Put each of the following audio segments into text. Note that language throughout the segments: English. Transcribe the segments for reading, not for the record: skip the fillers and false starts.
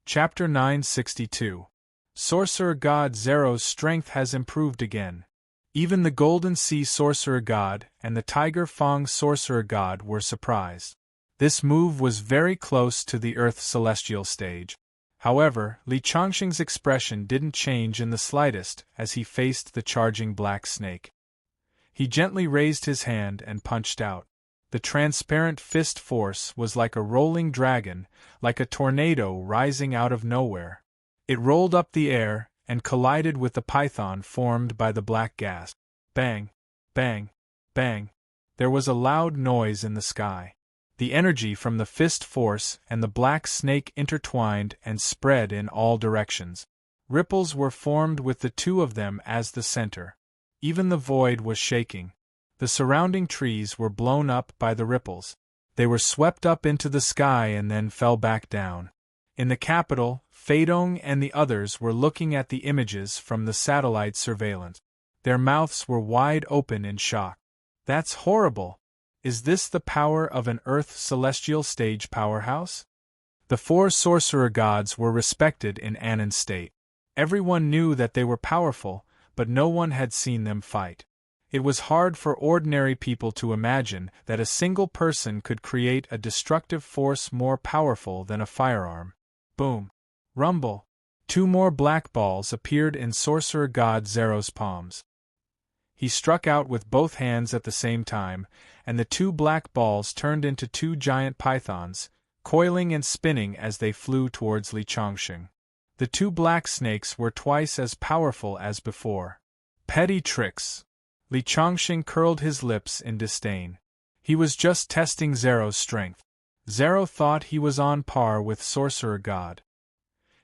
Chapter 962. Sorcerer God Zero's strength has improved again. Even the Golden Sea Sorcerer God and the Tiger Fang Sorcerer God were surprised. This move was very close to the Earth Celestial stage. However, Li Changxing's expression didn't change in the slightest as he faced the charging black snake. He gently raised his hand and punched out. The transparent fist force was like a rolling dragon, like a tornado rising out of nowhere. It rolled up the air and collided with the python formed by the black gas. Bang! Bang! Bang! There was a loud noise in the sky. The energy from the fist force and the black snake intertwined and spread in all directions. Ripples were formed with the two of them as the center. Even the void was shaking. The surrounding trees were blown up by the ripples. They were swept up into the sky and then fell back down. In the capital, Feidong and the others were looking at the images from the satellite surveillance. Their mouths were wide open in shock. That's horrible! Is this the power of an Earth Celestial stage powerhouse? The four sorcerer gods were respected in Annan State. Everyone knew that they were powerful, but no one had seen them fight. It was hard for ordinary people to imagine that a single person could create a destructive force more powerful than a firearm. Boom! Rumble! Two more black balls appeared in Sorcerer God Zero's palms. He struck out with both hands at the same time, and the two black balls turned into two giant pythons, coiling and spinning as they flew towards Li Changxing. The two black snakes were twice as powerful as before. Petty tricks! Li Changxing curled his lips in disdain. He was just testing Zero's strength. Zero thought he was on par with Sorcerer God.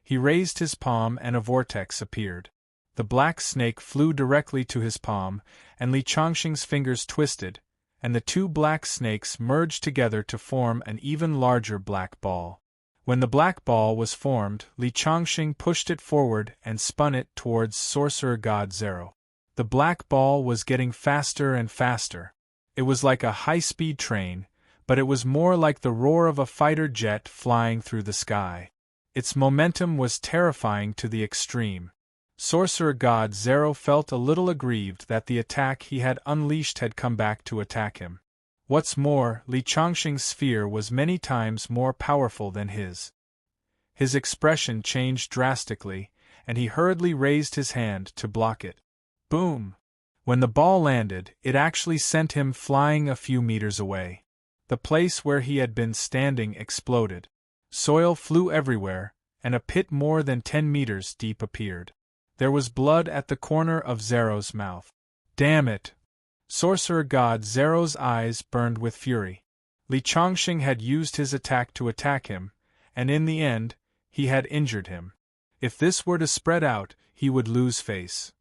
He raised his palm and a vortex appeared. The black snake flew directly to his palm, and Li Changxing's fingers twisted, and the two black snakes merged together to form an even larger black ball. When the black ball was formed, Li Changxing pushed it forward and spun it towards Sorcerer God Zero. The black ball was getting faster and faster. It was like a high-speed train, but it was more like the roar of a fighter jet flying through the sky. Its momentum was terrifying to the extreme. Sorcerer God Zero felt a little aggrieved that the attack he had unleashed had come back to attack him. What's more, Li Changxing's sphere was many times more powerful than his. His expression changed drastically, and he hurriedly raised his hand to block it. Boom! When the ball landed, it actually sent him flying a few meters away. The place where he had been standing exploded. Soil flew everywhere, and a pit more than 10 meters deep appeared. There was blood at the corner of Zero's mouth. Damn it! Sorcerer God Zero's eyes burned with fury. Li Changxing had used his attack to attack him, and in the end, he had injured him. If this were to spread out, he would lose face.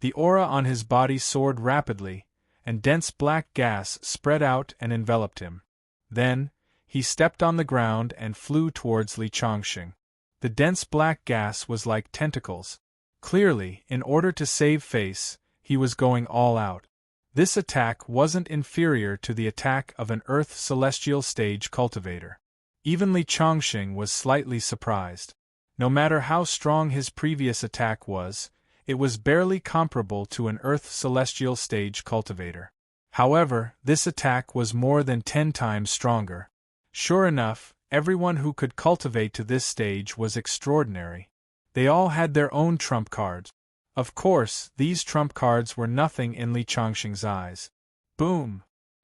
The aura on his body soared rapidly, and dense black gas spread out and enveloped him. Then, he stepped on the ground and flew towards Li Changxing. The dense black gas was like tentacles. Clearly, in order to save face, he was going all out. This attack wasn't inferior to the attack of an Earth Celestial stage cultivator. Even Li Changxing was slightly surprised. No matter how strong his previous attack was, it was barely comparable to an Earth Celestial stage cultivator. However, this attack was more than 10 times stronger. Sure enough, everyone who could cultivate to this stage was extraordinary. They all had their own trump cards. Of course, these trump cards were nothing in Li Changxing's eyes. Boom!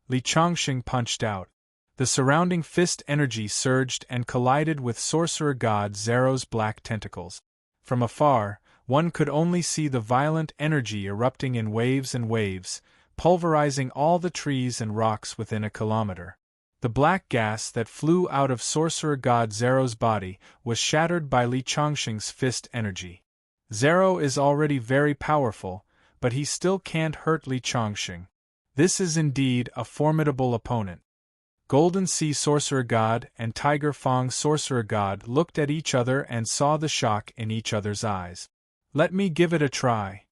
Li Changxing punched out. The surrounding fist energy surged and collided with Sorcerer God Zero's black tentacles. From afar, one could only see the violent energy erupting in waves and waves, pulverizing all the trees and rocks within a kilometer. The black gas that flew out of Sorcerer God Zero's body was shattered by Li Changxing's fist energy. Zero is already very powerful, but he still can't hurt Li Changxing. This is indeed a formidable opponent. Golden Sea Sorcerer God and Tiger Fang Sorcerer God looked at each other and saw the shock in each other's eyes. Let me give it a try.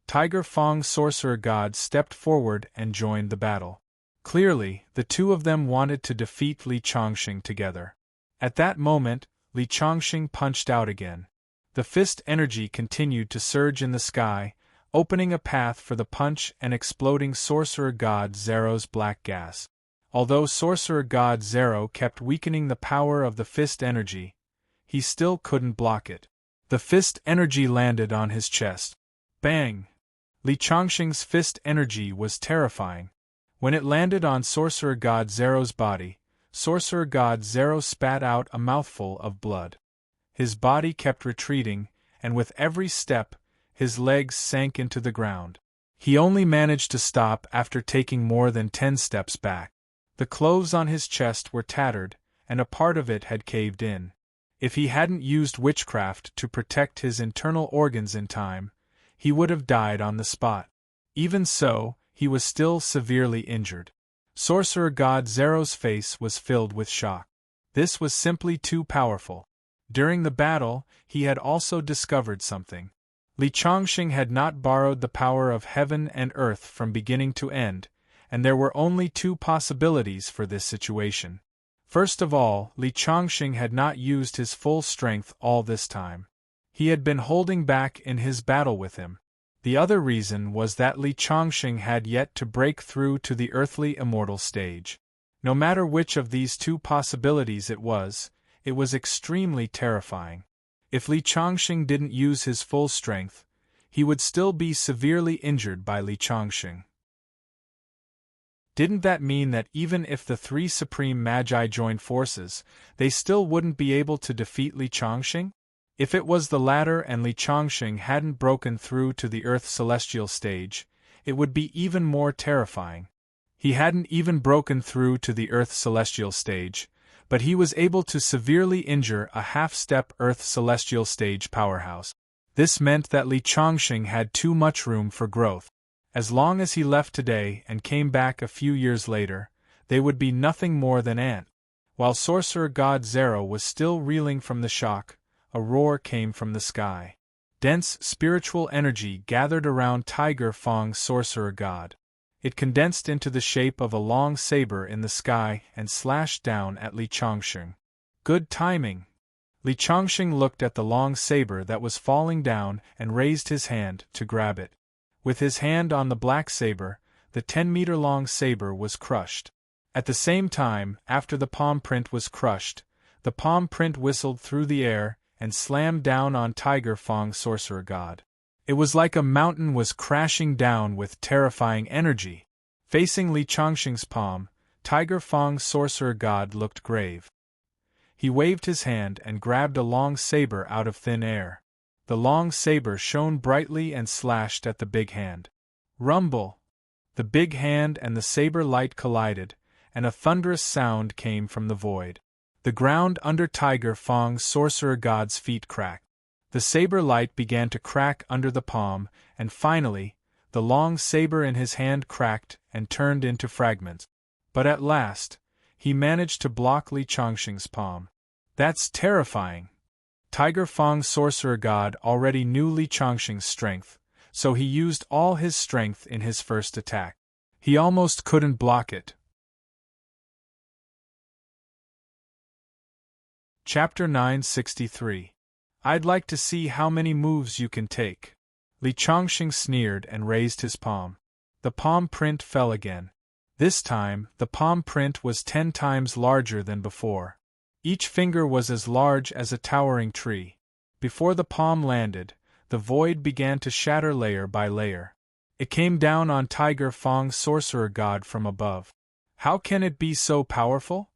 Tiger Fang Sorcerer God stepped forward and joined the battle. Clearly, the two of them wanted to defeat Li Changxing together. At that moment, Li Chongqing punched out again. The fist energy continued to surge in the sky, opening a path for the punch and exploding Sorcerer God Zero's black gas. Although Sorcerer God Zero kept weakening the power of the fist energy, he still couldn't block it. The fist energy landed on his chest. Bang! Li Chongqing's fist energy was terrifying. When it landed on Sorcerer God Zero's body, Sorcerer God Zero spat out a mouthful of blood. His body kept retreating, and with every step, his legs sank into the ground. He only managed to stop after taking more than 10 steps back. The clothes on his chest were tattered, and a part of it had caved in. If he hadn't used witchcraft to protect his internal organs in time, he would have died on the spot. Even so, he was still severely injured. Sorcerer God Zero's face was filled with shock. This was simply too powerful. During the battle, he had also discovered something. Li Chongqing had not borrowed the power of heaven and earth from beginning to end, and there were only 2 possibilities for this situation. First of all, Li Chongqing had not used his full strength all this time. He had been holding back in his battle with him. The other reason was that Li Chongqing had yet to break through to the earthly immortal stage. No matter which of these 2 possibilities it was extremely terrifying. If Li Chongqing didn't use his full strength, he would still be severely injured by Li Chongqing. Didn't that mean that even if the 3 Supreme Magi joined forces, they still wouldn't be able to defeat Li Chongqing? If it was the latter and Li Chongqing hadn't broken through to the Earth celestial stage, it would be even more terrifying. He hadn't even broken through to the Earth celestial stage, but he was able to severely injure a half-step Earth celestial stage powerhouse. This meant that Li Chongqing had too much room for growth. As long as he left today and came back a few years later, they would be nothing more than ants. While Sorcerer God Zero was still reeling from the shock, a roar came from the sky. Dense spiritual energy gathered around Tiger Fong's Sorcerer God. It condensed into the shape of a long saber in the sky and slashed down at Li Chongqing. Good timing! Li Chongqing looked at the long saber that was falling down and raised his hand to grab it. With his hand on the black saber, the 10-meter-long saber was crushed. At the same time, after the palm print was crushed, the palm print whistled through the air and slammed down on Tiger Fong's Sorcerer God. It was like a mountain was crashing down with terrifying energy. Facing Li Chongqing's palm, Tiger Fong's Sorcerer God looked grave. He waved his hand and grabbed a long saber out of thin air. The long saber shone brightly and slashed at the big hand. Rumble! The big hand and the saber light collided, and a thunderous sound came from the void. The ground under Tiger Fong's Sorcerer God's feet cracked. The saber light began to crack under the palm, and finally, the long saber in his hand cracked and turned into fragments. But at last, he managed to block Li Chongqing's palm. That's terrifying. Tiger Fong's Sorcerer God already knew Li Chongqing's strength, so he used all his strength in his first attack. He almost couldn't block it. Chapter 963. I'd like to see how many moves you can take. Li Chongqing sneered and raised his palm. The palm print fell again. This time, the palm print was 10 times larger than before. Each finger was as large as a towering tree. Before the palm landed, the void began to shatter layer by layer. It came down on Tiger Fong's Sorcerer God from above. How can it be so powerful?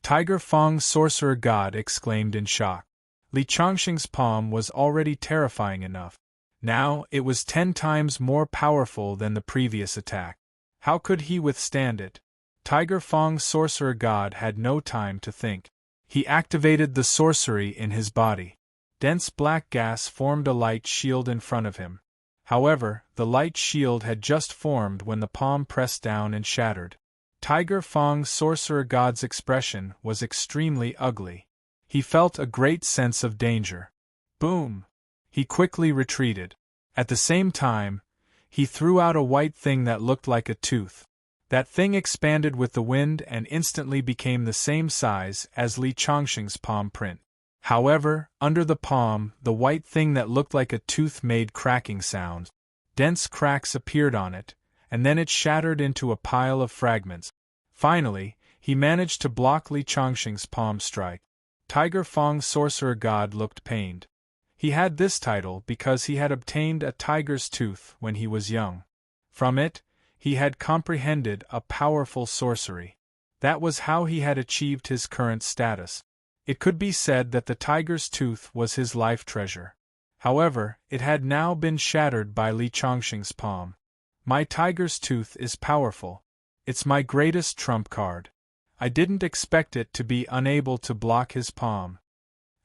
Tiger Fong's Sorcerer God exclaimed in shock. Li Chongqing's palm was already terrifying enough. Now it was 10 times more powerful than the previous attack. How could he withstand it? Tiger Fong's Sorcerer God had no time to think. He activated the sorcery in his body. Dense black gas formed a light shield in front of him. However, the light shield had just formed when the palm pressed down and shattered. Tiger Fong's Sorcerer God's expression was extremely ugly. He felt a great sense of danger. Boom! He quickly retreated. At the same time, he threw out a white thing that looked like a tooth. That thing expanded with the wind and instantly became the same size as Li Chongqing's palm print. However, under the palm, the white thing that looked like a tooth made cracking sounds. Dense cracks appeared on it, and then it shattered into a pile of fragments. Finally, he managed to block Li Chongqing's palm strike. Tiger Fang's sorcerer god looked pained. He had this title because he had obtained a tiger's tooth when he was young. From it, he had comprehended a powerful sorcery. That was how he had achieved his current status. It could be said that the tiger's tooth was his life treasure. However, it had now been shattered by Li Chongqing's palm. My tiger's tooth is powerful. It's my greatest trump card. I didn't expect it to be unable to block his palm.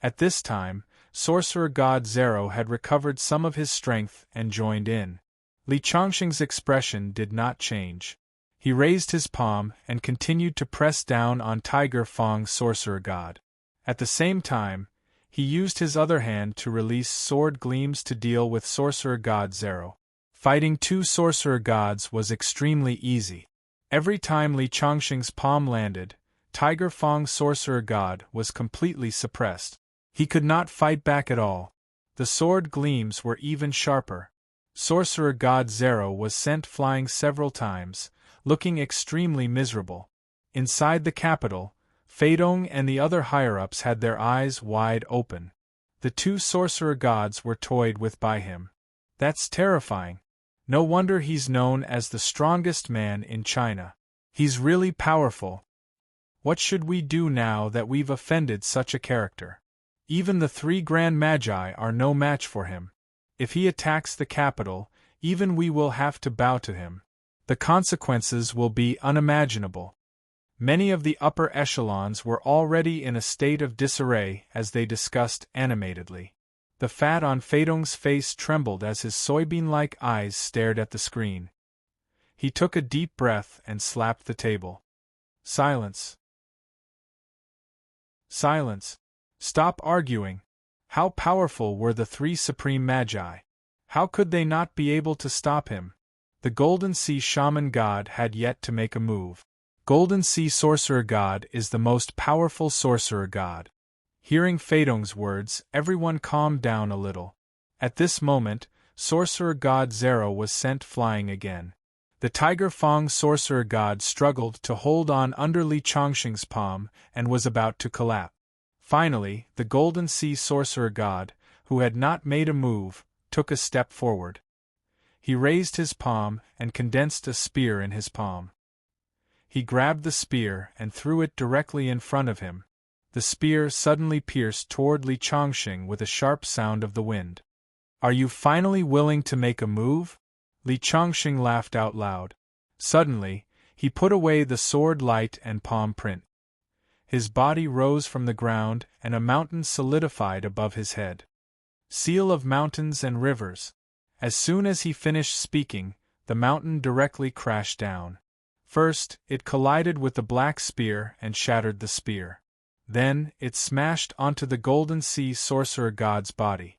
At this time, sorcerer god Zero had recovered some of his strength and joined in. Li Chongqing's expression did not change. He raised his palm and continued to press down on Tiger Fang's sorcerer god. At the same time, he used his other hand to release sword gleams to deal with sorcerer god Zero. Fighting two sorcerer gods was extremely easy. Every time Li Chongqing's palm landed, Tiger Fang's sorcerer god was completely suppressed. He could not fight back at all. The sword gleams were even sharper. Sorcerer god Zero was sent flying several times, looking extremely miserable. Inside the capital, Feidong and the other higher-ups had their eyes wide open. The two sorcerer gods were toyed with by him. That's terrifying. No wonder he's known as the strongest man in China. He's really powerful. What should we do now that we've offended such a character? Even the three grand magi are no match for him. If he attacks the capital, even we will have to bow to him. The consequences will be unimaginable. Many of the upper echelons were already in a state of disarray as they discussed animatedly. The fat on Feidong's face trembled as his soybean-like eyes stared at the screen. He took a deep breath and slapped the table. Silence. Silence. Stop arguing. How powerful were the three supreme magi? How could they not be able to stop him? The Golden Sea Shaman God had yet to make a move. Golden Sea Sorcerer God is the most powerful sorcerer god. Hearing Feidong's words, everyone calmed down a little. At this moment, sorcerer god Zero was sent flying again. The Tiger Fang sorcerer god struggled to hold on under Li Chongqing's palm and was about to collapse. Finally, the Golden Sea sorcerer god, who had not made a move, took a step forward. He raised his palm and condensed a spear in his palm. He grabbed the spear and threw it directly in front of him. The spear suddenly pierced toward Li Chongqing with a sharp sound of the wind. Are you finally willing to make a move? Li Chongqing laughed out loud. Suddenly, he put away the sword light and palm print. His body rose from the ground and a mountain solidified above his head. Seal of mountains and rivers. As soon as he finished speaking, the mountain directly crashed down. First, it collided with the black spear and shattered the spear. Then, it smashed onto the Golden Sea Sorcerer God's body.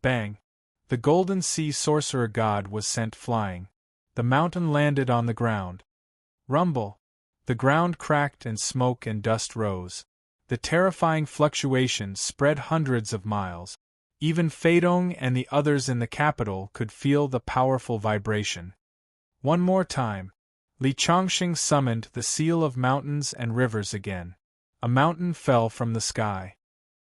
Bang! The Golden Sea Sorcerer God was sent flying. The mountain landed on the ground. Rumble! The ground cracked and smoke and dust rose. The terrifying fluctuation spread hundreds of miles. Even Feidong and the others in the capital could feel the powerful vibration. One more time. Li Chongqing summoned the seal of mountains and rivers again. A mountain fell from the sky.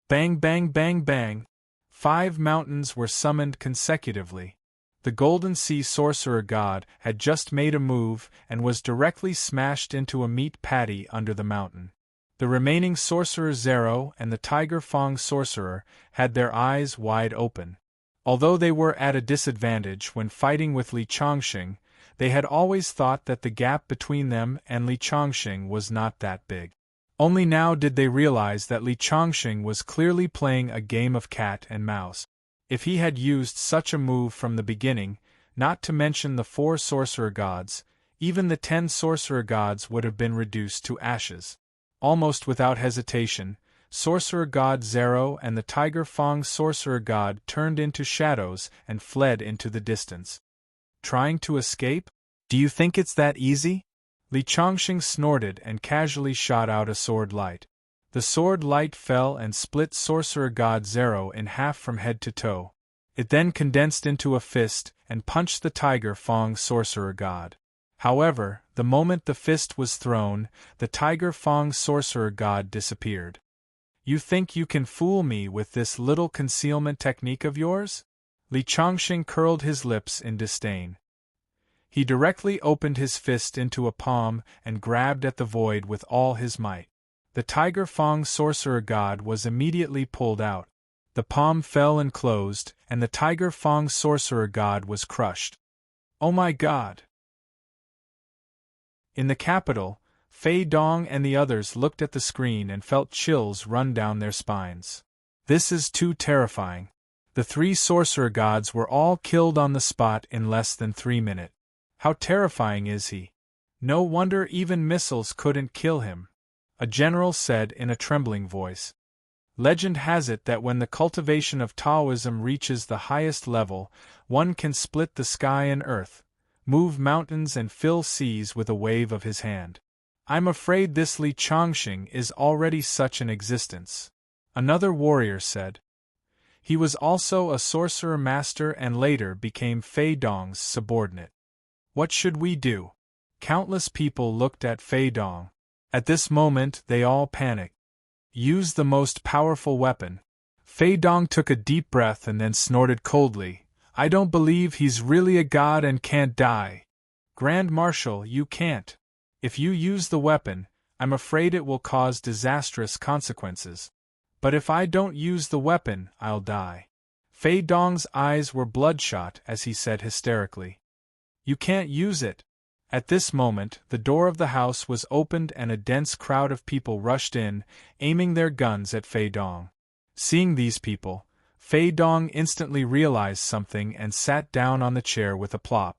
Bang bang bang bang! 5 mountains were summoned consecutively. The Golden Sea Sorcerer God had just made a move and was directly smashed into a meat patty under the mountain. The remaining Sorcerer Zero and the Tiger Fang Sorcerer had their eyes wide open. Although they were at a disadvantage when fighting with Li Chongqing, they had always thought that the gap between them and Li Chongqing was not that big. Only now did they realize that Li Chongqing was clearly playing a game of cat and mouse. If he had used such a move from the beginning, not to mention the 4 sorcerer gods, even the 10 sorcerer gods would have been reduced to ashes. Almost without hesitation, Sorcerer God Zero and the Tiger Fang Sorcerer God turned into shadows and fled into the distance. Trying to escape? Do you think it's that easy? Li Chongqing snorted and casually shot out a sword light. The sword light fell and split Sorcerer God Zero in half from head to toe. It then condensed into a fist and punched the Tiger Fong Sorcerer God. However, the moment the fist was thrown, the Tiger Fong Sorcerer God disappeared. You think you can fool me with this little concealment technique of yours? Li Chongqing curled his lips in disdain. He directly opened his fist into a palm and grabbed at the void with all his might. The Tiger Fong Sorcerer God was immediately pulled out. The palm fell and closed, and the Tiger Fong Sorcerer God was crushed. Oh my God! In the capital, Fei Dong and the others looked at the screen and felt chills run down their spines. This is too terrifying. The 3 sorcerer gods were all killed on the spot in less than 3 minutes. How terrifying is he? No wonder even missiles couldn't kill him, a general said in a trembling voice. Legend has it that when the cultivation of Taoism reaches the highest level, one can split the sky and earth, move mountains and fill seas with a wave of his hand. I'm afraid this Li Chongqing is already such an existence, another warrior said. He was also a sorcerer master and later became Fei Dong's subordinate. What should we do? Countless people looked at Fei Dong. At this moment they all panicked. Use the most powerful weapon. Fei Dong took a deep breath and then snorted coldly. I don't believe he's really a god and can't die. Grand Marshal, you can't. If you use the weapon, I'm afraid it will cause disastrous consequences. But if I don't use the weapon, I'll die. Fei Dong's eyes were bloodshot as he said hysterically. You can't use it. At this moment, the door of the house was opened and a dense crowd of people rushed in, aiming their guns at Fei Dong. Seeing these people, Fei Dong instantly realized something and sat down on the chair with a plop.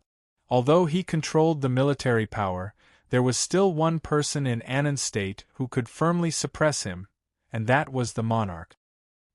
Although he controlled the military power, there was still one person in Annan State who could firmly suppress him, and that was the monarch.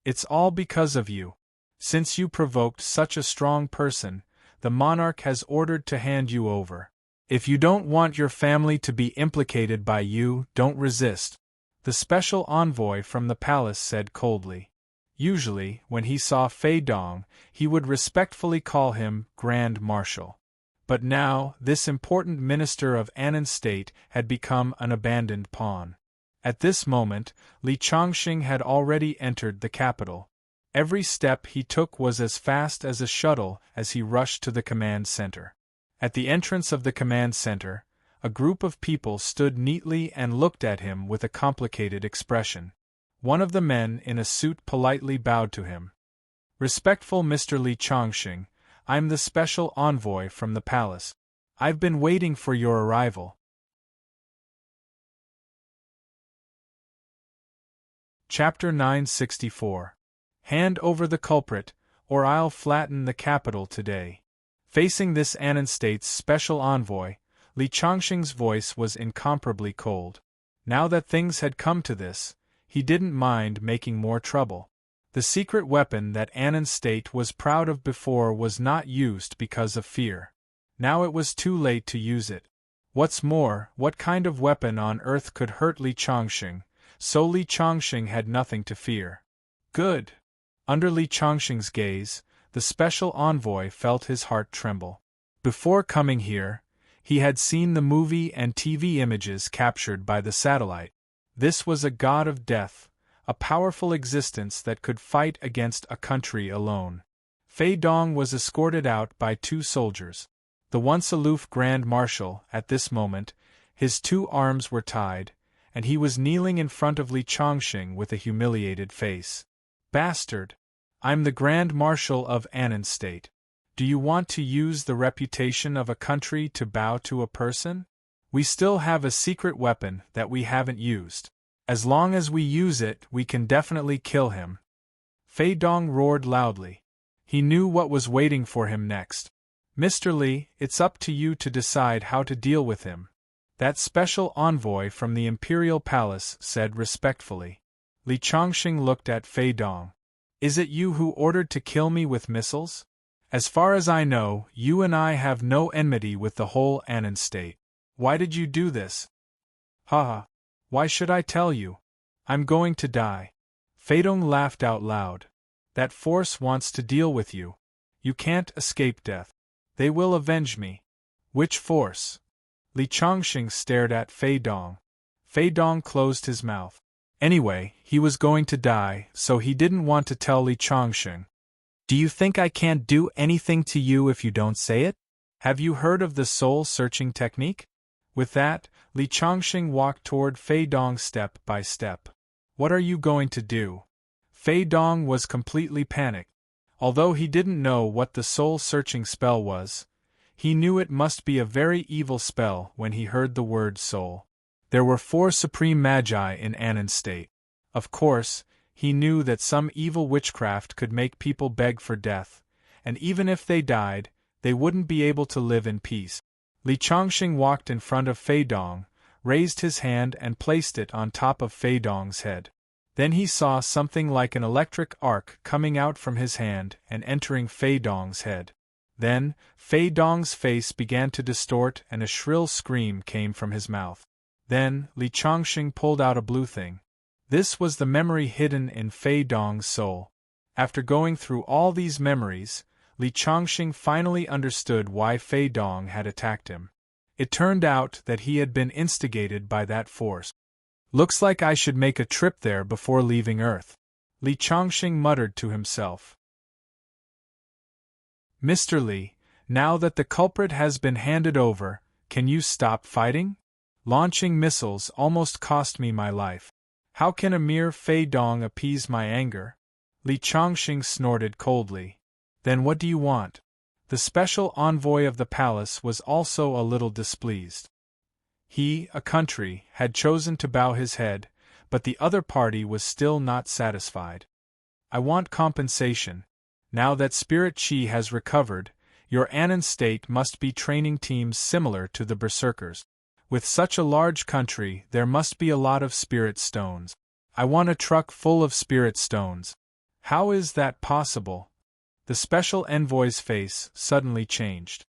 It's all because of you. Since you provoked such a strong person, the monarch has ordered to hand you over. If you don't want your family to be implicated by you, don't resist, the special envoy from the palace said coldly. Usually, when he saw Fei Dong, he would respectfully call him Grand Marshal. But now, this important minister of Annan State had become an abandoned pawn. At this moment, Li Chongqing had already entered the capital. Every step he took was as fast as a shuttle as he rushed to the command center. At the entrance of the command center, a group of people stood neatly and looked at him with a complicated expression. One of the men in a suit politely bowed to him. Respectful Mr. Li Chongqing, I'm the special envoy from the palace. I've been waiting for your arrival. Chapter 964. Hand over the culprit, or I'll flatten the capital today. Facing this Annan State's special envoy, Li Chongqing's voice was incomparably cold. Now that things had come to this, he didn't mind making more trouble. The secret weapon that Annan State was proud of before was not used because of fear. Now it was too late to use it. What's more, what kind of weapon on earth could hurt Li Chongqing? So Li Chongqing had nothing to fear. Good. Under Li Chongqing's gaze, the special envoy felt his heart tremble. Before coming here, he had seen the movie and TV images captured by the satellite. This was a god of death, a powerful existence that could fight against a country alone. Fei Dong was escorted out by 2 soldiers. The once aloof Grand Marshal, at this moment, his 2 arms were tied, and he was kneeling in front of Li Chongqing with a humiliated face. Bastard! I'm the Grand Marshal of Annan State. Do you want to use the reputation of a country to bow to a person? We still have a secret weapon that we haven't used. As long as we use it, we can definitely kill him. Fei Dong roared loudly. He knew what was waiting for him next. Mr. Li, it's up to you to decide how to deal with him. That special envoy from the Imperial Palace said respectfully. Li Chongqing looked at Fei Dong. Is it you who ordered to kill me with missiles? As far as I know, you and I have no enmity with the whole Annan State. Why did you do this? Haha. Why should I tell you? I'm going to die. Feidong laughed out loud. That force wants to deal with you. You can't escape death. They will avenge me. Which force? Li Changxing stared at Feidong. Feidong closed his mouth. Anyway, he was going to die, so he didn't want to tell Li Changxing. Do you think I can't do anything to you if you don't say it? Have you heard of the soul-searching technique? With that, Li Changxing walked toward Feidong step by step. What are you going to do? Feidong was completely panicked. Although he didn't know what the soul-searching spell was, he knew it must be a very evil spell when he heard the word soul. There were 4 supreme magi in Annan's state. Of course, he knew that some evil witchcraft could make people beg for death, and even if they died, they wouldn't be able to live in peace. Li Changxing walked in front of Feidong, raised his hand and placed it on top of Feidong's head. Then he saw something like an electric arc coming out from his hand and entering Feidong's head. Then, Feidong's face began to distort and a shrill scream came from his mouth. Then, Li Changxing pulled out a blue thing. This was the memory hidden in Feidong's soul. After going through all these memories, Li Changxing finally understood why Feidong had attacked him. It turned out that he had been instigated by that force. Looks like I should make a trip there before leaving Earth, Li Changxing muttered to himself. Mr. Li, now that the culprit has been handed over, can you stop fighting? Launching missiles almost cost me my life. How can a mere Feidong appease my anger? Li Changxing snorted coldly. Then what do you want? The special envoy of the palace was also a little displeased. He, a country, had chosen to bow his head, but the other party was still not satisfied. I want compensation. Now that Spirit Qi has recovered, your Annan state must be training teams similar to the Berserkers. With such a large country, there must be a lot of spirit stones. I want a truck full of spirit stones. How is that possible? The special envoy's face suddenly changed.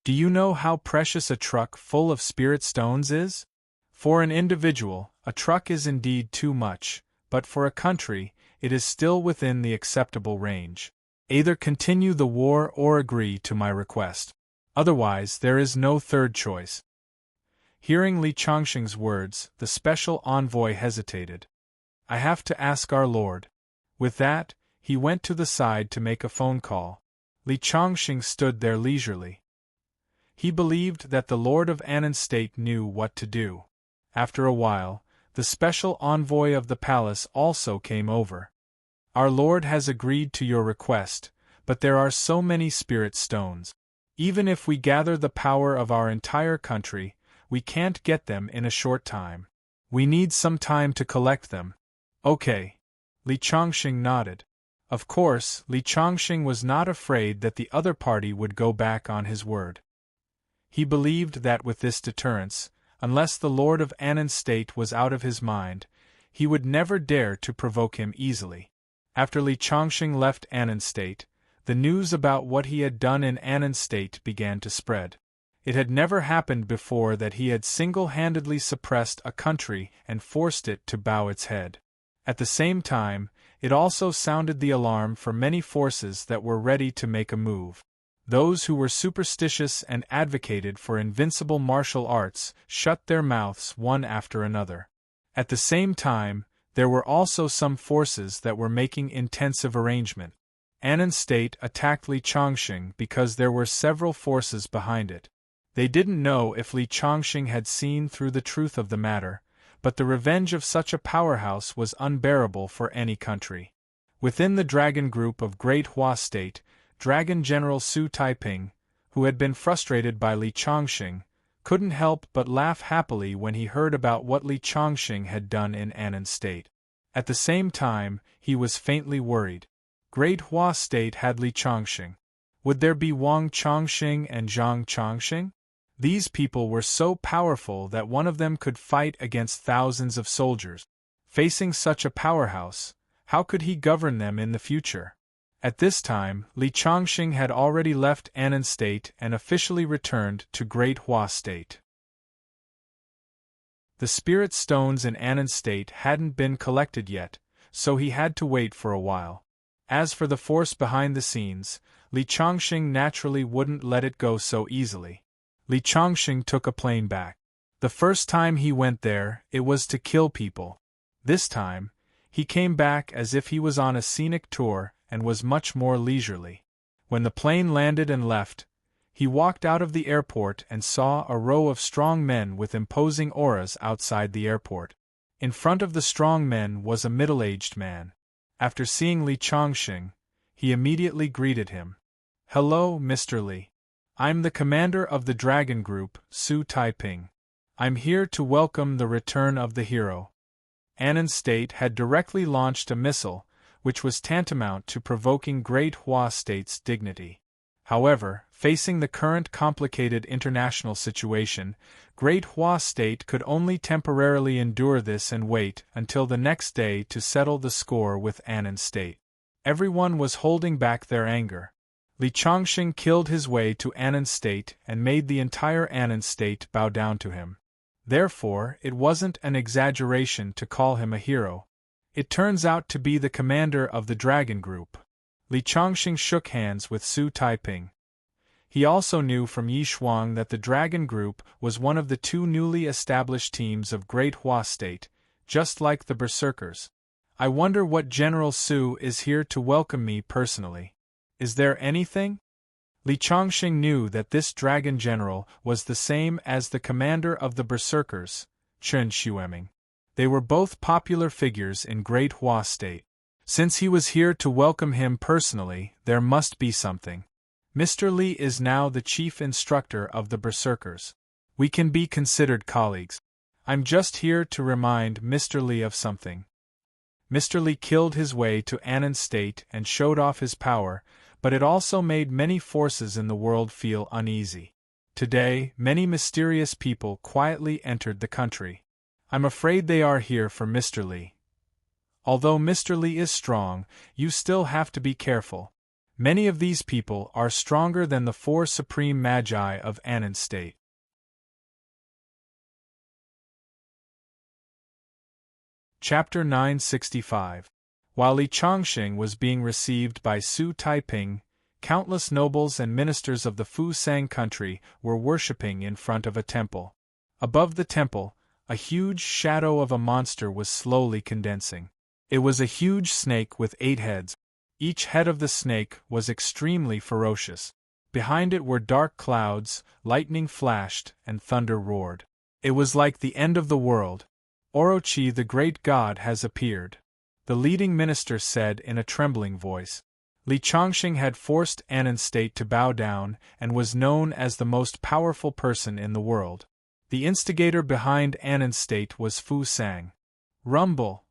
Do you know how precious a truck full of spirit stones is? For an individual, a truck is indeed too much, but for a country, it is still within the acceptable range. Either continue the war or agree to my request. Otherwise, there is no third choice. Hearing Li Changxing's words, the special envoy hesitated. I have to ask our lord. With that, he went to the side to make a phone call. Li Changxing stood there leisurely. He believed that the Lord of Annan State knew what to do. After a while, the special envoy of the palace also came over. Our Lord has agreed to your request, but there are so many spirit stones. Even if we gather the power of our entire country, we can't get them in a short time. We need some time to collect them. Okay. Li Changxing nodded. Of course, Li Changxing was not afraid that the other party would go back on his word. He believed that with this deterrence, unless the Lord of Annan State was out of his mind, he would never dare to provoke him easily. After Li Changxing left Annan State, the news about what he had done in Annan State began to spread. It had never happened before that he had single-handedly suppressed a country and forced it to bow its head. At the same time, it also sounded the alarm for many forces that were ready to make a move. Those who were superstitious and advocated for invincible martial arts shut their mouths one after another. At the same time, there were also some forces that were making intensive arrangement. Annan State attacked Li Changxing because there were several forces behind it. They didn't know if Li Changxing had seen through the truth of the matter, but the revenge of such a powerhouse was unbearable for any country. Within the dragon group of Great Hua State, Dragon General Su Taiping, who had been frustrated by Li Changxing, couldn't help but laugh happily when he heard about what Li Changxing had done in Annan State. At the same time, he was faintly worried. Great Hua State had Li Changxing. Would there be Wang Changxing and Zhang Changxing? These people were so powerful that one of them could fight against thousands of soldiers. Facing such a powerhouse, how could he govern them in the future? At this time, Li Changxing had already left Annan State and officially returned to Great Hua State. The spirit stones in Annan's state hadn't been collected yet, so he had to wait for a while. As for the force behind the scenes, Li Chongqing naturally wouldn't let it go so easily. Li Chongqing took a plane back. The first time he went there, it was to kill people. This time, he came back as if he was on a scenic tour and was much more leisurely. When the plane landed and left, he walked out of the airport and saw a row of strong men with imposing auras outside the airport. In front of the strong men was a middle-aged man. After seeing Li Chongqing, he immediately greeted him. "Hello, Mr. Li. I'm the commander of the Dragon Group, Su Taiping. I'm here to welcome the return of the hero." Annan's state had directly launched a missile, which was tantamount to provoking Great Hua State's dignity. However, facing the current complicated international situation, Great Hua State could only temporarily endure this and wait until the next day to settle the score with Annan's state. Everyone was holding back their anger. Li Chongqing killed his way to Annan's state and made the entire Annan state bow down to him. Therefore, it wasn't an exaggeration to call him a hero. It turns out to be the commander of the Dragon Group. Li Chongqing shook hands with Su Taiping. He also knew from Yi Shuang that the Dragon Group was one of the two newly established teams of Great Hua State, just like the Berserkers. "I wonder what General Su is here to welcome me personally. Is there anything?" Li Chongqing knew that this dragon general was the same as the commander of the Berserkers, Chen Xueming. They were both popular figures in Great Hua State. Since he was here to welcome him personally, there must be something. "Mr. Li is now the chief instructor of the Berserkers. We can be considered colleagues. I'm just here to remind Mr. Li of something." Mr. Li killed his way to Annan State and showed off his power, but it also made many forces in the world feel uneasy. Today, many mysterious people quietly entered the country. I'm afraid they are here for Mr. Li. Although Mr. Li is strong, you still have to be careful. Many of these people are stronger than the 4 supreme magi of Annan State. Chapter 965. While Li Chongqing was being received by Su Taiping, countless nobles and ministers of the Fusang country were worshipping in front of a temple. Above the temple, a huge shadow of a monster was slowly condensing. It was a huge snake with 8 heads. Each head of the snake was extremely ferocious. Behind it were dark clouds, lightning flashed, and thunder roared. It was like the end of the world. "Orochi, the great god, has appeared," the leading minister said in a trembling voice. Li Chongqing had forced Annan State to bow down and was known as the most powerful person in the world. The instigator behind Annan State was Fu Sang. Rumble!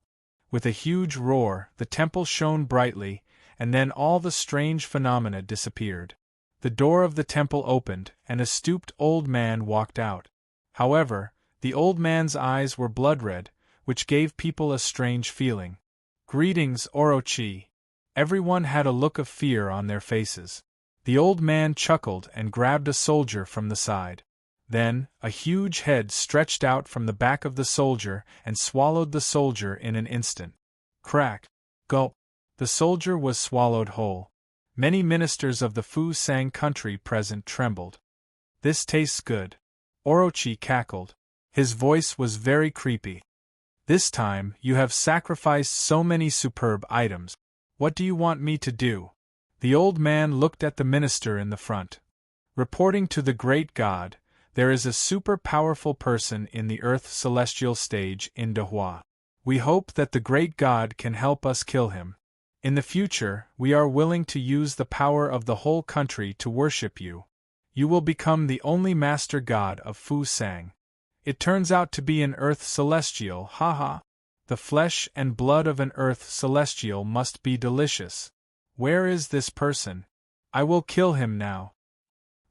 With a huge roar, the temple shone brightly, and then all the strange phenomena disappeared. The door of the temple opened, and a stooped old man walked out. However, the old man's eyes were blood-red, which gave people a strange feeling. "Greetings, Orochi." Everyone had a look of fear on their faces. The old man chuckled and grabbed a soldier from the side. Then, a huge head stretched out from the back of the soldier and swallowed the soldier in an instant. Crack! Gulp! The soldier was swallowed whole. Many ministers of the Fusang country present trembled. "This tastes good." Orochi cackled. His voice was very creepy. "This time, you have sacrificed so many superb items. What do you want me to do?" The old man looked at the minister in the front. "Reporting to the great god, there is a super-powerful person in the Earth celestial stage in Dehua. We hope that the great god can help us kill him. In the future, we are willing to use the power of the whole country to worship you. You will become the only master god of Fusang. It turns out to be an Earth celestial, haha. The flesh and blood of an Earth celestial must be delicious. Where is this person? I will kill him now."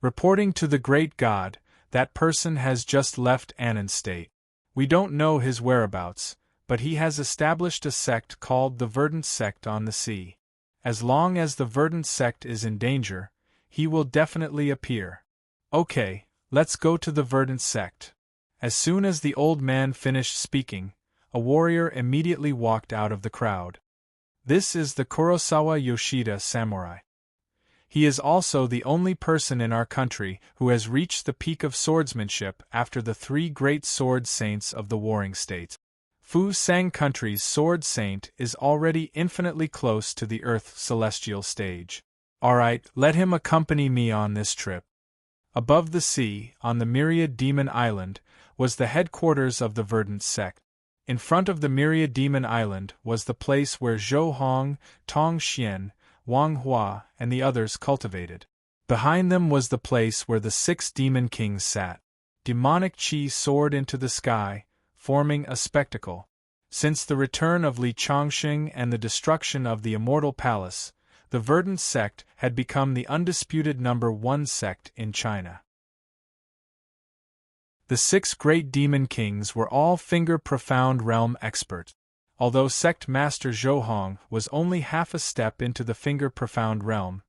Reporting to the great god, that person has just left Annan State. We don't know his whereabouts, but he has established a sect called the Verdant Sect on the sea. As long as the Verdant Sect is in danger, he will definitely appear. Okay, let's go to the Verdant Sect. As soon as the old man finished speaking, a warrior immediately walked out of the crowd. This is the Kurosawa Yoshida samurai. He is also the only person in our country who has reached the peak of swordsmanship after the three great sword saints of the warring states. Fu Sang country's sword saint is already infinitely close to the Earth's celestial stage. Alright, let him accompany me on this trip. Above the sea, on the Myriad Demon Island, was the headquarters of the Verdant sect. In front of the Myriad Demon Island was the place where Zhou Hong, Tong Xian, Wang Hua, and the others cultivated. Behind them was the place where the 6 demon kings sat. Demonic chi soared into the sky, forming a spectacle. Since the return of Li Chongqing and the destruction of the Immortal Palace, the Verdant sect had become the undisputed #1 sect in China. The 6 great demon kings were all finger-profound realm experts. Although sect master Zhou Hong was only half a step into the finger-profound realm,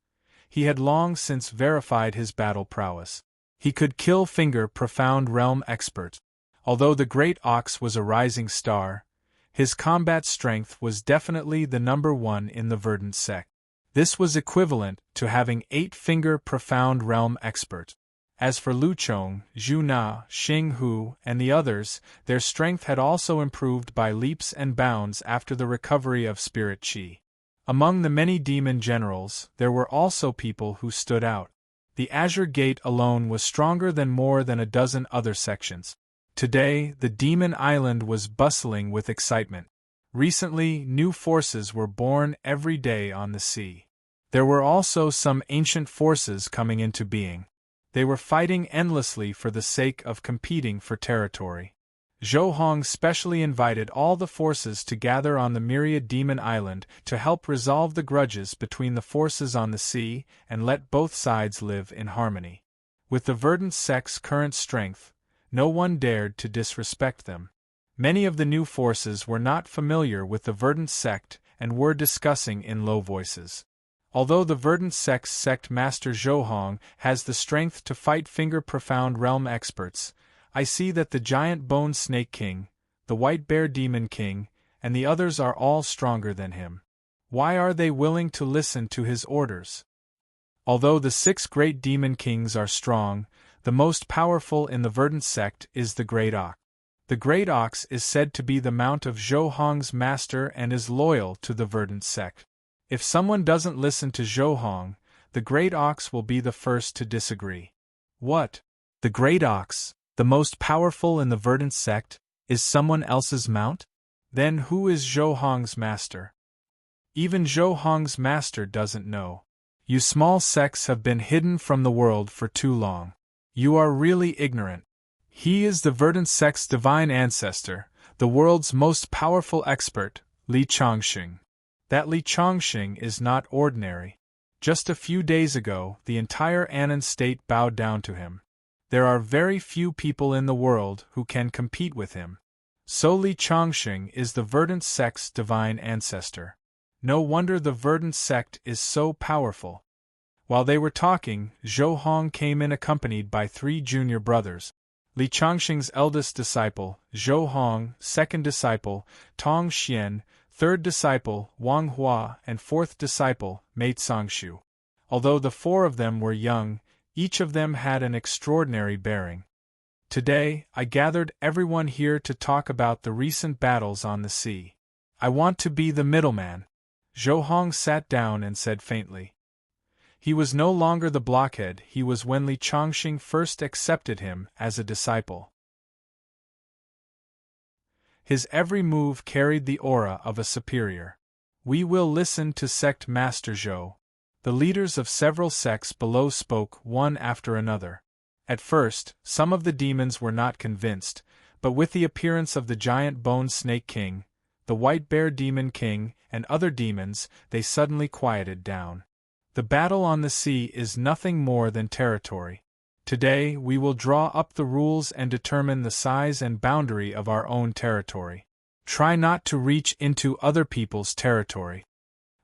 he had long since verified his battle prowess. He could kill finger-profound realm experts. Although the Great Ox was a rising star, his combat strength was definitely the #1 in the Verdant sect. This was equivalent to having 8 finger-profound realm experts. As for Lu Chong, Zhu Na, Xing Hu, and the others, their strength had also improved by leaps and bounds after the recovery of spirit qi. Among the many demon generals, there were also people who stood out. The Azure Gate alone was stronger than more than a dozen other sections. Today, the demon island was bustling with excitement. Recently, new forces were born every day on the sea. There were also some ancient forces coming into being. They were fighting endlessly for the sake of competing for territory. Zhou Hong specially invited all the forces to gather on the Myriad Demon Island to help resolve the grudges between the forces on the sea and let both sides live in harmony. With the Verdant sect's current strength, no one dared to disrespect them. Many of the new forces were not familiar with the Verdant sect and were discussing in low voices. Although the Verdant sect's sect master Zhou Hong has the strength to fight finger-profound realm experts, I see that the Giant Bone Snake King, the White Bear Demon King, and the others are all stronger than him. Why are they willing to listen to his orders? Although the 6 great demon kings are strong, the most powerful in the Verdant sect is the Great Ox. The Great Ox is said to be the mount of Zhou Hong's master and is loyal to the Verdant sect. If someone doesn't listen to Zhou Hong, the Great Ox will be the first to disagree. What? The Great Ox, the most powerful in the Verdant sect, is someone else's mount? Then who is Zhou Hong's master? Even Zhou Hong's master doesn't know. You small sects have been hidden from the world for too long. You are really ignorant. He is the Verdant sect's divine ancestor, the world's most powerful expert, Li Chongqing. That Li Chongqing is not ordinary. Just a few days ago, the entire Annan state bowed down to him. There are very few people in the world who can compete with him. So Li Chongqing is the Verdant sect's divine ancestor. No wonder the Verdant sect is so powerful. While they were talking, Zhou Hong came in accompanied by 3 junior brothers. Li Chongqing's eldest disciple, Zhou Hong, second disciple, Tong Xian, third disciple, Wang Hua, and fourth disciple, Mate Songshu. Although the 4 of them were young, each of them had an extraordinary bearing. Today, I gathered everyone here to talk about the recent battles on the sea. I want to be the middleman. Zhou Hong sat down and said faintly. He was no longer the blockhead he was when Li Chongqing first accepted him as a disciple. His every move carried the aura of a superior. We will listen to sect master Zhou. The leaders of several sects below spoke one after another. At first, some of the demons were not convinced, but with the appearance of the Giant Bone Snake King, the White Bear Demon King, and other demons, they suddenly quieted down. The battle on the sea is nothing more than territory. Today we will draw up the rules and determine the size and boundary of our own territory. Try not to reach into other people's territory.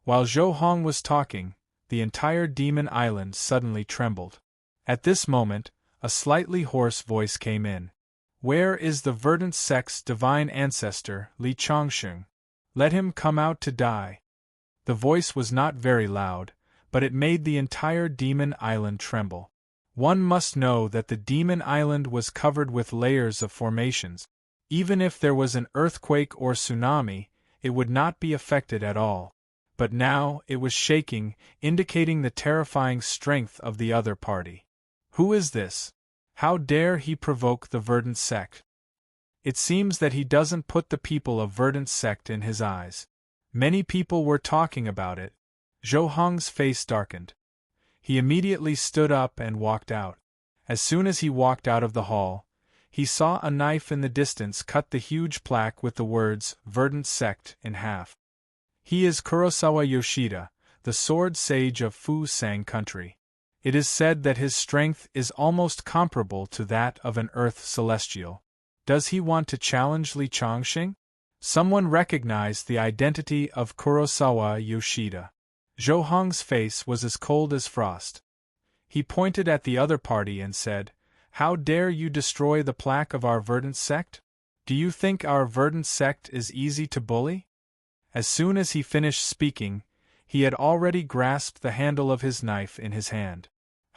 While Zhou Hong was talking, the entire demon island suddenly trembled. At this moment, a slightly hoarse voice came in. Where is the verdant sect's divine ancestor, Li Changsheng? Let him come out to die. The voice was not very loud, but it made the entire demon island tremble. One must know that the demon island was covered with layers of formations. Even if there was an earthquake or tsunami, it would not be affected at all. But now it was shaking, indicating the terrifying strength of the other party. Who is this? How dare he provoke the verdant sect? It seems that he doesn't put the people of verdant sect in his eyes. Many people were talking about it. Zhou Hong's face darkened. He immediately stood up and walked out. As soon as he walked out of the hall, he saw a knife in the distance cut the huge plaque with the words, Verdant Sect, in half. He is Kurosawa Yoshida, the sword sage of Fu Sang country. It is said that his strength is almost comparable to that of an earth celestial. Does he want to challenge Li Changsheng? Someone recognized the identity of Kurosawa Yoshida. Zhou Hong's face was as cold as frost. He pointed at the other party and said, How dare you destroy the plaque of our verdant sect? Do you think our verdant sect is easy to bully? As soon as he finished speaking, he had already grasped the handle of his knife in his hand.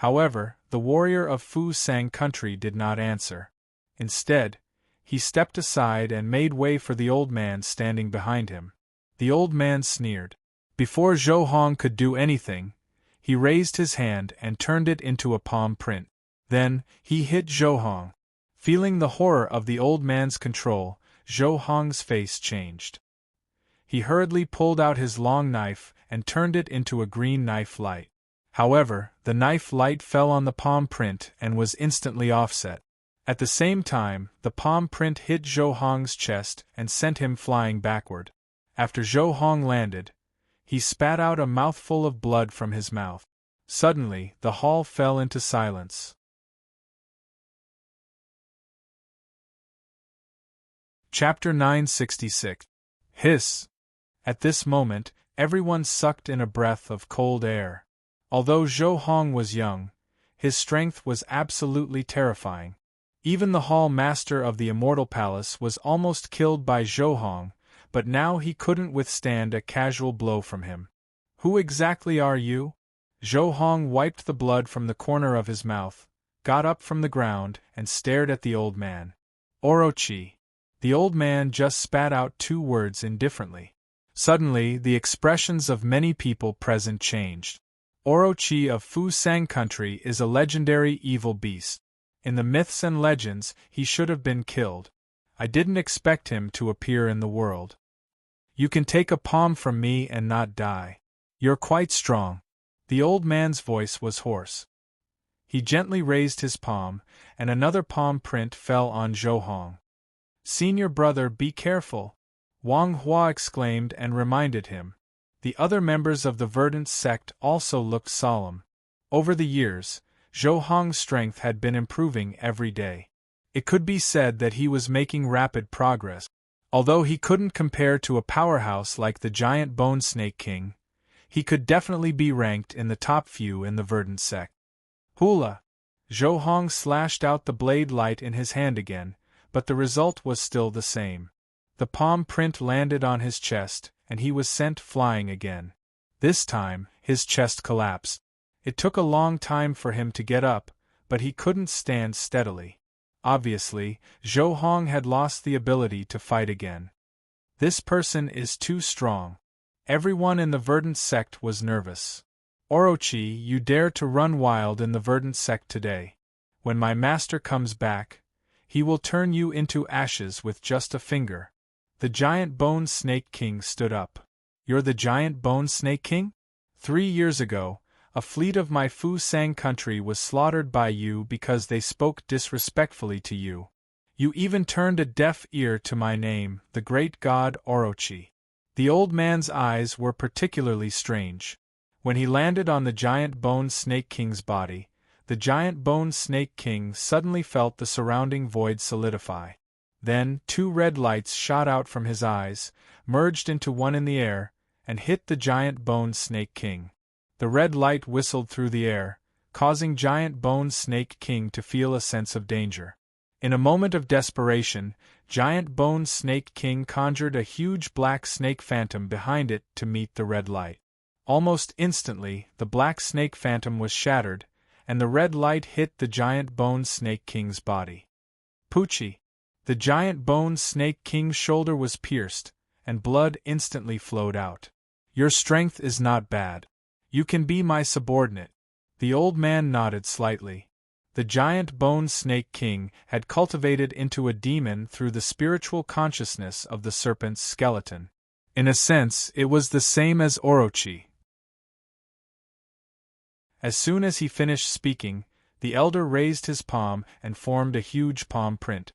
However, the warrior of Fu Sang country did not answer. Instead, he stepped aside and made way for the old man standing behind him. The old man sneered. Before Zhou Hong could do anything, he raised his hand and turned it into a palm print. Then, he hit Zhou Hong. Feeling the horror of the old man's control, Zhou Hong's face changed. He hurriedly pulled out his long knife and turned it into a green knife light. However, the knife light fell on the palm print and was instantly offset. At the same time, the palm print hit Zhou Hong's chest and sent him flying backward. After Zhou Hong landed, he spat out a mouthful of blood from his mouth. Suddenly, the hall fell into silence. Chapter 966. Hiss! At this moment, everyone sucked in a breath of cold air. Although Zhou Hong was young, his strength was absolutely terrifying. Even the hall master of the Immortal Palace was almost killed by Zhou Hong, but now he couldn't withstand a casual blow from him. Who exactly are you? Zhou Hong wiped the blood from the corner of his mouth, got up from the ground, and stared at the old man. Orochi. The old man just spat out two words indifferently. Suddenly, the expressions of many people present changed. Orochi of Fu Sang country is a legendary evil beast. In the myths and legends, he should have been killed. I didn't expect him to appear in the world. You can take a palm from me and not die. You're quite strong. The old man's voice was hoarse. He gently raised his palm, and another palm print fell on Zhou Hong. Senior brother, be careful! Wang Hua exclaimed and reminded him. The other members of the Verdant sect also looked solemn. Over the years, Zhou Hong's strength had been improving every day. It could be said that he was making rapid progress. Although he couldn't compare to a powerhouse like the giant Bone Snake King, he could definitely be ranked in the top few in the Verdant sect. Hula! Zhou Hong slashed out the blade light in his hand again, but the result was still the same. The palm print landed on his chest, and he was sent flying again. This time, his chest collapsed. It took a long time for him to get up, but he couldn't stand steadily. Obviously, Zhou Hong had lost the ability to fight again. This person is too strong. Everyone in the Verdant sect was nervous. Orochi, you dare to run wild in the Verdant sect today. When my master comes back, he will turn you into ashes with just a finger. The giant Bone Snake King stood up. You're the giant Bone Snake King? 3 years ago, a fleet of my Fu Sang country was slaughtered by you because they spoke disrespectfully to you. You even turned a deaf ear to my name, the great god Orochi. The old man's eyes were particularly strange. When he landed on the giant Bone Snake King's body, the giant Bone Snake King suddenly felt the surrounding void solidify. Then, 2 red lights shot out from his eyes, merged into one in the air, and hit the giant Bone Snake King. The red light whistled through the air, causing giant Bone Snake King to feel a sense of danger. In a moment of desperation, Giant Bone Snake King conjured a huge black snake phantom behind it to meet the red light. Almost instantly, the black snake phantom was shattered, and the red light hit the Giant Bone Snake King's body. Poochie! The Giant Bone Snake King's shoulder was pierced, and blood instantly flowed out. Your strength is not bad. You can be my subordinate. The old man nodded slightly. The Giant Bone Snake King had cultivated into a demon through the spiritual consciousness of the serpent's skeleton. In a sense, it was the same as Orochi. As soon as he finished speaking, the elder raised his palm and formed a huge palm print.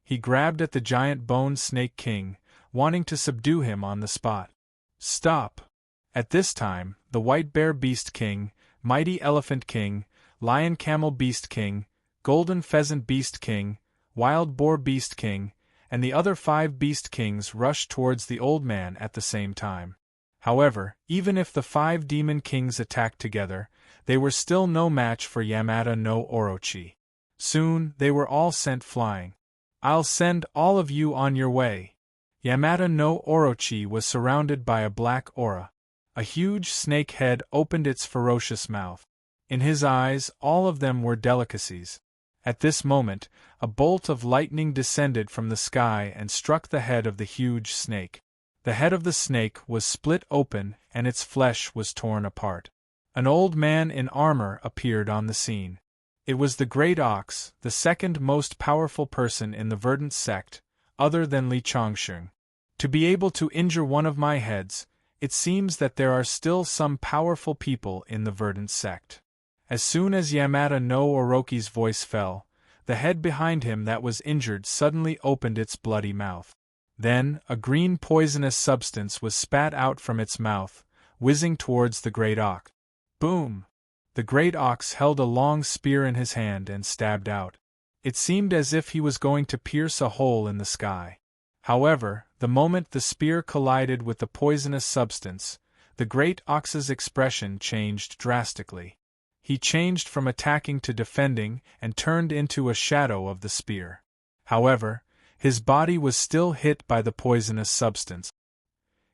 He grabbed at the Giant Bone Snake King, wanting to subdue him on the spot. Stop! At this time, the White Bear Beast King, Mighty Elephant King, Lion Camel Beast King, Golden Pheasant Beast King, Wild Boar Beast King, and the other 5 Beast Kings rushed towards the old man at the same time. However, even if the 5 Demon Kings attacked together, they were still no match for Yamada no Orochi. Soon, they were all sent flying. I'll send all of you on your way. Yamada no Orochi was surrounded by a black aura. A huge snake head opened its ferocious mouth. In his eyes, all of them were delicacies. At this moment, a bolt of lightning descended from the sky and struck the head of the huge snake. The head of the snake was split open and its flesh was torn apart. An old man in armor appeared on the scene. It was the Great Ox, the second most powerful person in the Verdant sect, other than Li Changsheng. To be able to injure one of my heads, it seems that there are still some powerful people in the Verdant sect. As soon as Yamada no Orochi's voice fell, the head behind him that was injured suddenly opened its bloody mouth. Then, a green poisonous substance was spat out from its mouth, whizzing towards the Great Ox. Boom! The Great Ox held a long spear in his hand and stabbed out. It seemed as if he was going to pierce a hole in the sky. However, the moment the spear collided with the poisonous substance, the Great Ox's expression changed drastically. He changed from attacking to defending and turned into a shadow of the spear. However, his body was still hit by the poisonous substance.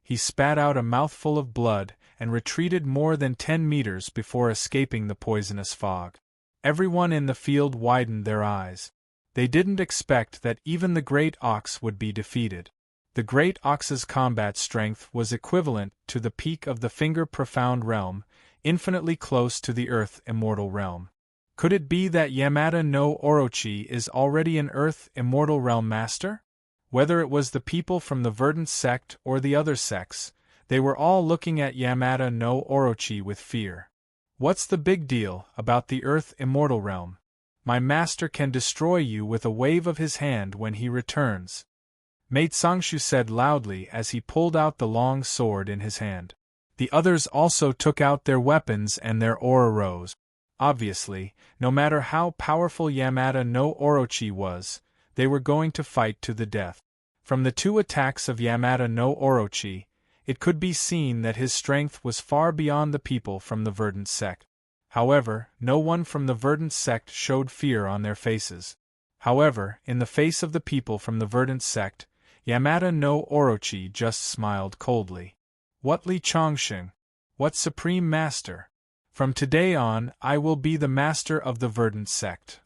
He spat out a mouthful of blood and retreated more than 10 meters before escaping the poisonous fog. Everyone in the field widened their eyes. They didn't expect that even the Great Ox would be defeated. The Great Ox's combat strength was equivalent to the peak of the Finger Profound Realm, infinitely close to the Earth Immortal Realm. Could it be that Yamada no Orochi is already an Earth Immortal Realm master? Whether it was the people from the Verdant sect or the other sects, they were all looking at Yamada no Orochi with fear. What's the big deal about the Earth Immortal Realm? My master can destroy you with a wave of his hand when he returns. Mate Sangshu said loudly as he pulled out the long sword in his hand. The others also took out their weapons and their aura rose. Obviously, no matter how powerful Yamada no Orochi was, they were going to fight to the death. From the 2 attacks of Yamada no Orochi, it could be seen that his strength was far beyond the people from the Verdant sect. However, no one from the Verdant sect showed fear on their faces. However, in the face of the people from the Verdant sect, Yamada no Orochi just smiled coldly. What Li Changsheng? What Supreme Master? From today on, I will be the master of the Verdant sect.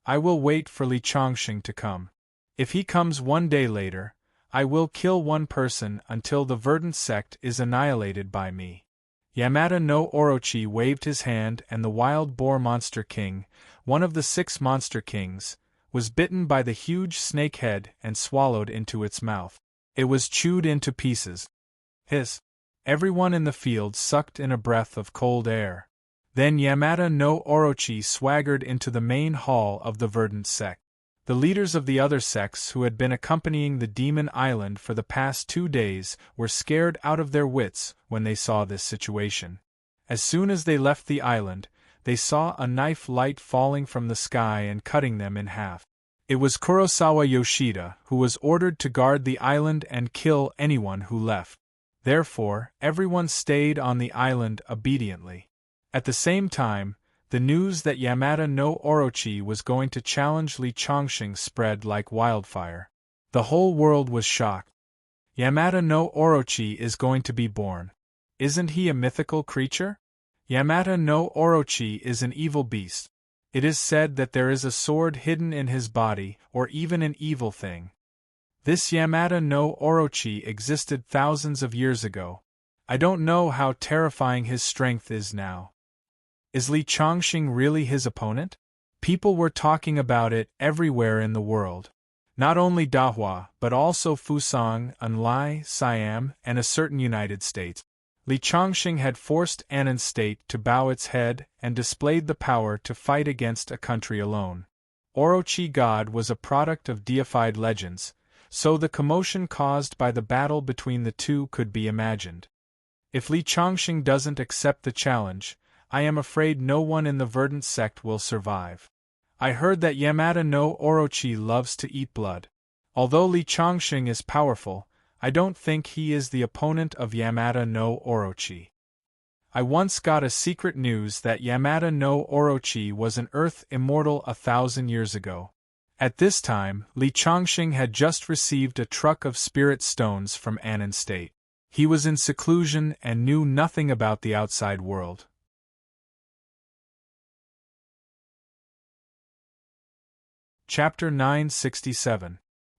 I will wait for Li Changsheng to come. If he comes one day later, I will kill one person until the Verdant sect is annihilated by me. Yamada no Orochi waved his hand and the Wild Boar Monster King, one of the 6 Monster Kings, was bitten by the huge snake head and swallowed into its mouth. It was chewed into pieces. Hiss! Everyone in the field sucked in a breath of cold air. Then Yamada no Orochi swaggered into the main hall of the Verdant sect. The leaders of the other sects who had been accompanying the Demon Island for the past 2 days were scared out of their wits when they saw this situation. As soon as they left the island, they saw a knife light falling from the sky and cutting them in half. It was Kurosawa Yoshida who was ordered to guard the island and kill anyone who left. Therefore, everyone stayed on the island obediently. At the same time, The news that Yamada no Orochi was going to challenge Li Chongqing spread like wildfire. The whole world was shocked. Yamada no Orochi is going to be born. Isn't he a mythical creature? Yamada no Orochi is an evil beast. It is said that there is a sword hidden in his body, or even an evil thing. This Yamada no Orochi existed thousands of years ago. I don't know how terrifying his strength is now. Is Li Chongqing really his opponent? People were talking about it everywhere in the world. Not only Dahua, but also Fusang, Anlai, Siam, and a certain United States. Li Chongqing had forced Annan state to bow its head and displayed the power to fight against a country alone. Orochi God was a product of deified legends, so the commotion caused by the battle between the two could be imagined. If Li Chongqing doesn't accept the challenge, I am afraid no one in the verdant sect will survive. I heard that Yamada no Orochi loves to eat blood. Although Li Chongqing is powerful, I don't think he is the opponent of Yamada no Orochi. I once got a secret news that Yamada no Orochi was an earth immortal 1,000 years ago. At this time, Li Chongqing had just received a truck of spirit stones from Annan state. He was in seclusion and knew nothing about the outside world. Chapter 967.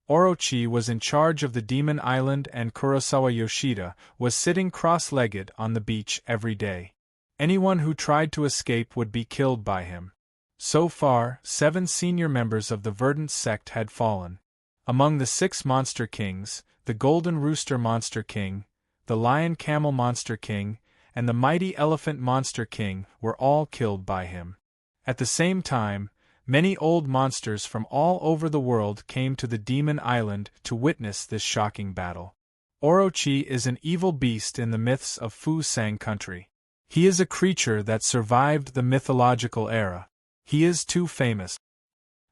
Orochi was in charge of the Demon Island and Kurosawa Yoshida was sitting cross-legged on the beach every day. Anyone who tried to escape would be killed by him. So far, 7 senior members of the Verdant sect had fallen. Among the 6 Monster Kings, the Golden Rooster Monster King, the Lion Camel Monster King, and the Mighty Elephant Monster King were all killed by him. At the same time, many old monsters from all over the world came to the Demon Island to witness this shocking battle. Orochi is an evil beast in the myths of Fusang country. He is a creature that survived the mythological era. He is too famous.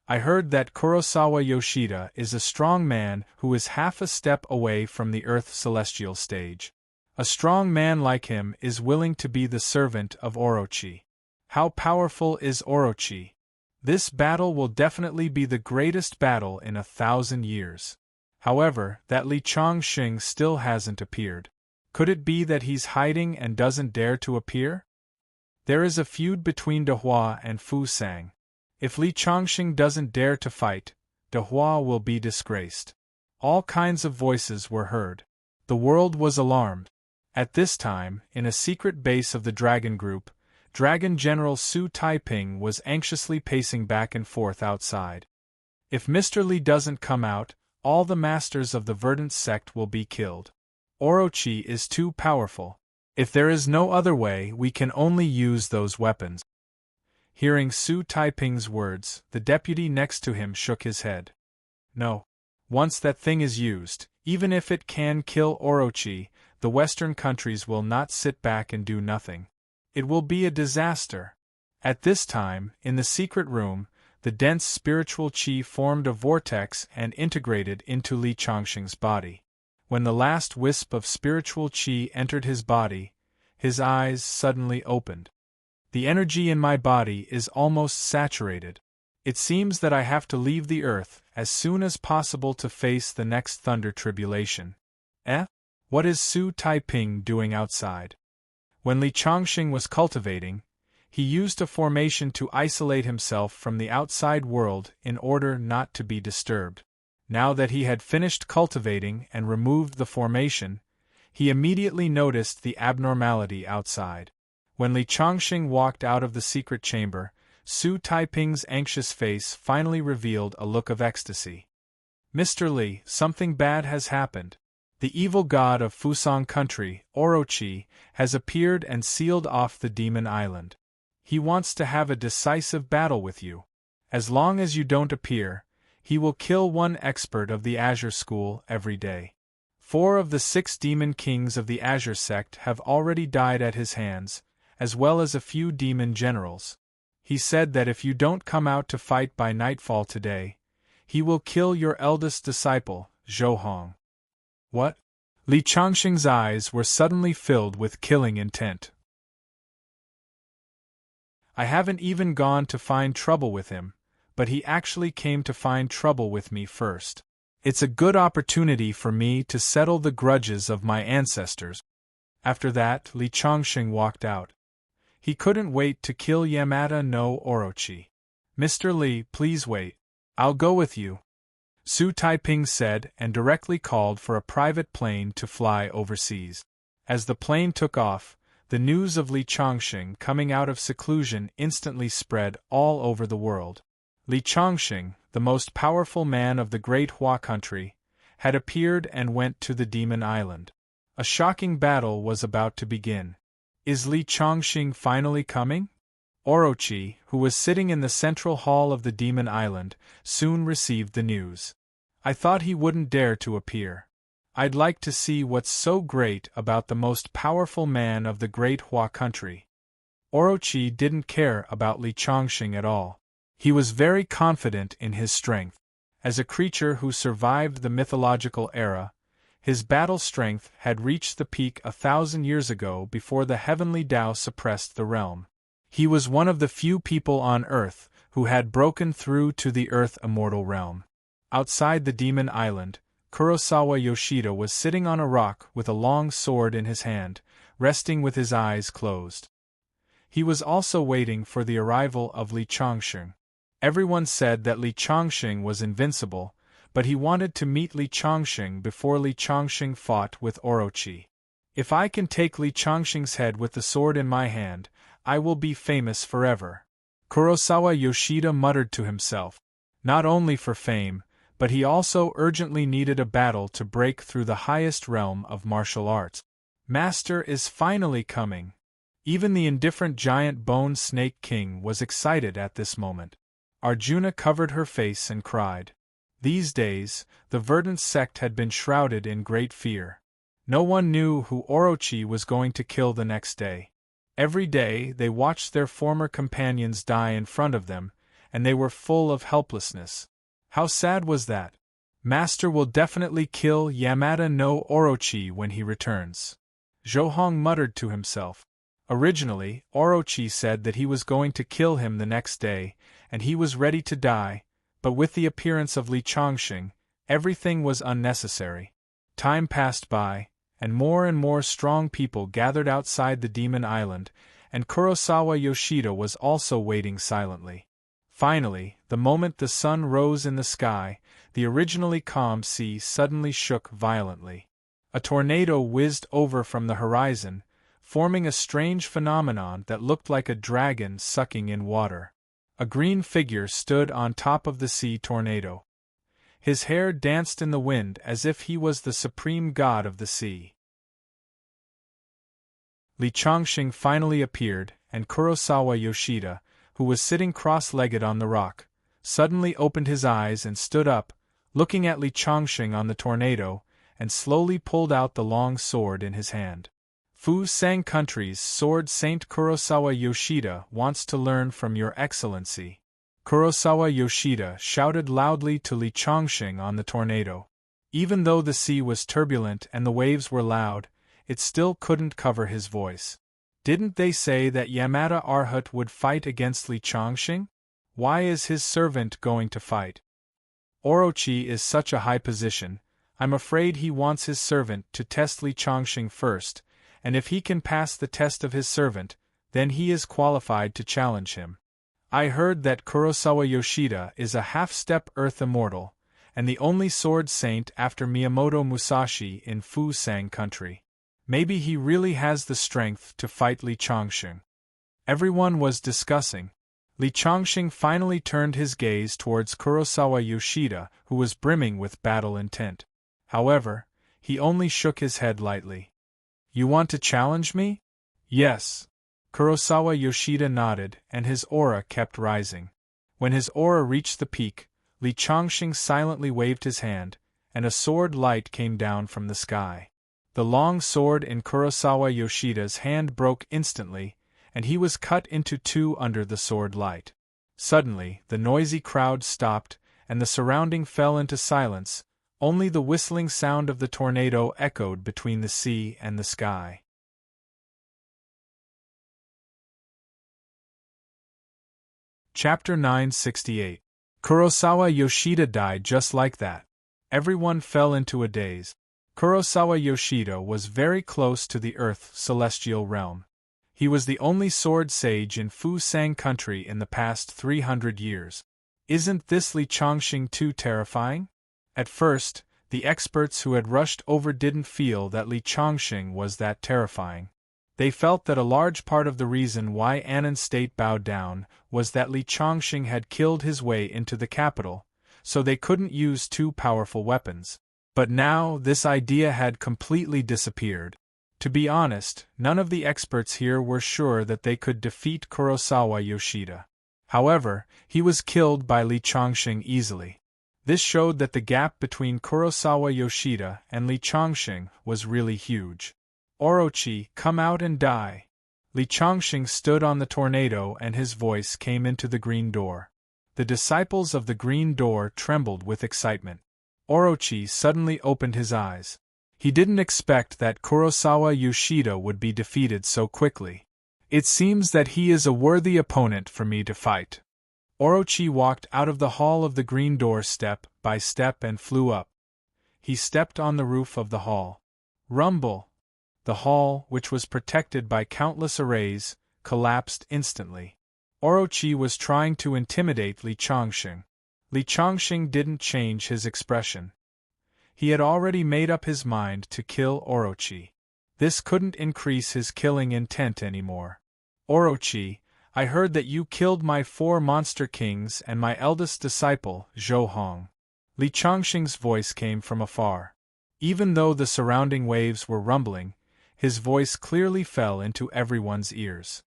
I heard that Kurosawa Yoshida is a strong man who is half a step away from the Earth celestial stage. A strong man like him is willing to be the servant of Orochi. How powerful is Orochi? This battle will definitely be the greatest battle in 1,000 years. However, that Li Chongqing still hasn't appeared. Could it be that he's hiding and doesn't dare to appear? There is a feud between Dahua and Fusang. If Li Chongqing doesn't dare to fight, Dahua will be disgraced. All kinds of voices were heard. The world was alarmed. At this time, in a secret base of the Dragon Group, Dragon General Su Taiping was anxiously pacing back and forth outside. If Mr. Li doesn't come out, all the masters of the Verdant sect will be killed. Orochi is too powerful. If there is no other way, we can only use those weapons. Hearing Su Taiping's words, the deputy next to him shook his head. No. Once that thing is used, even if it can kill Orochi, the Western countries will not sit back and do nothing. It will be a disaster. At this time, in the secret room, the dense spiritual chi formed a vortex and integrated into Li Chongqing's body. When the last wisp of spiritual chi entered his body, his eyes suddenly opened. The energy in my body is almost saturated. It seems that I have to leave the earth as soon as possible to face the next thunder tribulation. What is Su Taiping doing outside? When Li Chongqing was cultivating, he used a formation to isolate himself from the outside world in order not to be disturbed. Now that he had finished cultivating and removed the formation, he immediately noticed the abnormality outside. When Li Chongqing walked out of the secret chamber, Su Taiping's anxious face finally revealed a look of ecstasy. Mr. Li, something bad has happened. The evil god of Fusang country, Orochi, has appeared and sealed off the Demon Island. He wants to have a decisive battle with you. As long as you don't appear, he will kill 1 expert of the Azure School every day. 4 of the 6 demon kings of the Azure sect have already died at his hands, as well as a few demon generals. He said that if you don't come out to fight by nightfall today, he will kill your eldest disciple, Zhou Hong. What? Li Chongqing's eyes were suddenly filled with killing intent. I haven't even gone to find trouble with him, but he actually came to find trouble with me first. It's a good opportunity for me to settle the grudges of my ancestors." After that, Li Chongqing walked out. He couldn't wait to kill Yamada no Orochi. "Mr. Li, please wait. I'll go with you," Su Taiping said, and directly called for a private plane to fly overseas. As the plane took off, the news of Li Chongqing coming out of seclusion instantly spread all over the world. Li Chongqing, the most powerful man of the great Hua country, had appeared and went to the Demon Island. A shocking battle was about to begin. Is Li Chongqing finally coming? Orochi, who was sitting in the central hall of the Demon Island, soon received the news. "I thought he wouldn't dare to appear. I'd like to see what's so great about the most powerful man of the great Hua country." Orochi didn't care about Li Chongqing at all. He was very confident in his strength. As a creature who survived the mythological era, his battle strength had reached the peak 1,000 years ago before the heavenly Tao suppressed the realm. He was one of the few people on Earth who had broken through to the Earth Immortal realm. Outside the Demon Island, Kurosawa Yoshida was sitting on a rock with a long sword in his hand, resting with his eyes closed. He was also waiting for the arrival of Li Chongqing. Everyone said that Li Chongqing was invincible, but he wanted to meet Li Chongqing before Li Chongqing fought with Orochi. "If I can take Li Chongqing's head with the sword in my hand, I will be famous forever," Kurosawa Yoshida muttered to himself. Not only for fame, but he also urgently needed a battle to break through the highest realm of martial arts. Master is finally coming. Even the indifferent giant Bone Snake King was excited at this moment. Arjuna covered her face and cried. These days, the Verdant sect had been shrouded in great fear. No one knew who Orochi was going to kill the next day. Every day they watched their former companions die in front of them, and they were full of helplessness. How sad was that? Master will definitely kill Yamada no Orochi when he returns, Zhou muttered to himself. Originally, Orochi said that he was going to kill him the next day, and he was ready to die, but with the appearance of Li Chongqing, everything was unnecessary. Time passed by, and more strong people gathered outside the Demon Island, and Kurosawa Yoshida was also waiting silently. Finally, the moment the sun rose in the sky, the originally calm sea suddenly shook violently. A tornado whizzed over from the horizon, forming a strange phenomenon that looked like a dragon sucking in water. A green figure stood on top of the sea tornado. His hair danced in the wind as if he was the supreme god of the sea. Li Chongqing finally appeared, and Kurosawa Yoshida, who was sitting cross-legged on the rock, suddenly opened his eyes and stood up, looking at Li Chongqing on the tornado, and slowly pulled out the long sword in his hand. Fu Sang Country's Sword Saint Kurosawa Yoshida wants to learn from your excellency. Kurosawa Yoshida shouted loudly to Li Chongqing on the tornado. Even though the sea was turbulent and the waves were loud, it still couldn't cover his voice. Didn't they say that Yamada Arhat would fight against Li Chongqing? Why is his servant going to fight? Orochi is such a high position, I'm afraid he wants his servant to test Li Chongqing first, and if he can pass the test of his servant, then he is qualified to challenge him. I heard that Kurosawa Yoshida is a half-step Earth Immortal, and the only sword saint after Miyamoto Musashi in Fu Sang Country. Maybe he really has the strength to fight Li Chongqing. Everyone was discussing. Li Chongqing finally turned his gaze towards Kurosawa Yoshida, who was brimming with battle intent. However, he only shook his head lightly. You want to challenge me? Yes. Kurosawa Yoshida nodded, and his aura kept rising. When his aura reached the peak, Li Chongqing silently waved his hand, and a sword light came down from the sky. The long sword in Kurosawa Yoshida's hand broke instantly, and he was cut into two under the sword light. Suddenly, the noisy crowd stopped, and the surrounding fell into silence. Only the whistling sound of the tornado echoed between the sea and the sky. Chapter 968. Kurosawa Yoshida died just like that. Everyone fell into a daze. Kurosawa Yoshida was very close to the Earth celestial realm. He was the only sword sage in Fusang country in the past 300 years. Isn't this Li Chongqing too terrifying? At first, the experts who had rushed over didn't feel that Li Chongqing was that terrifying. They felt that a large part of the reason why Annan State bowed down was that Li Chongqing had killed his way into the capital, so they couldn't use two powerful weapons. But now this idea had completely disappeared. To be honest, none of the experts here were sure that they could defeat Kurosawa Yoshida. However, he was killed by Li Chongqing easily. This showed that the gap between Kurosawa Yoshida and Li Chongqing was really huge. Orochi, come out and die. Li Chongqing stood on the tornado and his voice came into the green door. The disciples of the green door trembled with excitement. Orochi suddenly opened his eyes. He didn't expect that Kurosawa Yoshida would be defeated so quickly. It seems that he is a worthy opponent for me to fight. Orochi walked out of the hall of the green door step by step and flew up. He stepped on the roof of the hall. Rumble! The hall, which was protected by countless arrays, collapsed instantly. Orochi was trying to intimidate Li Chongqing. Li Chongqing didn't change his expression. He had already made up his mind to kill Orochi. This couldn't increase his killing intent anymore. Orochi, I heard that you killed my 4 monster kings and my eldest disciple, Zhou Hong. Li Chongqing's voice came from afar. Even though the surrounding waves were rumbling, his voice clearly fell into everyone's ears.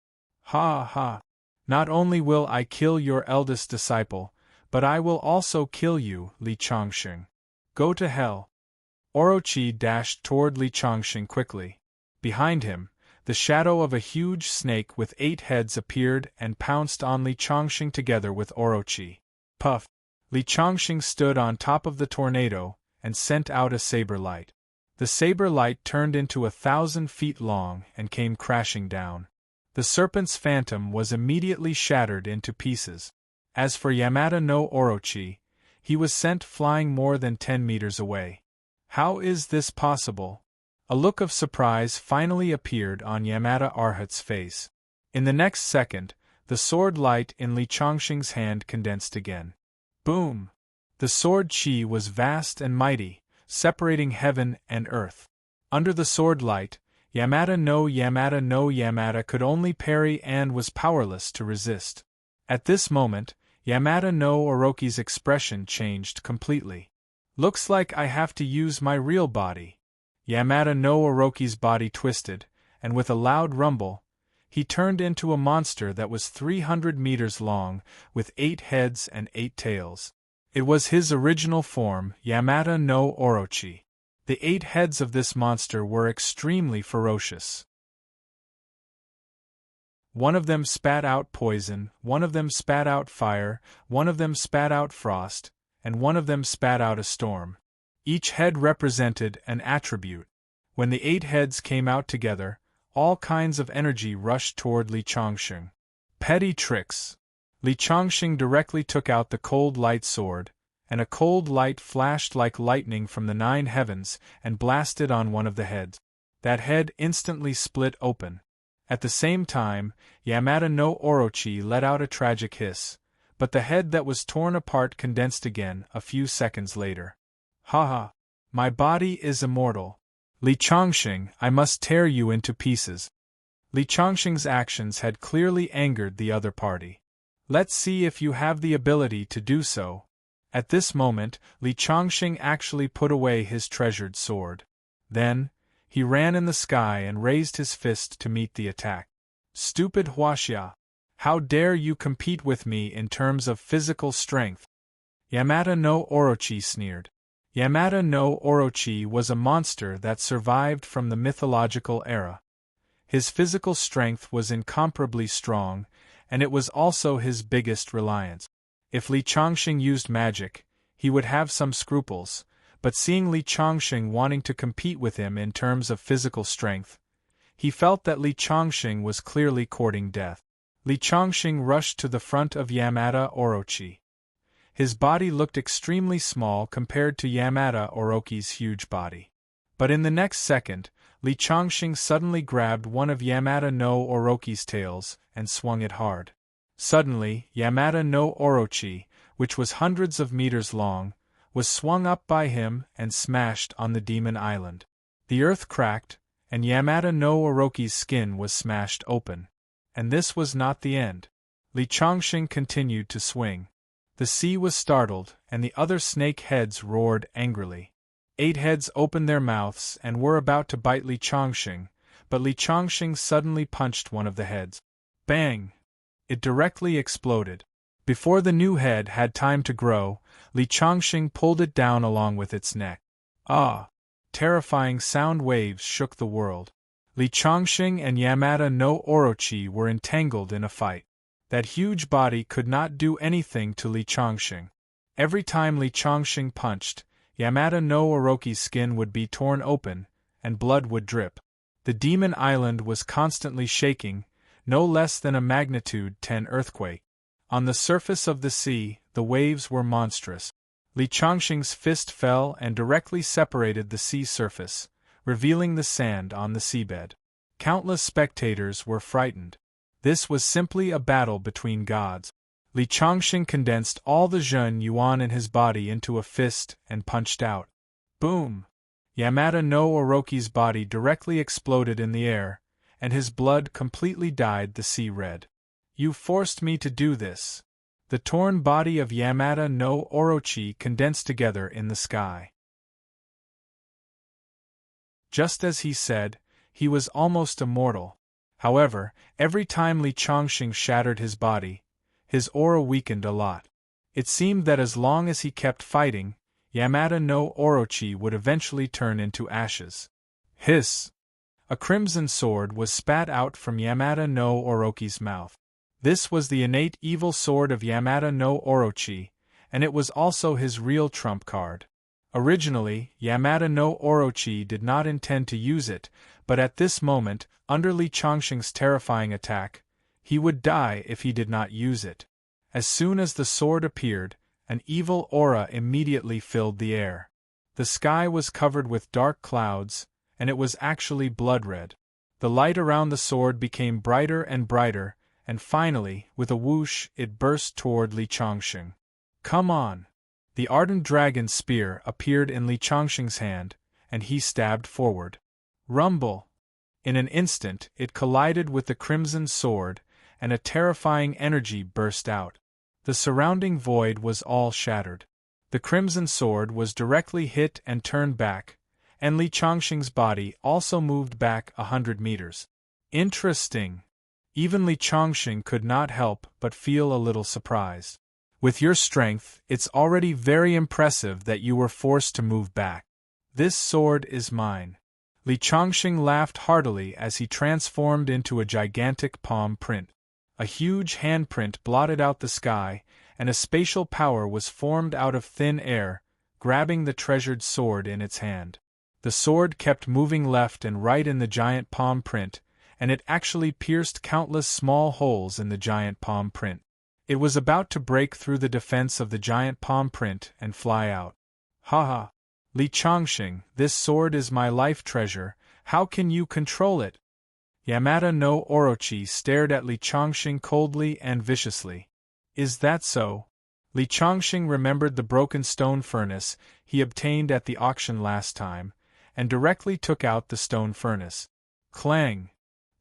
Ha ha! Not only will I kill your eldest disciple, but I will also kill you, Li Chongqing. Go to hell. Orochi dashed toward Li Chongqing quickly. Behind him, the shadow of a huge snake with 8 heads appeared and pounced on Li Chongqing together with Orochi. Puff! Li Chongqing stood on top of the tornado and sent out a saber light. The saber light turned into 1,000 feet long and came crashing down. The serpent's phantom was immediately shattered into pieces. As for Yamada no Orochi, he was sent flying more than 10 meters away. How is this possible? A look of surprise finally appeared on Yamada Arhat's face. In the next second, the sword light in Li Chongqing's hand condensed again. Boom! The sword chi was vast and mighty, separating heaven and earth. Under the sword light, Yamada no Yamada could only parry and was powerless to resist. At this moment, Yamada no Orochi's expression changed completely. Looks like I have to use my real body. Yamada no Orochi's body twisted, and with a loud rumble, he turned into a monster that was 300 meters long, with 8 heads and 8 tails. It was his original form, Yamada no Orochi. The 8 heads of this monster were extremely ferocious. One of them spat out poison, one of them spat out fire, one of them spat out frost, and one of them spat out a storm. Each head represented an attribute. When the 8 heads came out together, all kinds of energy rushed toward Li Chongqing. Petty tricks. Li Chongqing directly took out the cold light sword, and a cold light flashed like lightning from the 9 heavens and blasted on one of the heads. That head instantly split open. At the same time, Yamada no Orochi let out a tragic hiss, but the head that was torn apart condensed again a few seconds later. Haha! My body is immortal. Li Chongqing, I must tear you into pieces. Li Chongqing's actions had clearly angered the other party. Let's see if you have the ability to do so. At this moment, Li Chongqing actually put away his treasured sword. Then, he ran in the sky and raised his fist to meet the attack. Stupid Huaxia! How dare you compete with me in terms of physical strength? Yamada no Orochi sneered. Yamada no Orochi was a monster that survived from the mythological era. His physical strength was incomparably strong, and it was also his biggest reliance. If Li Chongqing used magic, he would have some scruples, but seeing Li Chongqing wanting to compete with him in terms of physical strength, he felt that Li Chongqing was clearly courting death. Li Chongqing rushed to the front of Yamada Orochi. His body looked extremely small compared to Yamada Orochi's huge body. But in the next second, Li Chongqing suddenly grabbed one of Yamada no Orochi's tails and swung it hard. Suddenly, Yamada no Orochi, which was hundreds of meters long, was swung up by him and smashed on the demon island. The earth cracked, and Yamada no Orochi's skin was smashed open. And this was not the end. Li Chongqing continued to swing. The sea was startled, and the other snake heads roared angrily. 8 heads opened their mouths and were about to bite Li Chongqing, but Li Chongqing suddenly punched one of the heads. Bang! It directly exploded. Before the new head had time to grow, Li Chongqing pulled it down along with its neck. Ah! Terrifying sound waves shook the world. Li Chongqing and Yamada no Orochi were entangled in a fight. That huge body could not do anything to Li Chongqing. Every time Li Chongqing punched, Yamada no Orochi's skin would be torn open, and blood would drip. The demon island was constantly shaking, no less than a magnitude 10 earthquake. On the surface of the sea, the waves were monstrous. Li Chongqing's fist fell and directly separated the sea surface, revealing the sand on the seabed. Countless spectators were frightened. This was simply a battle between gods. Li Chongqing condensed all the Zhen Yuan in his body into a fist and punched out. Boom! Yamada no Orochi's body directly exploded in the air, and his blood completely dyed the sea red. You forced me to do this. The torn body of Yamada no Orochi condensed together in the sky. Just as he said, he was almost immortal. However, every time Li Chongqing shattered his body, his aura weakened a lot. It seemed that as long as he kept fighting, Yamada no Orochi would eventually turn into ashes. Hiss! A crimson sword was spat out from Yamada no Orochi's mouth. This was the innate evil sword of Yamada no Orochi, and it was also his real trump card. Originally, Yamada no Orochi did not intend to use it, but at this moment, under Li Chongqing's terrifying attack, he would die if he did not use it. As soon as the sword appeared, an evil aura immediately filled the air. The sky was covered with dark clouds, and it was actually blood red. The light around the sword became brighter and brighter, and finally, with a whoosh, it burst toward Li Chongqing. Come on! The ardent dragon spear appeared in Li Chongqing's hand, and he stabbed forward. Rumble! In an instant, it collided with the crimson sword, and a terrifying energy burst out. The surrounding void was all shattered. The crimson sword was directly hit and turned back, and Li Chongqing's body also moved back 100 meters. Interesting! Even Li Chongqing could not help but feel a little surprised. With your strength, it's already very impressive that you were forced to move back. This sword is mine. Li Chongqing laughed heartily as he transformed into a gigantic palm print. A huge handprint blotted out the sky, and a spatial power was formed out of thin air, grabbing the treasured sword in its hand. The sword kept moving left and right in the giant palm print, and it actually pierced countless small holes in the giant palm print. It was about to break through the defense of the giant palm print and fly out. Haha! Li Chongqing, this sword is my life treasure, how can you control it? Yamada no Orochi stared at Li Chongqing coldly and viciously. Is that so? Li Chongqing remembered the broken stone furnace he obtained at the auction last time, and directly took out the stone furnace. Clang!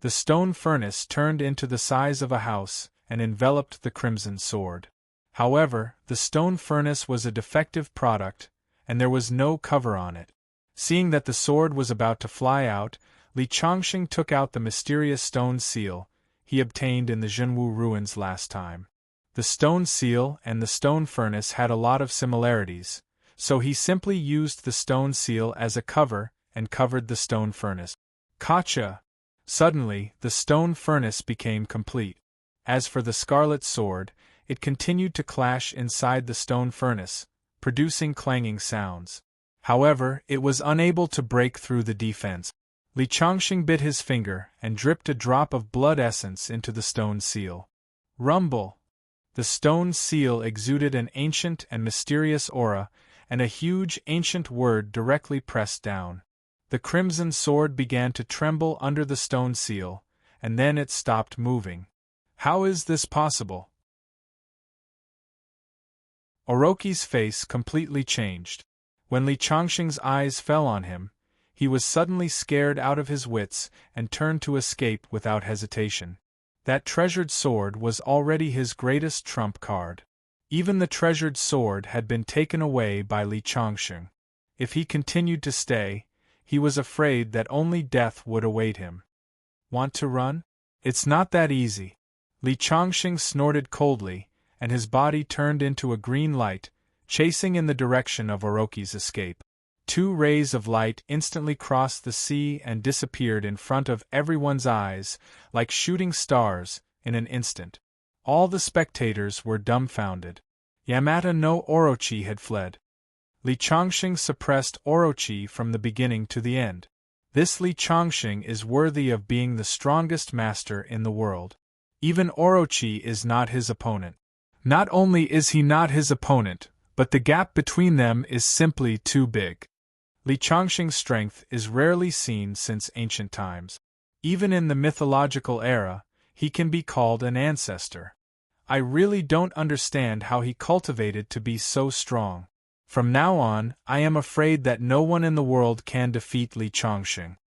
The stone furnace turned into the size of a house, and enveloped the crimson sword. However, the stone furnace was a defective product, and there was no cover on it. Seeing that the sword was about to fly out, Li Chongqing took out the mysterious stone seal he obtained in the Zhenwu ruins last time. The stone seal and the stone furnace had a lot of similarities, so he simply used the stone seal as a cover and covered the stone furnace. Gotcha! Suddenly, the stone furnace became complete. As for the scarlet sword, it continued to clash inside the stone furnace, producing clanging sounds. However, it was unable to break through the defense. Li Chongqing bit his finger and dripped a drop of blood essence into the stone seal. Rumble! The stone seal exuded an ancient and mysterious aura, and a huge ancient word directly pressed down. The crimson sword began to tremble under the stone seal, and then it stopped moving. How is this possible? Orochi's face completely changed. When Li Changxing's eyes fell on him, he was suddenly scared out of his wits and turned to escape without hesitation. That treasured sword was already his greatest trump card. Even the treasured sword had been taken away by Li Changxing. If he continued to stay, he was afraid that only death would await him. Want to run? It's not that easy. Li Changxing snorted coldly, and his body turned into a green light, chasing in the direction of Orochi's escape. 2 rays of light instantly crossed the sea and disappeared in front of everyone's eyes, like shooting stars, in an instant. All the spectators were dumbfounded. Yamata no Orochi had fled. Li Changxing suppressed Orochi from the beginning to the end. This Li Changxing is worthy of being the strongest master in the world. Even Orochi is not his opponent. Not only is he not his opponent, but the gap between them is simply too big. Li Changxing's strength is rarely seen since ancient times. Even in the mythological era, he can be called an ancestor. I really don't understand how he cultivated to be so strong. From now on, I am afraid that no one in the world can defeat Li Changxing.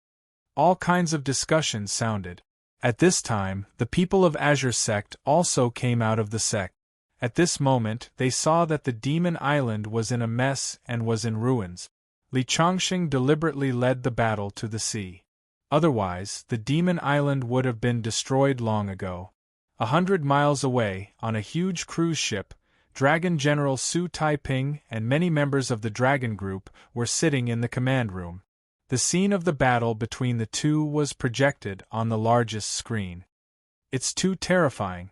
All kinds of discussions sounded. At this time, the people of Azure Sect also came out of the sect. At this moment, they saw that the demon island was in a mess and was in ruins. Li Changxing deliberately led the battle to the sea. Otherwise, the demon island would have been destroyed long ago. 100 miles away, on a huge cruise ship, Dragon General Su Taiping and many members of the Dragon Group were sitting in the command room. The scene of the battle between the two was projected on the largest screen. It's too terrifying.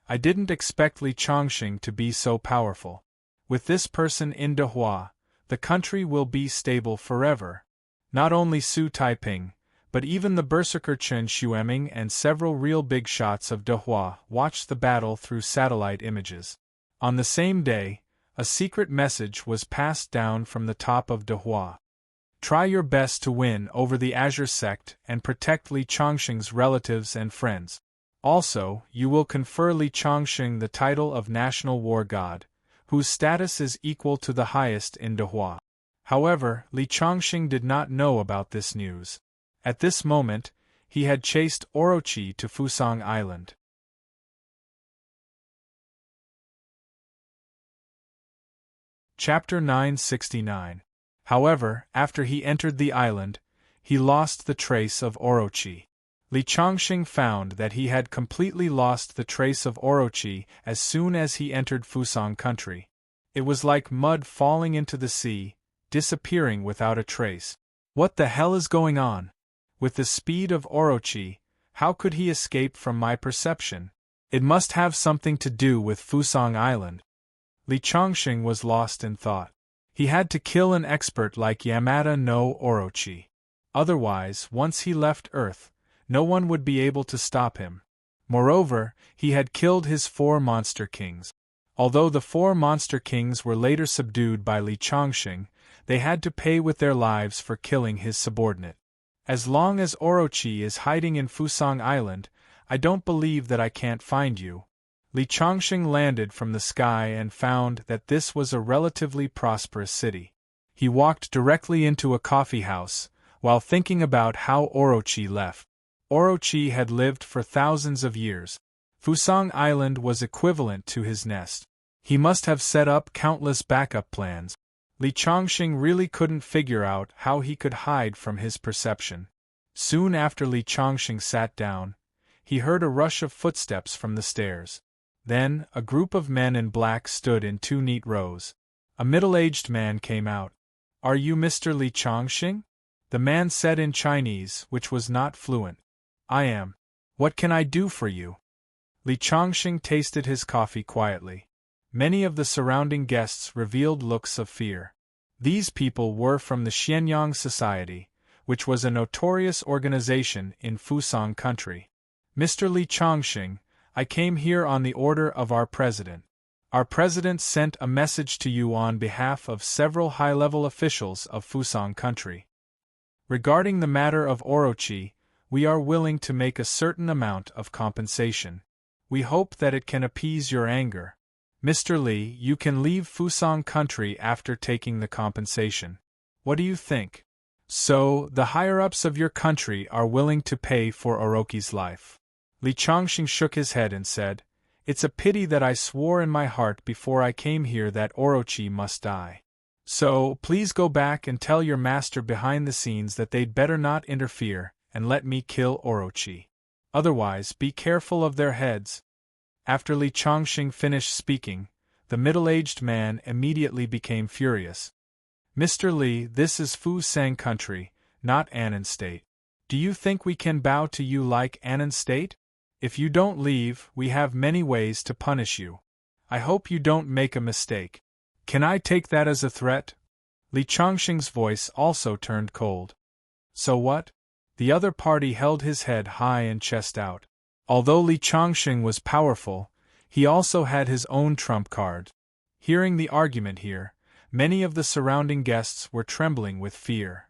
I didn't expect Li Changxing to be so powerful. With this person in Dehua, the country will be stable forever. Not only Su Taiping, but even the berserker Chen Xueming and several real big shots of Dehua watched the battle through satellite images. On the same day, a secret message was passed down from the top of Dehua. Try your best to win over the Azure Sect and protect Li Changxing's relatives and friends. Also, you will confer Li Changxing the title of National War God, whose status is equal to the highest in Dehua. However, Li Changxing did not know about this news. At this moment, he had chased Orochi to Fusang Island. Chapter 969. However, after he entered the island, he lost the trace of Orochi. Li Changxing found that he had completely lost the trace of Orochi as soon as he entered Fusang country. It was like mud falling into the sea, disappearing without a trace. What the hell is going on? With the speed of Orochi, how could he escape from my perception? It must have something to do with Fusang Island. Li Changxing was lost in thought. He had to kill an expert like Yamata no Orochi. Otherwise, once he left Earth, no one would be able to stop him. Moreover, he had killed his 4 monster kings. Although the 4 monster kings were later subdued by Li Changxing, they had to pay with their lives for killing his subordinate. As long as Orochi is hiding in Fusang Island, I don't believe that I can't find you. Li Changxing landed from the sky and found that this was a relatively prosperous city. He walked directly into a coffee house, while thinking about how Orochi left. Orochi had lived for thousands of years. Fusang Island was equivalent to his nest. He must have set up countless backup plans. Li Changxing really couldn't figure out how he could hide from his perception. Soon after Li Changxing sat down, he heard a rush of footsteps from the stairs. Then, a group of men in black stood in 2 neat rows. A middle-aged man came out. "Are you Mr. Li Changxing?" The man said in Chinese, which was not fluent. "I am. What can I do for you?" Li Changxing tasted his coffee quietly. Many of the surrounding guests revealed looks of fear. These people were from the Xianyang Society, which was a notorious organization in Fusang country. "Mr. Li Changxing, I came here on the order of our president. Our president sent a message to you on behalf of several high-level officials of Fusang country. Regarding the matter of Orochi, we are willing to make a certain amount of compensation. We hope that it can appease your anger. Mr. Li, you can leave Fusang country after taking the compensation. What do you think? So, the higher-ups of your country are willing to pay for Orochi's life. Li Changxing shook his head and said, "It's a pity that I swore in my heart before I came here that Orochi must die. So, please go back and tell your master behind the scenes that they'd better not interfere and let me kill Orochi. Otherwise, be careful of their heads." After Li Changxing finished speaking, the middle-aged man immediately became furious. "Mr. Li, this is Fusang country, not Annan State. Do you think we can bow to you like Annan State? If you don't leave, we have many ways to punish you. I hope you don't make a mistake. Can I take that as a threat?" Li Changxing's voice also turned cold. "So what?" The other party held his head high and chest out. Although Li Changxing was powerful, he also had his own trump card. Hearing the argument here, many of the surrounding guests were trembling with fear.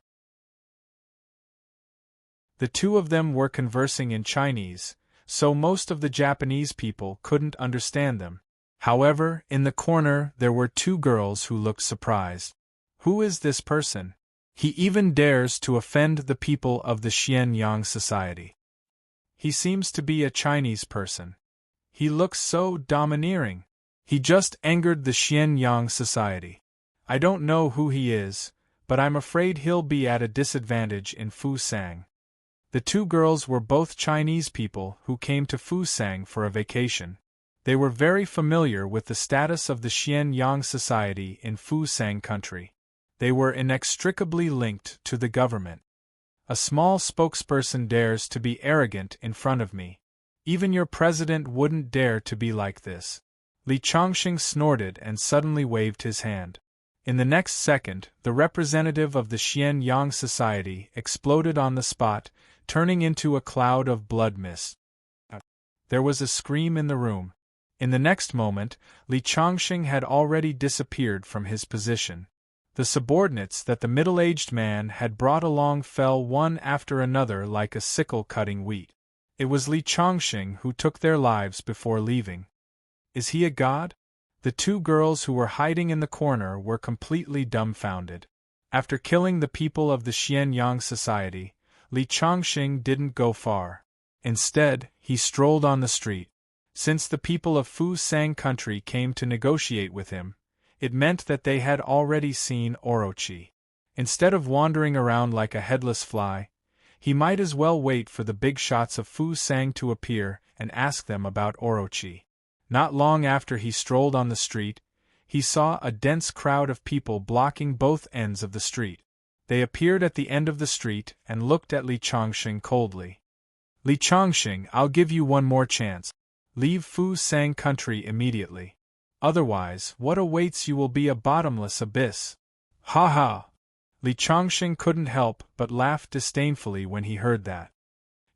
The two of them were conversing in Chinese, so most of the Japanese people couldn't understand them. However, in the corner there were two girls who looked surprised. Who is this person? He even dares to offend the people of the Xianyang society. He seems to be a Chinese person. He looks so domineering. He just angered the Xianyang society. I don't know who he is, but I'm afraid he'll be at a disadvantage in Fusang. The two girls were both Chinese people who came to Fusang for a vacation. They were very familiar with the status of the Xianyang society in Fusang country. They were inextricably linked to the government. A small spokesperson dares to be arrogant in front of me. Even your president wouldn't dare to be like this. Li Changxing snorted and suddenly waved his hand. In the next second, the representative of the Xianyang society exploded on the spot, turning into a cloud of blood mist. There was a scream in the room. In the next moment, Li Changxing had already disappeared from his position. The subordinates that the middle-aged man had brought along fell one after another like a sickle cutting wheat. It was Li Changxing who took their lives before leaving. Is he a god? The two girls who were hiding in the corner were completely dumbfounded. After killing the people of the Xianyang society, Li Changxing didn't go far. Instead, he strolled on the street. Since the people of Fusang country came to negotiate with him, it meant that they had already seen Orochi. Instead of wandering around like a headless fly, he might as well wait for the big shots of Fusang to appear and ask them about Orochi. Not long after he strolled on the street, he saw a dense crowd of people blocking both ends of the street. They appeared at the end of the street and looked at Li Changxing coldly. "Li Changxing, I'll give you one more chance. Leave Fusang country immediately. Otherwise, what awaits you will be a bottomless abyss." "Ha ha!" Li Changxing couldn't help but laugh disdainfully when he heard that.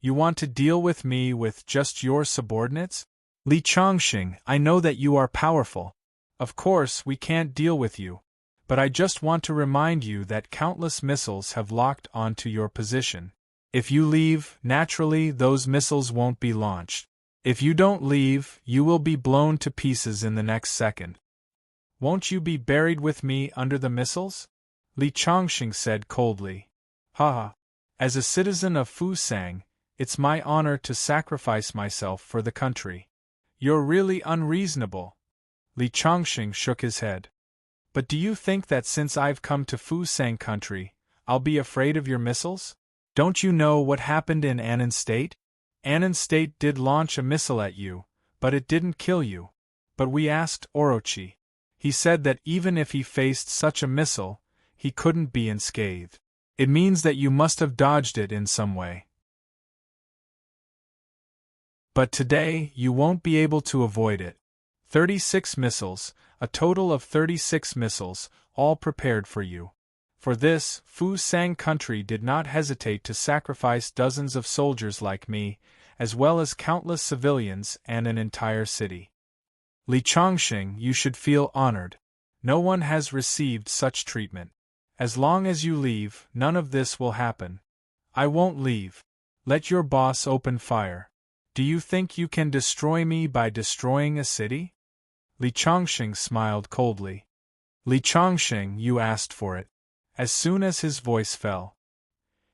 "You want to deal with me with just your subordinates? Li Changxing, I know that you are powerful. Of course, we can't deal with you. But I just want to remind you that countless missiles have locked onto your position. If you leave, naturally those missiles won't be launched. If you don't leave, you will be blown to pieces in the next second. Won't you be buried with me under the missiles?" Li Changxing said coldly. "Ha! As a citizen of Fusang, it's my honor to sacrifice myself for the country." "You're really unreasonable." Li Changxing shook his head. "But do you think that since I've come to Fusang country, I'll be afraid of your missiles? Don't you know what happened in Annan State? Annan State did launch a missile at you, but it didn't kill you. But we asked Orochi. He said that even if he faced such a missile, he couldn't be unscathed. It means that you must have dodged it in some way. But today, you won't be able to avoid it. 36 missiles, a total of 36 missiles, all prepared for you. For this, Fusang country did not hesitate to sacrifice dozens of soldiers like me, as well as countless civilians and an entire city. Li Chongqing, you should feel honored. No one has received such treatment. As long as you leave, none of this will happen. I won't leave. Let your boss open fire. Do you think you can destroy me by destroying a city? Li Chongqing smiled coldly. Li Chongqing, you asked for it. As soon as his voice fell,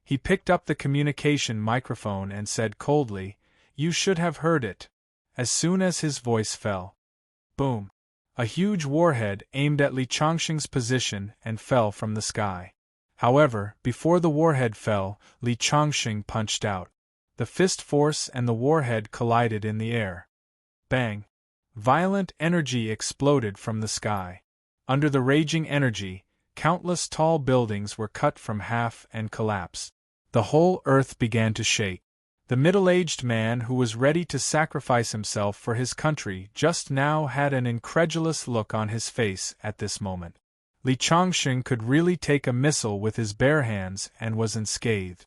he picked up the communication microphone and said coldly, you should have heard it. As soon as his voice fell. Boom. A huge warhead aimed at Li Chongqing's position and fell from the sky. However, before the warhead fell, Li Chongqing punched out. The fist force and the warhead collided in the air. Bang! Violent energy exploded from the sky. Under the raging energy, countless tall buildings were cut from half and collapsed. The whole earth began to shake. The middle-aged man who was ready to sacrifice himself for his country just now had an incredulous look on his face at this moment. Li Chongqing could really take a missile with his bare hands and was unscathed.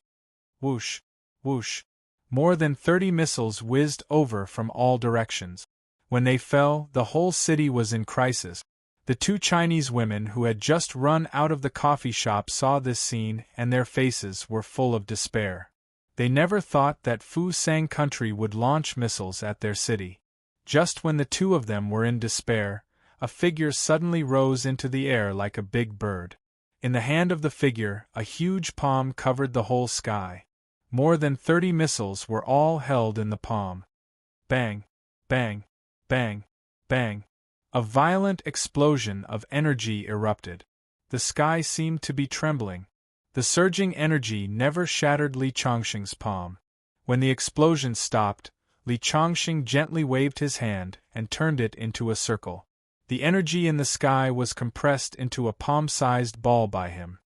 Whoosh! Whoosh! More than 30 missiles whizzed over from all directions. When they fell, the whole city was in crisis. The two Chinese women who had just run out of the coffee shop saw this scene and their faces were full of despair. They never thought that Fu Sang country would launch missiles at their city. Just when the two of them were in despair, a figure suddenly rose into the air like a big bird. In the hand of the figure, a huge palm covered the whole sky. More than 30 missiles were all held in the palm. Bang! Bang! Bang! Bang! A violent explosion of energy erupted. The sky seemed to be trembling. The surging energy never shattered Li Chongqing's palm. When the explosion stopped, Li Chongqing gently waved his hand and turned it into a circle. The energy in the sky was compressed into a palm-sized ball by him.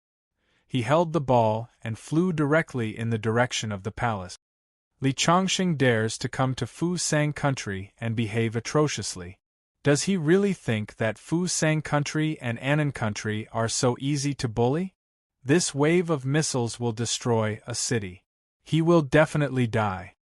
He held the ball and flew directly in the direction of the palace. Li Chongqing dares to come to Fu Sang country and behave atrociously. Does he really think that Fu Sang country and Annan country are so easy to bully? This wave of missiles will destroy a city. He will definitely die.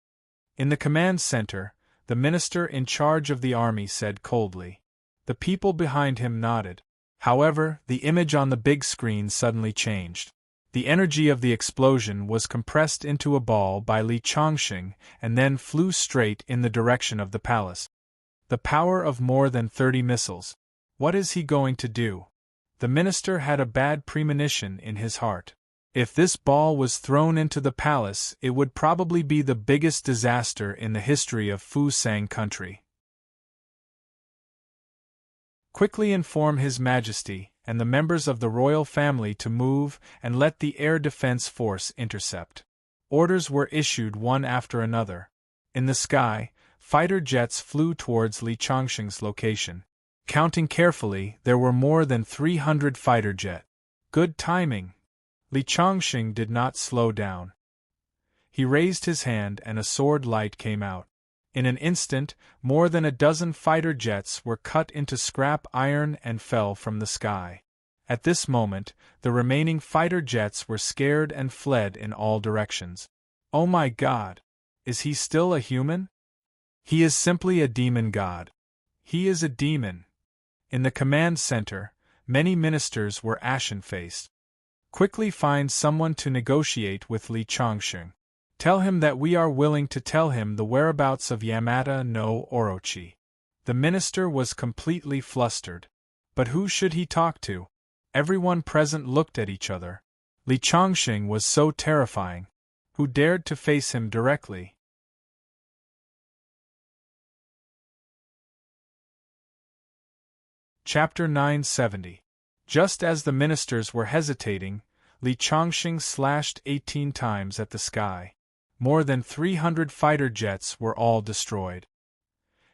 In the command center, the minister in charge of the army said coldly. The people behind him nodded. However, the image on the big screen suddenly changed. The energy of the explosion was compressed into a ball by Li Chongqing and then flew straight in the direction of the palace. The power of more than 30 missiles. What is he going to do? The minister had a bad premonition in his heart. If this ball was thrown into the palace, it would probably be the biggest disaster in the history of Fu Sang country. Quickly inform His Majesty and the members of the royal family to move and let the air defense force intercept. Orders were issued one after another. In the sky, fighter jets flew towards Li Chongqing's location. Counting carefully, there were more than 300 fighter jets. Good timing. Li Chongqing did not slow down. He raised his hand and a sword light came out. In an instant, more than a dozen fighter jets were cut into scrap iron and fell from the sky. At this moment, the remaining fighter jets were scared and fled in all directions. Oh my God! Is he still a human? He is simply a demon god. He is a demon. In the command center, many ministers were ashen-faced. Quickly find someone to negotiate with Li Chongqing. Tell him that we are willing to tell him the whereabouts of Yamata no Orochi. The minister was completely flustered. But who should he talk to? Everyone present looked at each other. Li Chongqing was so terrifying. Who dared to face him directly? Chapter 970. Just as the ministers were hesitating, Li Chongqing slashed 18 times at the sky. More than 300 fighter jets were all destroyed.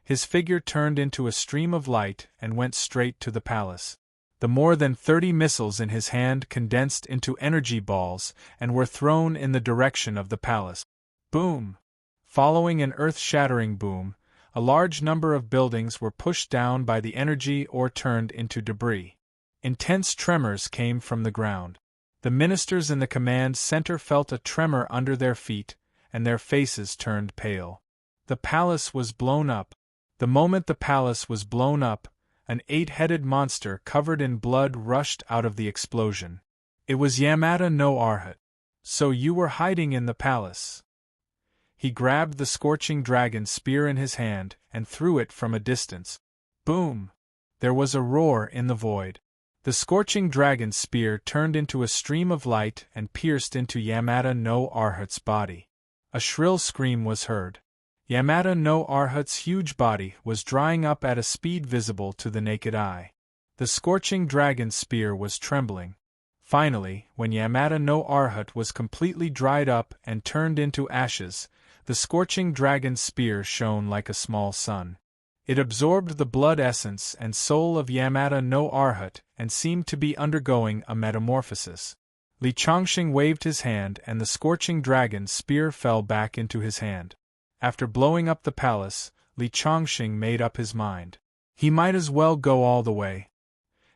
His figure turned into a stream of light and went straight to the palace. The more than 30 missiles in his hand condensed into energy balls and were thrown in the direction of the palace. Boom! Following an earth-shattering boom, a large number of buildings were pushed down by the energy or turned into debris. Intense tremors came from the ground. The ministers in the command center felt a tremor under their feet, and their faces turned pale. The palace was blown up. The moment the palace was blown up, an 8-headed monster covered in blood rushed out of the explosion. It was Yamada no Arhat. So you were hiding in the palace. He grabbed the scorching dragon spear in his hand and threw it from a distance. Boom! There was a roar in the void. The scorching dragon spear turned into a stream of light and pierced into Yamada no Arhat's body. A shrill scream was heard. Yamada no Arhat's huge body was drying up at a speed visible to the naked eye. The scorching dragon spear was trembling. Finally, when Yamada no Arhat was completely dried up and turned into ashes, the scorching dragon spear shone like a small sun. It absorbed the blood essence and soul of Yamada no Arhat and seemed to be undergoing a metamorphosis. Li Chongqing waved his hand and the scorching dragon spear fell back into his hand. After blowing up the palace, Li Chongqing made up his mind. He might as well go all the way.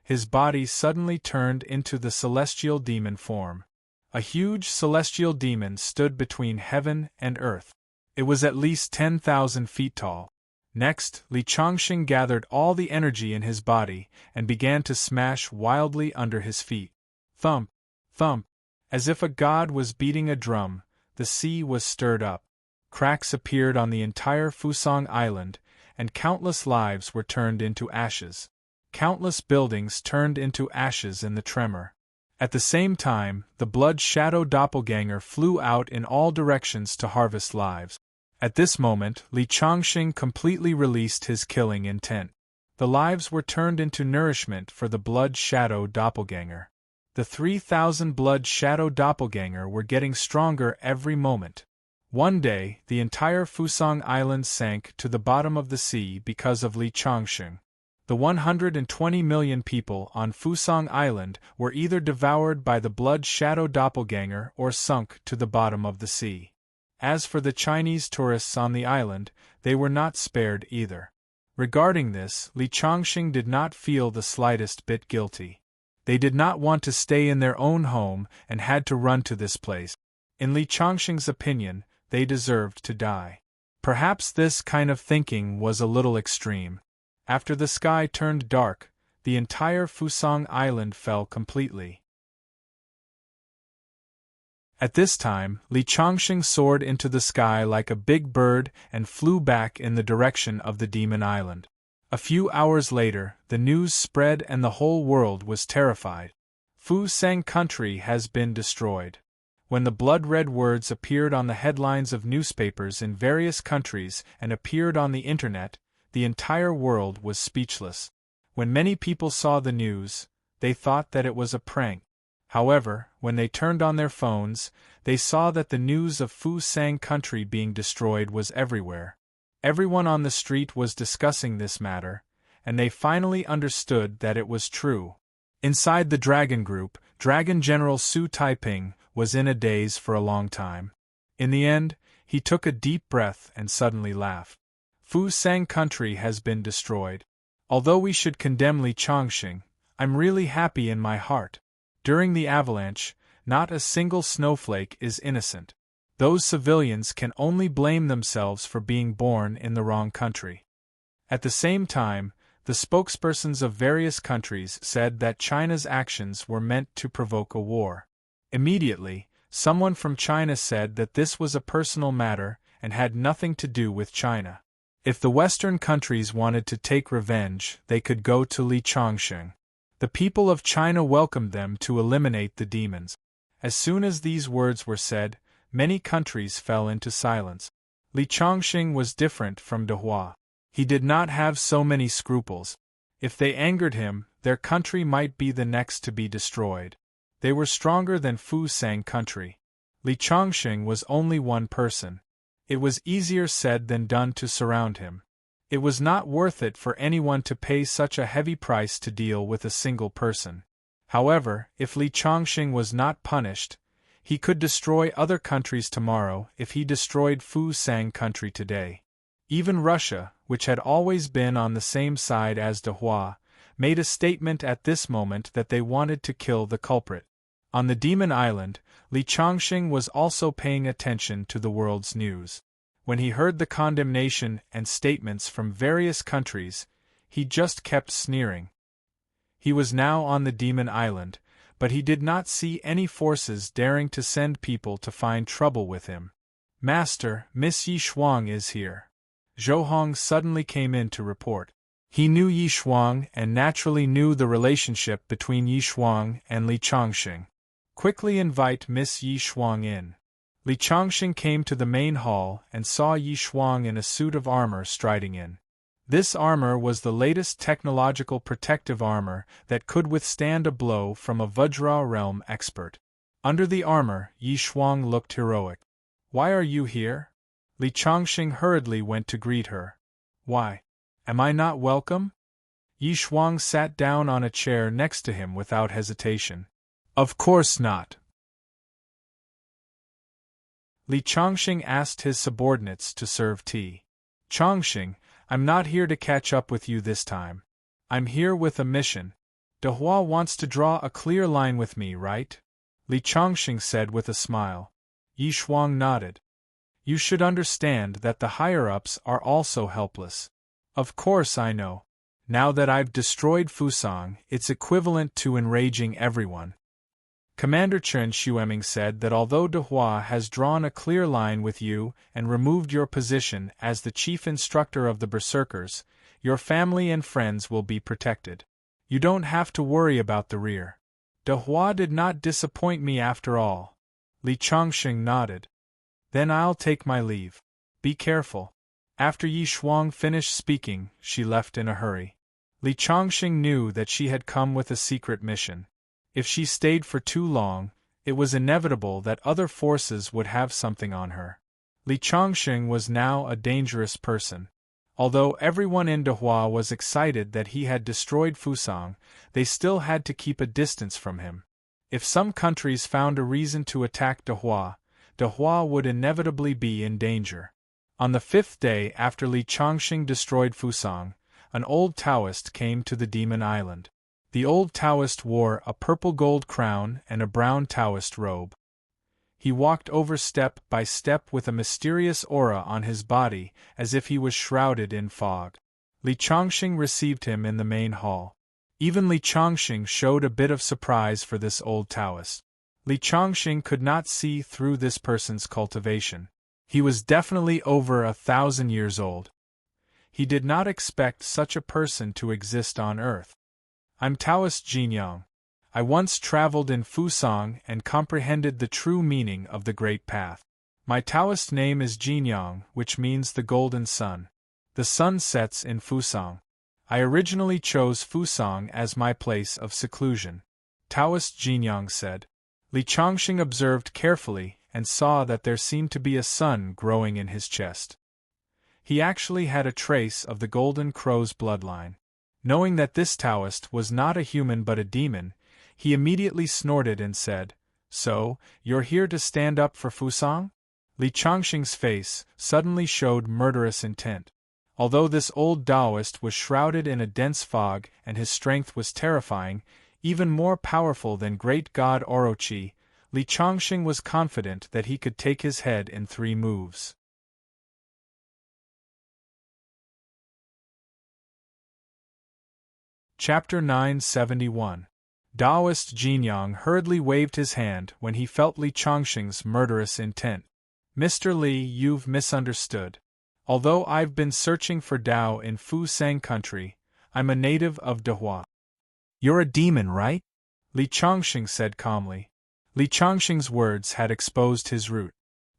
His body suddenly turned into the celestial demon form. A huge celestial demon stood between heaven and earth. It was at least 10,000 feet tall. Next, Li Chongqing gathered all the energy in his body and began to smash wildly under his feet. Thump, thump. As if a god was beating a drum, the sea was stirred up. Cracks appeared on the entire Fusang Island, and countless lives were turned into ashes. Countless buildings turned into ashes in the tremor. At the same time, the blood shadow doppelganger flew out in all directions to harvest lives. At this moment, Li Chongqing completely released his killing intent. The lives were turned into nourishment for the blood shadow doppelganger. The 3,000 blood shadow doppelganger were getting stronger every moment. One day, the entire Fusang Island sank to the bottom of the sea because of Li Chongqing. The 120 million people on Fusang Island were either devoured by the blood shadow doppelganger or sunk to the bottom of the sea. As for the Chinese tourists on the island, they were not spared either. Regarding this, Li Chongqing did not feel the slightest bit guilty. They did not want to stay in their own home and had to run to this place. In Li Chongqing's opinion, they deserved to die. Perhaps this kind of thinking was a little extreme. After the sky turned dark, the entire Fusang Island fell completely. At this time, Li Chongqing soared into the sky like a big bird and flew back in the direction of the Demon Island. A few hours later, the news spread and the whole world was terrified. Fusang country has been destroyed. When the blood-red words appeared on the headlines of newspapers in various countries and appeared on the internet, the entire world was speechless. When many people saw the news, they thought that it was a prank. However, when they turned on their phones, they saw that the news of Fusang country being destroyed was everywhere. Everyone on the street was discussing this matter, and they finally understood that it was true. Inside the Dragon Group, Dragon General Su Taiping was in a daze for a long time. In the end, he took a deep breath and suddenly laughed. Fusang country has been destroyed. Although we should condemn Li Chongqing, I'm really happy in my heart. During the avalanche, not a single snowflake is innocent. Those civilians can only blame themselves for being born in the wrong country. At the same time, the spokespersons of various countries said that China's actions were meant to provoke a war. Immediately, someone from China said that this was a personal matter and had nothing to do with China. If the Western countries wanted to take revenge, they could go to Li Chongqing. The people of China welcomed them to eliminate the demons. As soon as these words were said, many countries fell into silence. Li Chongqing was different from Dehua. He did not have so many scruples. If they angered him, their country might be the next to be destroyed. They were stronger than Fusang country. Li Chongqing was only one person. It was easier said than done to surround him. It was not worth it for anyone to pay such a heavy price to deal with a single person. However, if Li Chongqing was not punished, he could destroy other countries tomorrow if he destroyed Fusang country today. Even Russia, which had always been on the same side as Dehua, made a statement at this moment that they wanted to kill the culprit. On the Demon Island, Li Changxing was also paying attention to the world's news. When he heard the condemnation and statements from various countries, he just kept sneering. He was now on the Demon Island, but he did not see any forces daring to send people to find trouble with him. "Master, Miss Yi Shuang is here." Zhou Hong suddenly came in to report. He knew Yi Shuang and naturally knew the relationship between Yi Shuang and Li Changxing. "Quickly invite Miss Yi Shuang in." Li Changxing came to the main hall and saw Yi Shuang in a suit of armor striding in. This armor was the latest technological protective armor that could withstand a blow from a Vajra realm expert. Under the armor, Yi Shuang looked heroic. "Why are you here?" Li Changxing hurriedly went to greet her. "Why? Am I not welcome?" Yi Shuang sat down on a chair next to him without hesitation. "Of course not." Li Changxing asked his subordinates to serve tea. "Changxing, I'm not here to catch up with you this time. I'm here with a mission. De Hua wants to draw a clear line with me, right?" Li Changxing said with a smile. Yi Shuang nodded. "You should understand that the higher-ups are also helpless." "Of course I know. Now that I've destroyed Fusang, it's equivalent to enraging everyone." Commander Chen Xueming said that although De Hua has drawn a clear line with you and removed your position as the chief instructor of the Berserkers, your family and friends will be protected. You don't have to worry about the rear. De Hua did not disappoint me after all. Li Changxing nodded. "Then I'll take my leave. Be careful." After Yi Shuang finished speaking, she left in a hurry. Li Changxing knew that she had come with a secret mission. If she stayed for too long, it was inevitable that other forces would have something on her. Li Changxing was now a dangerous person. Although everyone in De Hua was excited that he had destroyed Fusang, they still had to keep a distance from him. If some countries found a reason to attack De Hua would inevitably be in danger. On the 5th day after Li Changxing destroyed Fusang, an old Taoist came to the Demon Island. The old Taoist wore a purple-gold crown and a brown Taoist robe. He walked over step by step with a mysterious aura on his body, as if he was shrouded in fog. Li Changxing received him in the main hall. Even Li Changxing showed a bit of surprise for this old Taoist. Li Changxing could not see through this person's cultivation. He was definitely over 1,000 years old. He did not expect such a person to exist on Earth. "I'm Taoist Jinyang. I once traveled in Fusang and comprehended the true meaning of the Great Path. My Taoist name is Jinyang, which means the Golden Sun. The sun sets in Fusang. I originally chose Fusang as my place of seclusion," Taoist Jinyang said. Li Changxing observed carefully and saw that there seemed to be a sun growing in his chest. He actually had a trace of the Golden Crow's bloodline. Knowing that this Taoist was not a human but a demon, he immediately snorted and said, "So, you're here to stand up for Fusang?" Li Changxing's face suddenly showed murderous intent. Although this old Taoist was shrouded in a dense fog and his strength was terrifying, even more powerful than great god Orochi, Li Changxing was confident that he could take his head in 3 moves. Chapter 971. Taoist Jinyang hurriedly waved his hand when he felt Li Changxing's murderous intent. "Mr. Li, you've misunderstood. Although I've been searching for Tao in Fusang country, I'm a native of De Hua." "You're a demon, right?" Li Changxing said calmly. Li Changxing's words had exposed his root.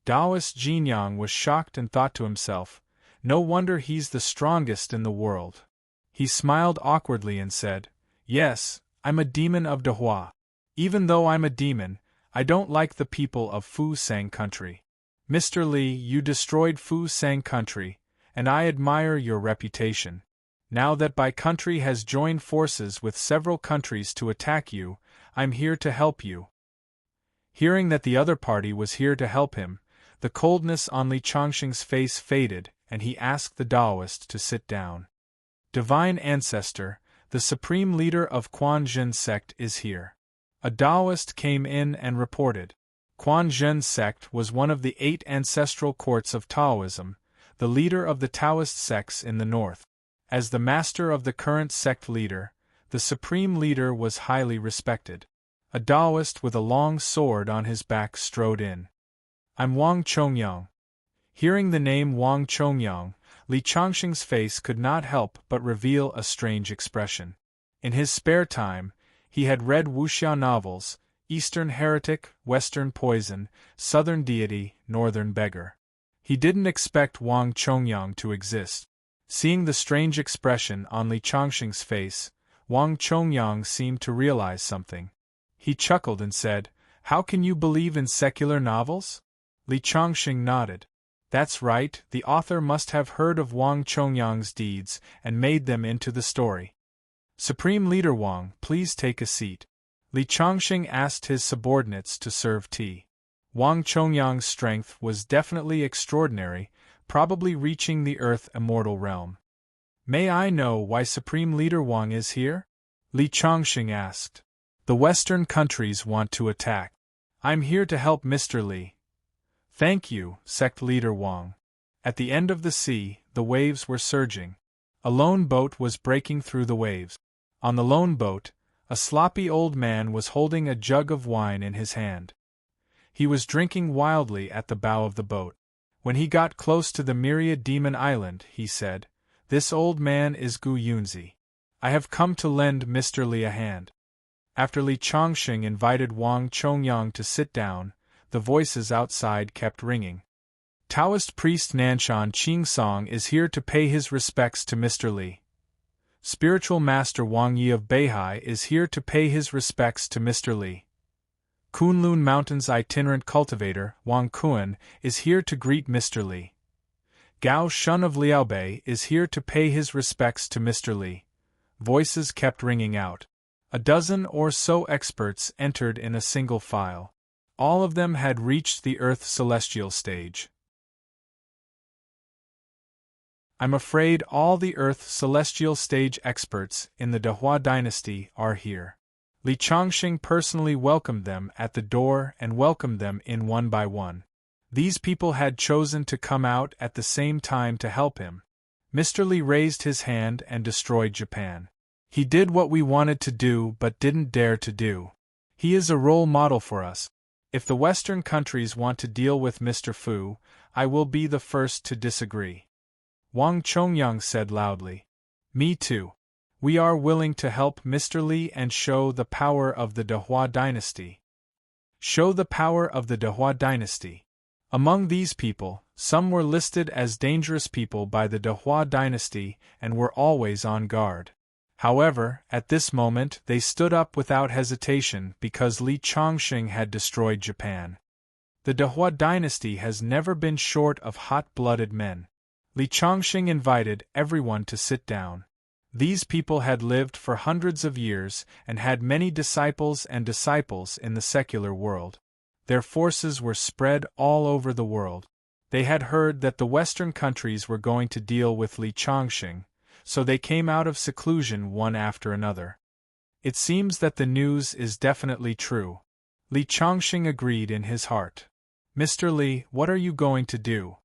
Taoist Jinyang was shocked and thought to himself, "No wonder he's the strongest in the world." He smiled awkwardly and said, "Yes, I'm a demon of De Hua. Even though I'm a demon, I don't like the people of Fusang country. Mr. Li, you destroyed Fusang country, and I admire your reputation. Now that my country has joined forces with several countries to attack you, I'm here to help you." Hearing that the other party was here to help him, the coldness on Li Changxing's face faded, and he asked the Taoist to sit down. "Divine Ancestor, the supreme leader of Quan Jin sect is here." A Taoist came in and reported. Quan Zhen's sect was one of the 8 ancestral courts of Taoism, the leader of the Taoist sects in the north. As the master of the current sect leader, the supreme leader was highly respected. A Taoist with a long sword on his back strode in. "I'm Wang Chongyang." Hearing the name Wang Chongyang, Li Changxing's face could not help but reveal a strange expression. In his spare time, he had read wuxia novels, Eastern Heretic, Western Poison, Southern Deity, Northern Beggar. He didn't expect Wang Chongyang to exist. Seeing the strange expression on Li Changxing's face, Wang Chongyang seemed to realize something. He chuckled and said, "How can you believe in secular novels?" Li Changxing nodded. "That's right, the author must have heard of Wang Chongyang's deeds and made them into the story. Supreme Leader Wang, please take a seat." Li Changxing asked his subordinates to serve tea. Wang Chongyang's strength was definitely extraordinary, probably reaching the Earth Immortal realm. "May I know why Supreme Leader Wang is here?" Li Changxing asked. "The Western countries want to attack. I'm here to help Mr. Li." "Thank you, Sect Leader Wang." At the end of the sea, the waves were surging. A lone boat was breaking through the waves. On the lone boat, a sloppy old man was holding a jug of wine in his hand. He was drinking wildly at the bow of the boat. When he got close to the Myriad Demon Island, he said, "This old man is Gu Yunzi. I have come to lend Mr. Li a hand." After Li Changxing invited Wang Chongyang to sit down, the voices outside kept ringing. "Taoist priest Nanshan Qingsong is here to pay his respects to Mr. Li. Spiritual Master Wang Yi of Beihai is here to pay his respects to Mr. Li. Kunlun Mountain's itinerant cultivator, Wang Kuan, is here to greet Mr. Li. Gao Shun of Liaobei is here to pay his respects to Mr. Li." Voices kept ringing out. A dozen or so experts entered in a single file. All of them had reached the Earth celestial stage. I'm afraid all the Earth celestial stage experts in the Dehua dynasty are here. Li Changxing personally welcomed them at the door and welcomed them in one by one. These people had chosen to come out at the same time to help him. Mr. Li raised his hand and destroyed Japan. He did what we wanted to do but didn't dare to do. He is a role model for us. If the Western countries want to deal with Mr. Fu, I will be the first to disagree. Wang Chongyang said loudly. "Me too. We are willing to help Mr. Li and show the power of the Dehua dynasty." Show the power of the Dehua dynasty. Among these people, some were listed as dangerous people by the Dehua dynasty and were always on guard. However, at this moment they stood up without hesitation because Li Changxing had destroyed Japan. The Dehua dynasty has never been short of hot-blooded men. Li Changxing invited everyone to sit down. These people had lived for hundreds of years and had many disciples and disciples in the secular world. Their forces were spread all over the world. They had heard that the Western countries were going to deal with Li Changxing, so they came out of seclusion one after another. It seems that the news is definitely true. Li Changxing agreed in his heart. "Mr. Li, what are you going to do?"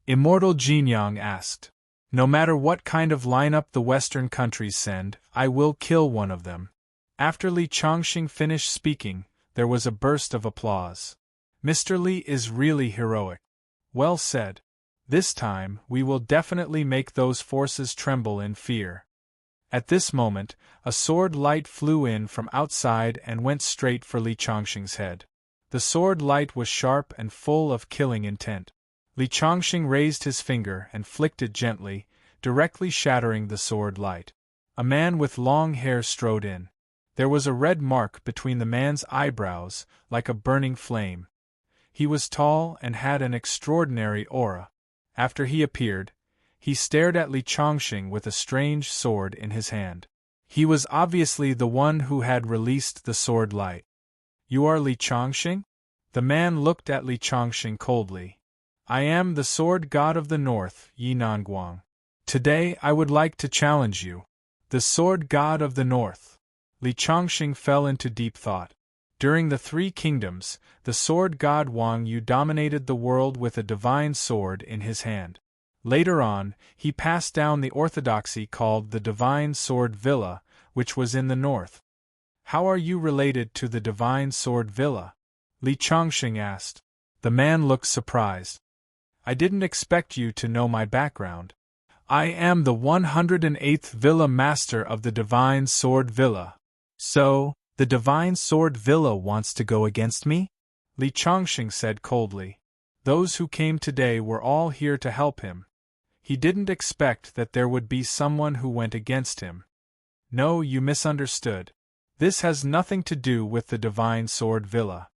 Immortal Jinyang asked. "No matter what kind of lineup the Western countries send, I will kill one of them." After Li Changxing finished speaking, there was a burst of applause. "Mr. Li is really heroic. Well said. This time, we will definitely make those forces tremble in fear." At this moment, a sword light flew in from outside and went straight for Li Changxing's head. The sword light was sharp and full of killing intent. Li Changxing raised his finger and flicked it gently, directly shattering the sword light. A man with long hair strode in. There was a red mark between the man's eyebrows, like a burning flame. He was tall and had an extraordinary aura. After he appeared, he stared at Li Changxing with a strange sword in his hand. He was obviously the one who had released the sword light. "You are Li Changxing?" The man looked at Li Changxing coldly. "I am the sword god of the north, Yi Nanguang. Today I would like to challenge you." The sword god of the north. Li Changxing fell into deep thought. During the Three Kingdoms, the sword god Wang Yu dominated the world with a divine sword in his hand. Later on, he passed down the orthodoxy called the divine sword Villa, which was in the north. How are you related to the divine sword Villa? Li Chongqing asked. The man looked surprised. I didn't expect you to know my background. I am the 108th Villa Master of the Divine Sword Villa. So, the Divine Sword Villa wants to go against me? Li Chongqing said coldly. Those who came today were all here to help him. He didn't expect that there would be someone who went against him. No, you misunderstood. This has nothing to do with the Divine Sword Villa.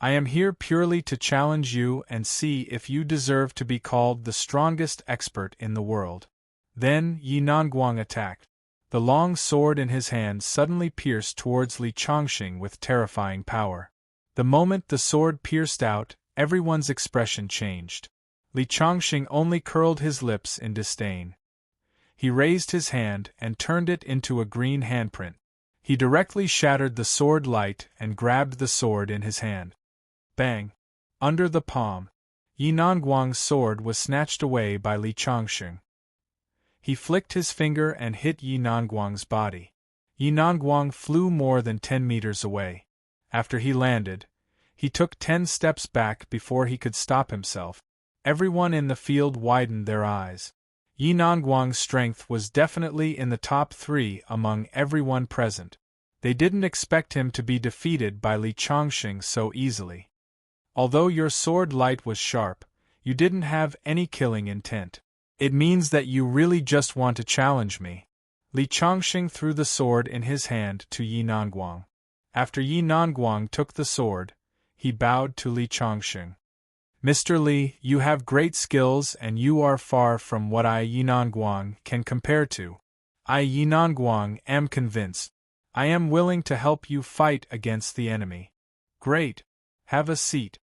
I am here purely to challenge you and see if you deserve to be called the strongest expert in the world. Then Yi Nongguang attacked. The long sword in his hand suddenly pierced towards Li Chongqing with terrifying power. The moment the sword pierced out, everyone's expression changed. Li Chongqing only curled his lips in disdain. He raised his hand and turned it into a green handprint. He directly shattered the sword light and grabbed the sword in his hand. Bang! Under the palm, Yi Nongguang's sword was snatched away by Li Chongqing. He flicked his finger and hit Yi Nongguang's body. Yi Nongguang flew more than 10 meters away. After he landed, he took 10 steps back before he could stop himself. Everyone in the field widened their eyes. Yi Nongguang's strength was definitely in the top 3 among everyone present. They didn't expect him to be defeated by Li Chongqing so easily. Although your sword light was sharp, you didn't have any killing intent. It means that you really just want to challenge me. Li Chongqing threw the sword in his hand to Yi Nongguang. After Yi Nongguang took the sword, he bowed to Li Chongqing. Mr. Li, you have great skills and you are far from what I, Yi Nongguang, can compare to. I, Yi Nongguang, am convinced. I am willing to help you fight against the enemy. Great. Have a seat,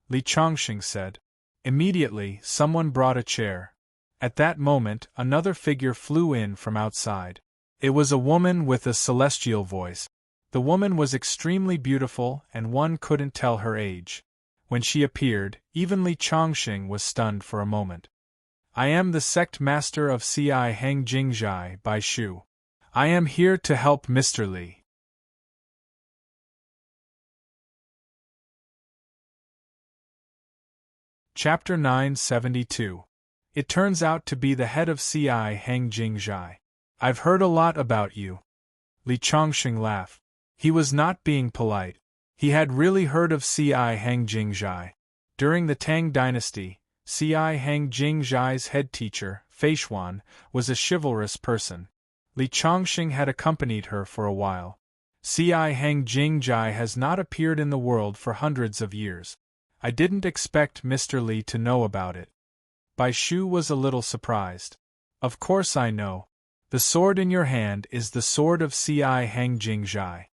Li Chongqing said. Immediately, someone brought a chair. At that moment, another figure flew in from outside. It was a woman with a celestial voice. The woman was extremely beautiful and one couldn't tell her age. When she appeared, even Li Chongqing was stunned for a moment. I am the sect master of Ci Hang Jingjai by Shu. I am here to help Mr. Li. Chapter 972. It turns out to be the head of Ci Hang Jingjai. I've heard a lot about you. Li Chongqing laughed. He was not being polite. He had really heard of Ci Hang Jingjai. During the Tang dynasty, Ci Hang Jingjai's head teacher, Feishuan, was a chivalrous person. Li Chongqing had accompanied her for a while. Ci Hang Jingjai has not appeared in the world for hundreds of years. I didn't expect Mr. Li to know about it. Bai Shu was a little surprised. Of course I know. The sword in your hand is the sword of Ci Hang Jingjai.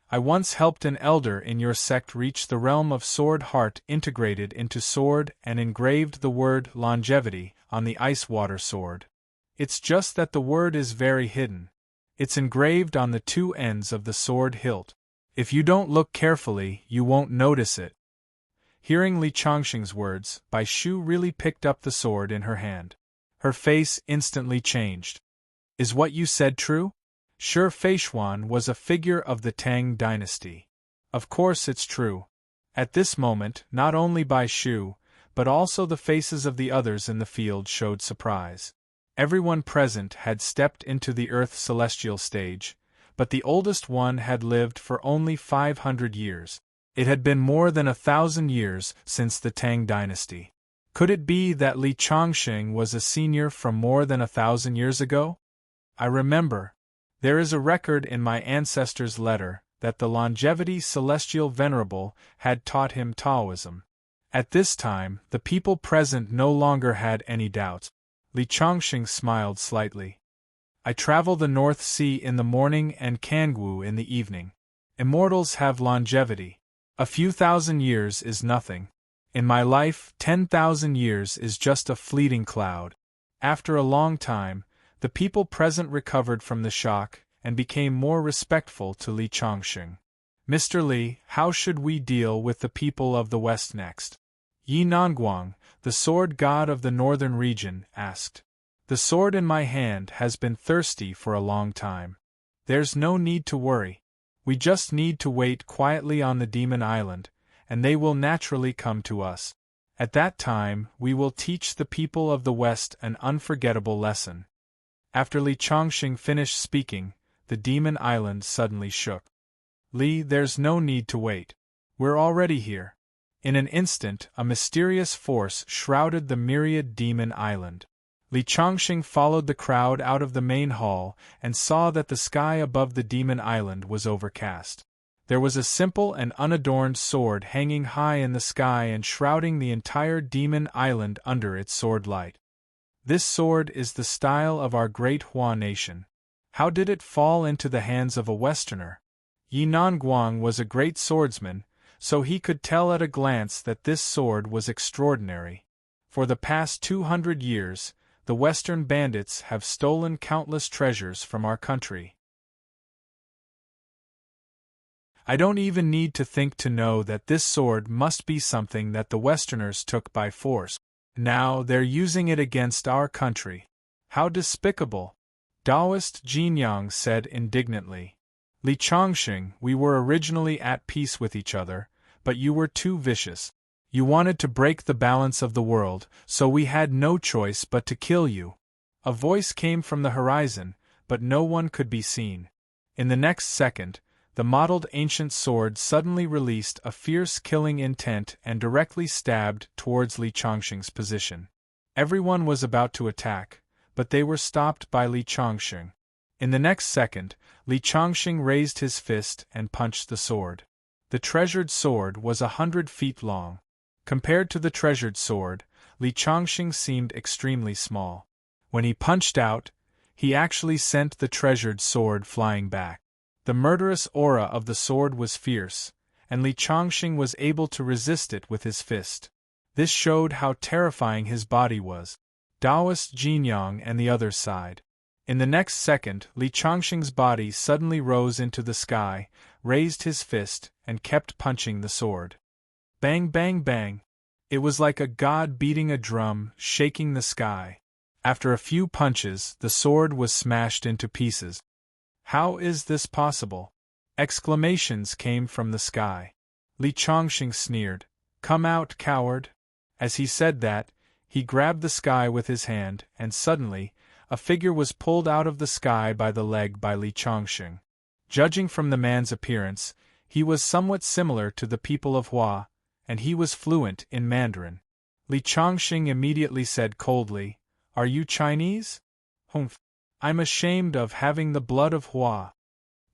I once helped an elder in your sect reach the realm of sword heart integrated into sword and engraved the word longevity on the ice water sword. It's just that the word is very hidden. It's engraved on the 2 ends of the sword hilt. If you don't look carefully, you won't notice it. Hearing Li Chongqing's words, Bai Shu really picked up the sword in her hand. Her face instantly changed. Is what you said true? Sure, Feishuan was a figure of the Tang dynasty. Of course it's true. At this moment, not only Bai Shu, but also the faces of the others in the field showed surprise. Everyone present had stepped into the Earth celestial stage, but the oldest one had lived for only 500 years. It had been more than 1,000 years since the Tang dynasty. Could it be that Li Chongqing was a senior from more than 1,000 years ago? I remember. There is a record in my ancestor's letter that the longevity celestial venerable had taught him Taoism. At this time, the people present no longer had any doubts. Li Chongqing smiled slightly. I travel the North Sea in the morning and Kangwu in the evening. Immortals have longevity. A few thousand years is nothing. In my life, 10,000 years is just a fleeting cloud. After a long time, the people present recovered from the shock, and became more respectful to Li Changxing. "Mr. Li, how should we deal with the people of the West next?" Yi Nanguang, the sword god of the northern region, asked. "The sword in my hand has been thirsty for a long time. There's no need to worry. We just need to wait quietly on the Demon Island, and they will naturally come to us. At that time, we will teach the people of the West an unforgettable lesson." After Li Changxing finished speaking, the Demon Island suddenly shook. "Li, there's no need to wait. We're already here." In an instant, a mysterious force shrouded the myriad Demon Island. Li Changxing followed the crowd out of the main hall and saw that the sky above the Demon Island was overcast. There was a simple and unadorned sword hanging high in the sky and shrouding the entire Demon Island under its sword light. "This sword is the style of our great Hua nation. How did it fall into the hands of a Westerner?" Yi Nanguang was a great swordsman, so he could tell at a glance that this sword was extraordinary. For the past 200 years, the Western bandits have stolen countless treasures from our country. I don't even need to think to know that this sword must be something that the Westerners took by force. Now they're using it against our country. How despicable! Taoist Jinyang said indignantly. "Li Changxing, we were originally at peace with each other, but you were too vicious. You wanted to break the balance of the world, so we had no choice but to kill you." A voice came from the horizon, but no one could be seen. In the next second, the mottled ancient sword suddenly released a fierce killing intent and directly stabbed towards Li Changxing's position. Everyone was about to attack, but they were stopped by Li Changxing. In the next second, Li Changxing raised his fist and punched the sword. The treasured sword was 100 feet long. Compared to the treasured sword, Li Changxing seemed extremely small. When he punched out, he actually sent the treasured sword flying back. The murderous aura of the sword was fierce, and Li Changxing was able to resist it with his fist. This showed how terrifying his body was. Taoist Jinyang and the others sighed. In the next second, Li Changxing's body suddenly rose into the sky, raised his fist, and kept punching the sword. Bang, bang, bang. It was like a god beating a drum, shaking the sky. After a few punches, the sword was smashed into pieces. "How is this possible?" Exclamations came from the sky. Li Changxing sneered. "Come out, coward!" As he said that, he grabbed the sky with his hand, and suddenly, a figure was pulled out of the sky by the leg by Li Changxing. Judging from the man's appearance, he was somewhat similar to the people of Hua, and he was fluent in Mandarin. Li Changxing immediately said coldly, "Are you Chinese?" "Humph. I'm ashamed of having the blood of Hua."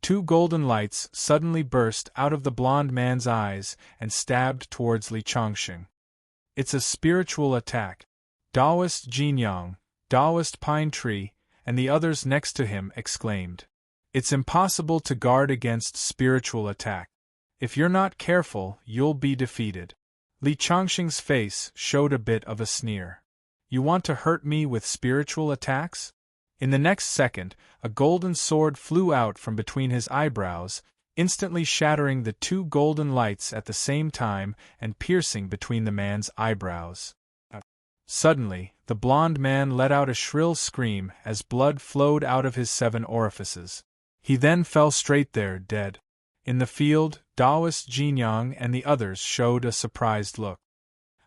Two golden lights suddenly burst out of the blond man's eyes and stabbed towards Li Changxing. "It's a spiritual attack." Taoist Jinyang, Taoist Pine Tree, and the others next to him exclaimed. "It's impossible to guard against spiritual attack. If you're not careful, you'll be defeated." Li Changxing's face showed a bit of a sneer. "You want to hurt me with spiritual attacks?" In the next second, a golden sword flew out from between his eyebrows, instantly shattering the two golden lights at the same time and piercing between the man's eyebrows. Suddenly, the blond man let out a shrill scream as blood flowed out of his 7 orifices. He then fell straight there, dead. In the field, Taoist Jinyang and the others showed a surprised look.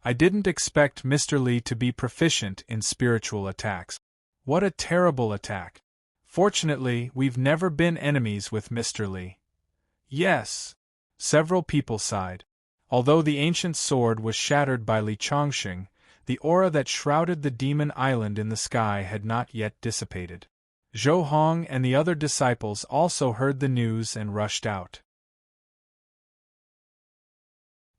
"I didn't expect Mr. Li to be proficient in spiritual attacks. What a terrible attack. Fortunately, we've never been enemies with Mr. Li." "Yes." Several people sighed. Although the ancient sword was shattered by Li Changxing, the aura that shrouded the Demon Island in the sky had not yet dissipated. Zhou Hong and the other disciples also heard the news and rushed out.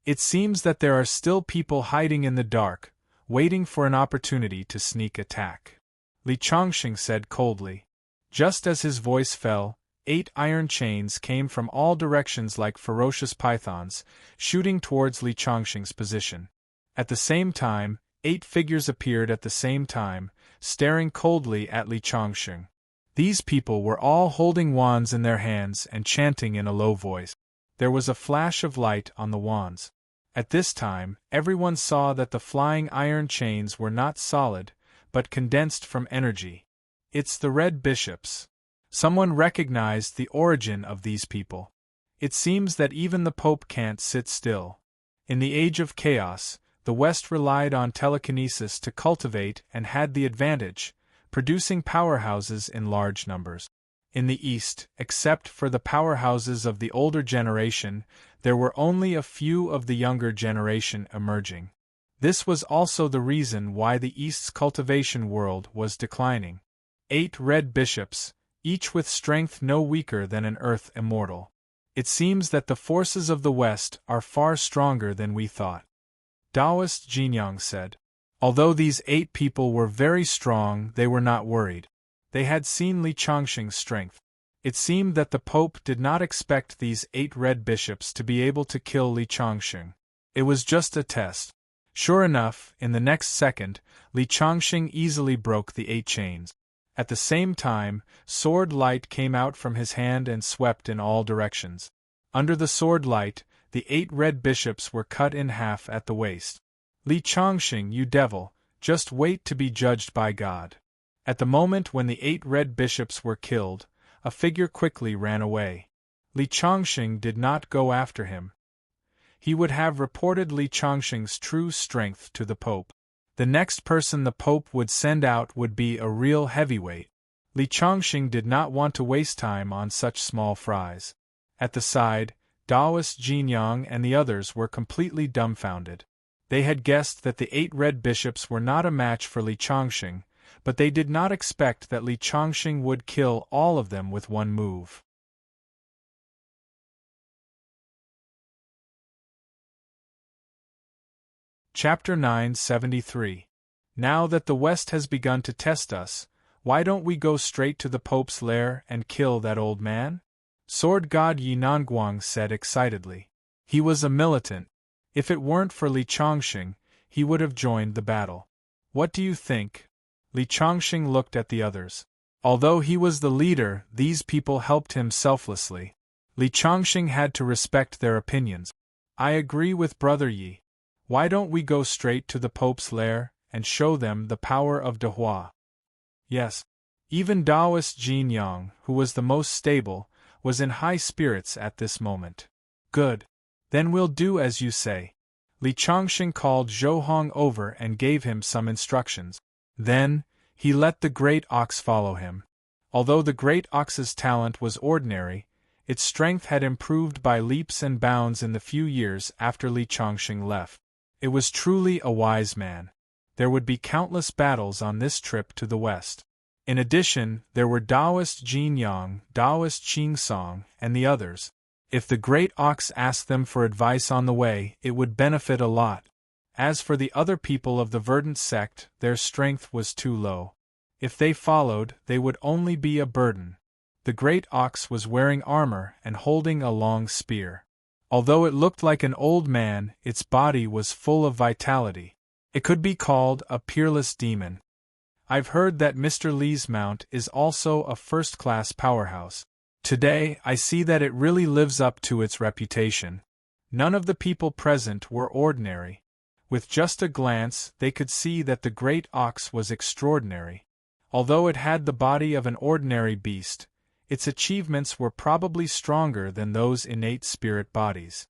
It seems that there are still people hiding in the dark, waiting for an opportunity to sneak attack. Li Changxing said coldly. Just as his voice fell, 8 iron chains came from all directions like ferocious pythons, shooting towards Li Changxing's position. At the same time, 8 figures appeared at the same time, staring coldly at Li Changxing. These people were all holding wands in their hands and chanting in a low voice. There was a flash of light on the wands. At this time, everyone saw that the flying iron chains were not solid, but condensed from energy. It's the Red Bishops. Someone recognized the origin of these people. It seems that even the Pope can't sit still. In the age of chaos, the West relied on telekinesis to cultivate and had the advantage, producing powerhouses in large numbers. In the East, except for the powerhouses of the older generation, there were only a few of the younger generation emerging. This was also the reason why the East's cultivation world was declining. 8 red bishops, each with strength no weaker than an earth immortal. It seems that the forces of the West are far stronger than we thought. Taoist Jinyang said. Although these 8 people were very strong, they were not worried. They had seen Li Changxing's strength. It seemed that the Pope did not expect these 8 red bishops to be able to kill Li Changxing. It was just a test. Sure enough, in the next second, Li Changxing easily broke the 8 chains. At the same time, sword light came out from his hand and swept in all directions. Under the sword light, the 8 red bishops were cut in half at the waist. Li Changxing, you devil, just wait to be judged by God. At the moment when the 8 red bishops were killed, a figure quickly ran away. Li Changxing did not go after him. He would have reported Li Changxing's true strength to the Pope. The next person the Pope would send out would be a real heavyweight. Li Changxing did not want to waste time on such small fries. At the side, Taoist Jinyang and the others were completely dumbfounded. They had guessed that the 8 red bishops were not a match for Li Changxing, but they did not expect that Li Changxing would kill all of them with one move. Chapter 973. Now that the West has begun to test us, why don't we go straight to the Pope's lair and kill that old man? Sword God Yi Nanguang said excitedly. He was a militant. If it weren't for Li Changxing, he would have joined the battle. What do you think? Li Changxing looked at the others. Although he was the leader, these people helped him selflessly. Li Changxing had to respect their opinions. I agree with Brother Yi. Why don't we go straight to the Pope's lair and show them the power of Dehua? Yes. Even Taoist Jinyang, who was the most stable, was in high spirits at this moment. Good. Then we'll do as you say. Li Changxing called Zhou Hong over and gave him some instructions. Then, he let the great ox follow him. Although the great ox's talent was ordinary, its strength had improved by leaps and bounds in the few years after Li Changxing left. It was truly a wise man. There would be countless battles on this trip to the West. In addition, there were Taoist Jinyang, Taoist Qingsong, and the others. If the great ox asked them for advice on the way, it would benefit a lot. As for the other people of the verdant sect, their strength was too low. If they followed, they would only be a burden. The great ox was wearing armor and holding a long spear. Although it looked like an old man, its body was full of vitality. It could be called a peerless demon. I've heard that Mr. Li's mount is also a first-class powerhouse. Today, I see that it really lives up to its reputation. None of the people present were ordinary. With just a glance, they could see that the great ox was extraordinary. Although it had the body of an ordinary beast, its achievements were probably stronger than those innate spirit bodies.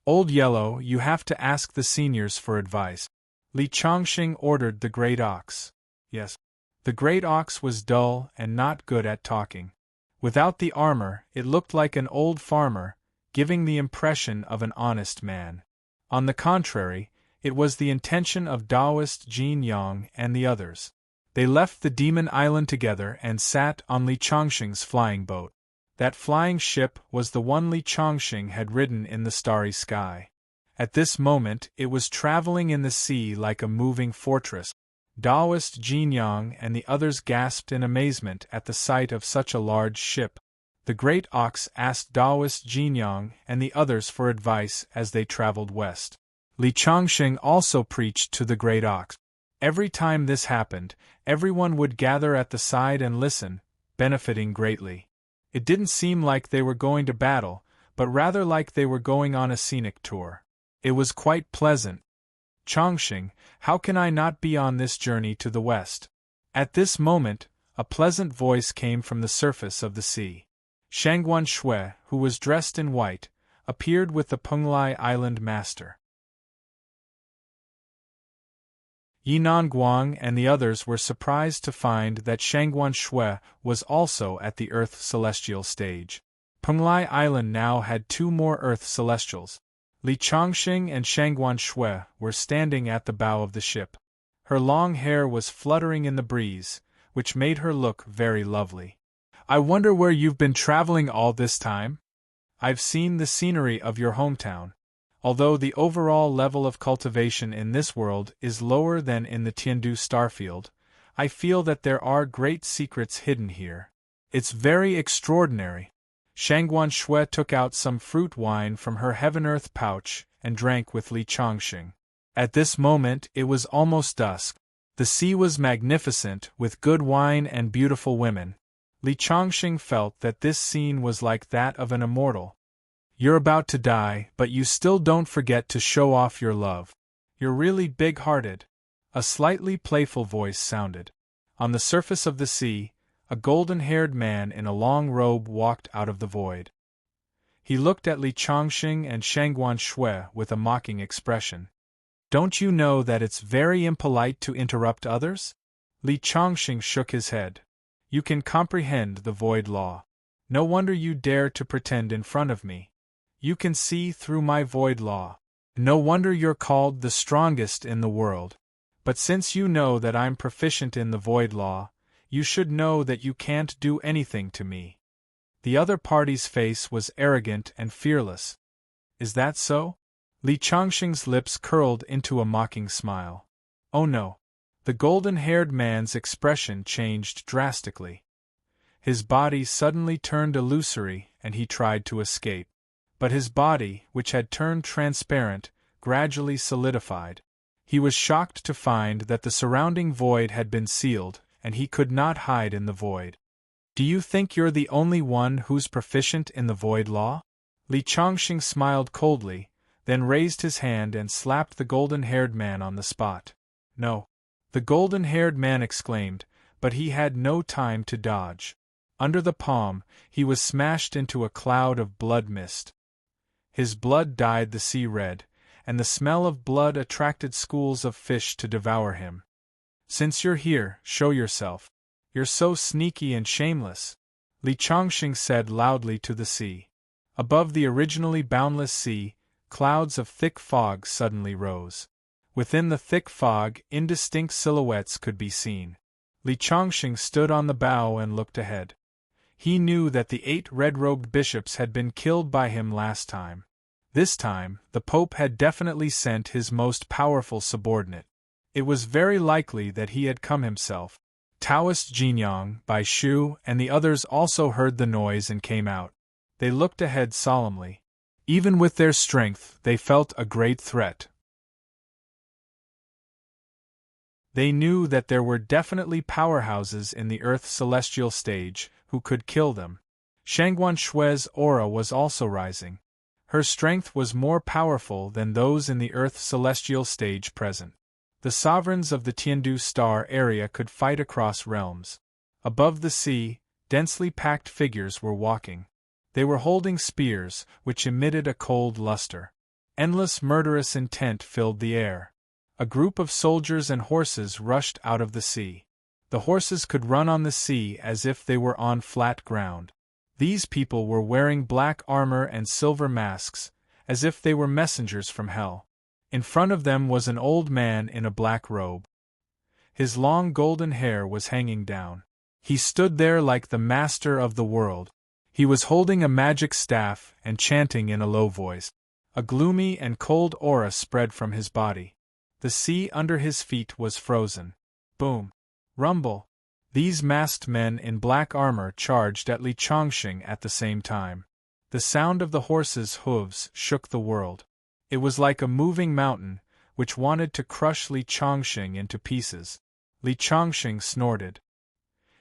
Old Yellow, you have to ask the seniors for advice. Li Changxing ordered the great ox. Yes. The great ox was dull and not good at talking. Without the armor, it looked like an old farmer, giving the impression of an honest man. On the contrary, it was the intention of Taoist Jinyang and the others. They left the Demon Island together and sat on Li Changxing's flying boat. That flying ship was the one Li Changxing had ridden in the starry sky. At this moment, it was traveling in the sea like a moving fortress. Taoist Jinyang and the others gasped in amazement at the sight of such a large ship. The great ox asked Taoist Jinyang and the others for advice as they traveled west. Li Changxing also preached to the great ox. Every time this happened, everyone would gather at the side and listen, benefiting greatly. It didn't seem like they were going to battle, but rather like they were going on a scenic tour. It was quite pleasant. Chongqing, how can I not be on this journey to the west? At this moment, a pleasant voice came from the surface of the sea. Shangguan Shui, who was dressed in white, appeared with the Penglai Island master. Yinan Guang and the others were surprised to find that Shangguan Shui was also at the Earth Celestial stage. Penglai Island now had 2 more Earth Celestials. Li Chongqing and Shangguan Shui were standing at the bow of the ship. Her long hair was fluttering in the breeze, which made her look very lovely. I wonder where you've been traveling all this time? I've seen the scenery of your hometown. Although the overall level of cultivation in this world is lower than in the Tiandu starfield, I feel that there are great secrets hidden here. It's very extraordinary. Shangguan Shui took out some fruit wine from her heaven-earth pouch and drank with Li Chongqing. At this moment it was almost dusk. The sea was magnificent, with good wine and beautiful women. Li Chongqing felt that this scene was like that of an immortal. You're about to die, but you still don't forget to show off your love. You're really big-hearted. A slightly playful voice sounded. On the surface of the sea, a golden-haired man in a long robe walked out of the void. He looked at Li Chongqing and Shangguan Shui with a mocking expression. Don't you know that it's very impolite to interrupt others? Li Chongqing shook his head. You can comprehend the void law. No wonder you dare to pretend in front of me. You can see through my void law. No wonder you're called the strongest in the world. But since you know that I'm proficient in the void law, you should know that you can't do anything to me. The other party's face was arrogant and fearless. Is that so? Li Chongqing's lips curled into a mocking smile. Oh no. The golden-haired man's expression changed drastically. His body suddenly turned illusory and he tried to escape. But his body, which had turned transparent, gradually solidified. He was shocked to find that the surrounding void had been sealed, and he could not hide in the void. Do you think you're the only one who's proficient in the void law? Li Chongqing smiled coldly, then raised his hand and slapped the golden-haired man on the spot. No. The golden-haired man exclaimed, but he had no time to dodge. Under the palm, he was smashed into a cloud of blood mist. His blood dyed the sea red, and the smell of blood attracted schools of fish to devour him. Since you're here, show yourself. You're so sneaky and shameless, Li Chongqing said loudly to the sea. Above the originally boundless sea, clouds of thick fog suddenly rose. Within the thick fog, indistinct silhouettes could be seen. Li Chongqing stood on the bow and looked ahead. He knew that the 8 red-robed bishops had been killed by him last time. This time, the Pope had definitely sent his most powerful subordinate. It was very likely that he had come himself. Taoist Jinyang, Bai Shu, and the others also heard the noise and came out. They looked ahead solemnly. Even with their strength, they felt a great threat. They knew that there were definitely powerhouses in the Earth's celestial stage who could kill them. Shangguan Shui's aura was also rising. Her strength was more powerful than those in the Earth's celestial stage present. The sovereigns of the Tiandu star area could fight across realms. Above the sea, densely packed figures were walking. They were holding spears, which emitted a cold luster. Endless murderous intent filled the air. A group of soldiers and horses rushed out of the sea. The horses could run on the sea as if they were on flat ground. These people were wearing black armor and silver masks, as if they were messengers from hell. In front of them was an old man in a black robe. His long golden hair was hanging down. He stood there like the master of the world. He was holding a magic staff and chanting in a low voice. A gloomy and cold aura spread from his body. The sea under his feet was frozen. Boom! Rumble! These masked men in black armor charged at Li Chongqing at the same time. The sound of the horses' hooves shook the world. It was like a moving mountain, which wanted to crush Li Chongqing into pieces. Li Chongqing snorted.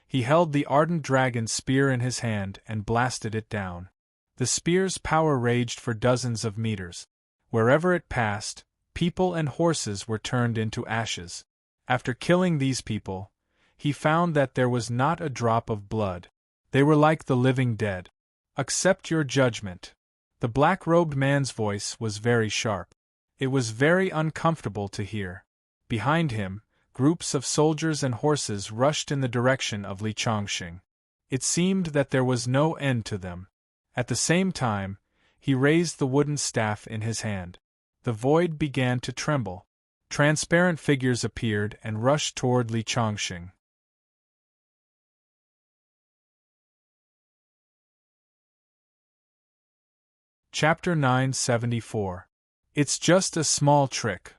He held the ardent dragon's spear in his hand and blasted it down. The spear's power raged for dozens of meters. Wherever it passed, people and horses were turned into ashes. After killing these people, he found that there was not a drop of blood. They were like the living dead. Accept your judgment. The black-robed man's voice was very sharp. It was very uncomfortable to hear. Behind him, groups of soldiers and horses rushed in the direction of Li Chongqing. It seemed that there was no end to them. At the same time, he raised the wooden staff in his hand. The void began to tremble. Transparent figures appeared and rushed toward Li Chongqing. Chapter 974. It's just a small trick.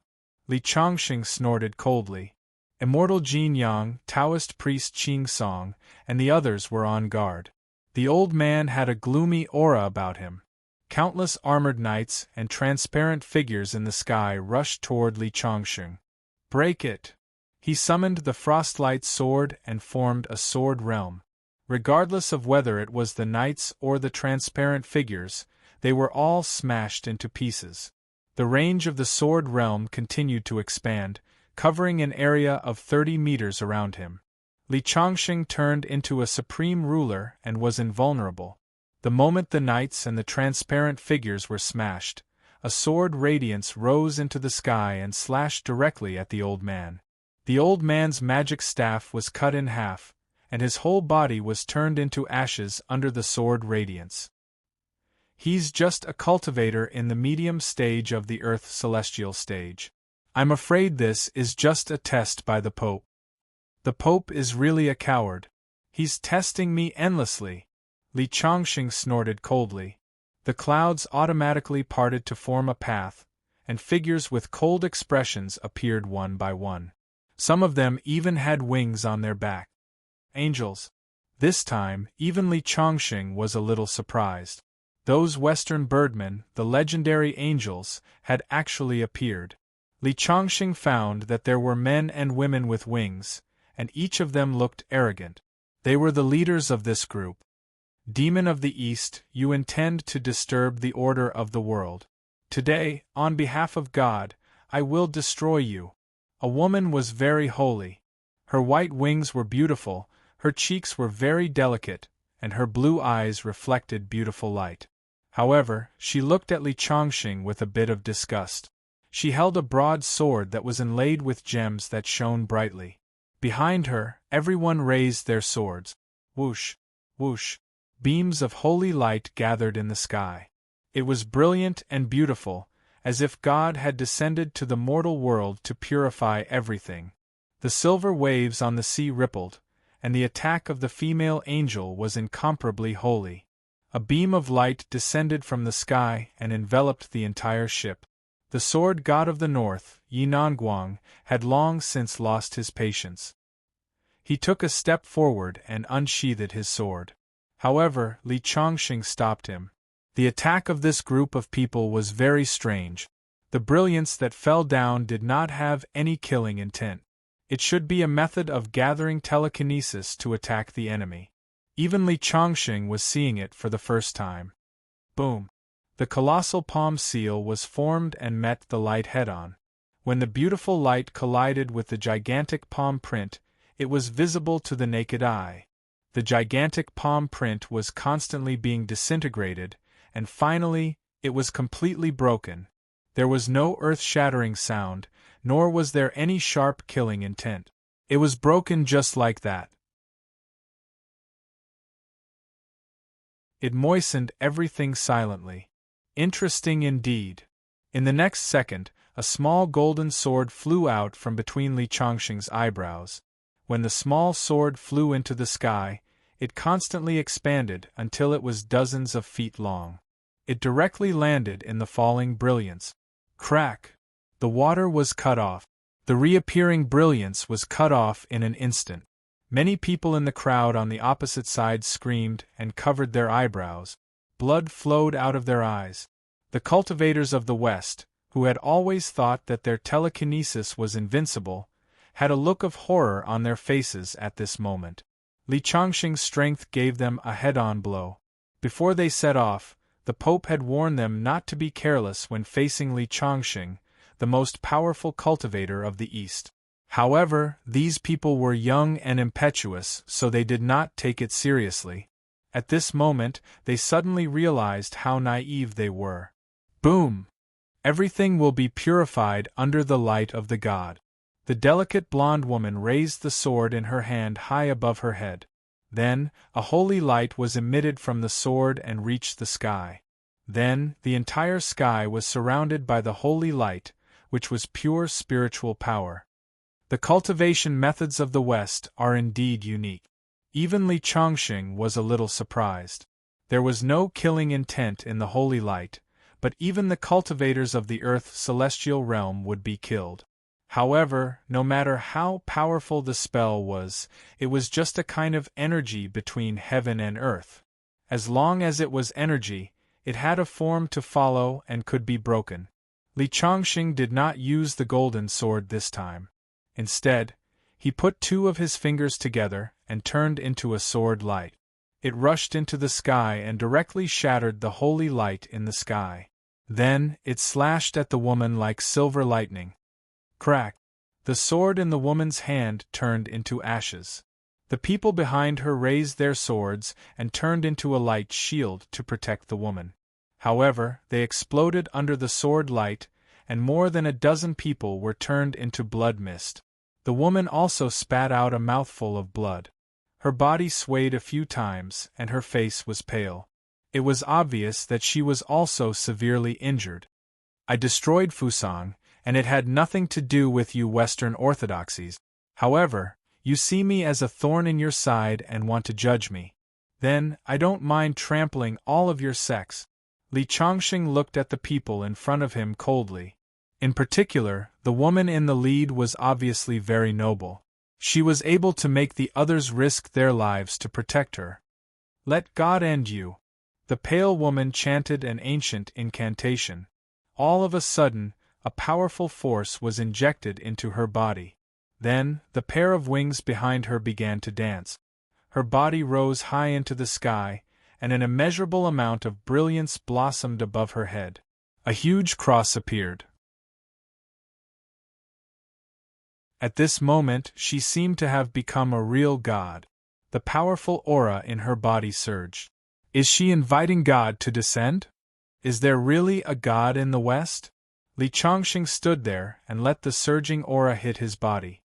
Li Chongqing snorted coldly. Immortal Jin Yang, Taoist priest Qing Song, and the others were on guard. The old man had a gloomy aura about him. Countless armored knights and transparent figures in the sky rushed toward Li Chongqing. Break it! He summoned the Frostlight sword and formed a sword realm. Regardless of whether it was the knights or the transparent figures, they were all smashed into pieces. The range of the sword realm continued to expand, covering an area of 30 meters around him. Li Chongqing turned into a supreme ruler and was invulnerable. The moment the knights and the transparent figures were smashed, a sword radiance rose into the sky and slashed directly at the old man. The old man's magic staff was cut in half, and his whole body was turned into ashes under the sword radiance. He's just a cultivator in the medium stage of the Earth celestial stage. I'm afraid this is just a test by the Pope. The Pope is really a coward. He's testing me endlessly. Li Chongqing snorted coldly. The clouds automatically parted to form a path, and figures with cold expressions appeared one by one. Some of them even had wings on their back. Angels. This time, even Li Chongqing was a little surprised. Those Western birdmen, the legendary angels, had actually appeared. Li Chongqing found that there were men and women with wings, and each of them looked arrogant. They were the leaders of this group. Demon of the East, you intend to disturb the order of the world. Today, on behalf of God, I will destroy you. A woman was very holy. Her white wings were beautiful, her cheeks were very delicate, and her blue eyes reflected beautiful light. However, she looked at Li Chongqing with a bit of disgust. She held a broad sword that was inlaid with gems that shone brightly. Behind her, everyone raised their swords. Whoosh, whoosh. Beams of holy light gathered in the sky. It was brilliant and beautiful, as if God had descended to the mortal world to purify everything. The silver waves on the sea rippled, and the attack of the female angel was incomparably holy. A beam of light descended from the sky and enveloped the entire ship. The sword god of the north, Yinanguang, had long since lost his patience. He took a step forward and unsheathed his sword. However, Li Chongqing stopped him. The attack of this group of people was very strange. The brilliance that fell down did not have any killing intent. It should be a method of gathering telekinesis to attack the enemy. Even Li Chongqing was seeing it for the first time. Boom! The colossal palm seal was formed and met the light head-on. When the beautiful light collided with the gigantic palm print, it was visible to the naked eye. The gigantic palm print was constantly being disintegrated, and finally, it was completely broken. There was no earth-shattering sound, nor was there any sharp killing intent. It was broken just like that. It moistened everything silently. Interesting indeed. In the next second, a small golden sword flew out from between Li Chongqing's eyebrows. When the small sword flew into the sky, it constantly expanded until it was dozens of feet long. It directly landed in the falling brilliance. Crack! The water was cut off. The reappearing brilliance was cut off in an instant. Many people in the crowd on the opposite side screamed and covered their eyebrows. Blood flowed out of their eyes. The cultivators of the West, who had always thought that their telekinesis was invincible, had a look of horror on their faces at this moment. Li Chongqing's strength gave them a head-on blow. Before they set off, the Pope had warned them not to be careless when facing Li Chongqing, the most powerful cultivator of the East. However, these people were young and impetuous, so they did not take it seriously. At this moment, they suddenly realized how naive they were. Boom! Everything will be purified under the light of the god. The delicate blonde woman raised the sword in her hand high above her head. Then, a holy light was emitted from the sword and reached the sky. Then, the entire sky was surrounded by the holy light, which was pure spiritual power. The cultivation methods of the West are indeed unique. Even Li Chongqing was a little surprised. There was no killing intent in the holy light, but even the cultivators of the Earth's celestial realm would be killed. However, no matter how powerful the spell was, it was just a kind of energy between heaven and earth. As long as it was energy, it had a form to follow and could be broken. Li Chongqing did not use the golden sword this time. Instead, he put two of his fingers together and turned into a sword light. It rushed into the sky and directly shattered the holy light in the sky. Then, it slashed at the woman like silver lightning. Crack! The sword in the woman's hand turned into ashes. The people behind her raised their swords and turned into a light shield to protect the woman. However, they exploded under the sword light, and more than a dozen people were turned into blood mist. The woman also spat out a mouthful of blood. Her body swayed a few times, and her face was pale. It was obvious that she was also severely injured. I destroyed Fusang, and it had nothing to do with you Western orthodoxies. However, you see me as a thorn in your side and want to judge me. Then, I don't mind trampling all of your sects. Li Chongqing looked at the people in front of him coldly. In particular, the woman in the lead was obviously very noble. She was able to make the others risk their lives to protect her. Let God end you. The pale woman chanted an ancient incantation. All of a sudden, a powerful force was injected into her body. Then, the pair of wings behind her began to dance. Her body rose high into the sky, and an immeasurable amount of brilliance blossomed above her head. A huge cross appeared. At this moment, she seemed to have become a real god. The powerful aura in her body surged. Is she inviting God to descend? Is there really a god in the West? Li Chongqing stood there and let the surging aura hit his body.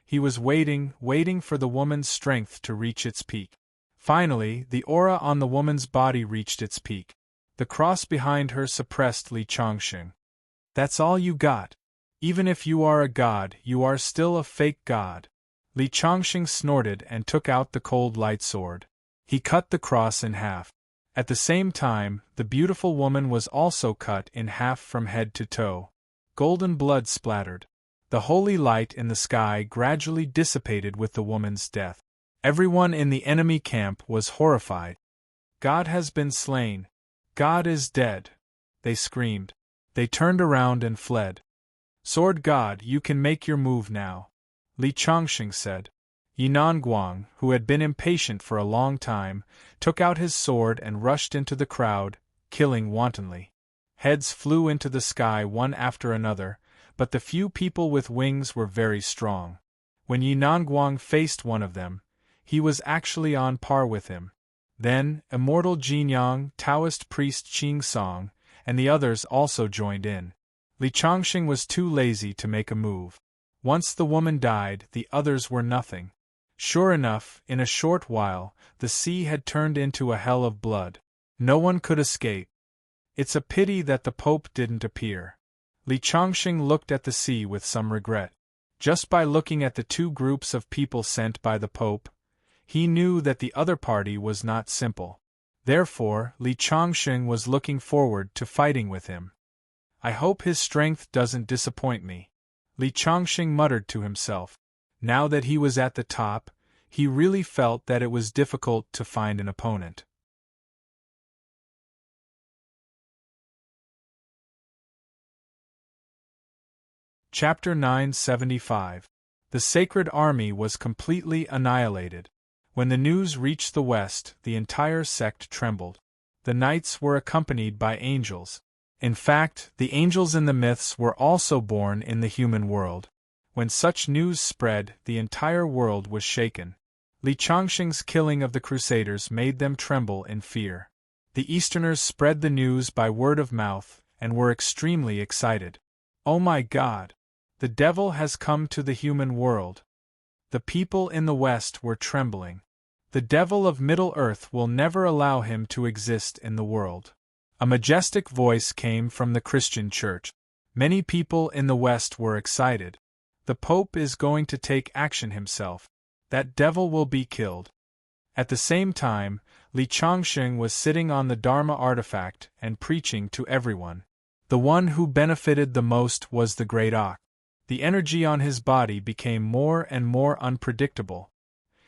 He was waiting for the woman's strength to reach its peak. Finally, the aura on the woman's body reached its peak. The cross behind her suppressed Li Chongqing. That's all you got. Even if you are a god, you are still a fake god. Li Chongqing snorted and took out the cold light sword. He cut the cross in half. At the same time, the beautiful woman was also cut in half from head to toe. Golden blood splattered. The holy light in the sky gradually dissipated with the woman's death. Everyone in the enemy camp was horrified. God has been slain. God is dead. They screamed. They turned around and fled. Sword God, you can make your move now, Li Chongqing said. Yinanguang, who had been impatient for a long time, took out his sword and rushed into the crowd, killing wantonly. Heads flew into the sky one after another, but the few people with wings were very strong. When Yinanguang faced one of them, he was actually on par with him. Then, immortal Jinyang, Taoist priest Qing Song, and the others also joined in. Li Chongqing was too lazy to make a move. Once the woman died, the others were nothing. Sure enough, in a short while, the sea had turned into a hell of blood. No one could escape. It's a pity that the Pope didn't appear. Li Chongqing looked at the sea with some regret. Just by looking at the two groups of people sent by the Pope, he knew that the other party was not simple. Therefore, Li Chongqing was looking forward to fighting with him. I hope his strength doesn't disappoint me, Li Chongqing muttered to himself. Now that he was at the top, he really felt that it was difficult to find an opponent. Chapter 975. The Sacred Army was completely annihilated. When the news reached the west, the entire sect trembled. The knights were accompanied by angels. In fact, the angels in the myths were also born in the human world. When such news spread, the entire world was shaken. Li Chongqing's killing of the Crusaders made them tremble in fear. The Easterners spread the news by word of mouth, and were extremely excited. "Oh my God! The devil has come to the human world." The people in the West were trembling. "The devil of Middle-earth will never allow him to exist in the world." A majestic voice came from the Christian Church. Many people in the West were excited. "The Pope is going to take action himself. That devil will be killed." At the same time, Li Chongqing was sitting on the Dharma artifact and preaching to everyone. The one who benefited the most was the great ox. The energy on his body became more and more unpredictable.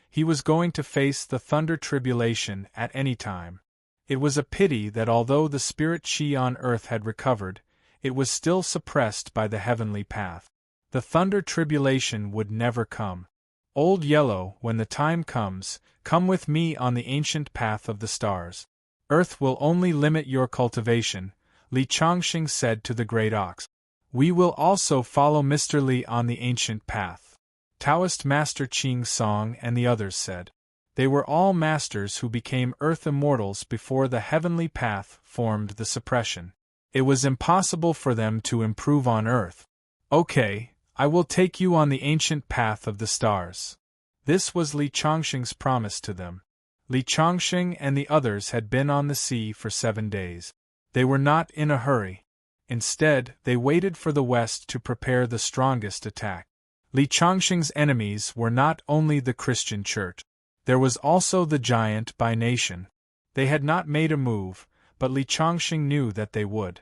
He was going to face the thunder tribulation at any time. It was a pity that although the spirit chi on earth had recovered, it was still suppressed by the heavenly path. The thunder tribulation would never come. "Old Yellow, when the time comes, come with me on the ancient path of the stars. Earth will only limit your cultivation," Li Chongqing said to the great ox. "We will also follow Mr. Li on the ancient path," Taoist Master Qing Song and the others said. They were all masters who became earth immortals before the heavenly path formed the suppression. It was impossible for them to improve on earth. "Okay, I will take you on the ancient path of the stars." This was Li Chongqing's promise to them. Li Chongqing and the others had been on the sea for 7 days. They were not in a hurry. Instead, they waited for the West to prepare the strongest attack. Li Chongqing's enemies were not only the Christian Church. There was also the giant by nation. They had not made a move, but Li Chongqing knew that they would.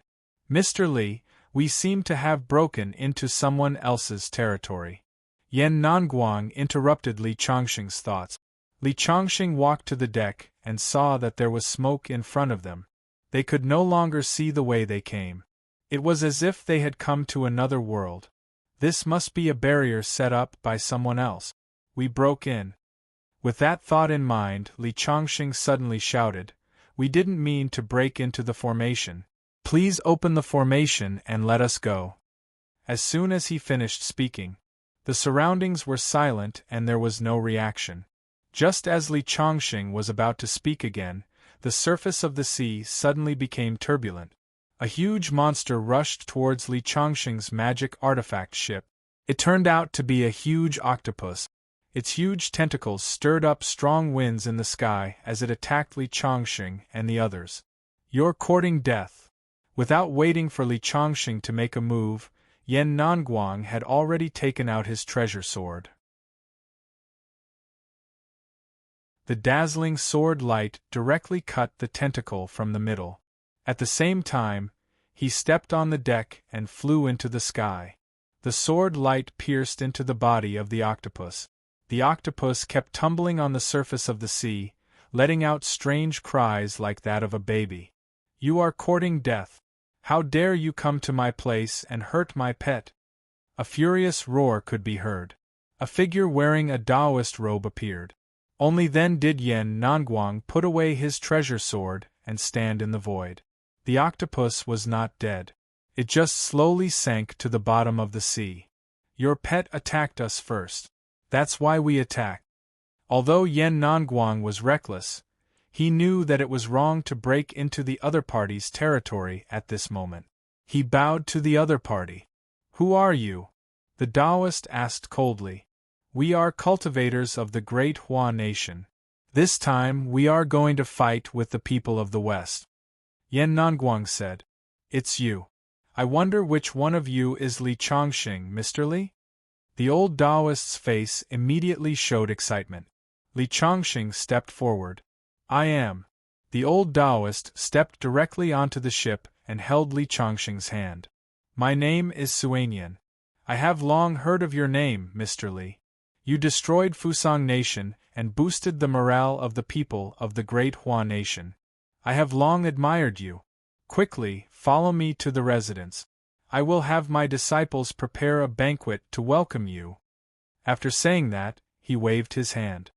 "Mr. Li, we seem to have broken into someone else's territory." Yan Nonguang interrupted Li Chongqing's thoughts. Li Chongqing walked to the deck and saw that there was smoke in front of them. They could no longer see the way they came. It was as if they had come to another world. This must be a barrier set up by someone else. "We broke in." With that thought in mind, Li Chongqing suddenly shouted, "We didn't mean to break into the formation. Please open the formation and let us go." As soon as he finished speaking, the surroundings were silent and there was no reaction. Just as Li Chongqing was about to speak again, the surface of the sea suddenly became turbulent. A huge monster rushed towards Li Chongqing's magic artifact ship. It turned out to be a huge octopus. Its huge tentacles stirred up strong winds in the sky as it attacked Li Chongqing and the others. "You're courting death." Without waiting for Li Chongqing to make a move, Yan Nonguang had already taken out his treasure sword. The dazzling sword light directly cut the tentacle from the middle. At the same time, he stepped on the deck and flew into the sky. The sword light pierced into the body of the octopus. The octopus kept tumbling on the surface of the sea, letting out strange cries like that of a baby. "You are courting death. How dare you come to my place and hurt my pet?" A furious roar could be heard. A figure wearing a Taoist robe appeared. Only then did Yan Nonguang put away his treasure sword and stand in the void. The octopus was not dead. It just slowly sank to the bottom of the sea. "Your pet attacked us first. That's why we attacked." Although Yan Nonguang was reckless, he knew that it was wrong to break into the other party's territory at this moment. He bowed to the other party. "Who are you?" the Taoist asked coldly. "We are cultivators of the great Hua nation. This time we are going to fight with the people of the West." Yan Nonguang said, "It's you. I wonder which one of you is Li Chongqing, Mr. Li?" The old Taoist's face immediately showed excitement. Li Chongqing stepped forward. "I am." The old Taoist stepped directly onto the ship and held Li Chongqing's hand. "My name is Suanian. I have long heard of your name, Mr. Li. You destroyed Fusang Nation and boosted the morale of the people of the great Hua Nation. I have long admired you. Quickly, follow me to the residence. I will have my disciples prepare a banquet to welcome you." After saying that, he waved his hand.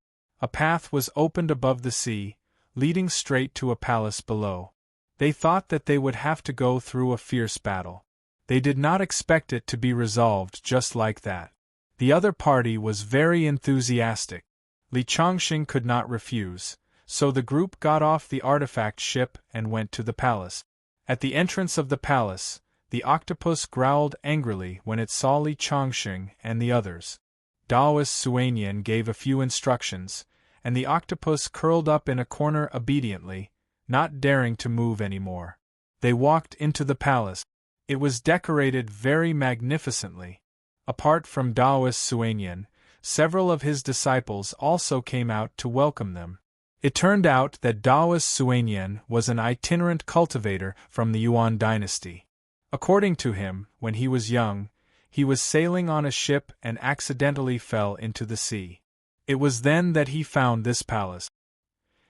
A path was opened above the sea, leading straight to a palace below. They thought that they would have to go through a fierce battle. They did not expect it to be resolved just like that. The other party was very enthusiastic. Li Chongqing could not refuse, so the group got off the artifact ship and went to the palace. At the entrance of the palace, the octopus growled angrily when it saw Li Chongqing and the others. Daoist Suanian gave a few instructions, and the octopus curled up in a corner obediently, not daring to move any more. They walked into the palace. It was decorated very magnificently. Apart from Daoist Suanian, several of his disciples also came out to welcome them. It turned out that Daoist Suanian was an itinerant cultivator from the Yuan dynasty. According to him, when he was young, he was sailing on a ship and accidentally fell into the sea. It was then that he found this palace.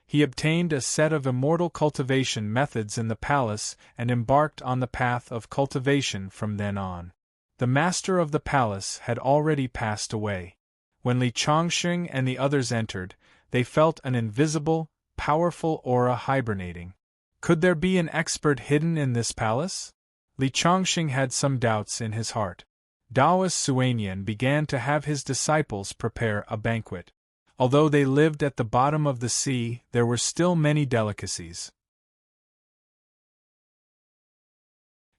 He obtained a set of immortal cultivation methods in the palace and embarked on the path of cultivation from then on. The master of the palace had already passed away. When Li Chongqing and the others entered, they felt an invisible, powerful aura hibernating. Could there be an expert hidden in this palace? Li Chongqing had some doubts in his heart. Daoist Suanian began to have his disciples prepare a banquet. Although they lived at the bottom of the sea, there were still many delicacies.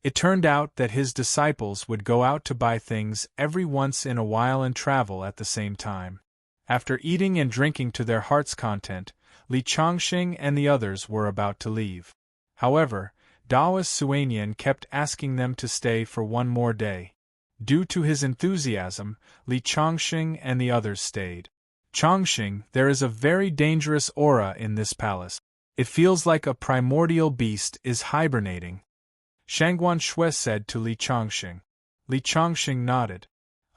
It turned out that his disciples would go out to buy things every once in a while and travel at the same time. After eating and drinking to their heart's content, Li Chongqing and the others were about to leave. However, Daoist Suanian kept asking them to stay for one more day. Due to his enthusiasm, Li Chongqing and the others stayed. Chongqing, there is a very dangerous aura in this palace. It feels like a primordial beast is hibernating. Shangguan Shui said to Li Chongqing. Li Chongqing nodded.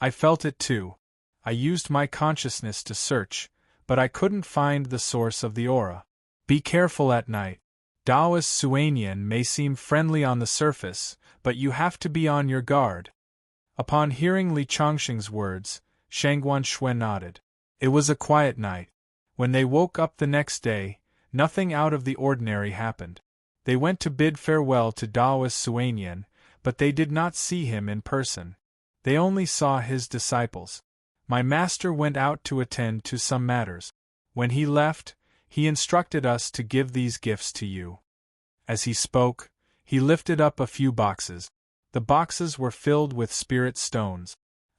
I felt it too. I used my consciousness to search, but I couldn't find the source of the aura. Be careful at night. Daoist Suanian may seem friendly on the surface, but you have to be on your guard. Upon hearing Li Chongqing's words, Shangguan Shui nodded. It was a quiet night. When they woke up the next day, nothing out of the ordinary happened. They went to bid farewell to Daoist Suanian, but they did not see him in person. They only saw his disciples. My master went out to attend to some matters. When he left, he instructed us to give these gifts to you. As he spoke, he lifted up a few boxes. The boxes were filled with spirit stones.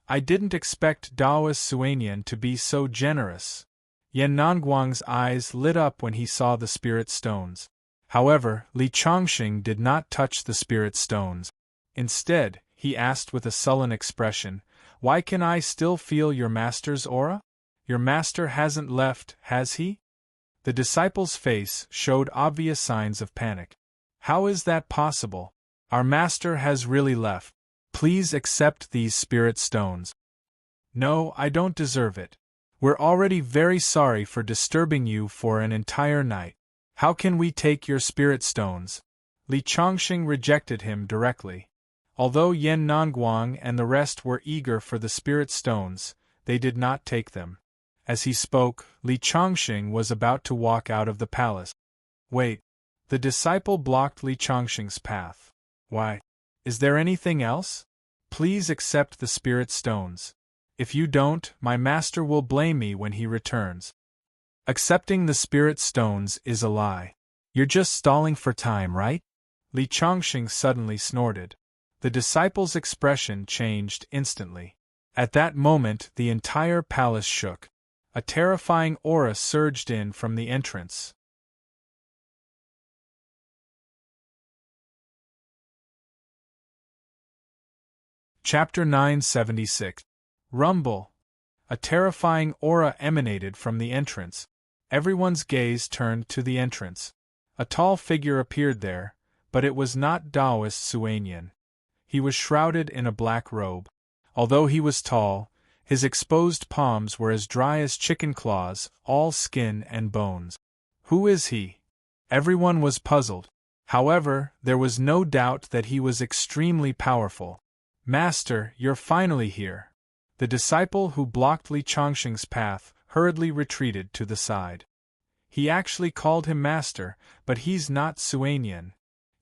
I didn't expect Daoist Suanian to be so generous. Yan Nanguang's eyes lit up when he saw the spirit stones. However, Li Chongqing did not touch the spirit stones. Instead, he asked with a sullen expression, "Why can I still feel your master's aura? Your master hasn't left, has he?" The disciple's face showed obvious signs of panic. "How is that possible? Our master has really left. Please accept these spirit stones." "No, I don't deserve it. We're already very sorry for disturbing you for an entire night. How can we take your spirit stones?" Li Chongqing rejected him directly. Although Yan Nanguang and the rest were eager for the spirit stones, they did not take them. As he spoke, Li Chongqing was about to walk out of the palace. "Wait." The disciple blocked Li Chongqing's path. "Why? Is there anything else? Please accept the spirit stones. If you don't, my master will blame me when he returns." Accepting the spirit stones is a lie. You're just stalling for time, right? Li Chongqing suddenly snorted. The disciple's expression changed instantly. At that moment, the entire palace shook. A terrifying aura surged in from the entrance. Chapter 976. Rumble. A terrifying aura emanated from the entrance. Everyone's gaze turned to the entrance. A tall figure appeared there, but it was not Daoist Suanian. He was shrouded in a black robe. Although he was tall, his exposed palms were as dry as chicken claws, all skin and bones. Who is he? Everyone was puzzled. However, there was no doubt that he was extremely powerful. "Master, you're finally here." The disciple who blocked Li Chongqing's path hurriedly retreated to the side. He actually called him master, but he's not Suanian.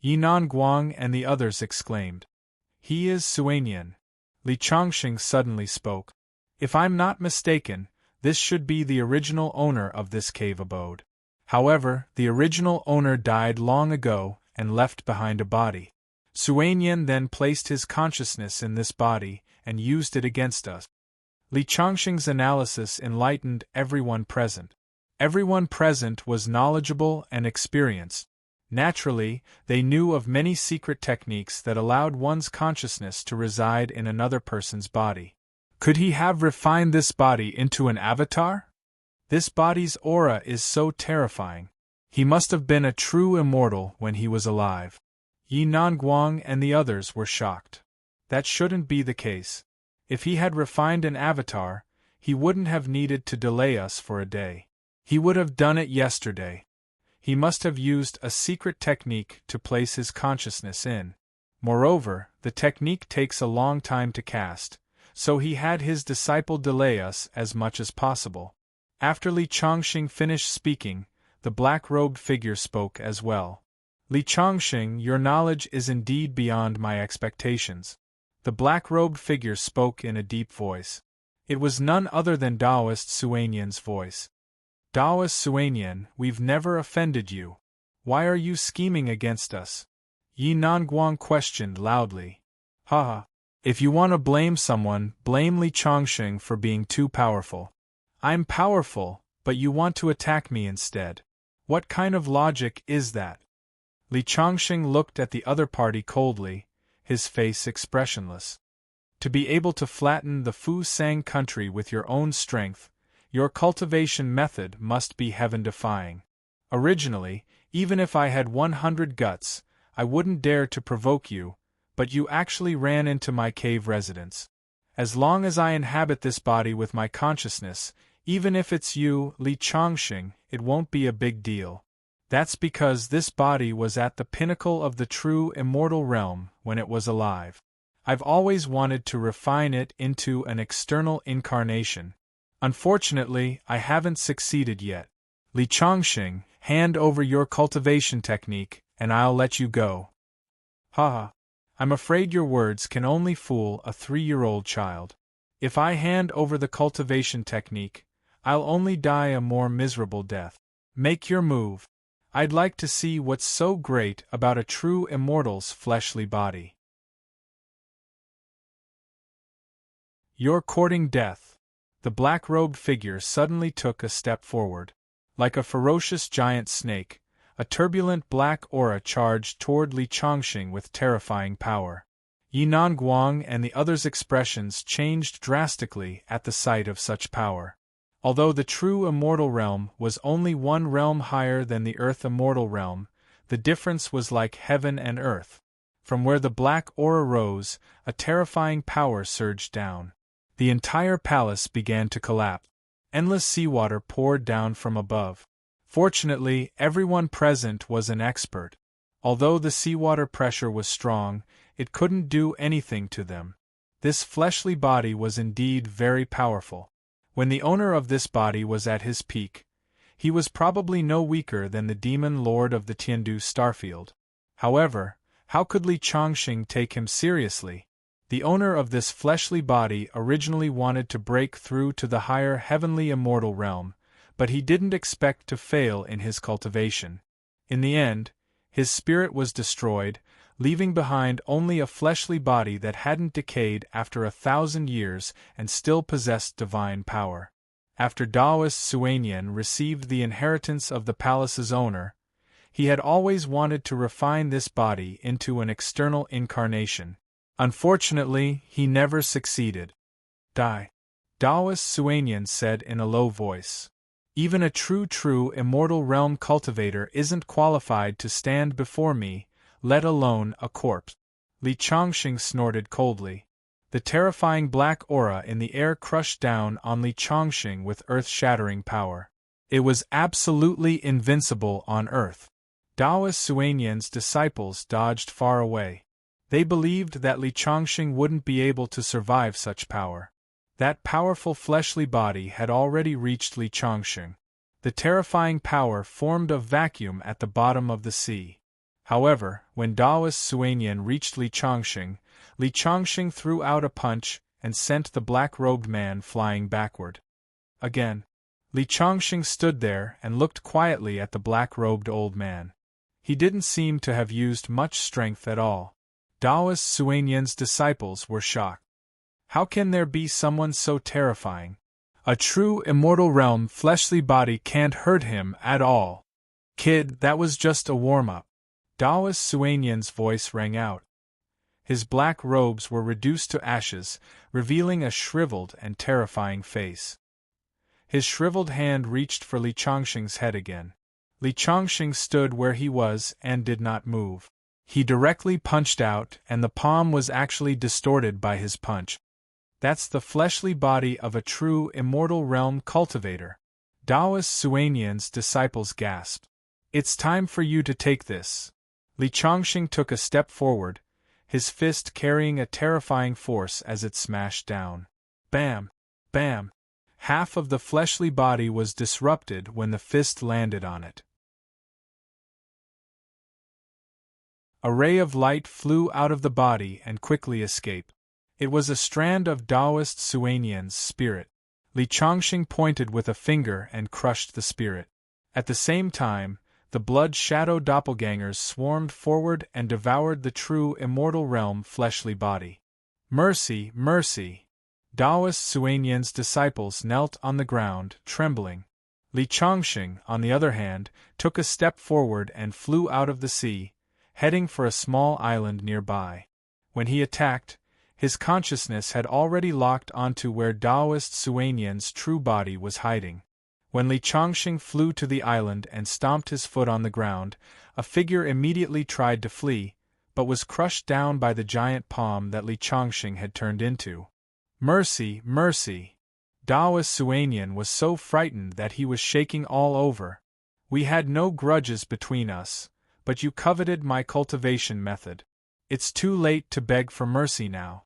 Yinan Guang and the others exclaimed. He is Suanian. Li Chongqing suddenly spoke. If I'm not mistaken, this should be the original owner of this cave abode. However, the original owner died long ago and left behind a body. Suanian then placed his consciousness in this body and used it against us. Li Chongqing's analysis enlightened everyone present. Everyone present was knowledgeable and experienced. Naturally, they knew of many secret techniques that allowed one's consciousness to reside in another person's body. Could he have refined this body into an avatar? This body's aura is so terrifying. He must have been a true immortal when he was alive. Yinan Guang and the others were shocked. That shouldn't be the case. If he had refined an avatar, he wouldn't have needed to delay us for a day. He would have done it yesterday. He must have used a secret technique to place his consciousness in. Moreover, the technique takes a long time to cast, so he had his disciple delay us as much as possible. After Li Chongqing finished speaking, the black-robed figure spoke as well. Li Chongqing, your knowledge is indeed beyond my expectations. The black-robed figure spoke in a deep voice. It was none other than Taoist Suanian's voice. Taoist Suanian, we've never offended you. Why are you scheming against us? Yinan Guang questioned loudly. Haha. If you want to blame someone, blame Li Chongqing for being too powerful. I'm powerful, but you want to attack me instead. What kind of logic is that? Li Chongqing looked at the other party coldly, his face expressionless. To be able to flatten the Fu Sang country with your own strength, your cultivation method must be heaven-defying. Originally, even if I had 100 guts, I wouldn't dare to provoke you, but you actually ran into my cave residence. As long as I inhabit this body with my consciousness, even if it's you, Li Chongqing, it won't be a big deal. That's because this body was at the pinnacle of the true immortal realm when it was alive. I've always wanted to refine it into an external incarnation. Unfortunately, I haven't succeeded yet. Li Chongqing, hand over your cultivation technique, and I'll let you go. Haha. I'm afraid your words can only fool a 3-year-old child. If I hand over the cultivation technique, I'll only die a more miserable death. Make your move. I'd like to see what's so great about a true immortal's fleshly body. You're courting death. The black-robed figure suddenly took a step forward. Like a ferocious giant snake, a turbulent black aura charged toward Li Chongqing with terrifying power. Yinan Guang and the others' expressions changed drastically at the sight of such power. Although the true immortal realm was only one realm higher than the earth immortal realm, the difference was like heaven and earth. From where the black aura rose, a terrifying power surged down. The entire palace began to collapse. Endless seawater poured down from above. Fortunately, everyone present was an expert. Although the seawater pressure was strong, it couldn't do anything to them. This fleshly body was indeed very powerful. When the owner of this body was at his peak, he was probably no weaker than the demon lord of the Tiandu starfield. However, how could Li Chongqing take him seriously? The owner of this fleshly body originally wanted to break through to the higher heavenly immortal realm, but he didn't expect to fail in his cultivation. In the end, his spirit was destroyed, leaving behind only a fleshly body that hadn't decayed after 1,000 years and still possessed divine power. After Taoist Suanian received the inheritance of the palace's owner, he had always wanted to refine this body into an external incarnation. Unfortunately, he never succeeded. Die. Taoist Suanian said in a low voice. Even a true immortal realm cultivator isn't qualified to stand before me, let alone a corpse. Li Chongqing snorted coldly. The terrifying black aura in the air crushed down on Li Chongqing with earth-shattering power. It was absolutely invincible on Earth. Taoist Suanian's disciples dodged far away. They believed that Li Chongqing wouldn't be able to survive such power. That powerful fleshly body had already reached Li Changsheng. The terrifying power formed a vacuum at the bottom of the sea. However, when Daoist Suanian reached Li Changsheng threw out a punch and sent the black-robed man flying backward. Again, Li Changsheng stood there and looked quietly at the black-robed old man. He didn't seem to have used much strength at all. Daoist Suanian's disciples were shocked. How can there be someone so terrifying? A true immortal realm fleshly body can't hurt him at all. Kid, that was just a warm-up. Daoist Suanian's voice rang out. His black robes were reduced to ashes, revealing a shriveled and terrifying face. His shriveled hand reached for Li Changsheng's head again. Li Changsheng stood where he was and did not move. He directly punched out, and the palm was actually distorted by his punch. That's the fleshly body of a true immortal realm cultivator. Daoist Suanian's disciples gasped. It's time for you to take this. Li Changsheng took a step forward, his fist carrying a terrifying force as it smashed down. Bam! Bam! Half of the fleshly body was disrupted when the fist landed on it. A ray of light flew out of the body and quickly escaped. It was a strand of Daoist Suanian's spirit. Li Changsheng pointed with a finger and crushed the spirit. At the same time, the blood shadow doppelgangers swarmed forward and devoured the true immortal realm fleshly body. Mercy, mercy! Daoist Suanian's disciples knelt on the ground, trembling. Li Changsheng, on the other hand, took a step forward and flew out of the sea, heading for a small island nearby. When he attacked, his consciousness had already locked onto where Daoist Suanian's true body was hiding. When Li Changsheng flew to the island and stomped his foot on the ground, a figure immediately tried to flee, but was crushed down by the giant palm that Li Changsheng had turned into. Mercy, mercy! Daoist Suanian was so frightened that he was shaking all over. We had no grudges between us, but you coveted my cultivation method. It's too late to beg for mercy now.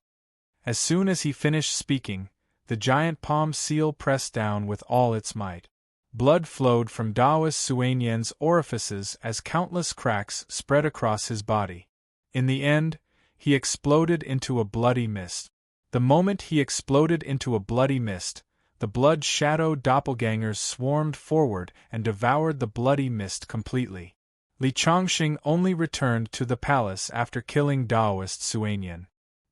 As soon as he finished speaking, the giant palm seal pressed down with all its might. Blood flowed from Daoist Suanian's orifices as countless cracks spread across his body. In the end, he exploded into a bloody mist. The moment he exploded into a bloody mist, the blood shadow doppelgangers swarmed forward and devoured the bloody mist completely. Li Changsheng only returned to the palace after killing Daoist Suanian.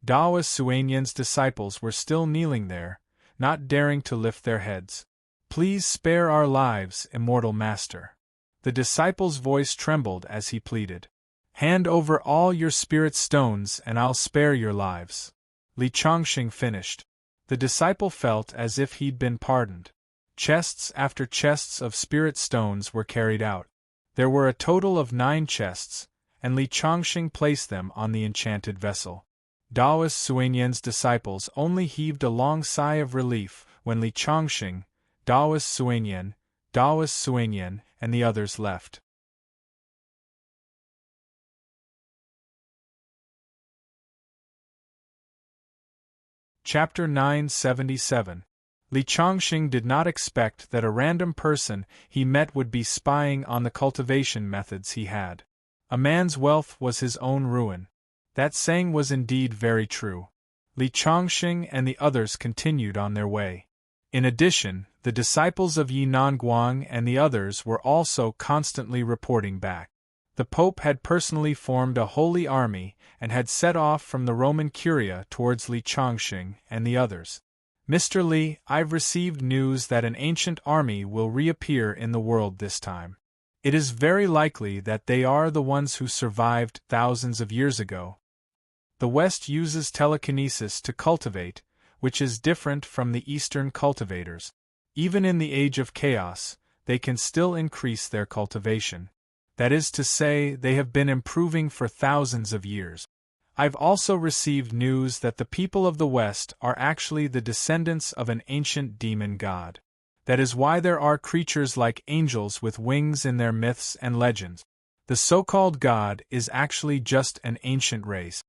Daoist Suanian's disciples were still kneeling there, not daring to lift their heads. Please spare our lives, immortal master. The disciple's voice trembled as he pleaded. Hand over all your spirit stones and I'll spare your lives. Li Changsheng finished. The disciple felt as if he'd been pardoned. Chests after chests of spirit stones were carried out. There were a total of 9 chests, and Li Changsheng placed them on the enchanted vessel. Daoist Suanian's disciples only heaved a long sigh of relief when Li Changsheng, Daoist Suanian, and the others left. Chapter 977. Li Changsheng did not expect that a random person he met would be spying on the cultivation methods he had. A man's wealth was his own ruin. That saying was indeed very true. Li Changsheng and the others continued on their way. In addition, the disciples of Yi Nanguang and the others were also constantly reporting back. The Pope had personally formed a holy army and had set off from the Roman Curia towards Li Changsheng and the others. Mr. Li, I've received news that an ancient army will reappear in the world this time. It is very likely that they are the ones who survived thousands of years ago. The West uses telekinesis to cultivate, which is different from the Eastern cultivators. Even in the age of chaos, they can still increase their cultivation. That is to say, they have been improving for thousands of years. I've also received news that the people of the West are actually the descendants of an ancient demon god. That is why there are creatures like angels with wings in their myths and legends. The so-called god is actually just an ancient race.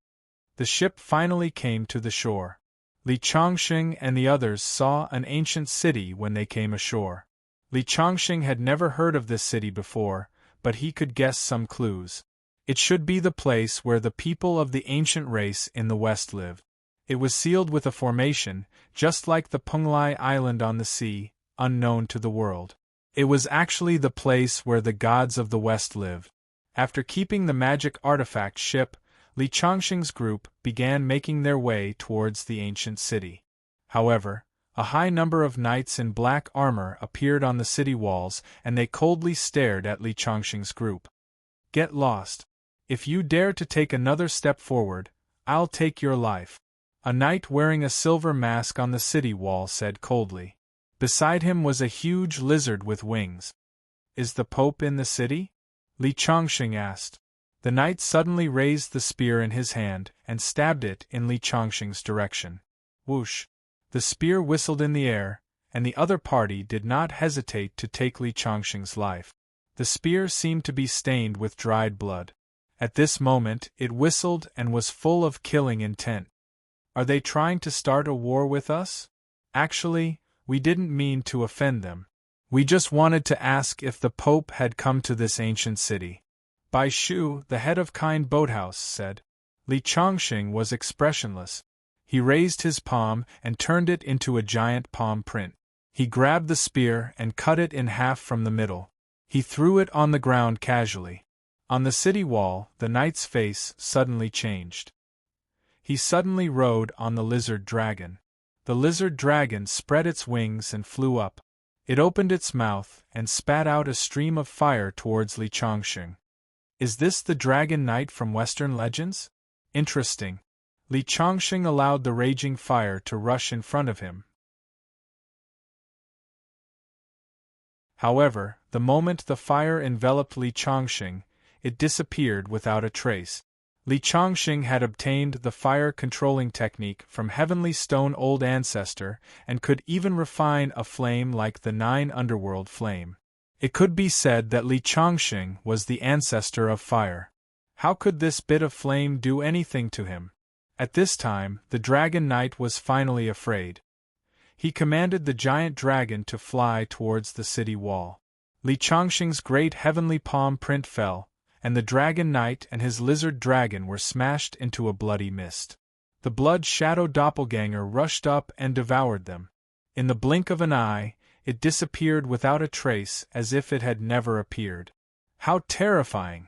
The ship finally came to the shore. Li Chongqing and the others saw an ancient city when they came ashore. Li Chongqing had never heard of this city before, but he could guess some clues. It should be the place where the people of the ancient race in the west lived. It was sealed with a formation, just like the Penglai Island on the sea, unknown to the world. It was actually the place where the gods of the west lived. After keeping the magic artifact ship, Li Chongqing's group began making their way towards the ancient city. However, a high number of knights in black armor appeared on the city walls, and they coldly stared at Li Chongqing's group. "Get lost. If you dare to take another step forward, I'll take your life," a knight wearing a silver mask on the city wall said coldly. Beside him was a huge lizard with wings. "Is the Pope in the city?" Li Chongqing asked. The knight suddenly raised the spear in his hand and stabbed it in Li Chongqing's direction. Whoosh! The spear whistled in the air, and the other party did not hesitate to take Li Chongqing's life. The spear seemed to be stained with dried blood. At this moment it whistled and was full of killing intent. "Are they trying to start a war with us? Actually, we didn't mean to offend them. We just wanted to ask if the Pope had come to this ancient city." Bai Shu, the head of Kind Boathouse, said. Li Chongqing was expressionless. He raised his palm and turned it into a giant palm print. He grabbed the spear and cut it in half from the middle. He threw it on the ground casually. On the city wall, the knight's face suddenly changed. He suddenly rode on the lizard dragon. The lizard dragon spread its wings and flew up. It opened its mouth and spat out a stream of fire towards Li Chongqing. "Is this the dragon knight from Western legends? Interesting." Li Chongqing allowed the raging fire to rush in front of him. However, the moment the fire enveloped Li Chongqing, it disappeared without a trace. Li Chongqing had obtained the fire-controlling technique from Heavenly Stone Old Ancestor and could even refine a flame like the 9 Underworld flame. It could be said that Li Chongqing was the ancestor of fire. How could this bit of flame do anything to him? At this time, the Dragon Knight was finally afraid. He commanded the giant dragon to fly towards the city wall. Li Chongqing's great heavenly palm print fell, and the Dragon Knight and his lizard dragon were smashed into a bloody mist. The blood shadow doppelganger rushed up and devoured them. In the blink of an eye, it disappeared without a trace, as if it had never appeared. How terrifying!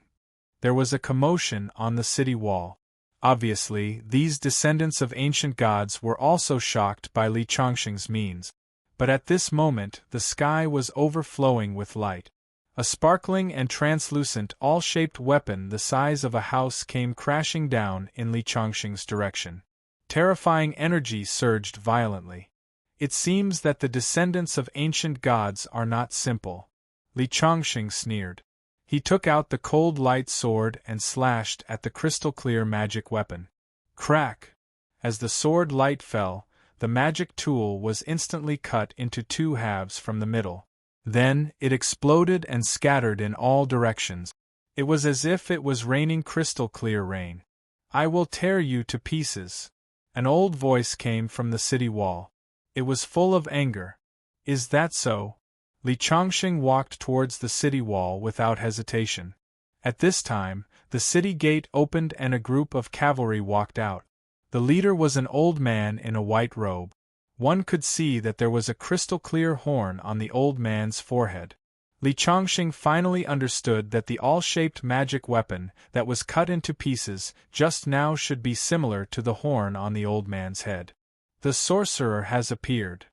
There was a commotion on the city wall. Obviously, these descendants of ancient gods were also shocked by Li Chongqing's means. But at this moment, the sky was overflowing with light. A sparkling and translucent all-shaped weapon the size of a house came crashing down in Li Chongqing's direction. Terrifying energy surged violently. It seems that the descendants of ancient gods are not simple. Li Chongqing sneered. He took out the cold light sword and slashed at the crystal-clear magic weapon. Crack! As the sword light fell, the magic tool was instantly cut into 2 halves from the middle. Then, it exploded and scattered in all directions. It was as if it was raining crystal-clear rain. "I will tear you to pieces." An old voice came from the city wall. It was full of anger. "Is that so?" Li Chongqing walked towards the city wall without hesitation. At this time, the city gate opened and a group of cavalry walked out. The leader was an old man in a white robe. One could see that there was a crystal-clear horn on the old man's forehead. Li Chongqing finally understood that the all-shaped magic weapon that was cut into pieces just now should be similar to the horn on the old man's head. "The sorcerer has appeared."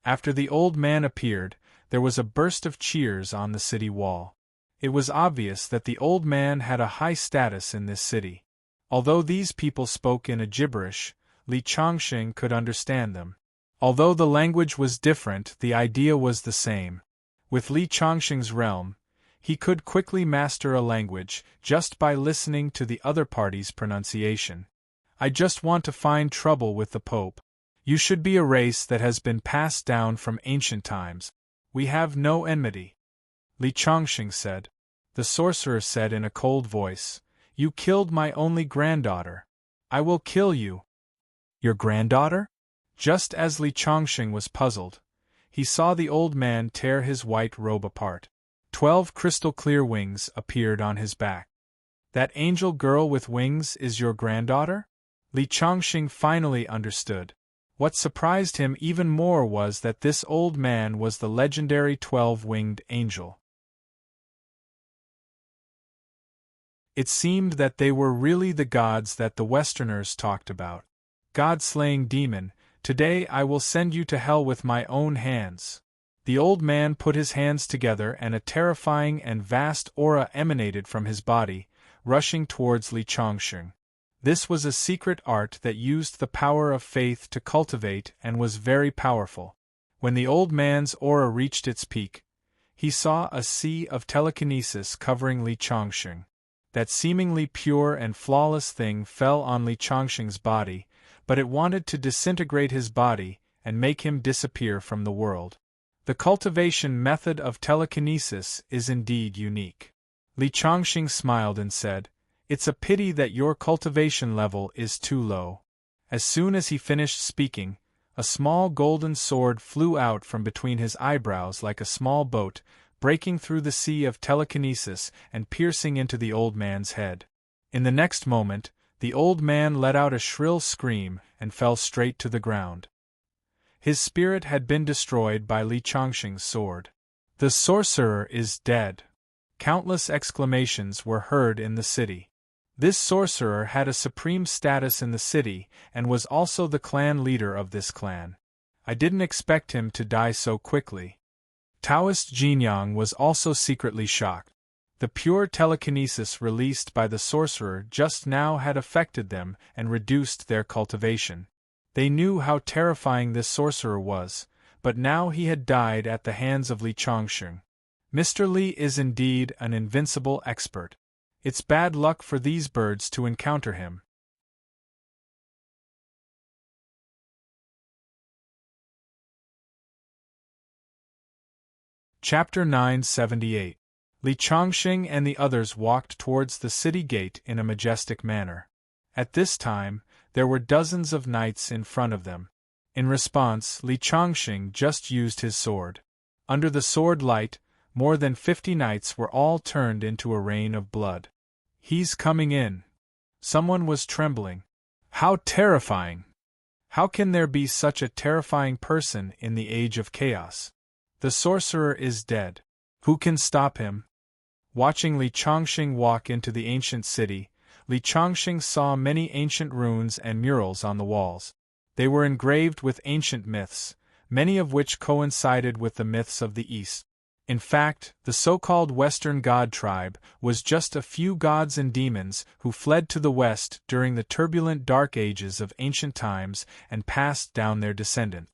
After the old man appeared, there was a burst of cheers on the city wall. It was obvious that the old man had a high status in this city. Although these people spoke in a gibberish, Li Chongqing could understand them. Although the language was different, the idea was the same. With Li Chongqing's realm, he could quickly master a language just by listening to the other party's pronunciation. "I just want to find trouble with the Pope. You should be a race that has been passed down from ancient times. We have no enmity," Li Chongqing said. The sorcerer said in a cold voice, "You killed my only granddaughter. I will kill you." "Your granddaughter?" Just as Li Chongqing was puzzled, he saw the old man tear his white robe apart. 12 crystal-clear wings appeared on his back. That angel girl with wings is your granddaughter? Li Chongqing finally understood. What surprised him even more was that this old man was the legendary 12-winged angel. It seemed that they were really the gods that the Westerners talked about. God-slaying demon, today I will send you to hell with my own hands. The old man put his hands together and a terrifying and vast aura emanated from his body, rushing towards Li Chongqing. This was a secret art that used the power of faith to cultivate and was very powerful. When the old man's aura reached its peak, he saw a sea of telekinesis covering Li Chongqing. That seemingly pure and flawless thing fell on Li Chongqing's body, but it wanted to disintegrate his body and make him disappear from the world. The cultivation method of telekinesis is indeed unique. Li Chongqing smiled and said, "It's a pity that your cultivation level is too low." As soon as he finished speaking, a small golden sword flew out from between his eyebrows like a small boat, breaking through the sea of telekinesis and piercing into the old man's head. In the next moment, the old man let out a shrill scream and fell straight to the ground. His spirit had been destroyed by Li Chongqing's sword. "The sorcerer is dead." Countless exclamations were heard in the city. This sorcerer had a supreme status in the city and was also the clan leader of this clan. I didn't expect him to die so quickly. Taoist Jinyang was also secretly shocked. The pure telekinesis released by the sorcerer just now had affected them and reduced their cultivation. They knew how terrifying this sorcerer was, but now he had died at the hands of Li Chongqing. Mr. Li is indeed an invincible expert. It's bad luck for these birds to encounter him. Chapter 978. Li Chongqing and the others walked towards the city gate in a majestic manner. At this time, there were dozens of knights in front of them. In response, Li Chongqing just used his sword. Under the sword light, more than 50 knights were all turned into a rain of blood. "He's coming in." Someone was trembling. How terrifying! How can there be such a terrifying person in the age of chaos? The sorcerer is dead. Who can stop him? Watching Li Chongqing walk into the ancient city, Li Chongqing saw many ancient runes and murals on the walls. They were engraved with ancient myths, many of which coincided with the myths of the East. In fact, the so-called Western god tribe was just a few gods and demons who fled to the West during the turbulent dark ages of ancient times and passed down their descendant.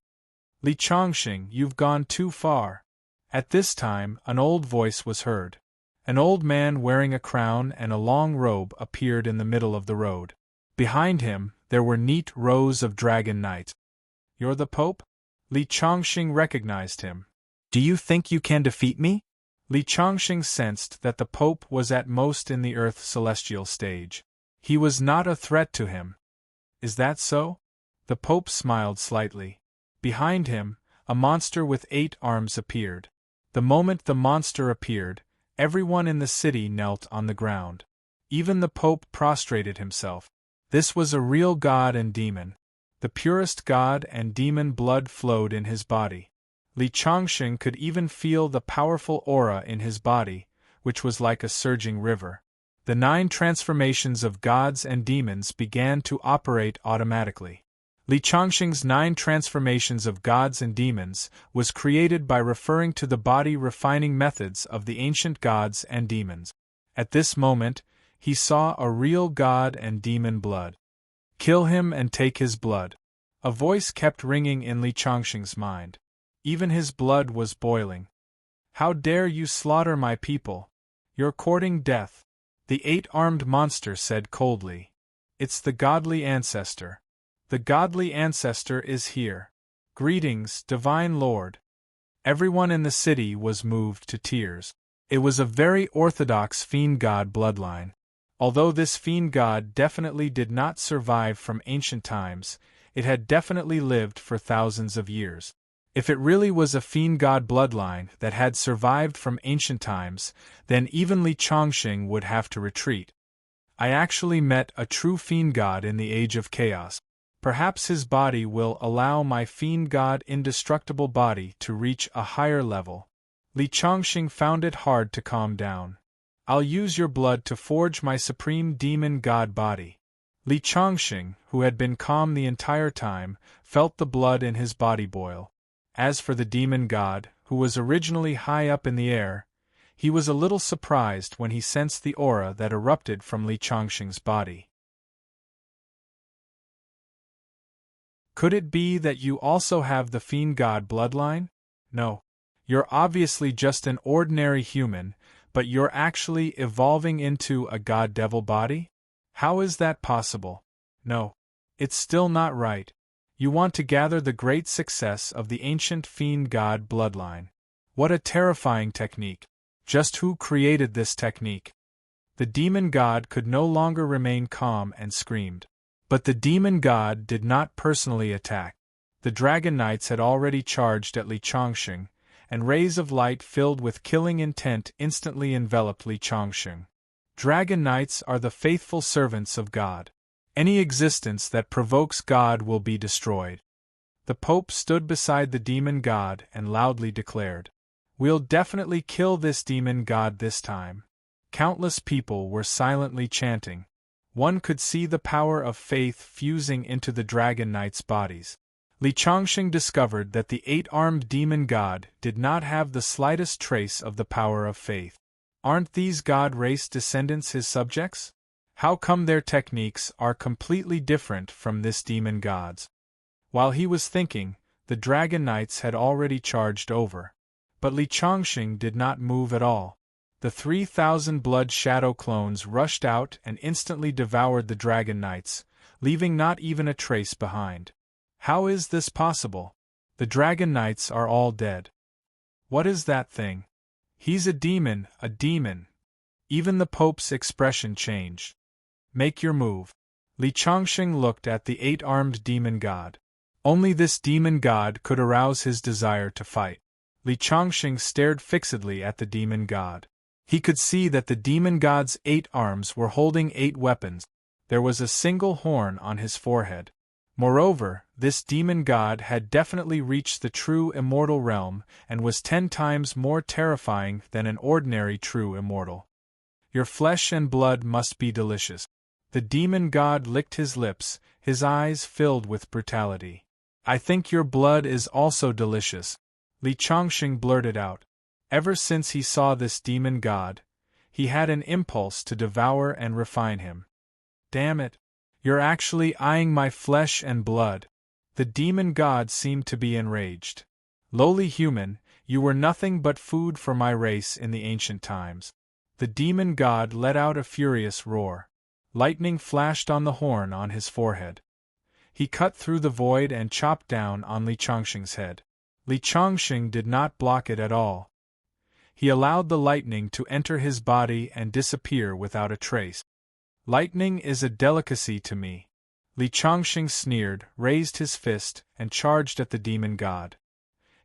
"Li Chongqing, you've gone too far." At this time, an old voice was heard. An old man wearing a crown and a long robe appeared in the middle of the road. Behind him, there were neat rows of dragon knights. "You're the Pope?" Li Chongqing recognized him. "Do you think you can defeat me?" Li Chongqing sensed that the Pope was at most in the Earth celestial stage. He was not a threat to him. "Is that so?" The Pope smiled slightly. Behind him, a monster with 8 arms appeared. The moment the monster appeared, everyone in the city knelt on the ground. Even the Pope prostrated himself. This was a real god and demon. The purest god and demon blood flowed in his body. Li Chongqing could even feel the powerful aura in his body, which was like a surging river. The 9 transformations of gods and demons began to operate automatically. Li Chongqing's 9 transformations of gods and demons was created by referring to the body-refining methods of the ancient gods and demons. At this moment, he saw a real god and demon blood. "Kill him and take his blood." A voice kept ringing in Li Chongqing's mind. Even his blood was boiling. "How dare you slaughter my people? You're courting death." The 8-armed monster said coldly. "It's the godly ancestor. The godly ancestor is here. Greetings, divine lord." Everyone in the city was moved to tears. It was a very orthodox fiend god bloodline. Although this fiend god definitely did not survive from ancient times, It had definitely lived for thousands of years. If it really was a fiend god bloodline that had survived from ancient times, then even Li Chongqing would have to retreat. I actually met a true fiend god in the Age of Chaos. Perhaps his body will allow my fiend god indestructible body to reach a higher level. Li Chongqing found it hard to calm down. I'll use your blood to forge my supreme demon god body. Li Chongqing, who had been calm the entire time, felt the blood in his body boil. As for the demon god, who was originally high up in the air, he was a little surprised when he sensed the aura that erupted from Li Chongqing's body. Could it be that you also have the fiend god bloodline? No. You're obviously just an ordinary human, but you're actually evolving into a god-devil body? How is that possible? No. It's still not right. You want to gather the great success of the ancient fiend god bloodline. What a terrifying technique. Just who created this technique? The demon god could no longer remain calm and screamed. But the demon god did not personally attack. The dragon knights had already charged at Li Chongqing, and rays of light filled with killing intent instantly enveloped Li Chongqing. Dragon knights are the faithful servants of God. Any existence that provokes God will be destroyed. The Pope stood beside the demon god and loudly declared, "We'll definitely kill this demon god this time." Countless people were silently chanting. One could see the power of faith fusing into the dragon knights' bodies. Li Chongqing discovered that the eight-armed demon god did not have the slightest trace of the power of faith. Aren't these god race descendants his subjects? How come their techniques are completely different from this demon god's? While he was thinking, the dragon knights had already charged over. But Li Chongqing did not move at all. The 3,000 blood shadow clones rushed out and instantly devoured the dragon knights, leaving not even a trace behind. How is this possible? The dragon knights are all dead. What is that thing? He's a demon, a demon. Even the Pope's expression changed. Make your move. Li Chongqing looked at the eight-armed demon god. Only this demon god could arouse his desire to fight. Li Chongqing stared fixedly at the demon god. He could see that the demon god's 8 arms were holding 8 weapons. There was a single horn on his forehead. Moreover, this demon god had definitely reached the true immortal realm and was 10 times more terrifying than an ordinary true immortal. Your flesh and blood must be delicious. The demon god licked his lips, his eyes filled with brutality. I think your blood is also delicious, Li Chongqing blurted out. Ever since he saw this demon god, he had an impulse to devour and refine him. Damn it! You're actually eyeing my flesh and blood. The demon god seemed to be enraged. Lowly human, you were nothing but food for my race in the ancient times. The demon god let out a furious roar. Lightning flashed on the horn on his forehead. He cut through the void and chopped down on Li Chongqing's head. Li Chongqing did not block it at all. He allowed the lightning to enter his body and disappear without a trace. Lightning is a delicacy to me. Li Chongqing sneered, raised his fist, and charged at the demon god.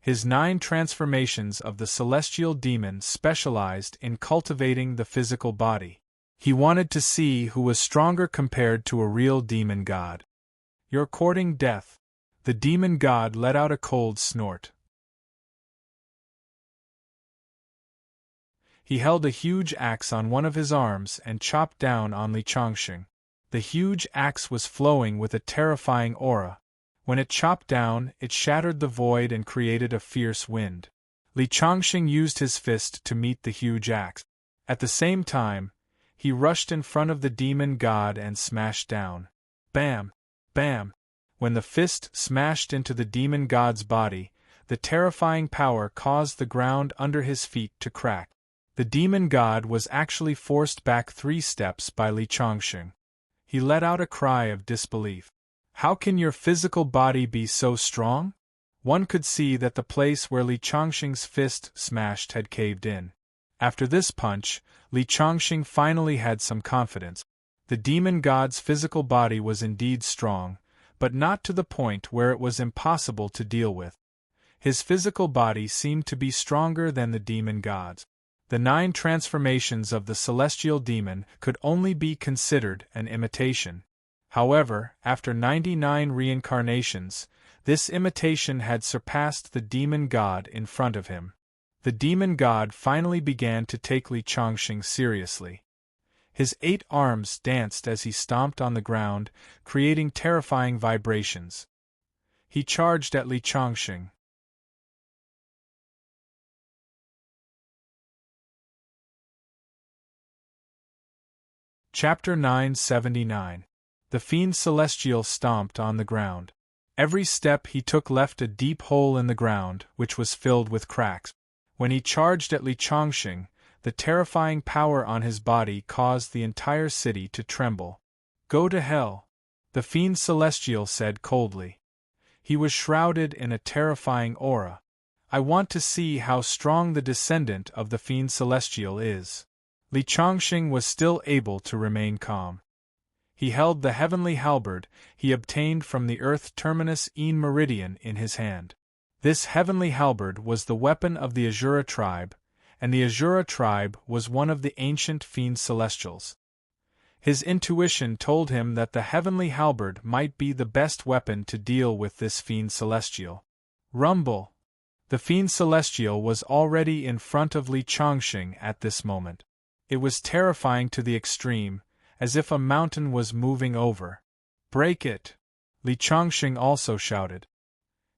His 9 transformations of the celestial demon specialized in cultivating the physical body. He wanted to see who was stronger compared to a real demon god. You're courting death. The demon god let out a cold snort. He held a huge axe on one of his arms and chopped down on Li Chongqing. The huge axe was flowing with a terrifying aura. When it chopped down, it shattered the void and created a fierce wind. Li Chongqing used his fist to meet the huge axe. At the same time, he rushed in front of the demon god and smashed down. Bam! Bam! When the fist smashed into the demon god's body, the terrifying power caused the ground under his feet to crack. The demon god was actually forced back 3 steps by Li Chongqing. He let out a cry of disbelief. How can your physical body be so strong? One could see that the place where Li Chongqing's fist smashed had caved in. After this punch, Li Chongqing finally had some confidence. The demon god's physical body was indeed strong, but not to the point where it was impossible to deal with. His physical body seemed to be stronger than the demon gods. The 9 transformations of the celestial demon could only be considered an imitation. However, after 99 reincarnations, this imitation had surpassed the demon god in front of him. The demon god finally began to take Li Changxing seriously. His 8 arms danced as he stomped on the ground, creating terrifying vibrations. He charged at Li Changxing. Chapter 979. The Fiend Celestial stomped on the ground. Every step he took left a deep hole in the ground, which was filled with cracks. When he charged at Li Changxing, the terrifying power on his body caused the entire city to tremble. "Go to hell," the Fiend Celestial said coldly. He was shrouded in a terrifying aura. "I want to see how strong the descendant of the Fiend Celestial is." Li Changxing was still able to remain calm. He held the heavenly halberd he obtained from the earth terminus en meridian in his hand. This heavenly halberd was the weapon of the Azura tribe, and the Azura tribe was one of the ancient Fiend Celestials. His intuition told him that the heavenly halberd might be the best weapon to deal with this Fiend Celestial. Rumble! The Fiend Celestial was already in front of Li Changxing at this moment. It was terrifying to the extreme, as if a mountain was moving over. "Break it!" Li Changxing also shouted.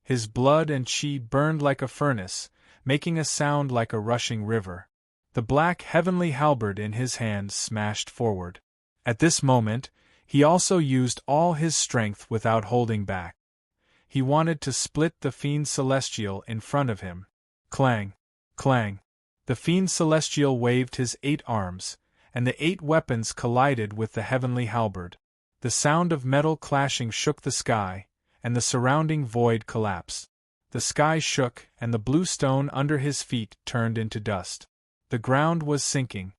His blood and chi burned like a furnace, making a sound like a rushing river. The black heavenly halberd in his hand smashed forward. At this moment, he also used all his strength without holding back. He wanted to split the Fiend Celestial in front of him. Clang! Clang! The Fiend Celestial waved his 8 arms, and the 8 weapons collided with the heavenly halberd. The sound of metal clashing shook the sky, and the surrounding void collapsed. The sky shook, and the blue stone under his feet turned into dust. The ground was sinking.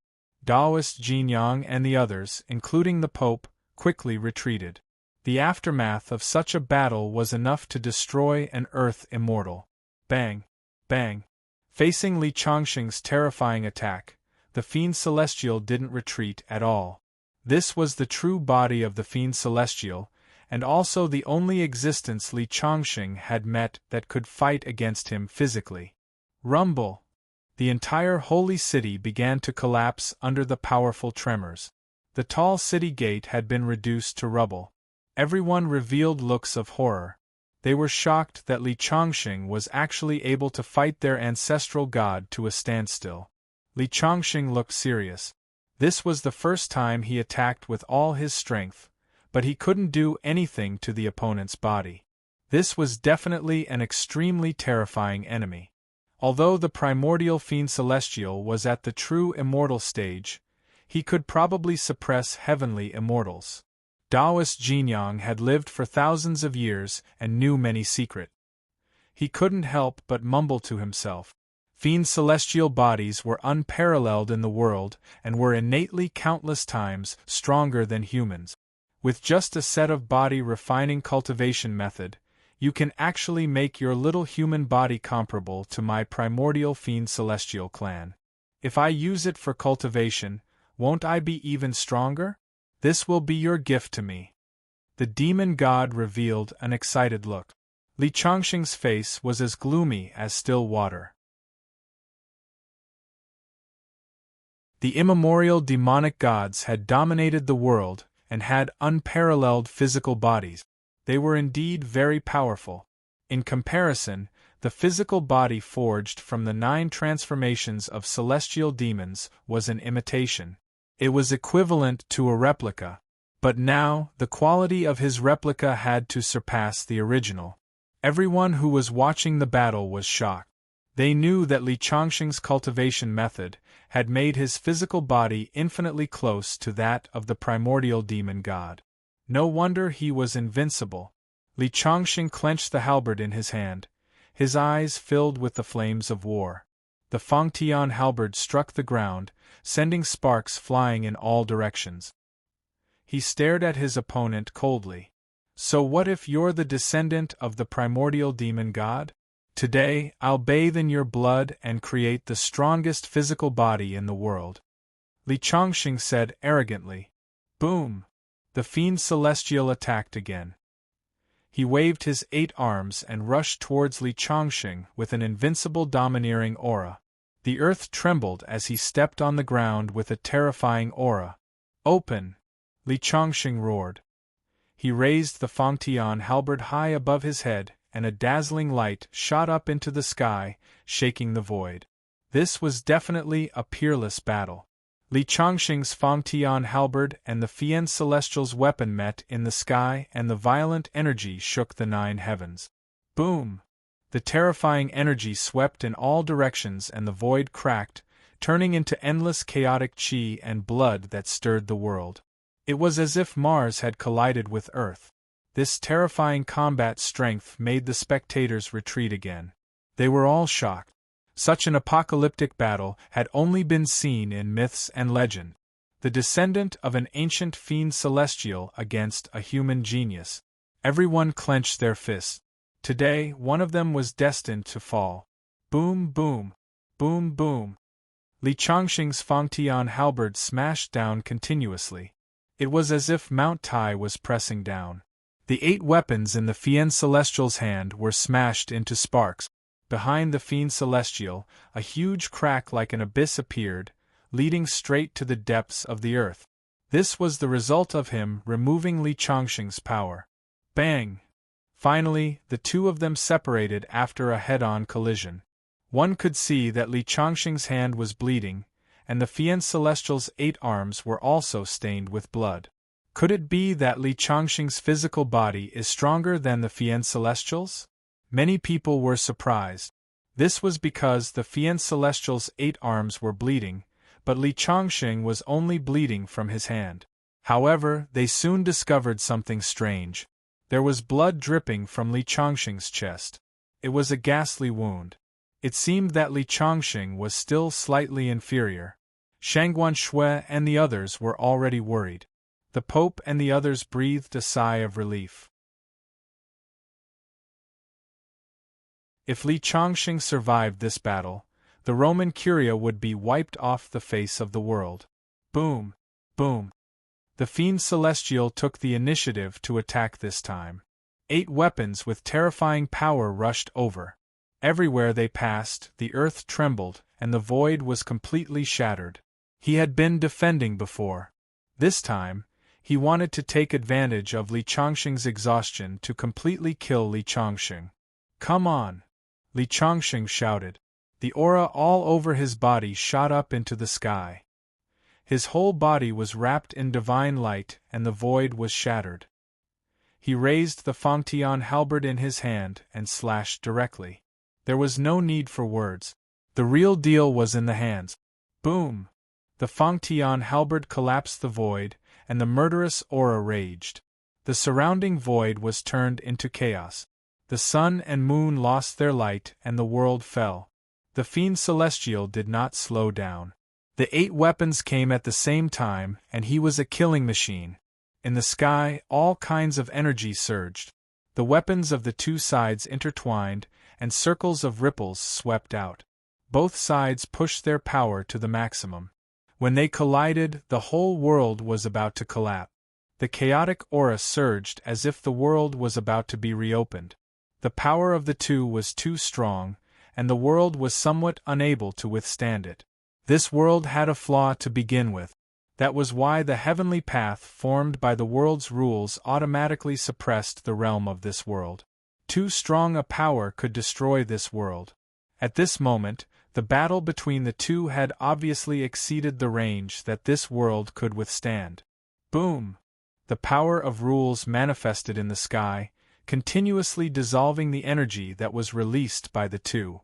Taoist Jinyang and the others, including the Pope, quickly retreated. The aftermath of such a battle was enough to destroy an earth immortal. Bang! Bang! Facing Li Changxing's terrifying attack, the Fiend Celestial didn't retreat at all. This was the true body of the Fiend Celestial, and also the only existence Li Changxing had met that could fight against him physically. Rumble! The entire holy city began to collapse under the powerful tremors. The tall city gate had been reduced to rubble. Everyone revealed looks of horror. They were shocked that Li Changxing was actually able to fight their ancestral god to a standstill. Li Changxing looked serious. This was the first time he attacked with all his strength, but he couldn't do anything to the opponent's body. This was definitely an extremely terrifying enemy. Although the primordial Fiend Celestial was at the true immortal stage, he could probably suppress heavenly immortals. Taoist Jinyang had lived for thousands of years and knew many secrets. He couldn't help but mumble to himself. Fiend celestial bodies were unparalleled in the world and were innately countless times stronger than humans. With just a set of body refining cultivation method, you can actually make your little human body comparable to my primordial Fiend Celestial clan. If I use it for cultivation, won't I be even stronger? This will be your gift to me. The demon god revealed an excited look. Li Changxing's face was as gloomy as still water. The immemorial demonic gods had dominated the world and had unparalleled physical bodies. They were indeed very powerful. In comparison, the physical body forged from the 9 transformations of celestial demons was an imitation. It was equivalent to a replica. But now, the quality of his replica had to surpass the original. Everyone who was watching the battle was shocked. They knew that Li Changxing's cultivation method had made his physical body infinitely close to that of the primordial demon god. No wonder he was invincible. Li Changxing clenched the halberd in his hand, his eyes filled with the flames of war. The Fangtian halberd struck the ground, sending sparks flying in all directions. He stared at his opponent coldly. So what if you're the descendant of the primordial demon god? Today, I'll bathe in your blood and create the strongest physical body in the world. Li Chongqing said arrogantly. Boom! The fiend celestial attacked again. He waved his 8 arms and rushed towards Li Chongqing with an invincible domineering aura. The earth trembled as he stepped on the ground with a terrifying aura. Open! Li Chongqing roared. He raised the Fangtian halberd high above his head, and a dazzling light shot up into the sky, shaking the void. This was definitely a peerless battle. Li Chongqing's Fangtian halberd and the Fian Celestial's weapon met in the sky, and the violent energy shook the 9 heavens. Boom! The terrifying energy swept in all directions and the void cracked, turning into endless chaotic chi and blood that stirred the world. It was as if Mars had collided with Earth. This terrifying combat strength made the spectators retreat again. They were all shocked. Such an apocalyptic battle had only been seen in myths and legend. The descendant of an ancient fiend celestial against a human genius. Everyone clenched their fists. Today, one of them was destined to fall. Boom, boom, boom, boom. Li Chongqing's Fangtian halberd smashed down continuously. It was as if Mount Tai was pressing down. The 8 weapons in the Fiend Celestial's hand were smashed into sparks. Behind the Fiend Celestial, a huge crack like an abyss appeared, leading straight to the depths of the earth. This was the result of him removing Li Chongqing's power. Bang! Finally, the two of them separated after a head-on collision. One could see that Li Chongqing's hand was bleeding, and the Fiend Celestial's 8 arms were also stained with blood. Could it be that Li Chongqing's physical body is stronger than the Fiend Celestial's? Many people were surprised. This was because the Fiend Celestial's 8 arms were bleeding, but Li Chongqing was only bleeding from his hand. However, they soon discovered something strange. There was blood dripping from Li Chongqing's chest. It was a ghastly wound. It seemed that Li Chongqing was still slightly inferior. Shangguan Shui and the others were already worried. The Pope and the others breathed a sigh of relief. If Li Chongqing survived this battle, the Roman Curia would be wiped off the face of the world. Boom! Boom! The Fiend Celestial took the initiative to attack this time. 8 weapons with terrifying power rushed over. Everywhere they passed, the earth trembled, and the void was completely shattered. He had been defending before. This time, he wanted to take advantage of Li Chongqing's exhaustion to completely kill Li Chongqing. Come on! Li Chongqing shouted. The aura all over his body shot up into the sky. His whole body was wrapped in divine light, and the void was shattered. He raised the Fangtian halberd in his hand and slashed directly. There was no need for words. The real deal was in the hands. Boom! The Fangtian halberd collapsed the void, and the murderous aura raged. The surrounding void was turned into chaos. The sun and moon lost their light, and the world fell. The Fiend Celestial did not slow down. The 8 weapons came at the same time, and he was a killing machine. In the sky, all kinds of energy surged. The weapons of the 2 sides intertwined, and circles of ripples swept out. Both sides pushed their power to the maximum. When they collided, the whole world was about to collapse. The chaotic aura surged as if the world was about to be reopened. The power of the 2 was too strong, and the world was somewhat unable to withstand it. This world had a flaw to begin with. That was why the heavenly path formed by the world's rules automatically suppressed the realm of this world. Too strong a power could destroy this world. At this moment, the battle between the 2 had obviously exceeded the range that this world could withstand. Boom! The power of rules manifested in the sky, continuously dissolving the energy that was released by the 2.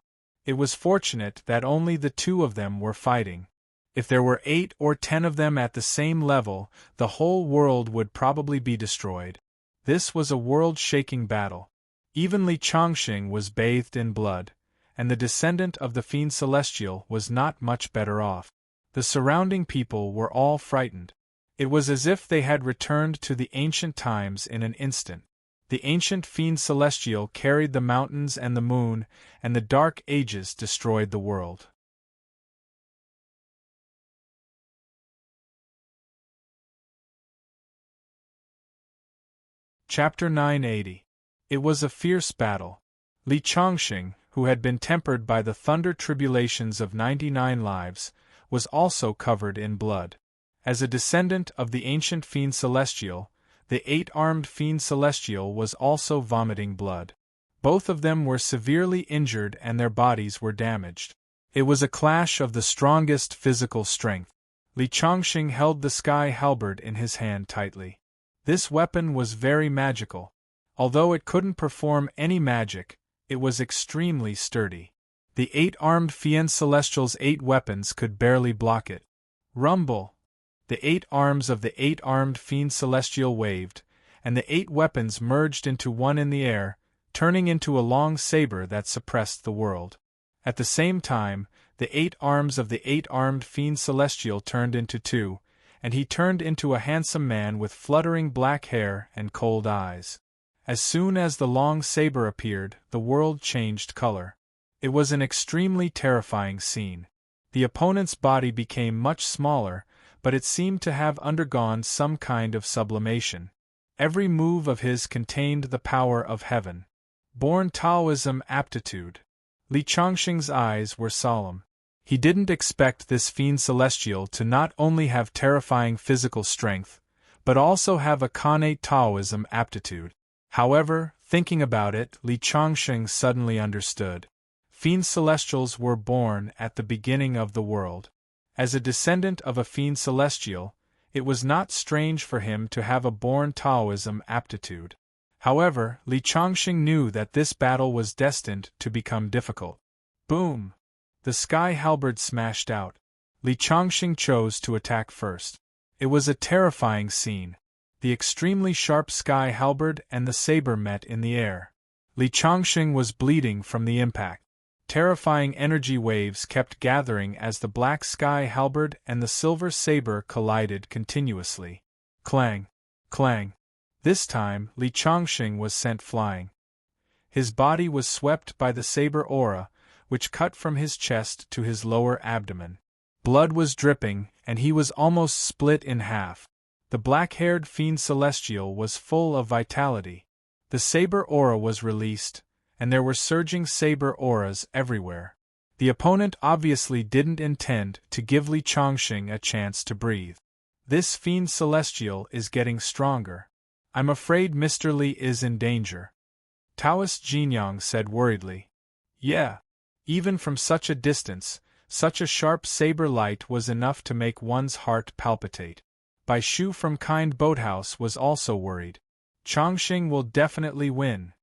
It was fortunate that only the 2 of them were fighting. If there were 8 or 10 of them at the same level, the whole world would probably be destroyed. This was a world-shaking battle. Even Li Chongqing was bathed in blood, and the descendant of the Fiend Celestial was not much better off. The surrounding people were all frightened. It was as if they had returned to the ancient times in an instant. The ancient fiend celestial carried the mountains and the moon, and the dark ages destroyed the world. Chapter 980. It was a fierce battle. Li Chongxing, who had been tempered by the thunder tribulations of 99 lives, was also covered in blood. As a descendant of the ancient fiend celestial, the 8-armed fiend celestial was also vomiting blood. Both of them were severely injured and their bodies were damaged. It was a clash of the strongest physical strength. Li Chongxing held the sky halberd in his hand tightly. This weapon was very magical. Although it couldn't perform any magic, it was extremely sturdy. The 8-armed fiend celestial's 8 weapons could barely block it. Rumble! The 8 arms of the 8-armed fiend celestial waved, and the 8 weapons merged into one in the air, turning into a long saber that suppressed the world. At the same time, the 8 arms of the 8-armed fiend celestial turned into 2, and he turned into a handsome man with fluttering black hair and cold eyes. As soon as the long saber appeared, the world changed color. It was an extremely terrifying scene. The opponent's body became much smaller, but it seemed to have undergone some kind of sublimation. Every move of his contained the power of heaven. Born Taoism aptitude. Li Chongxing's eyes were solemn. He didn't expect this fiend celestial to not only have terrifying physical strength, but also have a connate Taoism aptitude. However, thinking about it, Li Chongxing suddenly understood. Fiend celestials were born at the beginning of the world. As a descendant of a fiend celestial, it was not strange for him to have a born Taoism aptitude. However, Li Chongxing knew that this battle was destined to become difficult. Boom! The sky halberd smashed out. Li Chongxing chose to attack first. It was a terrifying scene. The extremely sharp sky halberd and the saber met in the air. Li Chongxing was bleeding from the impact. Terrifying energy waves kept gathering as the black sky halberd and the silver saber collided continuously. Clang! Clang! This time, Li Chongxing was sent flying. His body was swept by the saber aura, which cut from his chest to his lower abdomen. Blood was dripping, and he was almost split in half. The black-haired fiend celestial was full of vitality. The saber aura was released, and there were surging saber auras everywhere. The opponent obviously didn't intend to give Li Chongxing a chance to breathe. This fiend celestial is getting stronger. I'm afraid Mr. Li is in danger. Taoist Jinyang said worriedly. Yeah. Even from such a distance, such a sharp saber light was enough to make one's heart palpitate. Bai Shu from Kind Boathouse was also worried. Chongxing will definitely win.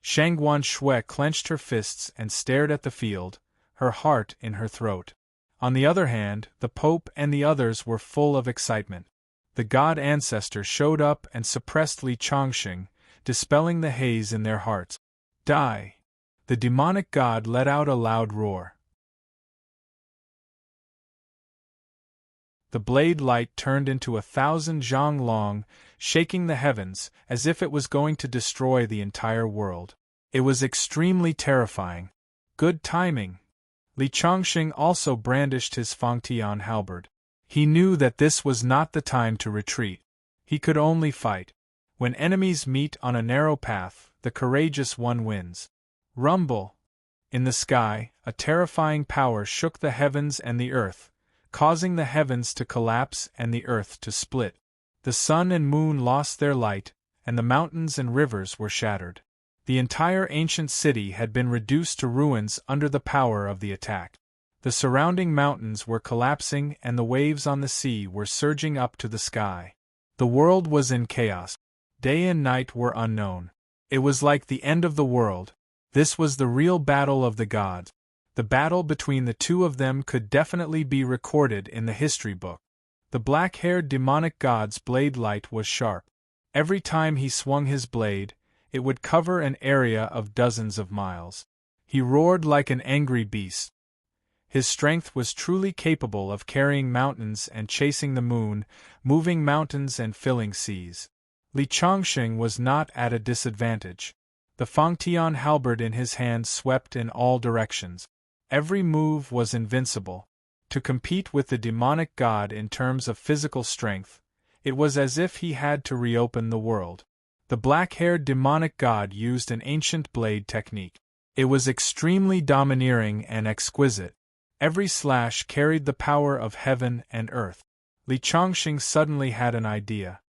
Shangguan Shui clenched her fists and stared at the field, her heart in her throat. On the other hand, the Pope and the others were full of excitement. The god ancestor showed up and suppressed Li Chongxing, dispelling the haze in their hearts. Die! The demonic god let out a loud roar. The blade light turned into 1,000 zhang long, shaking the heavens, as if it was going to destroy the entire world. It was extremely terrifying. Good timing. Li Chongxing also brandished his Fangtian halberd. He knew that this was not the time to retreat. He could only fight. When enemies meet on a narrow path, the courageous one wins. Rumble! In the sky, a terrifying power shook the heavens and the earth, causing the heavens to collapse and the earth to split. The sun and moon lost their light, and the mountains and rivers were shattered. The entire ancient city had been reduced to ruins under the power of the attack. The surrounding mountains were collapsing and the waves on the sea were surging up to the sky. The world was in chaos. Day and night were unknown. It was like the end of the world. This was the real battle of the gods. The battle between the two of them could definitely be recorded in the history book. The black-haired demonic god's blade light was sharp. Every time he swung his blade, it would cover an area of dozens of miles. He roared like an angry beast. His strength was truly capable of carrying mountains and chasing the moon, moving mountains and filling seas. Li Chongqing was not at a disadvantage. The Fangtian halberd in his hand swept in all directions. Every move was invincible. To compete with the demonic god in terms of physical strength, it was as if he had to reopen the world. The black-haired demonic god used an ancient blade technique. It was extremely domineering and exquisite. Every slash carried the power of heaven and earth. Li Chongqing suddenly had an idea.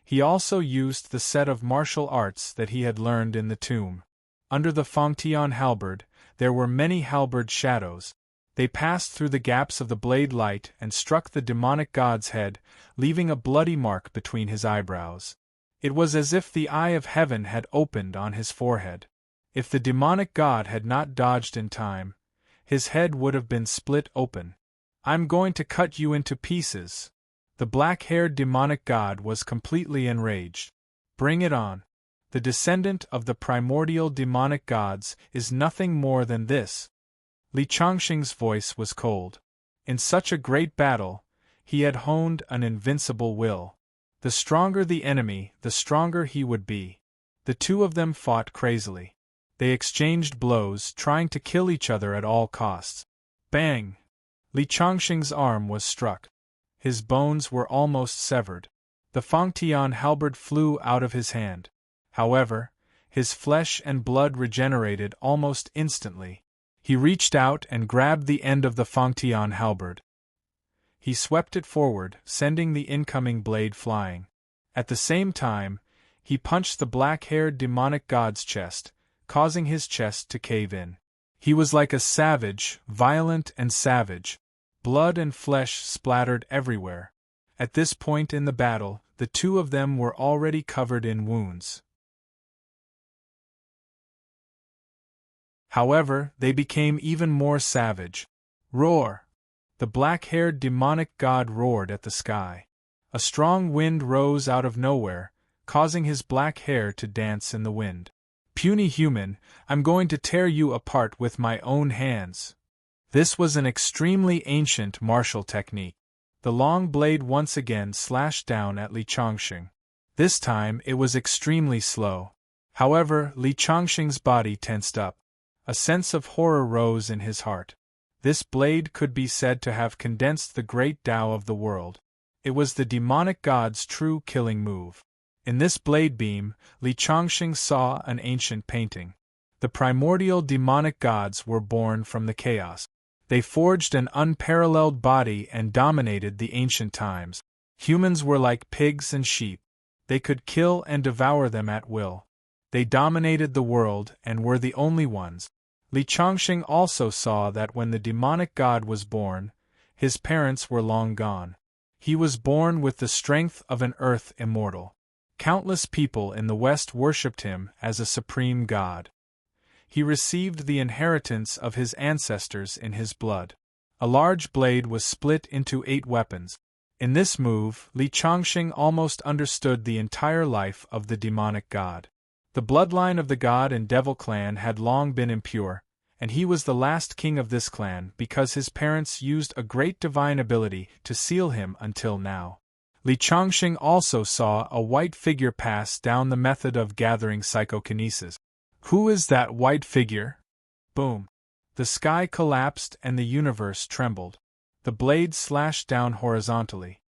He also used the set of martial arts that he had learned in the tomb. Under the Fangtian halberd, there were many halberd shadows. They passed through the gaps of the blade light and struck the demonic god's head, leaving a bloody mark between his eyebrows. It was as if the eye of heaven had opened on his forehead. If the demonic god had not dodged in time, his head would have been split open. "I'm going to cut you into pieces." The black-haired demonic god was completely enraged. "Bring it on. The descendant of the primordial demonic gods is nothing more than this." Li Chongqing's voice was cold. In such a great battle, he had honed an invincible will. The stronger the enemy, the stronger he would be. The two of them fought crazily. They exchanged blows, trying to kill each other at all costs. Bang! Li Chongqing's arm was struck. His bones were almost severed. The Fangtian halberd flew out of his hand. However, his flesh and blood regenerated almost instantly. He reached out and grabbed the end of the Fangtian halberd. He swept it forward, sending the incoming blade flying. At the same time, he punched the black-haired demonic god's chest, causing his chest to cave in. He was like a savage, violent and savage. Blood and flesh splattered everywhere. At this point in the battle, the two of them were already covered in wounds. However, they became even more savage. Roar! The black-haired demonic god roared at the sky. A strong wind rose out of nowhere, causing his black hair to dance in the wind. "Puny human, I'm going to tear you apart with my own hands." This was an extremely ancient martial technique. The long blade once again slashed down at Li Chongqing. This time it was extremely slow. However, Li Chongqing's body tensed up. A sense of horror rose in his heart. This blade could be said to have condensed the great Tao of the world. It was the demonic god's true killing move. In this blade beam, Li Chongqing saw an ancient painting. The primordial demonic gods were born from the chaos. They forged an unparalleled body and dominated the ancient times. Humans were like pigs and sheep. They could kill and devour them at will. They dominated the world and were the only ones. Li Chongqing also saw that when the demonic god was born, his parents were long gone. He was born with the strength of an earth immortal. Countless people in the West worshipped him as a supreme god. He received the inheritance of his ancestors in his blood. A large blade was split into 8 weapons. In this move, Li Chongqing almost understood the entire life of the demonic god. The bloodline of the god and devil clan had long been impure, and he was the last king of this clan because his parents used a great divine ability to seal him until now. Li Chongqing also saw a white figure pass down the method of gathering psychokinesis. "Who is that white figure?" Boom! The sky collapsed and the universe trembled. The blade slashed down horizontally.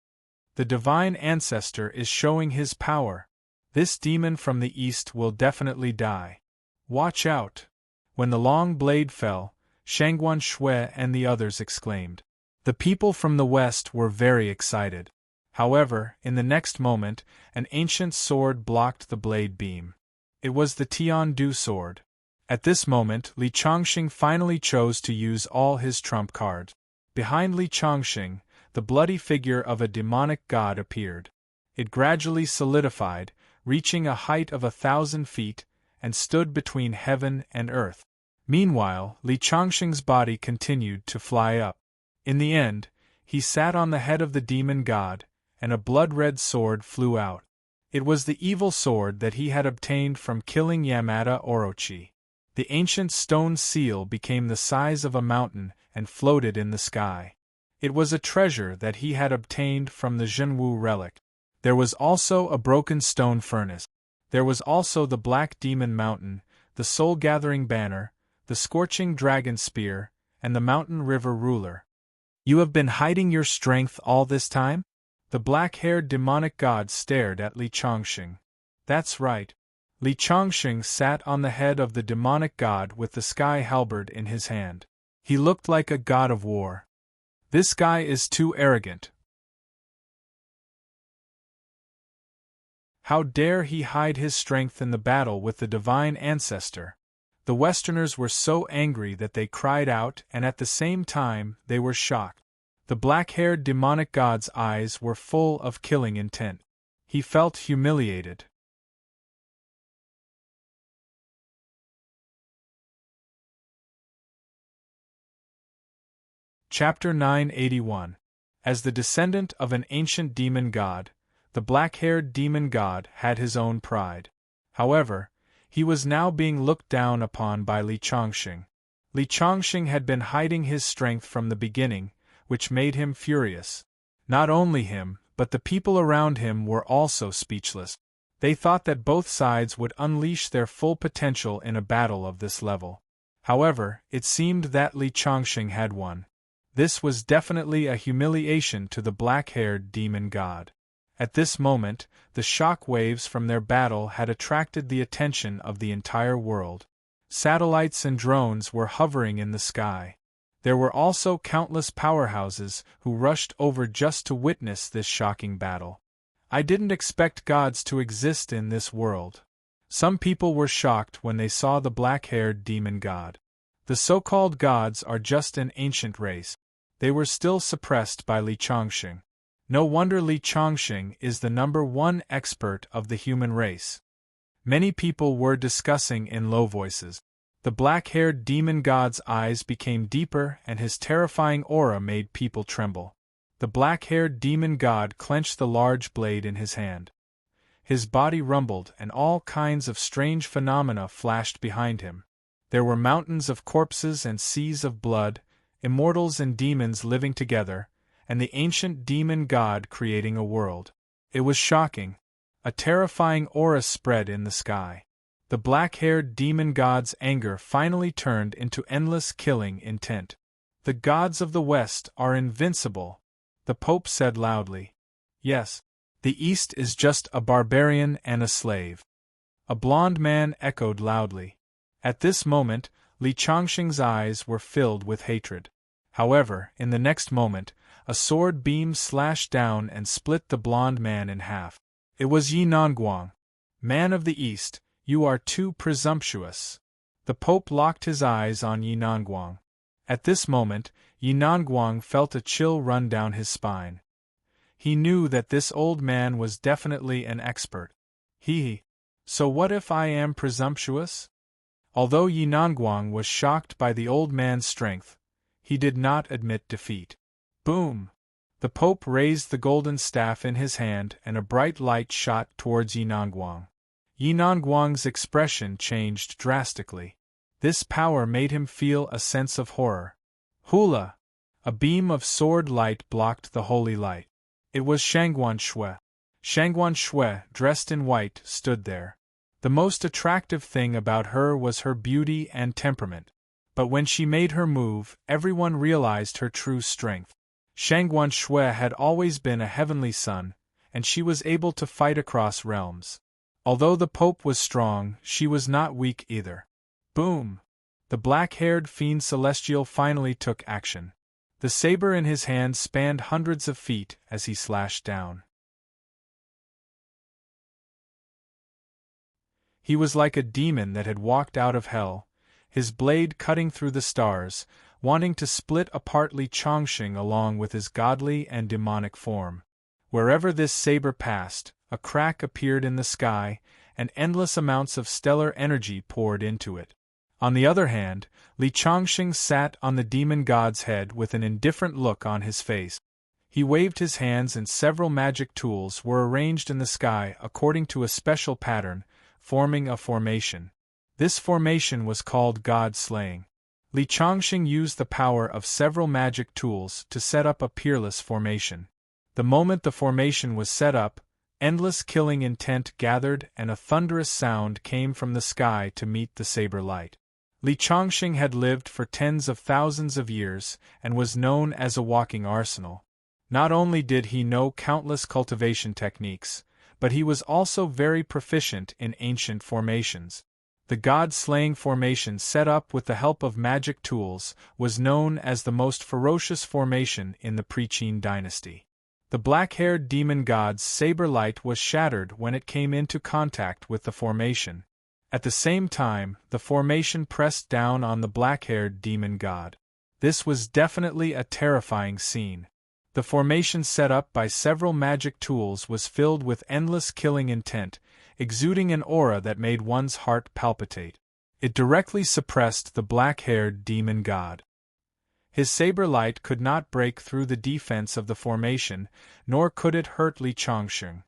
The divine ancestor is showing his power. This demon from the east will definitely die. Watch out! When the long blade fell, Shangguan Shui and the others exclaimed. The people from the west were very excited. However, in the next moment, an ancient sword blocked the blade beam. It was the Tian-Du sword. At this moment, Li Chongqing finally chose to use all his trump cards. Behind Li Chongqing, the bloody figure of a demonic god appeared. It gradually solidified, reaching a height of 1,000 feet, and stood between heaven and earth. Meanwhile, Li Chongqing's body continued to fly up. In the end, he sat on the head of the demon god, and a blood-red sword flew out. It was the evil sword that he had obtained from killing Yamada Orochi. The ancient stone seal became the size of a mountain and floated in the sky. It was a treasure that he had obtained from the Zhenwu relic. There was also a broken stone furnace. There was also the Black Demon Mountain, the soul-gathering banner, the scorching dragon spear, and the mountain river ruler. You have been hiding your strength all this time? The black-haired demonic god stared at Li Chongqing. That's right. Li Chongqing sat on the head of the demonic god with the sky halberd in his hand. He looked like a god of war. This guy is too arrogant. How dare he hide his strength in the battle with the divine ancestor? The Westerners were so angry that they cried out, and at the same time they were shocked. The black-haired demonic god's eyes were full of killing intent. He felt humiliated. Chapter 981. As the descendant of an ancient demon god, the black-haired demon god had his own pride. However, he was now being looked down upon by Li Chongqing. Li Chongqing had been hiding his strength from the beginning, which made him furious. Not only him, but the people around him were also speechless. They thought that both sides would unleash their full potential in a battle of this level. However, it seemed that Li Chongqing had won. This was definitely a humiliation to the black-haired demon god. At this moment, the shock waves from their battle had attracted the attention of the entire world. Satellites and drones were hovering in the sky. There were also countless powerhouses who rushed over just to witness this shocking battle. I didn't expect gods to exist in this world. Some people were shocked when they saw the black-haired demon god. The so-called gods are just an ancient race. They were still suppressed by Li Chongqing. No wonder Li Chongqing is the #1 expert of the human race. Many people were discussing in low voices. The black-haired demon god's eyes became deeper and his terrifying aura made people tremble. The black-haired demon god clenched the large blade in his hand. His body rumbled and all kinds of strange phenomena flashed behind him. There were mountains of corpses and seas of blood, immortals and demons living together, and the ancient demon god creating a world. It was shocking. A terrifying aura spread in the sky. The black-haired demon god's anger finally turned into endless killing intent. The gods of the West are invincible, the Pope said loudly. Yes, the East is just a barbarian and a slave. A blond man echoed loudly. At this moment, Li Chongqing's eyes were filled with hatred. However, in the next moment, a sword beam slashed down and split the blond man in half. It was Yi Nongguang. Man of the East, you are too presumptuous. The Pope locked his eyes on Yi Nongguang. At this moment, Yi Nongguang felt a chill run down his spine. He knew that this old man was definitely an expert. So what if I am presumptuous? Although Yi Nongguang was shocked by the old man's strength, he did not admit defeat. Boom! The Pope raised the golden staff in his hand and a bright light shot towards Yi Nongguang. Yi Nongguang's expression changed drastically. This power made him feel a sense of horror. Hula! A beam of sword light blocked the holy light. It was Shangguan Shui. Shangguan Shui, dressed in white, stood there. The most attractive thing about her was her beauty and temperament. But when she made her move, everyone realized her true strength. Shangguan Shui had always been a heavenly son, and she was able to fight across realms. Although the Pope was strong, she was not weak either. Boom! The black-haired fiend celestial finally took action. The saber in his hand spanned hundreds of feet as he slashed down. He was like a demon that had walked out of hell, his blade cutting through the stars, wanting to split apart Li Chongqing along with his godly and demonic form. Wherever this saber passed, a crack appeared in the sky, and endless amounts of stellar energy poured into it. On the other hand, Li Chongqing sat on the demon god's head with an indifferent look on his face. He waved his hands and several magic tools were arranged in the sky according to a special pattern, forming a formation. This formation was called God-slaying. Li Chongqing used the power of several magic tools to set up a peerless formation. The moment the formation was set up, Endless killing intent gathered and a thunderous sound came from the sky to meet the saber light. Li Chongqing had lived for tens of thousands of years and was known as a walking arsenal. Not only did he know countless cultivation techniques, but he was also very proficient in ancient formations. The god-slaying formation set up with the help of magic tools was known as the most ferocious formation in the pre-Qin dynasty. The black-haired demon god's saber light was shattered when it came into contact with the formation. At the same time, the formation pressed down on the black-haired demon god. This was definitely a terrifying scene. The formation set up by several magic tools was filled with endless killing intent, exuding an aura that made one's heart palpitate. It directly suppressed the black-haired demon god. His saber light could not break through the defense of the formation, nor could it hurt Li Chongqing.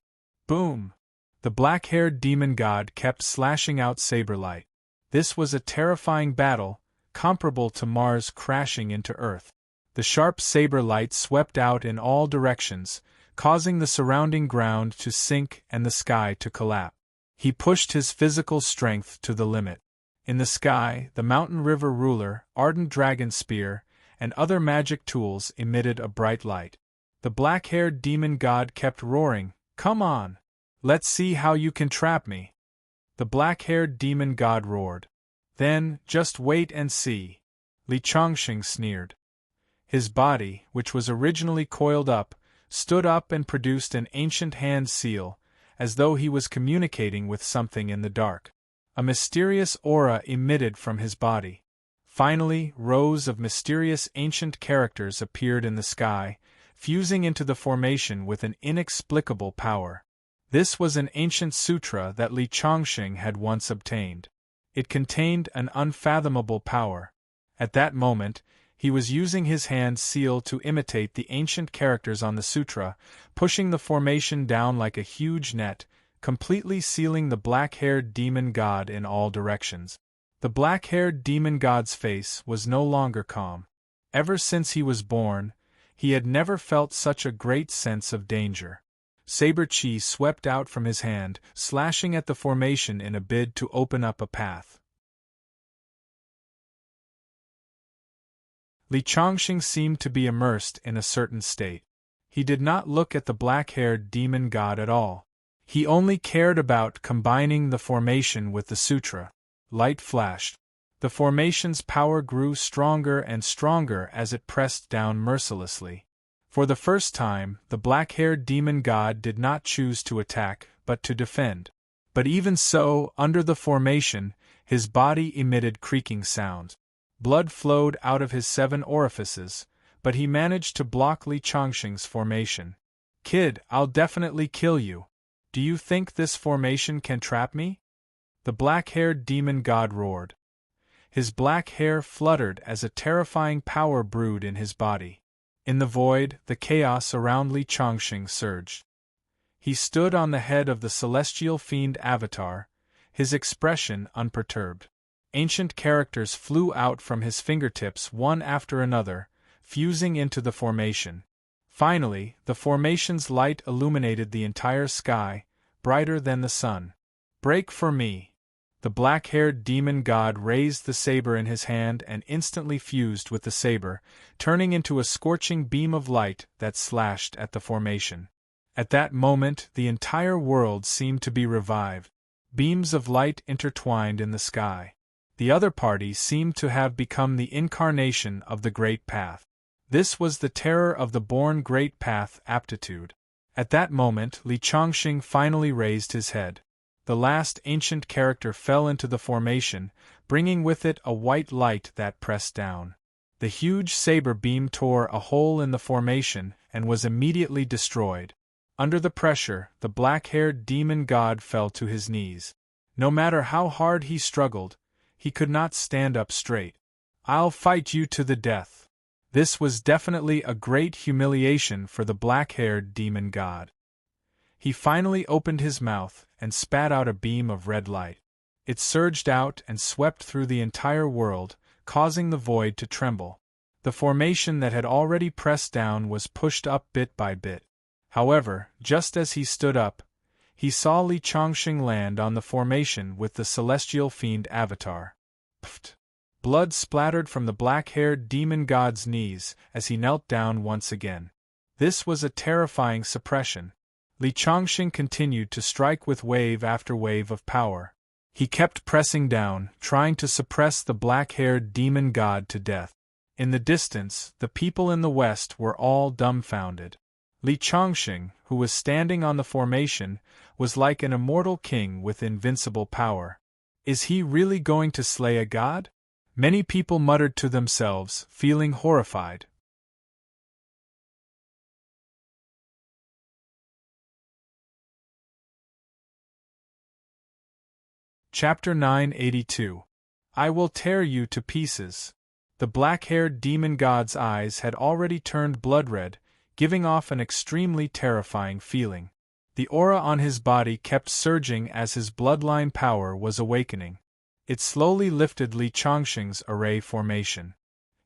Boom! The black-haired demon god kept slashing out saber light. This was a terrifying battle, comparable to Mars crashing into Earth. The sharp saber light swept out in all directions, causing the surrounding ground to sink and the sky to collapse. He pushed his physical strength to the limit. In the sky, the mountain river ruler, ardent dragon spear, and other magic tools emitted a bright light. The black-haired demon god kept roaring, "Come on! Let's see how you can trap me!" The black-haired demon god roared. "Then, just wait and see," Li Chongqing sneered. His body, which was originally coiled up, stood up and produced an ancient hand seal, as though he was communicating with something in the dark. A mysterious aura emitted from his body. Finally, rows of mysterious ancient characters appeared in the sky, fusing into the formation with an inexplicable power. This was an ancient sutra that Li Chongqing had once obtained. It contained an unfathomable power. At that moment, he was using his hand seal to imitate the ancient characters on the sutra, pushing the formation down like a huge net, completely sealing the black-haired demon god in all directions. The black-haired demon god's face was no longer calm. Ever since he was born, he had never felt such a great sense of danger. Saber chi swept out from his hand, slashing at the formation in a bid to open up a path. Li Chongqing seemed to be immersed in a certain state. He did not look at the black-haired demon god at all. He only cared about combining the formation with the sutra. Light flashed. The formation's power grew stronger and stronger as it pressed down mercilessly. For the first time, the black-haired demon god did not choose to attack, but to defend. But even so, under the formation, his body emitted creaking sounds. Blood flowed out of his 7 orifices, but he managed to block Li Chongqing's formation. "Kid, I'll definitely kill you. Do you think this formation can trap me?" The black-haired demon god roared. His black hair fluttered as a terrifying power brewed in his body. In the void, the chaos around Li Chongqing surged. He stood on the head of the celestial fiend avatar, his expression unperturbed. Ancient characters flew out from his fingertips one after another, fusing into the formation. Finally, the formation's light illuminated the entire sky, brighter than the sun. "Break for me!" The black-haired demon god raised the saber in his hand and instantly fused with the saber, turning into a scorching beam of light that slashed at the formation. At that moment, the entire world seemed to be revived. Beams of light intertwined in the sky. The other party seemed to have become the incarnation of the Great Path. This was the terror of the born Great Path aptitude. At that moment, Li Chongqing finally raised his head. The last ancient character fell into the formation, bringing with it a white light that pressed down. The huge saber beam tore a hole in the formation and was immediately destroyed. Under the pressure, the black-haired demon god fell to his knees. No matter how hard he struggled, he could not stand up straight. "I'll fight you to the death." This was definitely a great humiliation for the black-haired demon god. He finally opened his mouth and spat out a beam of red light. It surged out and swept through the entire world, causing the void to tremble. The formation that had already pressed down was pushed up bit by bit. However, just as he stood up, he saw Li Chongqing land on the formation with the celestial fiend avatar. Pft! Blood splattered from the black-haired demon god's knees as he knelt down once again. This was a terrifying suppression. Li Chongqing continued to strike with wave after wave of power. He kept pressing down, trying to suppress the black-haired demon god to death. In the distance, the people in the west were all dumbfounded. Li Chongqing, who was standing on the formation, was like an immortal king with invincible power. Is he really going to slay a god? Many people muttered to themselves, feeling horrified. Chapter 982. I will tear you to pieces. The black-haired demon god's eyes had already turned blood-red, giving off an extremely terrifying feeling. The aura on his body kept surging as his bloodline power was awakening. It slowly lifted Li Chongqing's array formation.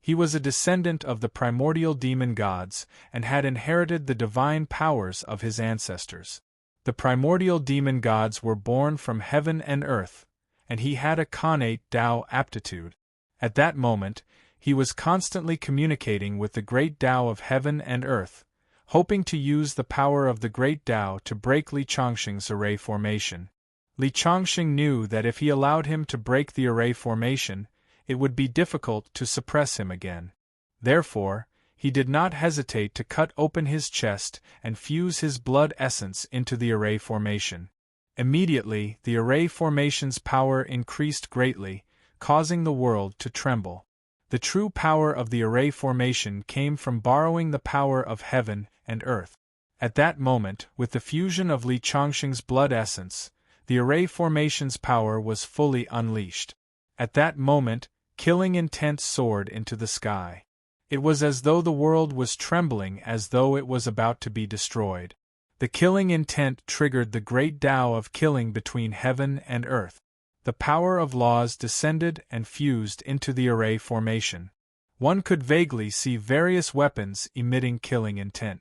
He was a descendant of the primordial demon gods and had inherited the divine powers of his ancestors. The primordial demon gods were born from heaven and earth, and he had a connate Tao aptitude. At that moment, he was constantly communicating with the great Tao of heaven and earth, hoping to use the power of the great Tao to break Li Chongqing's array formation. Li Chongqing knew that if he allowed him to break the array formation, it would be difficult to suppress him again. Therefore, he did not hesitate to cut open his chest and fuse his blood essence into the array formation. Immediately, the array formation's power increased greatly, causing the world to tremble. The true power of the array formation came from borrowing the power of heaven and earth. At that moment, with the fusion of Li Chongqing's blood essence, the array formation's power was fully unleashed. At that moment, killing intent soared into the sky. It was as though the world was trembling, as though it was about to be destroyed. The killing intent triggered the great Tao of killing between heaven and earth. The power of laws descended and fused into the array formation. One could vaguely see various weapons emitting killing intent.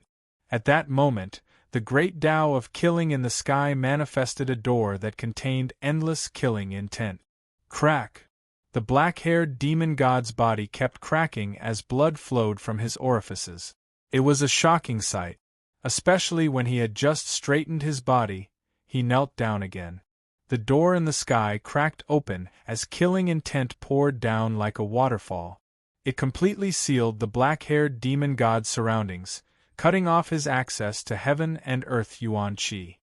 At that moment, the great Tao of killing in the sky manifested a door that contained endless killing intent. Crack! The black-haired demon god's body kept cracking as blood flowed from his orifices. It was a shocking sight. Especially when he had just straightened his body, he knelt down again. The door in the sky cracked open as killing intent poured down like a waterfall. It completely sealed the black-haired demon god's surroundings, cutting off his access to heaven and earth. Yuan Qi.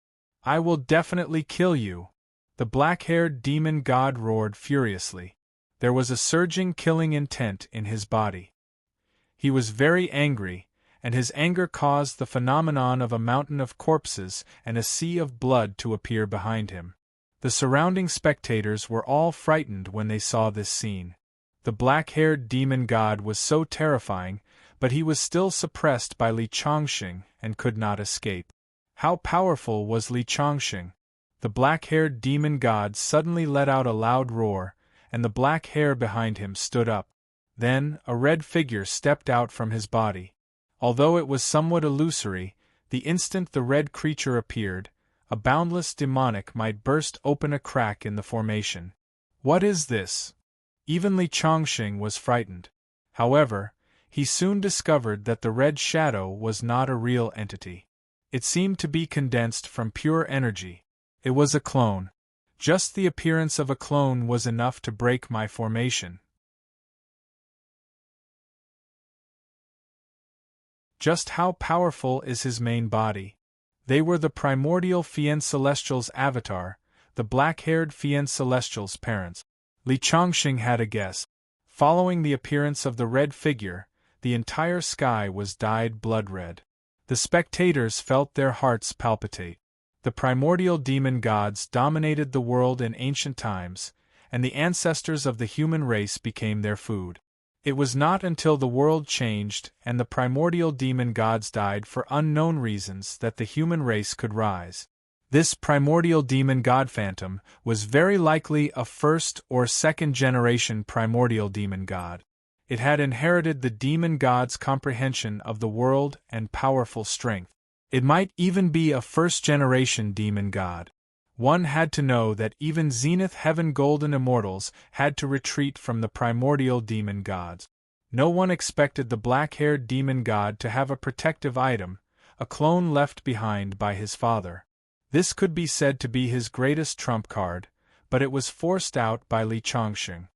I will definitely kill you. The black-haired demon god roared furiously. There was a surging killing intent in his body. He was very angry, and his anger caused the phenomenon of a mountain of corpses and a sea of blood to appear behind him. The surrounding spectators were all frightened when they saw this scene. The black-haired demon god was so terrifying, but he was still suppressed by Li Chongqing and could not escape. How powerful was Li Chongqing? The black-haired demon god suddenly let out a loud roar, and the black hair behind him stood up. Then, a red figure stepped out from his body. Although it was somewhat illusory, the instant the red creature appeared, a boundless demonic might burst open a crack in the formation. What is this? Even Li Chongqing was frightened. However, he soon discovered that the red shadow was not a real entity. It seemed to be condensed from pure energy. It was a clone. Just the appearance of a clone was enough to break my formation. Just how powerful is his main body? They were the primordial Fiend Celestial's avatar, the black-haired Fiend Celestial's parents. Li Chongqing had a guess. Following the appearance of the red figure, the entire sky was dyed blood-red. The spectators felt their hearts palpitate. The primordial demon gods dominated the world in ancient times, and the ancestors of the human race became their food. It was not until the world changed and the primordial demon gods died for unknown reasons that the human race could rise. This primordial demon god phantom was very likely a first or second generation primordial demon god. It had inherited the demon god's comprehension of the world and powerful strength. It might even be a first-generation demon god. One had to know that even Zenith Heaven Golden Immortals had to retreat from the primordial demon gods. No one expected the black-haired demon god to have a protective item, a clone left behind by his father. This could be said to be his greatest trump card, but it was forced out by Li Chongqing.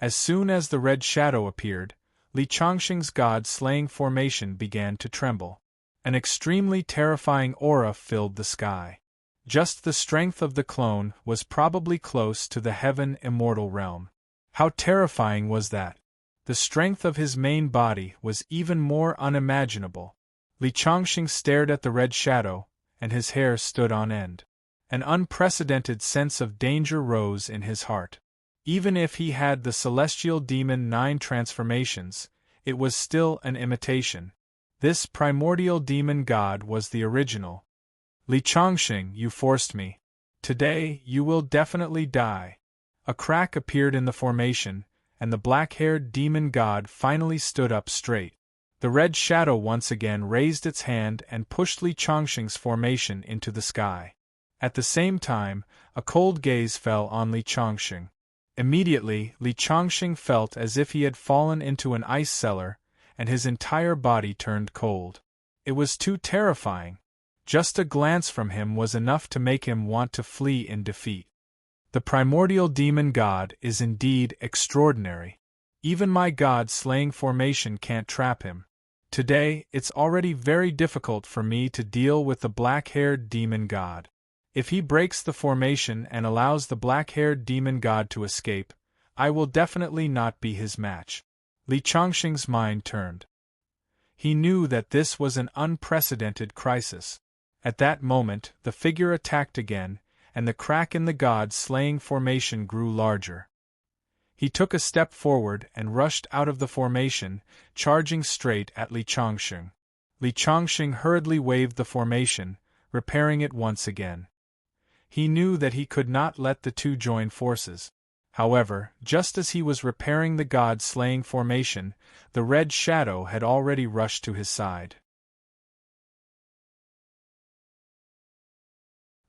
As soon as the red shadow appeared, Li Chongqing's god-slaying formation began to tremble. An extremely terrifying aura filled the sky. Just the strength of the clone was probably close to the heaven immortal realm. How terrifying was that? The strength of his main body was even more unimaginable. Li Chongqing stared at the red shadow, and his hair stood on end. An unprecedented sense of danger rose in his heart. Even if he had the celestial demon 9 transformations, it was still an imitation. This primordial demon god was the original. Li Chongqing, you forced me. Today, you will definitely die. A crack appeared in the formation, and the black-haired demon god finally stood up straight. The red shadow once again raised its hand and pushed Li Chongqing's formation into the sky. At the same time, a cold gaze fell on Li Chongqing. Immediately, Li Chongqing felt as if he had fallen into an ice cellar, and his entire body turned cold. It was too terrifying. Just a glance from him was enough to make him want to flee in defeat. The primordial demon god is indeed extraordinary. Even my god-slaying formation can't trap him. Today, it's already very difficult for me to deal with the black-haired demon god. If he breaks the formation and allows the black-haired demon god to escape, I will definitely not be his match. Li Chongqing's mind turned. He knew that this was an unprecedented crisis. At that moment, the figure attacked again, and the crack in the god-slaying formation grew larger. He took a step forward and rushed out of the formation, charging straight at Li Chongqing. Li Chongqing hurriedly waved the formation, repairing it once again. He knew that he could not let the two join forces. However, just as he was repairing the god-slaying formation, the red shadow had already rushed to his side.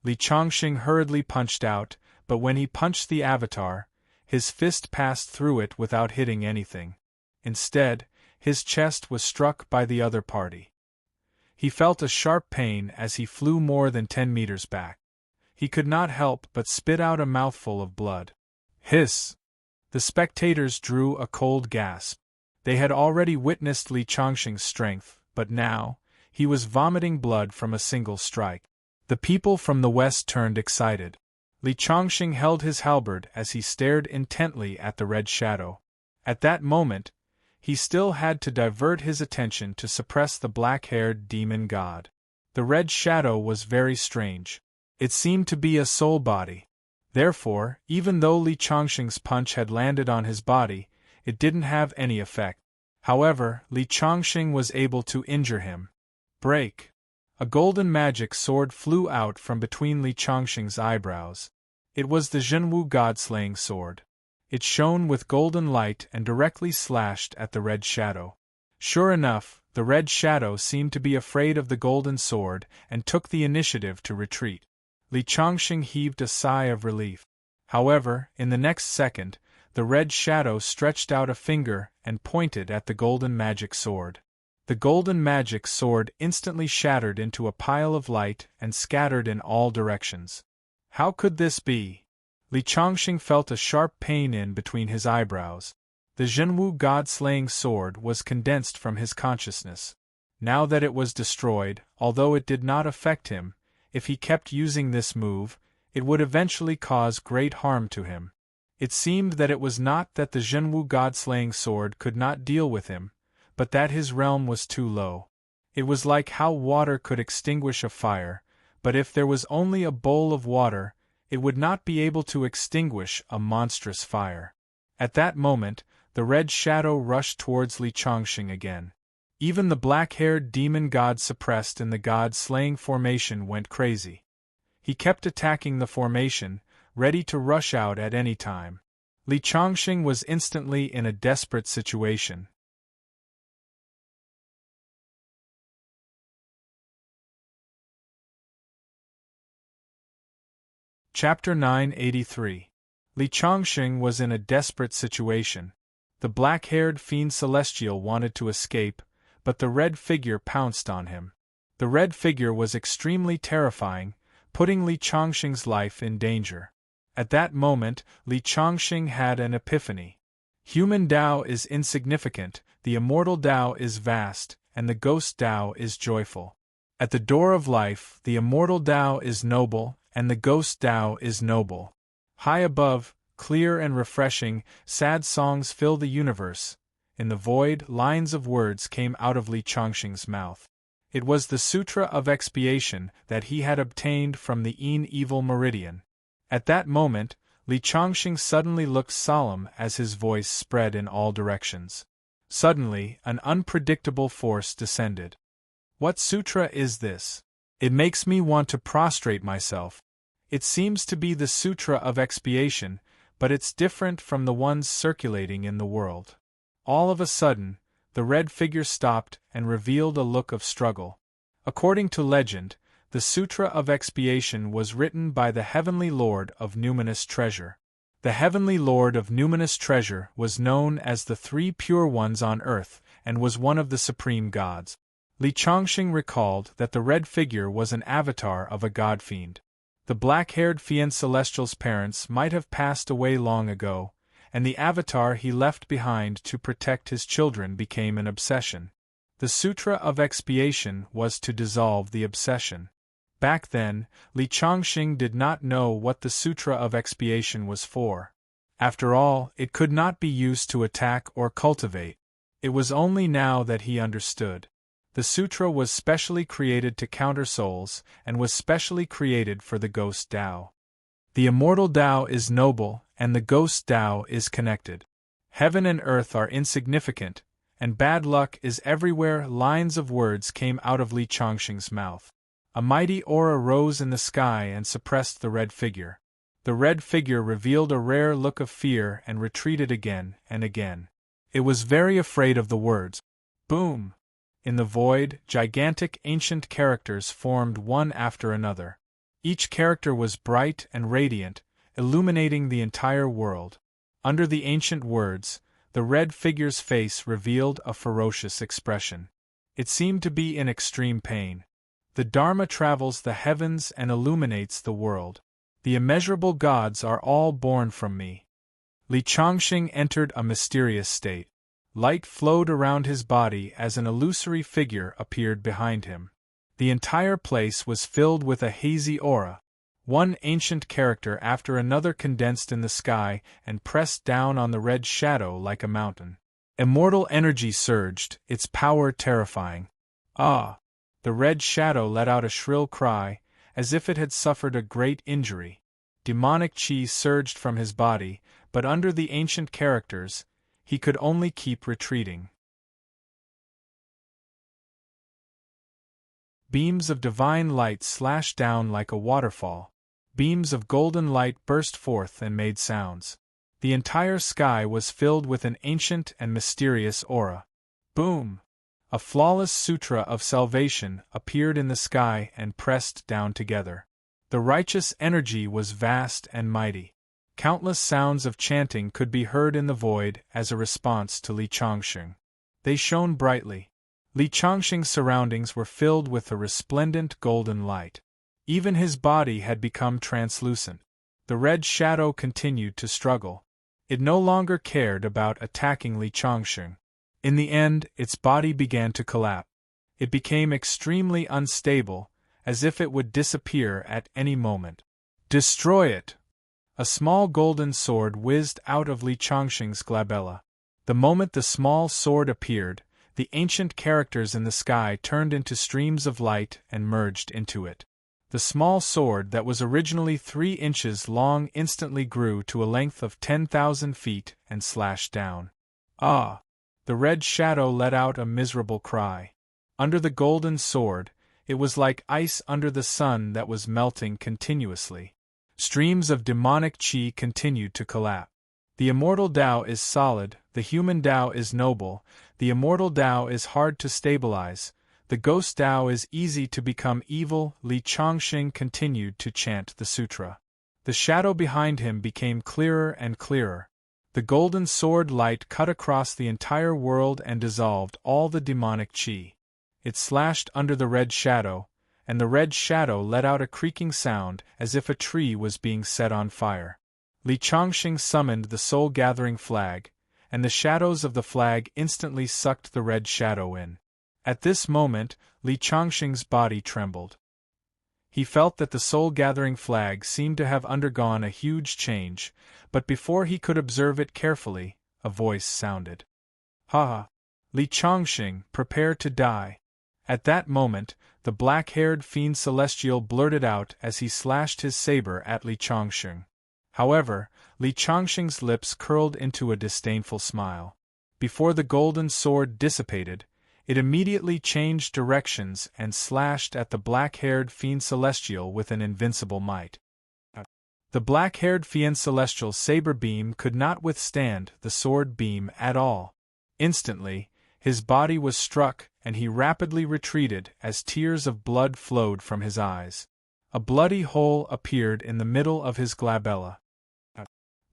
Li Chongqing hurriedly punched out, but when he punched the avatar, his fist passed through it without hitting anything. Instead, his chest was struck by the other party. He felt a sharp pain as he flew more than 10 meters back. He could not help but spit out a mouthful of blood. Hiss! The spectators drew a cold gasp. They had already witnessed Li Chongqing's strength, but now, he was vomiting blood from a single strike. The people from the west turned excited. Li Chongqing held his halberd as he stared intently at the red shadow. At that moment, he still had to divert his attention to suppress the black-haired demon god. The red shadow was very strange. It seemed to be a soul body. Therefore, even though Li Chongqing's punch had landed on his body, it didn't have any effect. However, Li Chongqing was able to injure him. Break! A golden magic sword flew out from between Li Chongqing's eyebrows. It was the Zhenwu god-slaying sword. It shone with golden light and directly slashed at the red shadow. Sure enough, the red shadow seemed to be afraid of the golden sword and took the initiative to retreat. Li Chongqing heaved a sigh of relief. However, in the next second, the red shadow stretched out a finger and pointed at the golden magic sword. The golden magic sword instantly shattered into a pile of light and scattered in all directions. How could this be? Li Chongqing felt a sharp pain in between his eyebrows. The Zhenwu god-slaying sword was condensed from his consciousness. Now that it was destroyed, although it did not affect him, if he kept using this move, it would eventually cause great harm to him. It seemed that it was not that the Zhenwu god-slaying sword could not deal with him, but that his realm was too low. It was like how water could extinguish a fire, but if there was only a bowl of water, it would not be able to extinguish a monstrous fire. At that moment, the red shadow rushed towards Li Chongqing again. Even the black-haired demon god suppressed in the god-slaying formation went crazy. He kept attacking the formation, ready to rush out at any time. Li Chongqing was instantly in a desperate situation. Chapter 983. Li Chongqing was in a desperate situation. The black-haired fiend celestial wanted to escape, but the red figure pounced on him. The red figure was extremely terrifying, putting Li Chongqing's life in danger. At that moment, Li Chongqing had an epiphany. Human Tao is insignificant, the immortal Tao is vast, and the ghost Tao is joyful. At the door of life, the immortal Tao is noble, and the ghost Tao is noble. High above, clear and refreshing, sad songs fill the universe. In the void, lines of words came out of Li Chongqing's mouth. It was the Sutra of Expiation that he had obtained from the Evil Meridian. At that moment, Li Chongqing suddenly looked solemn as his voice spread in all directions. Suddenly, an unpredictable force descended. What sutra is this? It makes me want to prostrate myself. It seems to be the Sutra of Expiation, but it's different from the ones circulating in the world. All of a sudden, the red figure stopped and revealed a look of struggle. According to legend, the Sutra of Expiation was written by the Heavenly Lord of Numinous Treasure. The Heavenly Lord of Numinous Treasure was known as the Three Pure Ones on earth and was one of the supreme gods. Li Chongqing recalled that the red figure was an avatar of a god-fiend. The black-haired fiend celestial's parents might have passed away long ago, and the avatar he left behind to protect his children became an obsession. The Sutra of Expiation was to dissolve the obsession. Back then, Li Chongqing did not know what the Sutra of Expiation was for. After all, it could not be used to attack or cultivate. It was only now that he understood. The sutra was specially created to counter souls, and was specially created for the ghost Tao. The immortal Tao is noble, and the ghost Tao is connected. Heaven and earth are insignificant, and bad luck is everywhere. Lines of words came out of Li Chongqing's mouth. A mighty aura rose in the sky and suppressed the red figure. The red figure revealed a rare look of fear and retreated again and again. It was very afraid of the words. Boom! In the void, gigantic ancient characters formed one after another. Each character was bright and radiant, illuminating the entire world. Under the ancient words, the red figure's face revealed a ferocious expression. It seemed to be in extreme pain. The Dharma travels the heavens and illuminates the world. The immeasurable gods are all born from me. Li Chongqing entered a mysterious state. Light flowed around his body as an illusory figure appeared behind him. The entire place was filled with a hazy aura. One ancient character after another condensed in the sky and pressed down on the red shadow like a mountain. Immortal energy surged, its power terrifying. Ah! The red shadow let out a shrill cry, as if it had suffered a great injury. Demonic chi surged from his body, but under the ancient characters, he could only keep retreating. Beams of divine light slashed down like a waterfall. Beams of golden light burst forth and made sounds. The entire sky was filled with an ancient and mysterious aura. Boom! A flawless sutra of salvation appeared in the sky and pressed down together. The righteous energy was vast and mighty. Countless sounds of chanting could be heard in the void as a response to Li Chongqing. They shone brightly. Li Chongqing's surroundings were filled with a resplendent golden light. Even his body had become translucent. The red shadow continued to struggle. It no longer cared about attacking Li Chongqing. In the end, its body began to collapse. It became extremely unstable, as if it would disappear at any moment. Destroy it! A small golden sword whizzed out of Li Chongqing's glabella. The moment the small sword appeared, the ancient characters in the sky turned into streams of light and merged into it. The small sword that was originally 3 inches long instantly grew to a length of 10,000 feet and slashed down. Ah! The red shadow let out a miserable cry. Under the golden sword, it was like ice under the sun that was melting continuously. Streams of demonic chi continued to collapse. The immortal Tao is solid, the human Tao is noble, the immortal Tao is hard to stabilize, the ghost Tao is easy to become evil. Li Chongqing continued to chant the sutra. The shadow behind him became clearer and clearer. The golden sword light cut across the entire world and dissolved all the demonic chi. It slashed under the red shadow, and the red shadow let out a creaking sound as if a tree was being set on fire. Li Chongqing summoned the soul-gathering flag, and the shadows of the flag instantly sucked the red shadow in. At this moment, Li Chongqing's body trembled. He felt that the soul-gathering flag seemed to have undergone a huge change, but before he could observe it carefully, a voice sounded. "Ha ha! Li Chongqing, prepare to die." At that moment, the black-haired fiend celestial blurted out as he slashed his saber at Li Chongqing. However, Li Chongqing's lips curled into a disdainful smile. Before the golden sword dissipated, it immediately changed directions and slashed at the black-haired fiend celestial with an invincible might. The black-haired fiend celestial's saber beam could not withstand the sword beam at all. Instantly, his body was struck and he rapidly retreated as tears of blood flowed from his eyes. A bloody hole appeared in the middle of his glabella.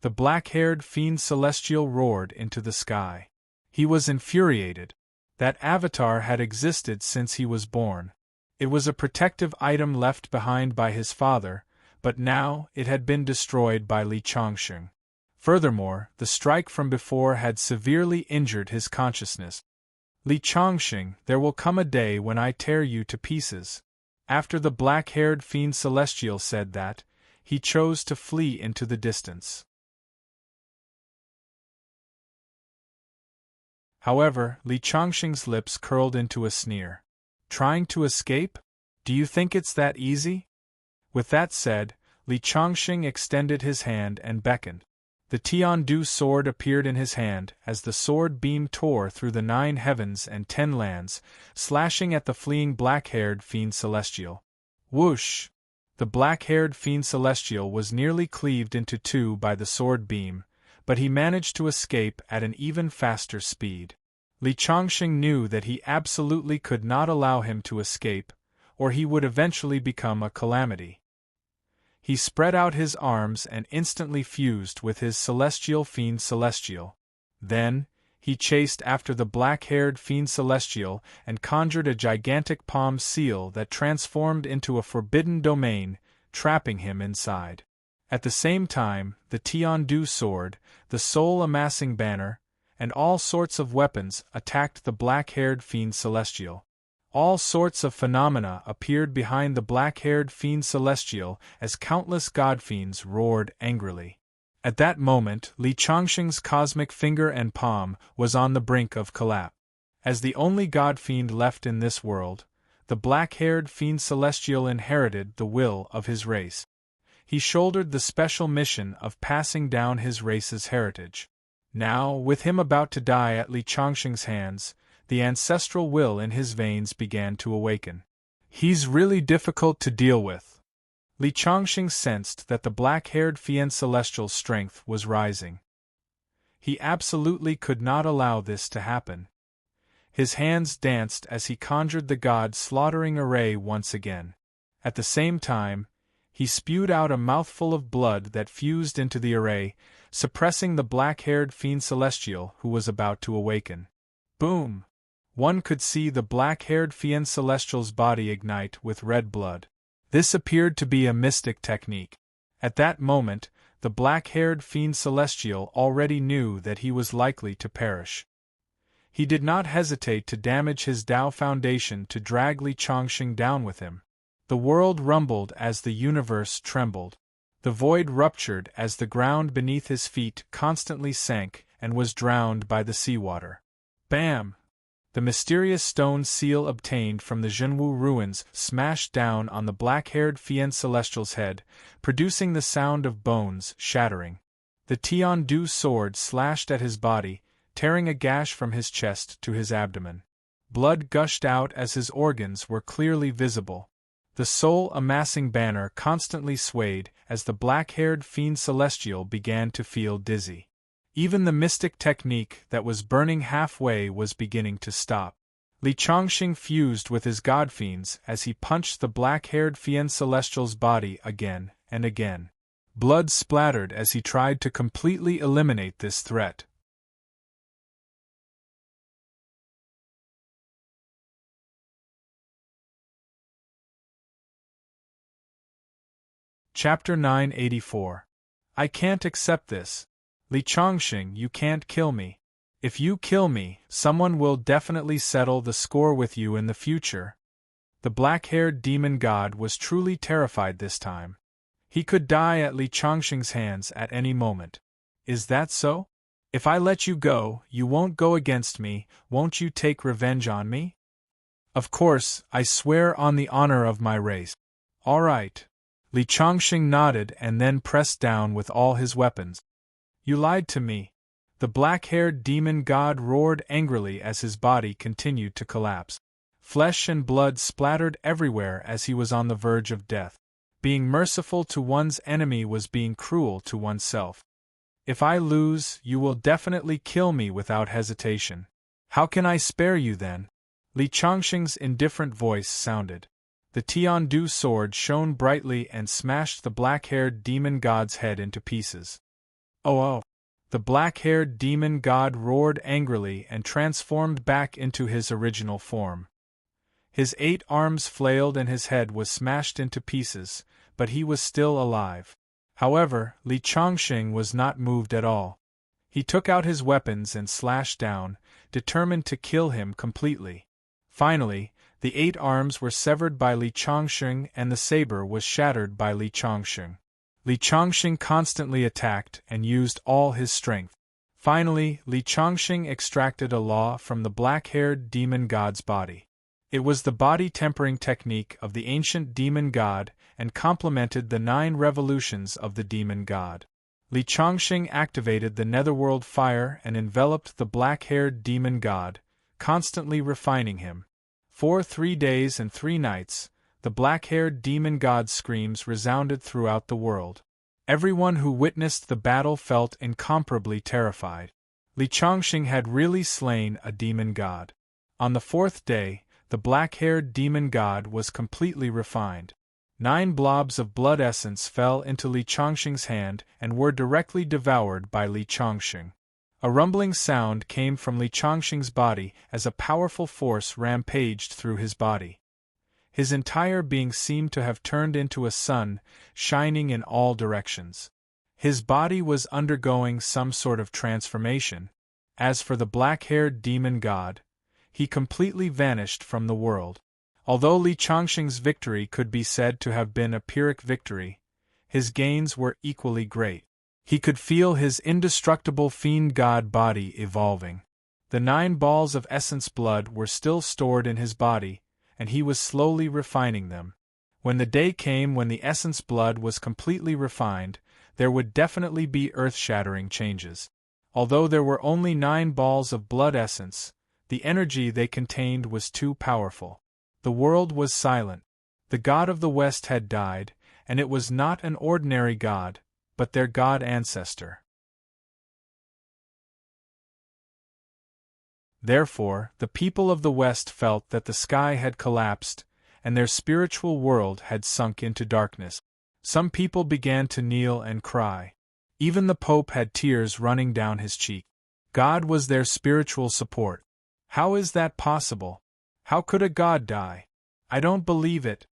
The black-haired fiend celestial roared into the sky. He was infuriated. That avatar had existed since he was born. It was a protective item left behind by his father, but now it had been destroyed by Li Chongqing. Furthermore, the strike from before had severely injured his consciousness. "Li Chongqing, there will come a day when I tear you to pieces." After the black-haired fiend celestial said that, he chose to flee into the distance. However, Li Chongqing's lips curled into a sneer. "Trying to escape? Do you think it's that easy?" With that said, Li Chongqing extended his hand and beckoned. The Tiandu sword appeared in his hand as the sword beam tore through the 9 heavens and 10 lands, slashing at the fleeing black-haired fiend celestial. Whoosh! The black-haired fiend celestial was nearly cleaved into two by the sword beam, but he managed to escape at an even faster speed. Li Chongqing knew that he absolutely could not allow him to escape, or he would eventually become a calamity. He spread out his arms and instantly fused with his celestial fiend celestial. Then, he chased after the black-haired fiend celestial and conjured a gigantic palm seal that transformed into a forbidden domain, trapping him inside. At the same time, the Tiandu sword, the soul-amassing banner, and all sorts of weapons attacked the black-haired fiend celestial. All sorts of phenomena appeared behind the black-haired fiend celestial as countless godfiends roared angrily. At that moment, Li Chongqing's cosmic finger and palm was on the brink of collapse. As the only godfiend left in this world, the black-haired fiend celestial inherited the will of his race. He shouldered the special mission of passing down his race's heritage. Now, with him about to die at Li Chongqing's hands, the ancestral will in his veins began to awaken. "He's really difficult to deal with." Li Chongqing sensed that the black-haired fiend celestial's strength was rising. He absolutely could not allow this to happen. His hands danced as he conjured the god-slaughtering array once again. At the same time, he spewed out a mouthful of blood that fused into the array, suppressing the black-haired fiend celestial who was about to awaken. Boom! One could see the black-haired fiend celestial's body ignite with red blood. This appeared to be a mystic technique. At that moment, the black-haired fiend celestial already knew that he was likely to perish. He did not hesitate to damage his Tao foundation to drag Li Chongqing down with him. The world rumbled as the universe trembled. The void ruptured as the ground beneath his feet constantly sank and was drowned by the seawater. Bam! The mysterious stone seal obtained from the Zhenwu ruins smashed down on the black-haired fiend celestial's head, producing the sound of bones shattering. The Tiandu sword slashed at his body, tearing a gash from his chest to his abdomen. Blood gushed out as his organs were clearly visible. The soul-amassing banner constantly swayed as the black-haired fiend celestial began to feel dizzy. Even the mystic technique that was burning halfway was beginning to stop. Li Chongqing fused with his godfiends as he punched the black-haired fiend celestial's body again and again. Blood splattered as he tried to completely eliminate this threat. Chapter 984. I can't accept this. Li Chongqing, you can't kill me. If you kill me, someone will definitely settle the score with you in the future. The black-haired demon god was truly terrified this time. He could die at Li Chongqing's hands at any moment. Is that so? If I let you go, you won't go against me, won't you take revenge on me? Of course, I swear on the honor of my race. All right. Li Chongqing nodded and then pressed down with all his weapons. You lied to me. The black-haired demon god roared angrily as his body continued to collapse. Flesh and blood splattered everywhere as he was on the verge of death. Being merciful to one's enemy was being cruel to oneself. If I lose, you will definitely kill me without hesitation. How can I spare you then? Li Chongqing's indifferent voice sounded. The Tiandu sword shone brightly and smashed the black-haired demon god's head into pieces. Oh! The black-haired demon god roared angrily and transformed back into his original form. His 8 arms flailed and his head was smashed into pieces, but he was still alive. However, Li Chongqing was not moved at all. He took out his weapons and slashed down, determined to kill him completely. Finally, the 8 arms were severed by Li Chongqing and the saber was shattered by Li Chongqing. Li Chongqing constantly attacked and used all his strength. Finally, Li Chongqing extracted a law from the black-haired demon god's body. It was the body-tempering technique of the ancient demon god and complemented the 9 revolutions of the demon god. Li Chongqing activated the netherworld fire and enveloped the black-haired demon god, constantly refining him. For 3 days and 3 nights, the black-haired demon god's screams resounded throughout the world. Everyone who witnessed the battle felt incomparably terrified. Li Chongqing had really slain a demon god. On the 4th day, the black-haired demon god was completely refined. 9 blobs of blood essence fell into Li Chongqing's hand and were directly devoured by Li Chongqing. A rumbling sound came from Li Chongqing's body as a powerful force rampaged through his body. His entire being seemed to have turned into a sun, shining in all directions. His body was undergoing some sort of transformation. As for the black-haired demon god, he completely vanished from the world. Although Li Chongqing's victory could be said to have been a Pyrrhic victory, his gains were equally great. He could feel his indestructible fiend god body evolving. The 9 balls of essence blood were still stored in his body, and he was slowly refining them. When the day came when the essence blood was completely refined, there would definitely be earth-shattering changes. Although there were only 9 balls of blood essence, the energy they contained was too powerful. The world was silent. The god of the West had died, and it was not an ordinary god, but their god ancestor. Therefore, the people of the West felt that the sky had collapsed, and their spiritual world had sunk into darkness. Some people began to kneel and cry. Even the Pope had tears running down his cheek. God was their spiritual support. How is that possible? How could a god die? I don't believe it.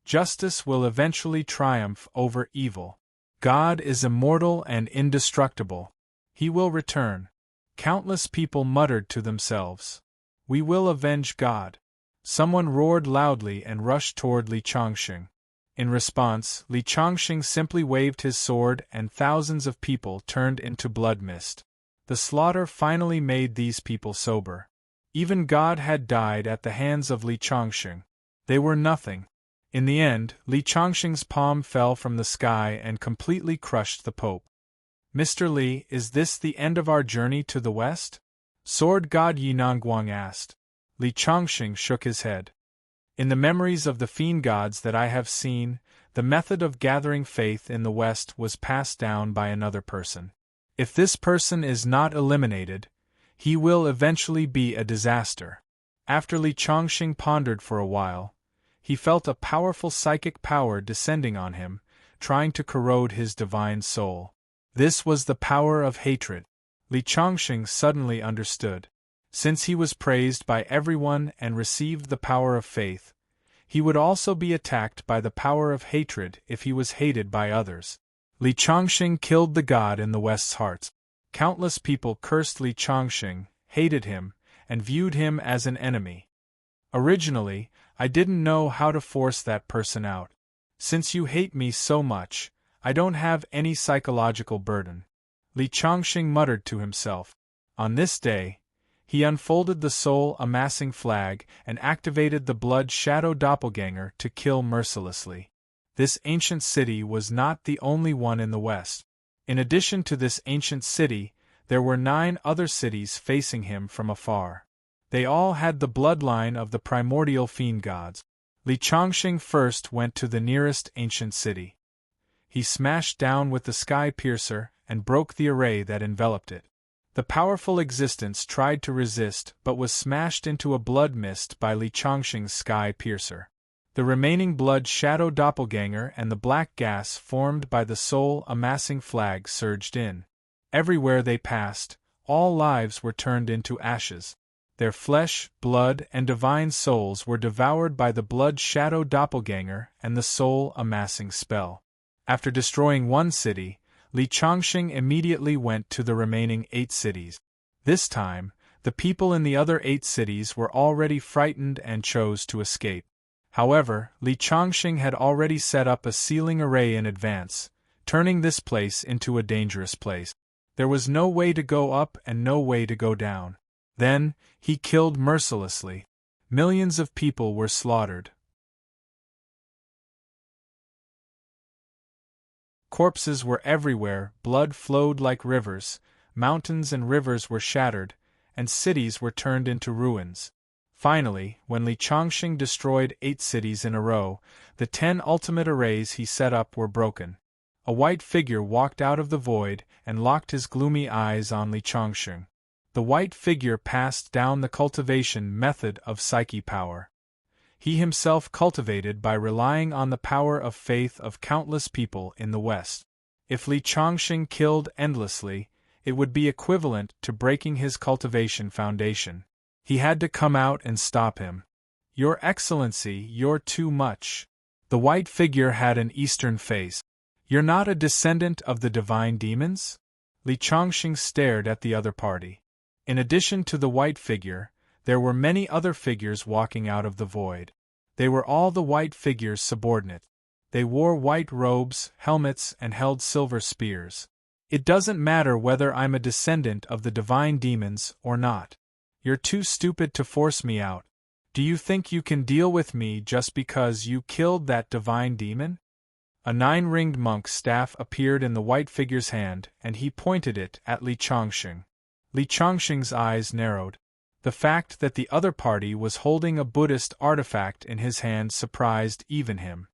Justice will eventually triumph over evil. God is immortal and indestructible. He will return. Countless people muttered to themselves, "We will avenge God." Someone roared loudly and rushed toward Li Chongqing. In response, Li Chongqing simply waved his sword and thousands of people turned into blood mist. The slaughter finally made these people sober. Even God had died at the hands of Li Chongqing. They were nothing. In the end, Li Chongqing's palm fell from the sky and completely crushed the Pope. "Mr. Li, is this the end of our journey to the West?" Sword God Yinangguang asked. Li Chongqing shook his head. "In the memories of the fiend gods that I have seen, the method of gathering faith in the West was passed down by another person. If this person is not eliminated, he will eventually be a disaster." After Li Chongqing pondered for a while, he felt a powerful psychic power descending on him, trying to corrode his divine soul. This was the power of hatred. Li Chongqing suddenly understood. Since he was praised by everyone and received the power of faith, he would also be attacked by the power of hatred if he was hated by others. Li Chongqing killed the god in the West's hearts. Countless people cursed Li Chongqing, hated him, and viewed him as an enemy. Originally, I didn't know how to force that person out. Since you hate me so much, I don't have any psychological burden. Li Chongqing muttered to himself. On this day, he unfolded the soul-amassing flag and activated the blood shadow doppelganger to kill mercilessly. This ancient city was not the only one in the West. In addition to this ancient city, there were 9 other cities facing him from afar. They all had the bloodline of the primordial fiend gods. Li Chongqing first went to the nearest ancient city. He smashed down with the sky piercer and broke the array that enveloped it. The powerful existence tried to resist but was smashed into a blood mist by Li Chongqing's sky piercer. The remaining blood shadow doppelganger and the black gas formed by the soul-amassing flag surged in. Everywhere they passed, all lives were turned into ashes. Their flesh, blood, and divine souls were devoured by the blood shadow doppelganger and the soul-amassing spell. After destroying one city, Li Chongqing immediately went to the remaining 8 cities. This time, the people in the other 8 cities were already frightened and chose to escape. However, Li Chongqing had already set up a sealing array in advance, turning this place into a dangerous place. There was no way to go up and no way to go down. Then, he killed mercilessly. Millions of people were slaughtered. Corpses were everywhere, blood flowed like rivers, mountains and rivers were shattered, and cities were turned into ruins. Finally, when Li Chongqing destroyed 8 cities in a row, the 10 ultimate arrays he set up were broken. A white figure walked out of the void and locked his gloomy eyes on Li Chongqing. The white figure passed down the cultivation method of psyche power. He himself cultivated by relying on the power of faith of countless people in the West. If Li Chongqing killed endlessly, it would be equivalent to breaking his cultivation foundation. He had to come out and stop him. "Your Excellency, you're too much." The white figure had an Eastern face. "You're not a descendant of the divine demons?" Li Chongqing stared at the other party. In addition to the white figure, there were many other figures walking out of the void. They were all the white figure's subordinate. They wore white robes, helmets, and held silver spears. "It doesn't matter whether I'm a descendant of the divine demons or not. You're too stupid to force me out. Do you think you can deal with me just because you killed that divine demon?" A 9-ringed monk's staff appeared in the white figure's hand, and he pointed it at Li Chongqing. Li Chongqing's eyes narrowed. The fact that the other party was holding a Buddhist artifact in his hand surprised even him.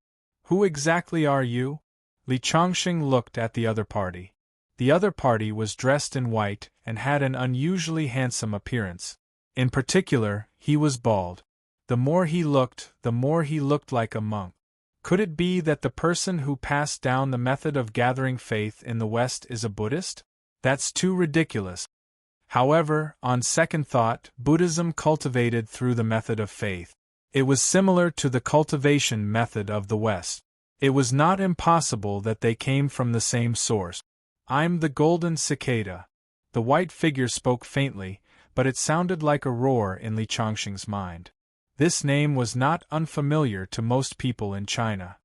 "Who exactly are you?" Li Chongqing looked at the other party. The other party was dressed in white and had an unusually handsome appearance. In particular, he was bald. The more he looked like a monk. Could it be that the person who passed down the method of gathering faith in the West is a Buddhist? That's too ridiculous. However, on second thought, Buddhism cultivated through the method of faith. It was similar to the cultivation method of the West. It was not impossible that they came from the same source. "I'm the golden cicada." The white figure spoke faintly, but it sounded like a roar in Li Chongqing's mind. This name was not unfamiliar to most people in China.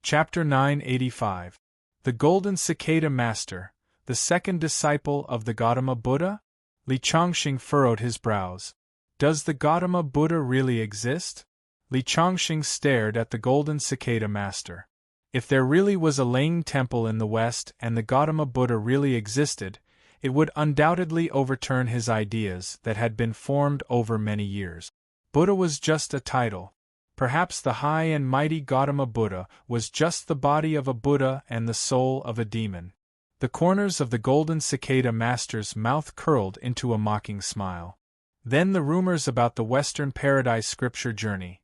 Chapter 985. The Golden Cicada Master, the second disciple of the Gautama Buddha? Li Chongqing furrowed his brows. Does the Gautama Buddha really exist? Li Chongqing stared at the Golden Cicada Master. If there really was a Ling temple in the West and the Gautama Buddha really existed, it would undoubtedly overturn his ideas that had been formed over many years. Buddha was just a title. Perhaps the high and mighty Gautama Buddha was just the body of a Buddha and the soul of a demon. The corners of the golden cicada master's mouth curled into a mocking smile. Then the rumors about the Western Paradise scripture journey.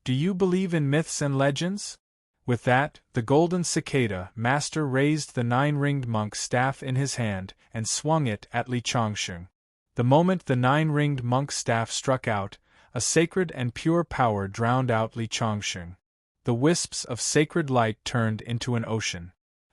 Do you believe in myths and legends? With that, the golden cicada master raised the 9-ringed monk's staff in his hand and swung it at Li Changsheng. The moment the 9-ringed monk's staff struck out, a sacred and pure power drowned out Li Changsheng. The wisps of sacred light turned into an ocean.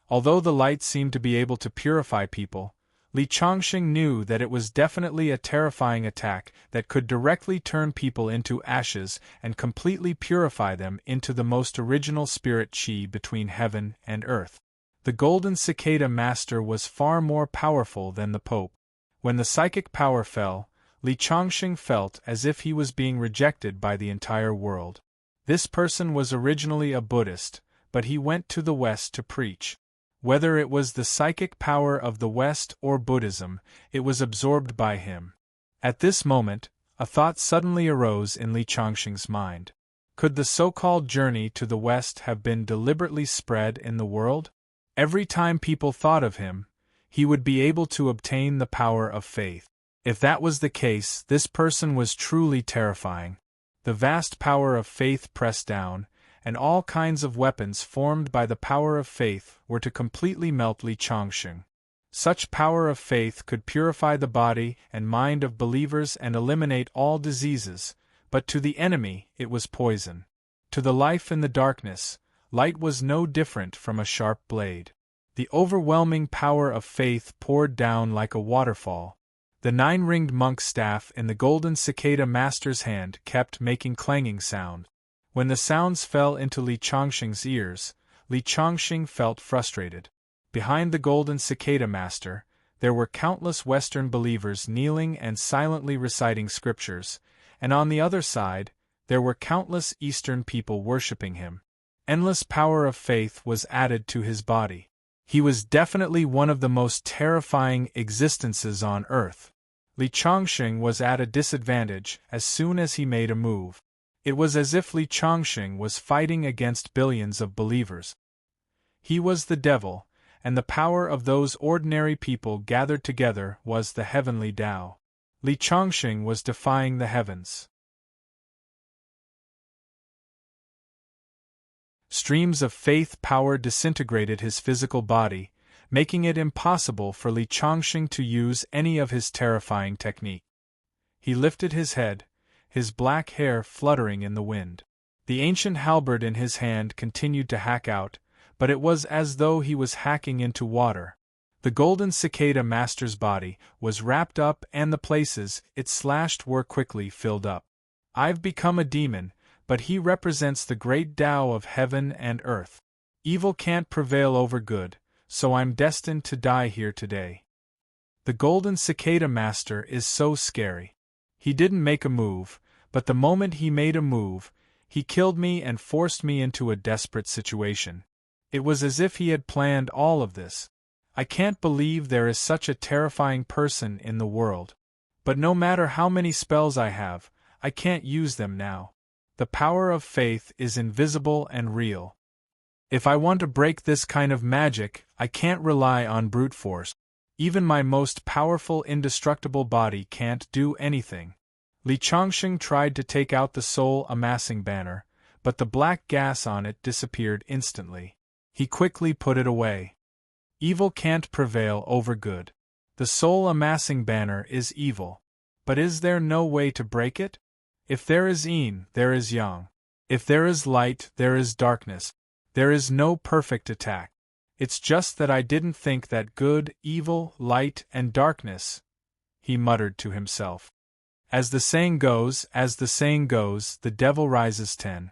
Although the light seemed to be able to purify people, Li Changsheng knew that it was definitely a terrifying attack that could directly turn people into ashes and completely purify them into the most original spirit chi between heaven and earth. The golden cicada master was far more powerful than the Pope. When the psychic power fell, Li Changsheng felt as if he was being rejected by the entire world. This person was originally a Buddhist, but he went to the West to preach. Whether it was the psychic power of the West or Buddhism, it was absorbed by him. At this moment, a thought suddenly arose in Li Changsheng's mind. Could the so-called journey to the West have been deliberately spread in the world? Every time people thought of him, he would be able to obtain the power of faith. If that was the case, this person was truly terrifying. The vast power of faith pressed down, and all kinds of weapons formed by the power of faith were to completely melt Li Changsheng. Such power of faith could purify the body and mind of believers and eliminate all diseases, but to the enemy it was poison. To the life in the darkness, light was no different from a sharp blade. The overwhelming power of faith poured down like a waterfall. The 9-ringed monk's staff in the golden cicada master's hand kept making clanging sound. When the sounds fell into Li Changsheng's ears, Li Changsheng felt frustrated. Behind the golden cicada master, there were countless Western believers kneeling and silently reciting scriptures, and on the other side, there were countless Eastern people worshipping him. Endless power of faith was added to his body. He was definitely one of the most terrifying existences on earth. Li Changsheng was at a disadvantage as soon as he made a move. It was as if Li Changsheng was fighting against billions of believers. He was the devil, and the power of those ordinary people gathered together was the heavenly Tao. Li Changsheng was defying the heavens. Streams of faith power disintegrated his physical body, making it impossible for Li Changsheng to use any of his terrifying technique. He lifted his head, his black hair fluttering in the wind. The ancient halberd in his hand continued to hack out, but it was as though he was hacking into water. The golden cicada master's body was wrapped up and the places it slashed were quickly filled up. I've become a demon, but he represents the great Tao of heaven and earth. Evil can't prevail over good, so I'm destined to die here today. The golden cicada master is so scary. He didn't make a move, but the moment he made a move, he killed me and forced me into a desperate situation. It was as if he had planned all of this. I can't believe there is such a terrifying person in the world. But no matter how many spells I have, I can't use them now. The power of faith is invisible and real. If I want to break this kind of magic, I can't rely on brute force. Even my most powerful indestructible body can't do anything. Li Changsheng tried to take out the soul amassing banner, but the black gas on it disappeared instantly. He quickly put it away. Evil can't prevail over good. The soul amassing banner is evil. But is there no way to break it? If there is yin, there is yang. If there is light, there is darkness. There is no perfect attack. It's just that I didn't think that good, evil, light, and darkness, he muttered to himself. As the saying goes, the devil rises 10.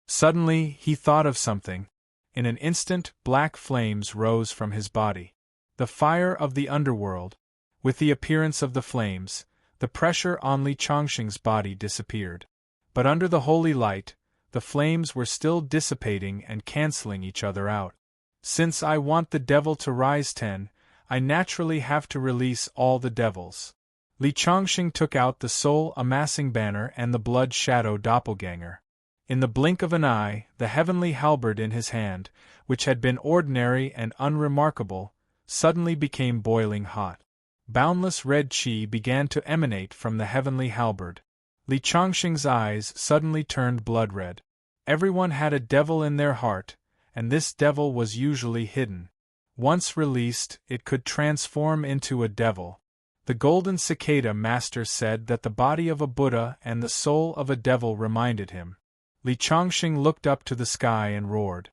Suddenly, he thought of something. In an instant, black flames rose from his body. The fire of the underworld. With the appearance of the flames, the pressure on Li Changsheng's body disappeared. But under the holy light, the flames were still dissipating and canceling each other out. Since I want the devil to rise 10, I naturally have to release all the devils. Li Changsheng took out the soul amassing banner and the blood shadow doppelganger. In the blink of an eye, the heavenly halberd in his hand, which had been ordinary and unremarkable, suddenly became boiling hot. Boundless red qi began to emanate from the heavenly halberd. Li Changxing's eyes suddenly turned blood-red. Everyone had a devil in their heart, and this devil was usually hidden. Once released, it could transform into a devil. The Golden Cicada Master said that the body of a Buddha and the soul of a devil reminded him. Li Changxing looked up to the sky and roared.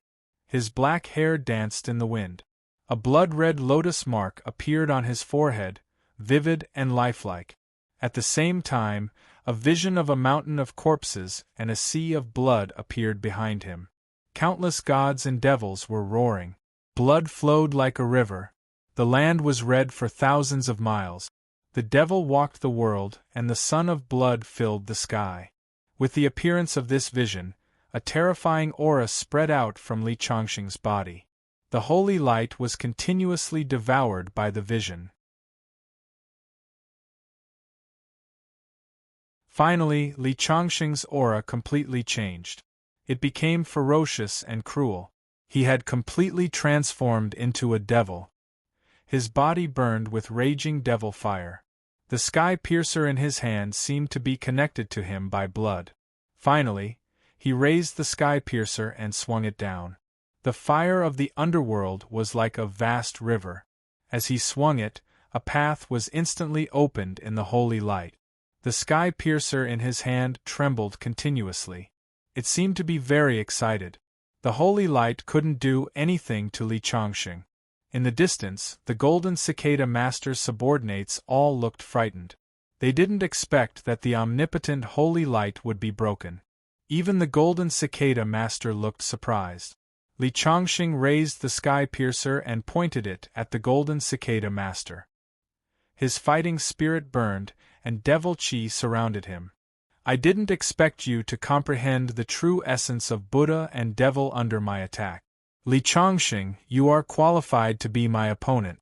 His black hair danced in the wind. A blood-red lotus mark appeared on his forehead, vivid and lifelike. At the same time, a vision of a mountain of corpses and a sea of blood appeared behind him. Countless gods and devils were roaring. Blood flowed like a river. The land was red for thousands of miles. The devil walked the world, and the sun of blood filled the sky. With the appearance of this vision, a terrifying aura spread out from Li Changxing's body. The holy light was continuously devoured by the vision. Finally, Li Changxing's aura completely changed. It became ferocious and cruel. He had completely transformed into a devil. His body burned with raging devil fire. The sky piercer in his hand seemed to be connected to him by blood. Finally, he raised the sky piercer and swung it down. The fire of the underworld was like a vast river. As he swung it, a path was instantly opened in the holy light. The sky piercer in his hand trembled continuously. It seemed to be very excited. The holy light couldn't do anything to Li Changxing. In the distance, the Golden Cicada Master's subordinates all looked frightened. They didn't expect that the omnipotent holy light would be broken. Even the Golden Cicada Master looked surprised. Li Changxing raised the sky piercer and pointed it at the Golden Cicada Master. His fighting spirit burned, and devil qi surrounded him. I didn't expect you to comprehend the true essence of Buddha and devil under my attack. Li Changxing, you are qualified to be my opponent.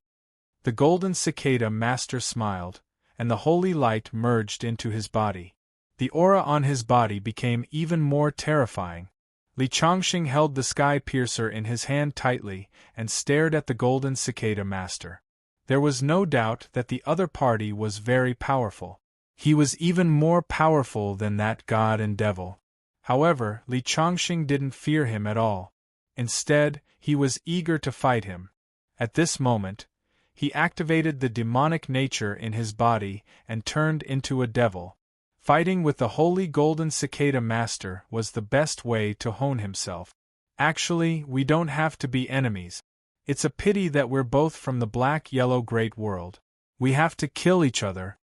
The Golden Cicada Master smiled, and the holy light merged into his body. The aura on his body became even more terrifying. Li Changxing held the sky piercer in his hand tightly and stared at the Golden Cicada Master. There was no doubt that the other party was very powerful. He was even more powerful than that god and devil. However, Li Changxing didn't fear him at all. Instead, he was eager to fight him. At this moment, he activated the demonic nature in his body and turned into a devil. Fighting with the holy Golden Cicada Master was the best way to hone himself. Actually, we don't have to be enemies. It's a pity that we're both from the black-yellow great world. We have to kill each other.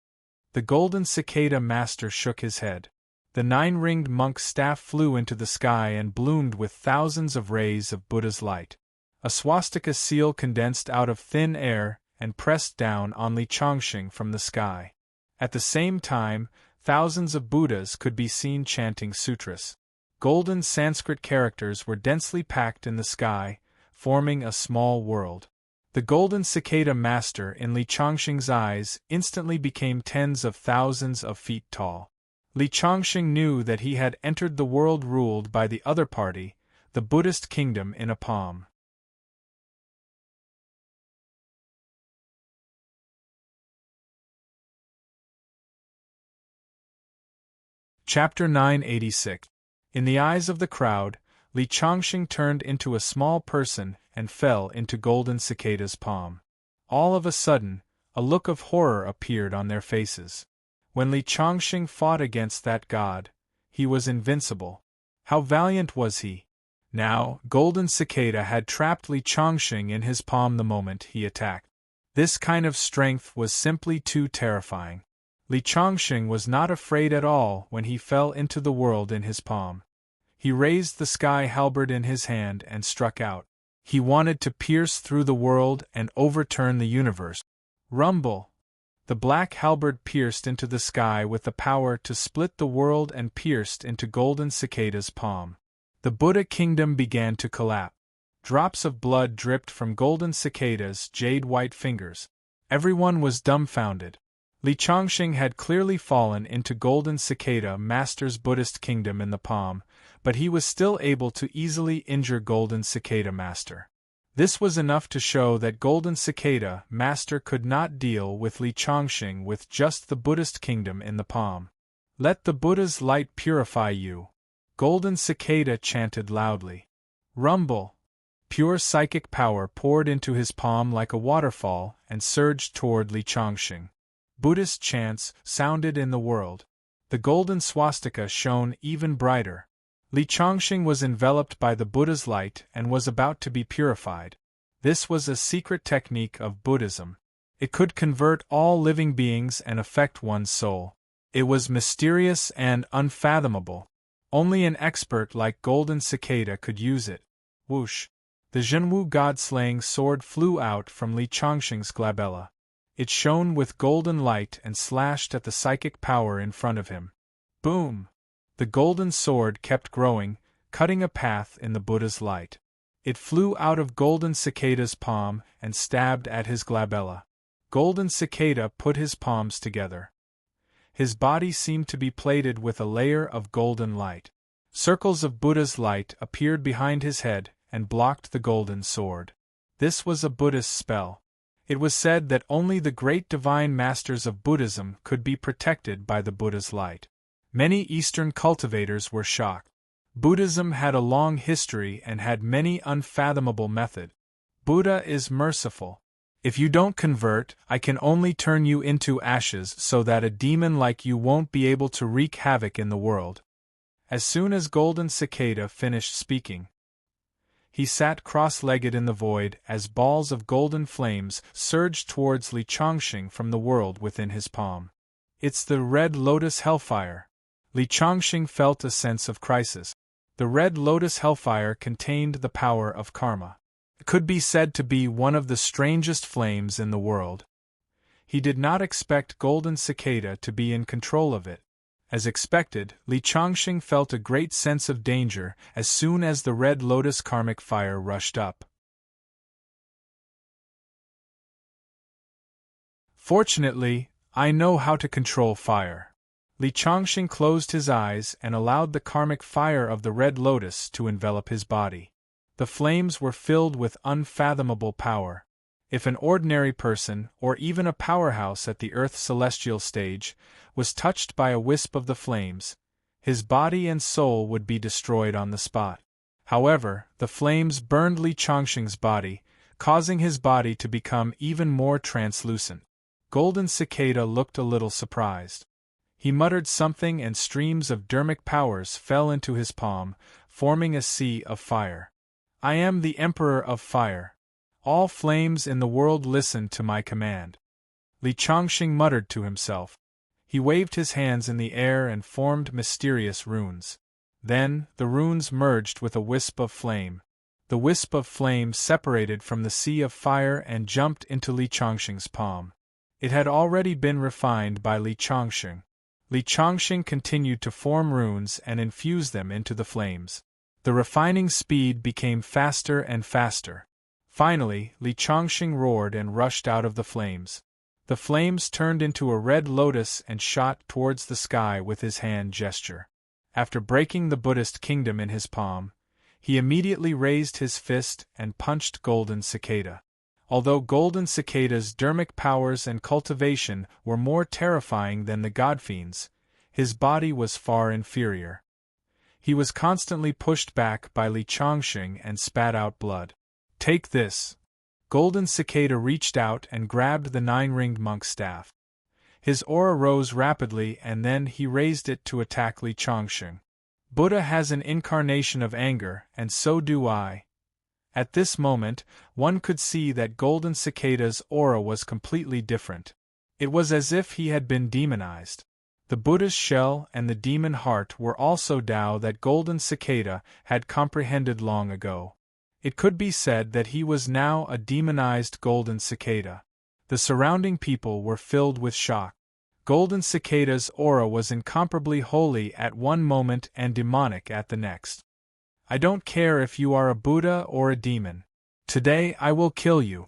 The Golden Cicada Master shook his head. The nine-ringed monk's staff flew into the sky and bloomed with thousands of rays of Buddha's light. A swastika seal condensed out of thin air and pressed down on Li Changxing from the sky. At the same time, thousands of Buddhas could be seen chanting sutras. Golden Sanskrit characters were densely packed in the sky, forming a small world. The Golden Cicada Master in Li Changxing's eyes instantly became tens of thousands of feet tall. Li Changxing knew that he had entered the world ruled by the other party, the Buddhist kingdom in a palm. Chapter 986. In the eyes of the crowd, Li Changxing turned into a small person and fell into Golden Cicada's palm. All of a sudden, a look of horror appeared on their faces. When Li Changxing fought against that god, he was invincible. How valiant was he! Now, Golden Cicada had trapped Li Changxing in his palm the moment he attacked. This kind of strength was simply too terrifying. Li Changxing was not afraid at all when he fell into the world in his palm. He raised the sky halberd in his hand and struck out. He wanted to pierce through the world and overturn the universe. Rumble! The black halberd pierced into the sky with the power to split the world and pierced into Golden Cicada's palm. The Buddha kingdom began to collapse. Drops of blood dripped from Golden Cicada's jade-white fingers. Everyone was dumbfounded. Li Changxing had clearly fallen into Golden Cicada Master's Buddhist kingdom in the palm, but he was still able to easily injure Golden Cicada Master. This was enough to show that Golden Cicada Master could not deal with Li Chongqing with just the Buddhist kingdom in the palm. Let the Buddha's light purify you, Golden Cicada chanted loudly. Rumble! Pure psychic power poured into his palm like a waterfall and surged toward Li Chongqing. Buddhist chants sounded in the world. The golden swastika shone even brighter. Li Chongqing was enveloped by the Buddha's light and was about to be purified. This was a secret technique of Buddhism. It could convert all living beings and affect one's soul. It was mysterious and unfathomable. Only an expert like Golden Cicada could use it. Whoosh! The Zhenwu god-slaying sword flew out from Li Chongqing's glabella. It shone with golden light and slashed at the psychic power in front of him. Boom! The golden sword kept growing, cutting a path in the Buddha's light. It flew out of Golden Cicada's palm and stabbed at his glabella. Golden Cicada put his palms together. His body seemed to be plated with a layer of golden light. Circles of Buddha's light appeared behind his head and blocked the golden sword. This was a Buddhist spell. It was said that only the great divine masters of Buddhism could be protected by the Buddha's light. Many Eastern cultivators were shocked. Buddhism had a long history and had many unfathomable methods. Buddha is merciful. If you don't convert, I can only turn you into ashes so that a demon like you won't be able to wreak havoc in the world. As soon as Golden Cicada finished speaking, he sat cross-legged in the void as balls of golden flames surged towards Li Chongqing from the world within his palm. It's the Red Lotus Hellfire. Li Chongqing felt a sense of crisis. The Red Lotus Hellfire contained the power of karma. It could be said to be one of the strangest flames in the world. He did not expect Golden Cicada to be in control of it. As expected, Li Chongqing felt a great sense of danger as soon as the Red Lotus karmic fire rushed up. Fortunately, I know how to control fire. Li Chongqing closed his eyes and allowed the karmic fire of the Red Lotus to envelop his body. The flames were filled with unfathomable power. If an ordinary person, or even a powerhouse at the Earth's celestial stage, was touched by a wisp of the flames, his body and soul would be destroyed on the spot. However, the flames burned Li Chongqing's body, causing his body to become even more translucent. Golden Cicada looked a little surprised. He muttered something and streams of dermic powers fell into his palm, forming a sea of fire. I am the Emperor of Fire. All flames in the world listen to my command. Li Chongqing muttered to himself. He waved his hands in the air and formed mysterious runes. Then, the runes merged with a wisp of flame. The wisp of flame separated from the sea of fire and jumped into Li Chongqing's palm. It had already been refined by Li Chongqing. Li Chongqing continued to form runes and infuse them into the flames. The refining speed became faster and faster. Finally, Li Chongqing roared and rushed out of the flames. The flames turned into a red lotus and shot towards the sky with his hand gesture. After breaking the Buddhist kingdom in his palm, he immediately raised his fist and punched Golden Cicada. Although Golden Cicada's dermic powers and cultivation were more terrifying than the godfiend's, his body was far inferior. He was constantly pushed back by Li Chongqing and spat out blood. Take this. Golden Cicada reached out and grabbed the nine-ringed monk's staff. His aura rose rapidly and then he raised it to attack Li Chongqing. Buddha has an incarnation of anger, and so do I. At this moment, one could see that Golden Cicada's aura was completely different. It was as if he had been demonized. The Buddha's shell and the demon heart were also Tao that Golden Cicada had comprehended long ago. It could be said that he was now a demonized Golden Cicada. The surrounding people were filled with shock. Golden Cicada's aura was incomparably holy at one moment and demonic at the next. I don't care if you are a Buddha or a demon. Today I will kill you.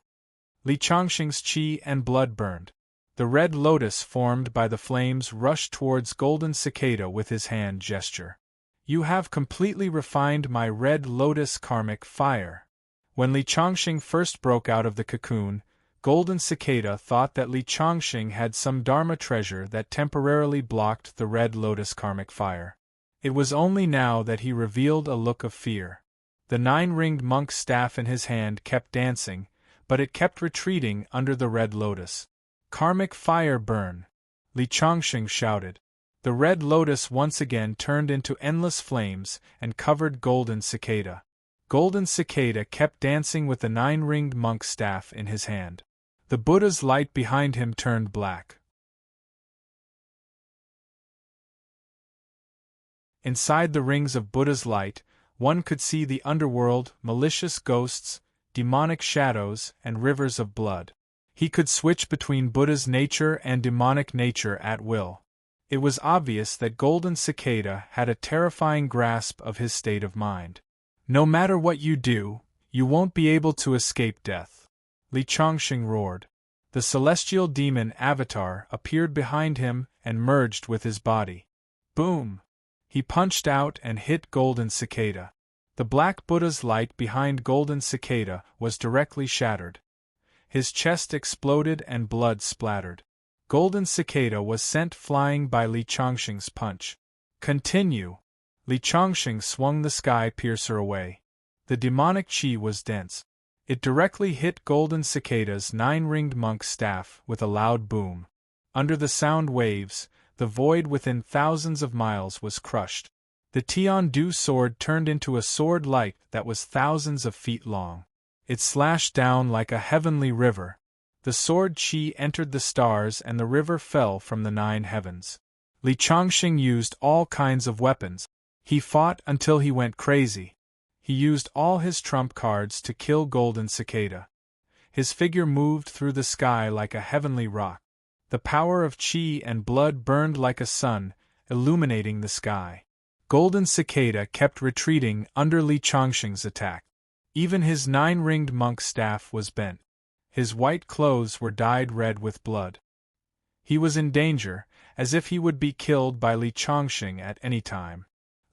Li Chongqing's chi and blood burned. The red lotus formed by the flames rushed towards Golden Cicada with his hand gesture. You have completely refined my red lotus karmic fire. When Li Chongqing first broke out of the cocoon, Golden Cicada thought that Li Chongqing had some Dharma treasure that temporarily blocked the red lotus karmic fire. It was only now that he revealed a look of fear. The nine-ringed monk's staff in his hand kept dancing, but it kept retreating under the red lotus. Karmic fire burn! Li Chongqing shouted. The red lotus once again turned into endless flames and covered Golden Cicada. Golden Cicada kept dancing with the nine-ringed monk's staff in his hand. The Buddha's light behind him turned black. Inside the rings of Buddha's light, one could see the underworld, malicious ghosts, demonic shadows, and rivers of blood. He could switch between Buddha's nature and demonic nature at will. It was obvious that Golden Cicada had a terrifying grasp of his state of mind. No matter what you do, you won't be able to escape death. Li Chongqing roared. The celestial demon Avatar appeared behind him and merged with his body. Boom! He punched out and hit Golden Cicada. The black Buddha's light behind Golden Cicada was directly shattered. His chest exploded and blood splattered. Golden Cicada was sent flying by Li Chongqing's punch. Continue! Li Chongqing swung the sky piercer away. The demonic chi was dense. It directly hit Golden Cicada's nine-ringed monk's staff with a loud boom. Under the sound waves, the void within thousands of miles was crushed. The Tian-Du sword turned into a sword light that was thousands of feet long. It slashed down like a heavenly river. The sword chi entered the stars and the river fell from the nine heavens. Li Chongqing used all kinds of weapons. He fought until he went crazy. He used all his trump cards to kill Golden Cicada. His figure moved through the sky like a heavenly rock. The power of chi and blood burned like a sun, illuminating the sky. Golden Cicada kept retreating under Li Chongqing's attack. Even his nine-ringed monk's staff was bent. His white clothes were dyed red with blood. He was in danger, as if he would be killed by Li Chongqing at any time.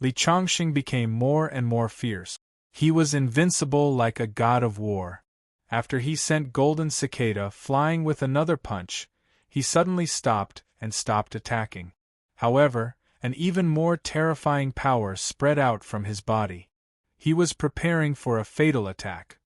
Li Chongqing became more and more fierce. He was invincible like a god of war. After he sent Golden Cicada flying with another punch, he suddenly stopped attacking. However, an even more terrifying power spread out from his body. He was preparing for a fatal attack.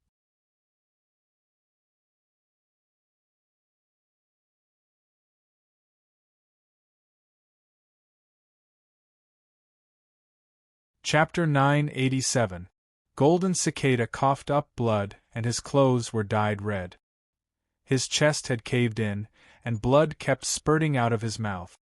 Chapter 987. Golden Cicada coughed up blood and his clothes were dyed red. His chest had caved in, and blood kept spurting out of his mouth.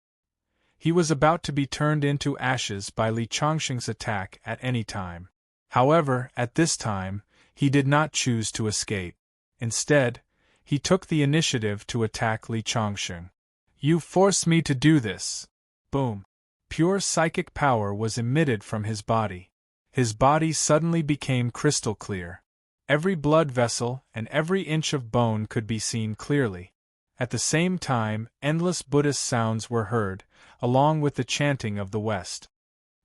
He was about to be turned into ashes by Li Chongqing's attack at any time. However, at this time, he did not choose to escape. Instead, he took the initiative to attack Li Chongqing. "You forced me to do this!" Boom! Pure psychic power was emitted from his body. His body suddenly became crystal clear. Every blood vessel and every inch of bone could be seen clearly. At the same time, endless Buddhist sounds were heard, along with the chanting of the West.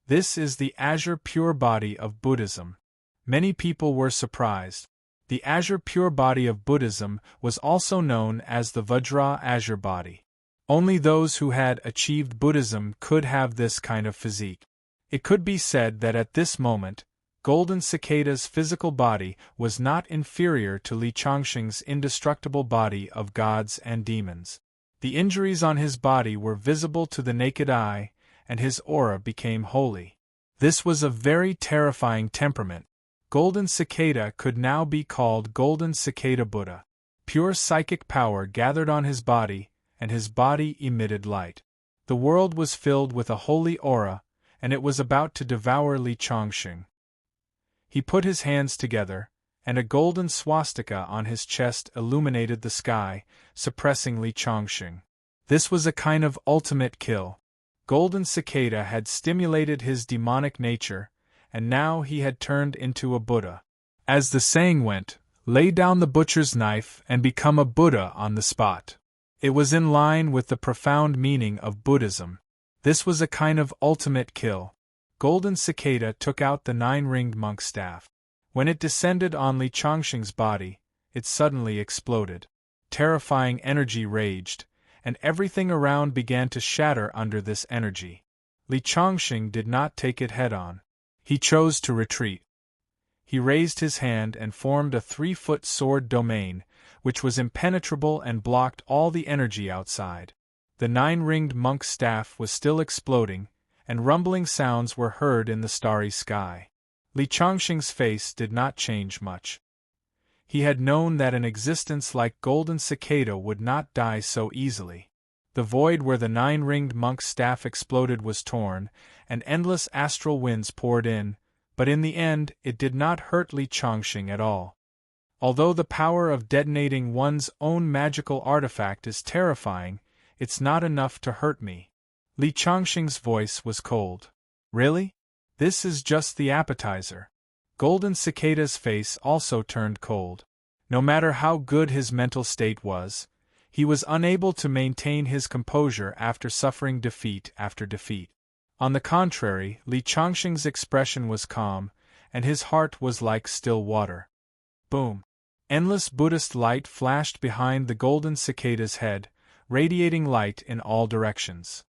This is the azure pure body of Buddhism. Many people were surprised. The azure pure body of Buddhism was also known as the Vajra azure body. Only those who had achieved Buddhism could have this kind of physique. It could be said that at this moment, Golden Cicada's physical body was not inferior to Li Chongqing's indestructible body of gods and demons. The injuries on his body were visible to the naked eye, and his aura became holy. This was a very terrifying temperament. Golden Cicada could now be called Golden Cicada Buddha. Pure psychic power gathered on his body, and his body emitted light. The world was filled with a holy aura, and it was about to devour Li Chongqing. He put his hands together, and a golden swastika on his chest illuminated the sky, suppressing Li Chongqing. This was a kind of ultimate kill. Golden Cicada had stimulated his demonic nature, and now he had turned into a Buddha. As the saying went, lay down the butcher's knife and become a Buddha on the spot. It was in line with the profound meaning of Buddhism. This was a kind of ultimate kill. Golden Cicada took out the nine-ringed monk's staff. When it descended on Li Changxing's body, it suddenly exploded. Terrifying energy raged, and everything around began to shatter under this energy. Li Changxing did not take it head-on. He chose to retreat. He raised his hand and formed a 3-foot sword domain, which was impenetrable and blocked all the energy outside. The 9-ringed monk's staff was still exploding, and rumbling sounds were heard in the starry sky. Li Changxing's face did not change much. He had known that an existence like Golden Cicada would not die so easily. The void where the 9-ringed monk's staff exploded was torn, and endless astral winds poured in, but in the end it did not hurt Li Changxing at all. Although the power of detonating one's own magical artifact is terrifying, it's not enough to hurt me. Li Changxing's voice was cold. Really? This is just the appetizer. Golden Cicada's face also turned cold. No matter how good his mental state was, he was unable to maintain his composure after suffering defeat after defeat. On the contrary, Li Changxing's expression was calm, and his heart was like still water. Boom! Endless Buddhist light flashed behind the Golden Cicada's head, radiating light in all directions.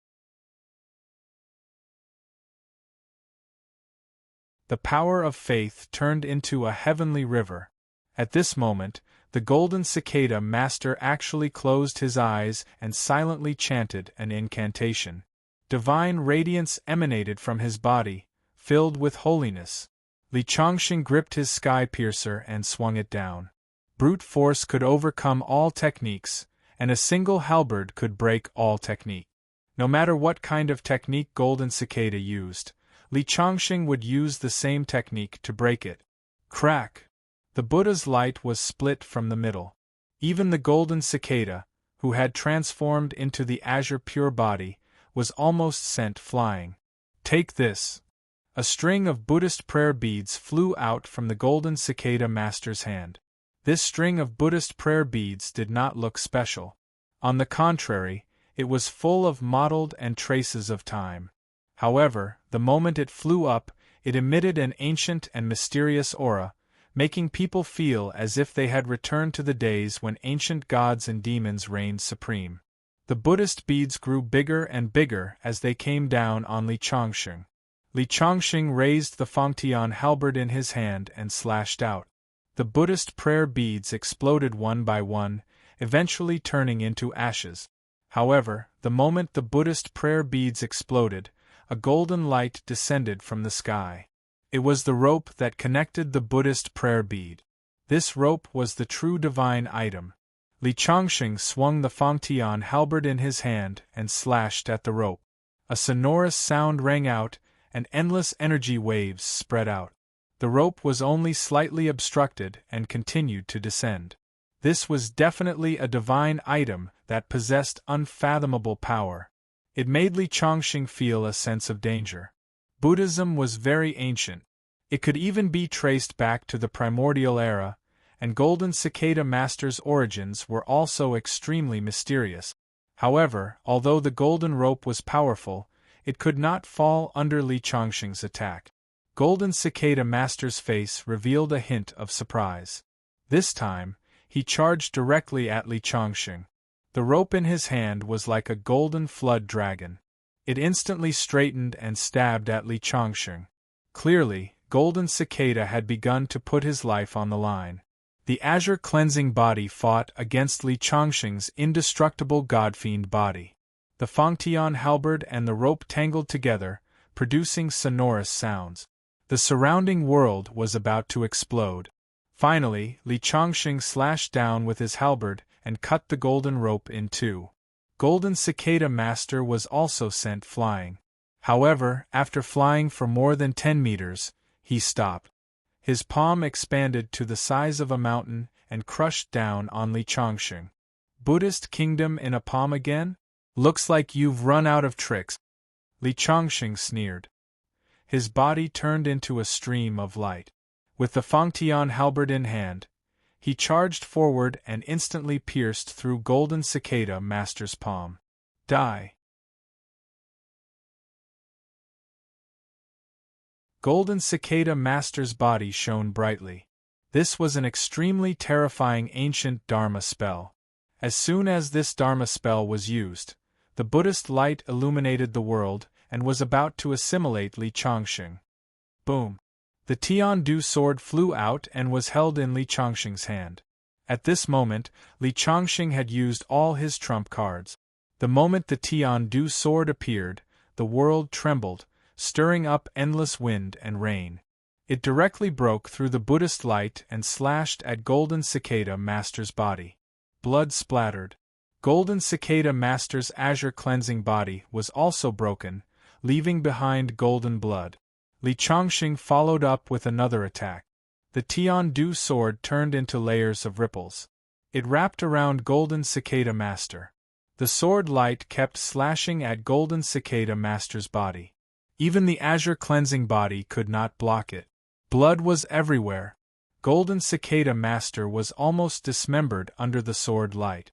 The power of faith turned into a heavenly river. At this moment, the Golden Cicada Master actually closed his eyes and silently chanted an incantation. Divine radiance emanated from his body, filled with holiness. Li Changxing gripped his sky piercer and swung it down. Brute force could overcome all techniques, and a single halberd could break all technique. No matter what kind of technique Golden Cicada used, Li Changxing would use the same technique to break it. Crack! The Buddha's light was split from the middle. Even the Golden Cicada, who had transformed into the azure pure body, was almost sent flying. Take this! A string of Buddhist prayer beads flew out from the Golden Cicada Master's hand. This string of Buddhist prayer beads did not look special. On the contrary, it was full of mottled and traces of time. However, the moment it flew up, it emitted an ancient and mysterious aura, making people feel as if they had returned to the days when ancient gods and demons reigned supreme. The Buddhist beads grew bigger and bigger as they came down on Li Changxing. Li Changxing raised the Fangtian halberd in his hand and slashed out. The Buddhist prayer beads exploded one by one, eventually turning into ashes. However, the moment the Buddhist prayer beads exploded, a golden light descended from the sky. It was the rope that connected the Buddhist prayer bead. This rope was the true divine item. Li Changxing swung the Fangtian halberd in his hand and slashed at the rope. A sonorous sound rang out, and endless energy waves spread out. The rope was only slightly obstructed and continued to descend. This was definitely a divine item that possessed unfathomable power. It made Li Changxing feel a sense of danger. Buddhism was very ancient. It could even be traced back to the primordial era, and Golden Cicada Master's origins were also extremely mysterious. However, although the golden rope was powerful, it could not fall under Li Changxing's attack. Golden Cicada Master's face revealed a hint of surprise. This time, he charged directly at Li Changxing. The rope in his hand was like a golden flood dragon. It instantly straightened and stabbed at Li Changxing. Clearly, Golden Cicada had begun to put his life on the line. The azure cleansing body fought against Li Changxing's indestructible godfiend body. The Fangtian halberd and the rope tangled together, producing sonorous sounds. The surrounding world was about to explode. Finally, Li Changxing slashed down with his halberd and cut the golden rope in two. Golden Cicada Master was also sent flying. However, after flying for more than 10 meters, he stopped. His palm expanded to the size of a mountain and crushed down on Li Changxing. Buddhist kingdom in a palm again? Looks like you've run out of tricks. Li Changxing sneered. His body turned into a stream of light. With the Fangtian halberd in hand, he charged forward and instantly pierced through Golden Cicada Master's palm. Die! Golden Cicada Master's body shone brightly. This was an extremely terrifying ancient Dharma spell. As soon as this Dharma spell was used, the Buddhist light illuminated the world and was about to assimilate Li Changxing. Boom! The Tian-Du sword flew out and was held in Li Changxing's hand. At this moment, Li Changxing had used all his trump cards. The moment the Tian-Du sword appeared, the world trembled, stirring up endless wind and rain. It directly broke through the Buddhist light and slashed at Golden Cicada Master's body. Blood splattered. Golden Cicada Master's azure cleansing body was also broken, leaving behind golden blood. Li Changxing followed up with another attack. The Tian-Du sword turned into layers of ripples. It wrapped around Golden Cicada Master. The sword light kept slashing at Golden Cicada Master's body. Even the azure cleansing body could not block it. Blood was everywhere. Golden Cicada Master was almost dismembered under the sword light.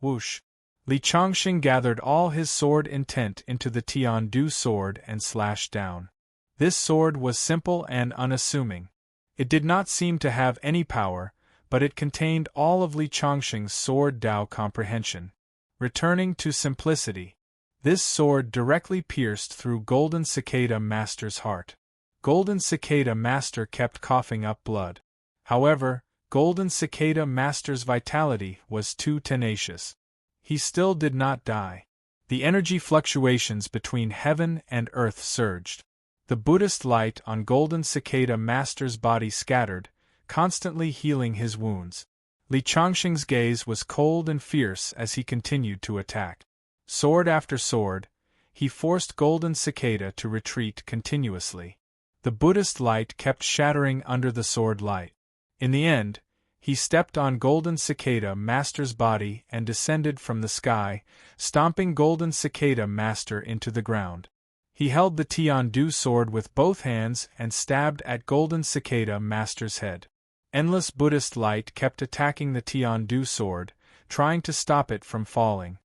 Whoosh! Li Changxing gathered all his sword intent into the Tian-Du sword and slashed down. This sword was simple and unassuming. It did not seem to have any power, but it contained all of Li Changxing's sword Dao comprehension. Returning to simplicity, this sword directly pierced through Golden Cicada Master's heart. Golden Cicada Master kept coughing up blood. However, Golden Cicada Master's vitality was too tenacious. He still did not die. The energy fluctuations between heaven and earth surged. The Buddhist light on Golden Cicada Master's body scattered, constantly healing his wounds. Li Changxing's gaze was cold and fierce as he continued to attack. Sword after sword, he forced Golden Cicada to retreat continuously. The Buddhist light kept shattering under the sword light. In the end, he stepped on Golden Cicada Master's body and descended from the sky, stomping Golden Cicada Master into the ground. He held the Tian-Du sword with both hands and stabbed at Golden Cicada Master's head. Endless Buddhist light kept attacking the Tian-Du sword, trying to stop it from falling.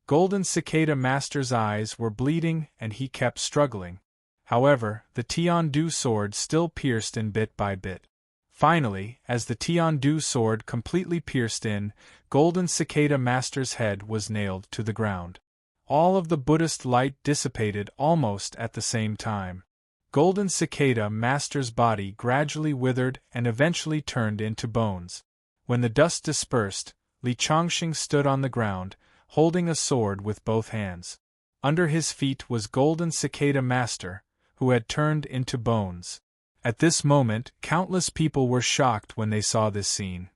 Golden Cicada Master's eyes were bleeding and he kept struggling. However, the Tian-Du sword still pierced in bit by bit. Finally, as the Tian-Du sword completely pierced in, Golden Cicada Master's head was nailed to the ground. All of the Buddhist light dissipated almost at the same time. Golden Cicada Master's body gradually withered and eventually turned into bones. When the dust dispersed, Li Changxing stood on the ground, holding a sword with both hands. Under his feet was Golden Cicada Master, who had turned into bones. At this moment, countless people were shocked when they saw this scene.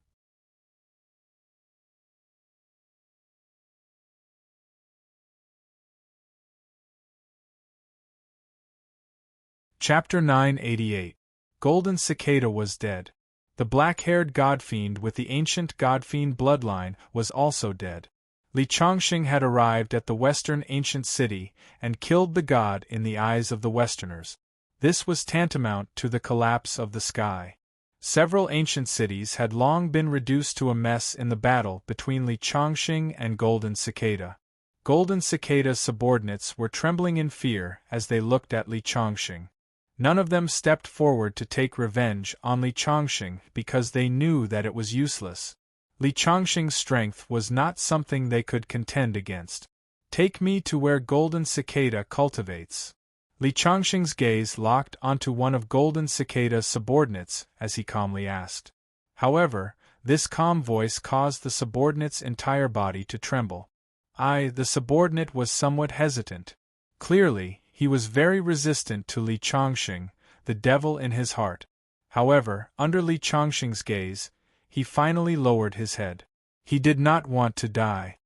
Chapter 988. Golden Cicada was dead. The black-haired godfiend with the ancient godfiend bloodline was also dead. Li Changxing had arrived at the western ancient city and killed the god in the eyes of the Westerners. This was tantamount to the collapse of the sky. Several ancient cities had long been reduced to a mess in the battle between Li Changxing and Golden Cicada. Golden Cicada's subordinates were trembling in fear as they looked at Li Changxing. None of them stepped forward to take revenge on Li Changxing because they knew that it was useless. Li Changxing's strength was not something they could contend against. Take me to where Golden Cicada cultivates. Li Changxing's gaze locked onto one of Golden Cicada's subordinates as he calmly asked. However, this calm voice caused the subordinate's entire body to tremble. The subordinate was somewhat hesitant. Clearly, he was very resistant to Li Changxing, the devil in his heart. However, under Li Changxing's gaze, he finally lowered his head. He did not want to die.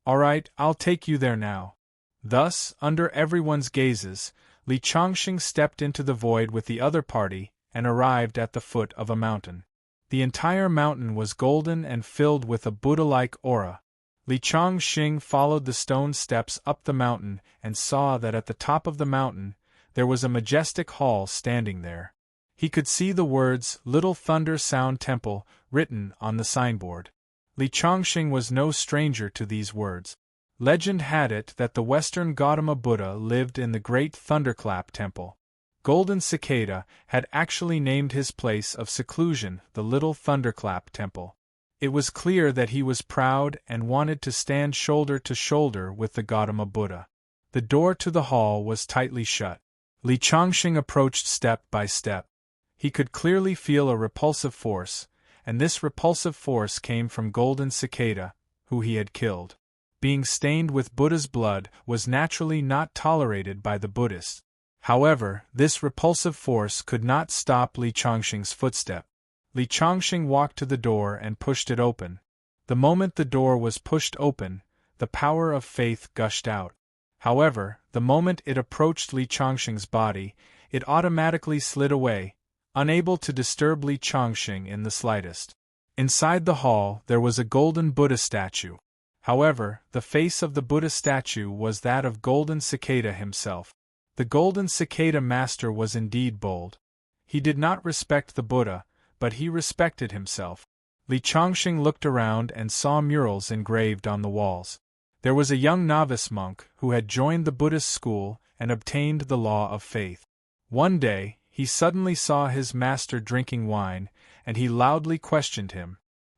"All right, I'll take you there now." Thus, under everyone's gazes, Li Changxing stepped into the void with the other party and arrived at the foot of a mountain. The entire mountain was golden and filled with a Buddha-like aura. Li Changxing followed the stone steps up the mountain and saw that at the top of the mountain there was a majestic hall standing there. He could see the words "Little Thunder Sound Temple" written on the signboard. Li Changxing was no stranger to these words. Legend had it that the Western Gautama Buddha lived in the Great Thunderclap Temple. Golden Cicada had actually named his place of seclusion the Little Thunderclap Temple. It was clear that he was proud and wanted to stand shoulder to shoulder with the Gautama Buddha. The door to the hall was tightly shut. Li Changxing approached step by step. He could clearly feel a repulsive force, and this repulsive force came from Golden Cicada, who he had killed. Being stained with Buddha's blood was naturally not tolerated by the Buddhists. However, this repulsive force could not stop Li Changxing's footstep. Li Changxing walked to the door and pushed it open. The moment the door was pushed open, the power of faith gushed out. However, the moment it approached Li Changxing's body, it automatically slid away, unable to disturb Li Changxing in the slightest. Inside the hall there was a golden Buddha statue. However, the face of the Buddha statue was that of Golden Cicada himself. The Golden Cicada master was indeed bold. He did not respect the Buddha, but he respected himself. Li Changxing looked around and saw murals engraved on the walls. There was a young novice monk who had joined the Buddhist school and obtained the law of faith. One day, he suddenly saw his master drinking wine, and he loudly questioned him.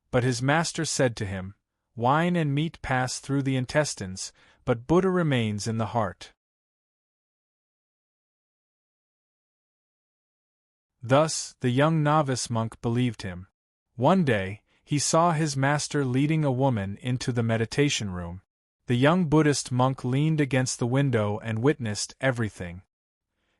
But his master said to him, "Wine and meat pass through the intestines, but Buddha remains in the heart." Thus, the young novice monk believed him. One day, he saw his master leading a woman into the meditation room. The young Buddhist monk leaned against the window and witnessed everything.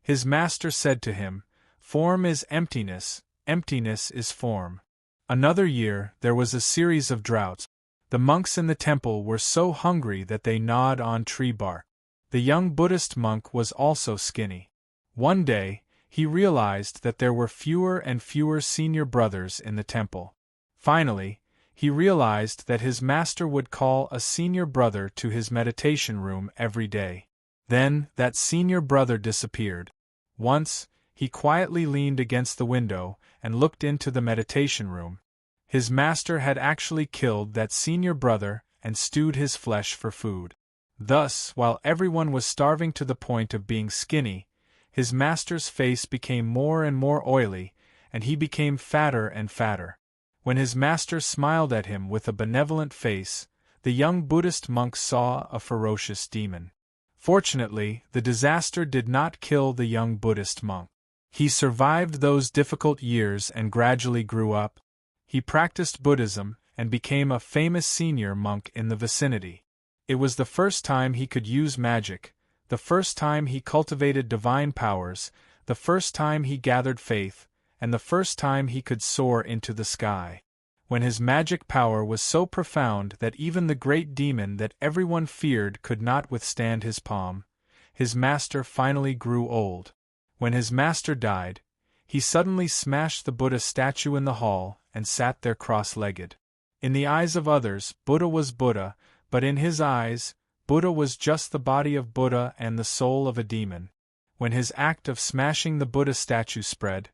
His master said to him, "Form is emptiness, emptiness is form." Another year, there was a series of droughts. The monks in the temple were so hungry that they gnawed on tree bark. The young Buddhist monk was also skinny. One day, he realized that there were fewer and fewer senior brothers in the temple. Finally, he realized that his master would call a senior brother to his meditation room every day. Then, that senior brother disappeared. Once, he quietly leaned against the window and looked into the meditation room. His master had actually killed that senior brother and stewed his flesh for food. Thus, while everyone was starving to the point of being skinny, his master's face became more and more oily, and he became fatter and fatter. When his master smiled at him with a benevolent face, the young Buddhist monk saw a ferocious demon. Fortunately, the disaster did not kill the young Buddhist monk. He survived those difficult years and gradually grew up. He practiced Buddhism and became a famous senior monk in the vicinity. It was the first time he could use magic, the first time he cultivated divine powers, the first time he gathered faith, and the first time he could soar into the sky. When his magic power was so profound that even the great demon that everyone feared could not withstand his palm, his master finally grew old. When his master died, he suddenly smashed the Buddha statue in the hall and sat there cross-legged. In the eyes of others, Buddha was Buddha, but in his eyes, Buddha was just the body of Buddha and the soul of a demon. When his act of smashing the Buddha statue spread,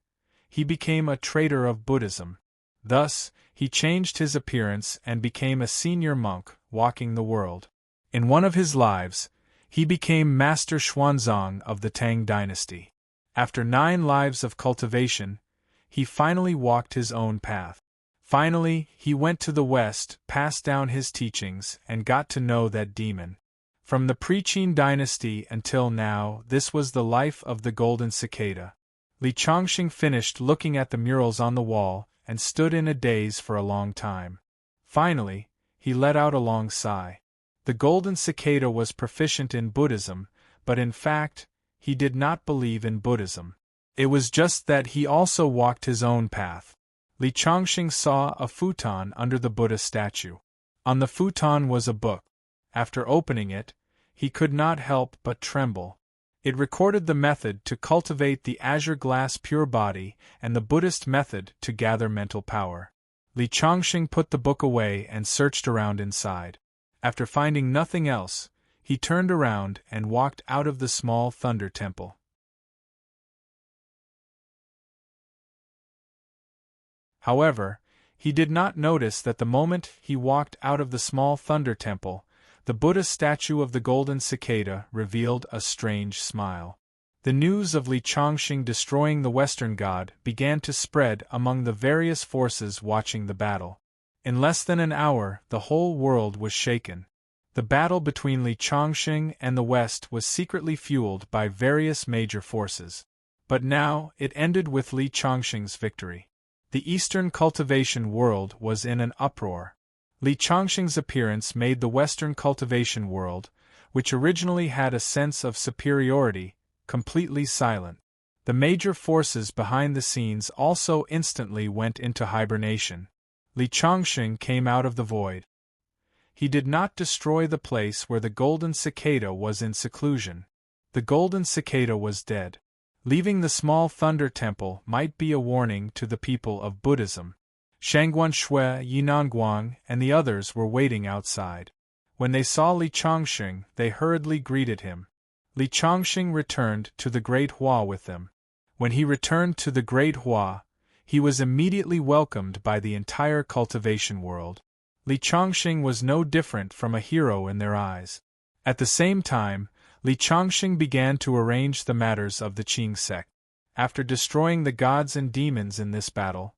he became a traitor of Buddhism. Thus, he changed his appearance and became a senior monk, walking the world. In one of his lives, he became Master Xuanzang of the Tang dynasty. After 9 lives of cultivation, he finally walked his own path. Finally, he went to the West, passed down his teachings, and got to know that demon. From the pre-Qin dynasty until now, this was the life of the Golden Cicada. Li Changxing finished looking at the murals on the wall and stood in a daze for a long time. Finally, he let out a long sigh. The Golden Cicada was proficient in Buddhism, but in fact, he did not believe in Buddhism. It was just that he also walked his own path. Li Changxing saw a futon under the Buddha statue. On the futon was a book. After opening it, he could not help but tremble. It recorded the method to cultivate the azure glass pure body and the Buddhist method to gather mental power. Li Changxing put the book away and searched around inside. After finding nothing else, he turned around and walked out of the small thunder temple. However, he did not notice that the moment he walked out of the small thunder temple, the Buddha statue of the Golden Cicada revealed a strange smile. The news of Li Chongqing destroying the Western god began to spread among the various forces watching the battle. In less than an hour, the whole world was shaken. The battle between Li Chongqing and the West was secretly fueled by various major forces. But now, it ended with Li Chongqing's victory. The Eastern cultivation world was in an uproar. Li Chongqing's appearance made the Western cultivation world, which originally had a sense of superiority, completely silent. The major forces behind the scenes also instantly went into hibernation. Li Chongqing came out of the void. He did not destroy the place where the golden cicada was in seclusion. The golden cicada was dead. Leaving the small thunder temple might be a warning to the people of Buddhism. Shangguan Shui, Yinanguang, and the others were waiting outside. When they saw Li Chongqing, they hurriedly greeted him. Li Chongqing returned to the Great Hua with them. When he returned to the Great Hua, he was immediately welcomed by the entire cultivation world. Li Chongqing was no different from a hero in their eyes. At the same time, Li Chongqing began to arrange the matters of the Qing sect. After destroying the gods and demons in this battle,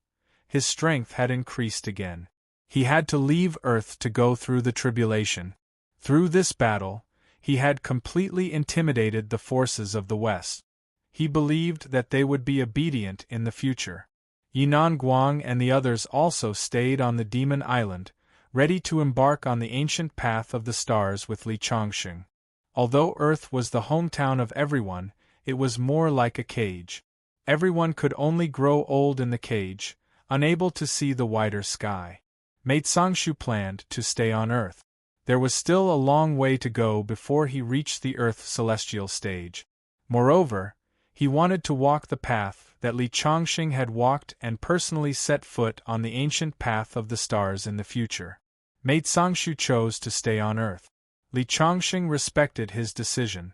his strength had increased again. He had to leave Earth to go through the tribulation. Through this battle, he had completely intimidated the forces of the West. He believed that they would be obedient in the future. Yinan Guang and the others also stayed on the Demon Island, ready to embark on the ancient path of the stars with Li Chongqing. Although Earth was the hometown of everyone, it was more like a cage. Everyone could only grow old in the cage, unable to see the wider sky. Mate Sangshu planned to stay on Earth. There was still a long way to go before he reached the Earth celestial stage. Moreover, he wanted to walk the path that Li Chongqing had walked and personally set foot on the ancient path of the stars in the future. Mate Sangshu chose to stay on Earth. Li Chongqing respected his decision.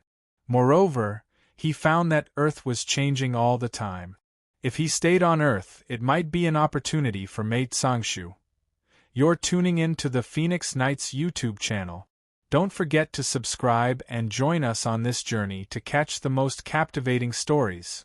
Moreover, he found that Earth was changing all the time. If he stayed on Earth, it might be an opportunity for Mate Sangshu. You're tuning in to the Phoenix Nights YouTube channel. Don't forget to subscribe and join us on this journey to catch the most captivating stories.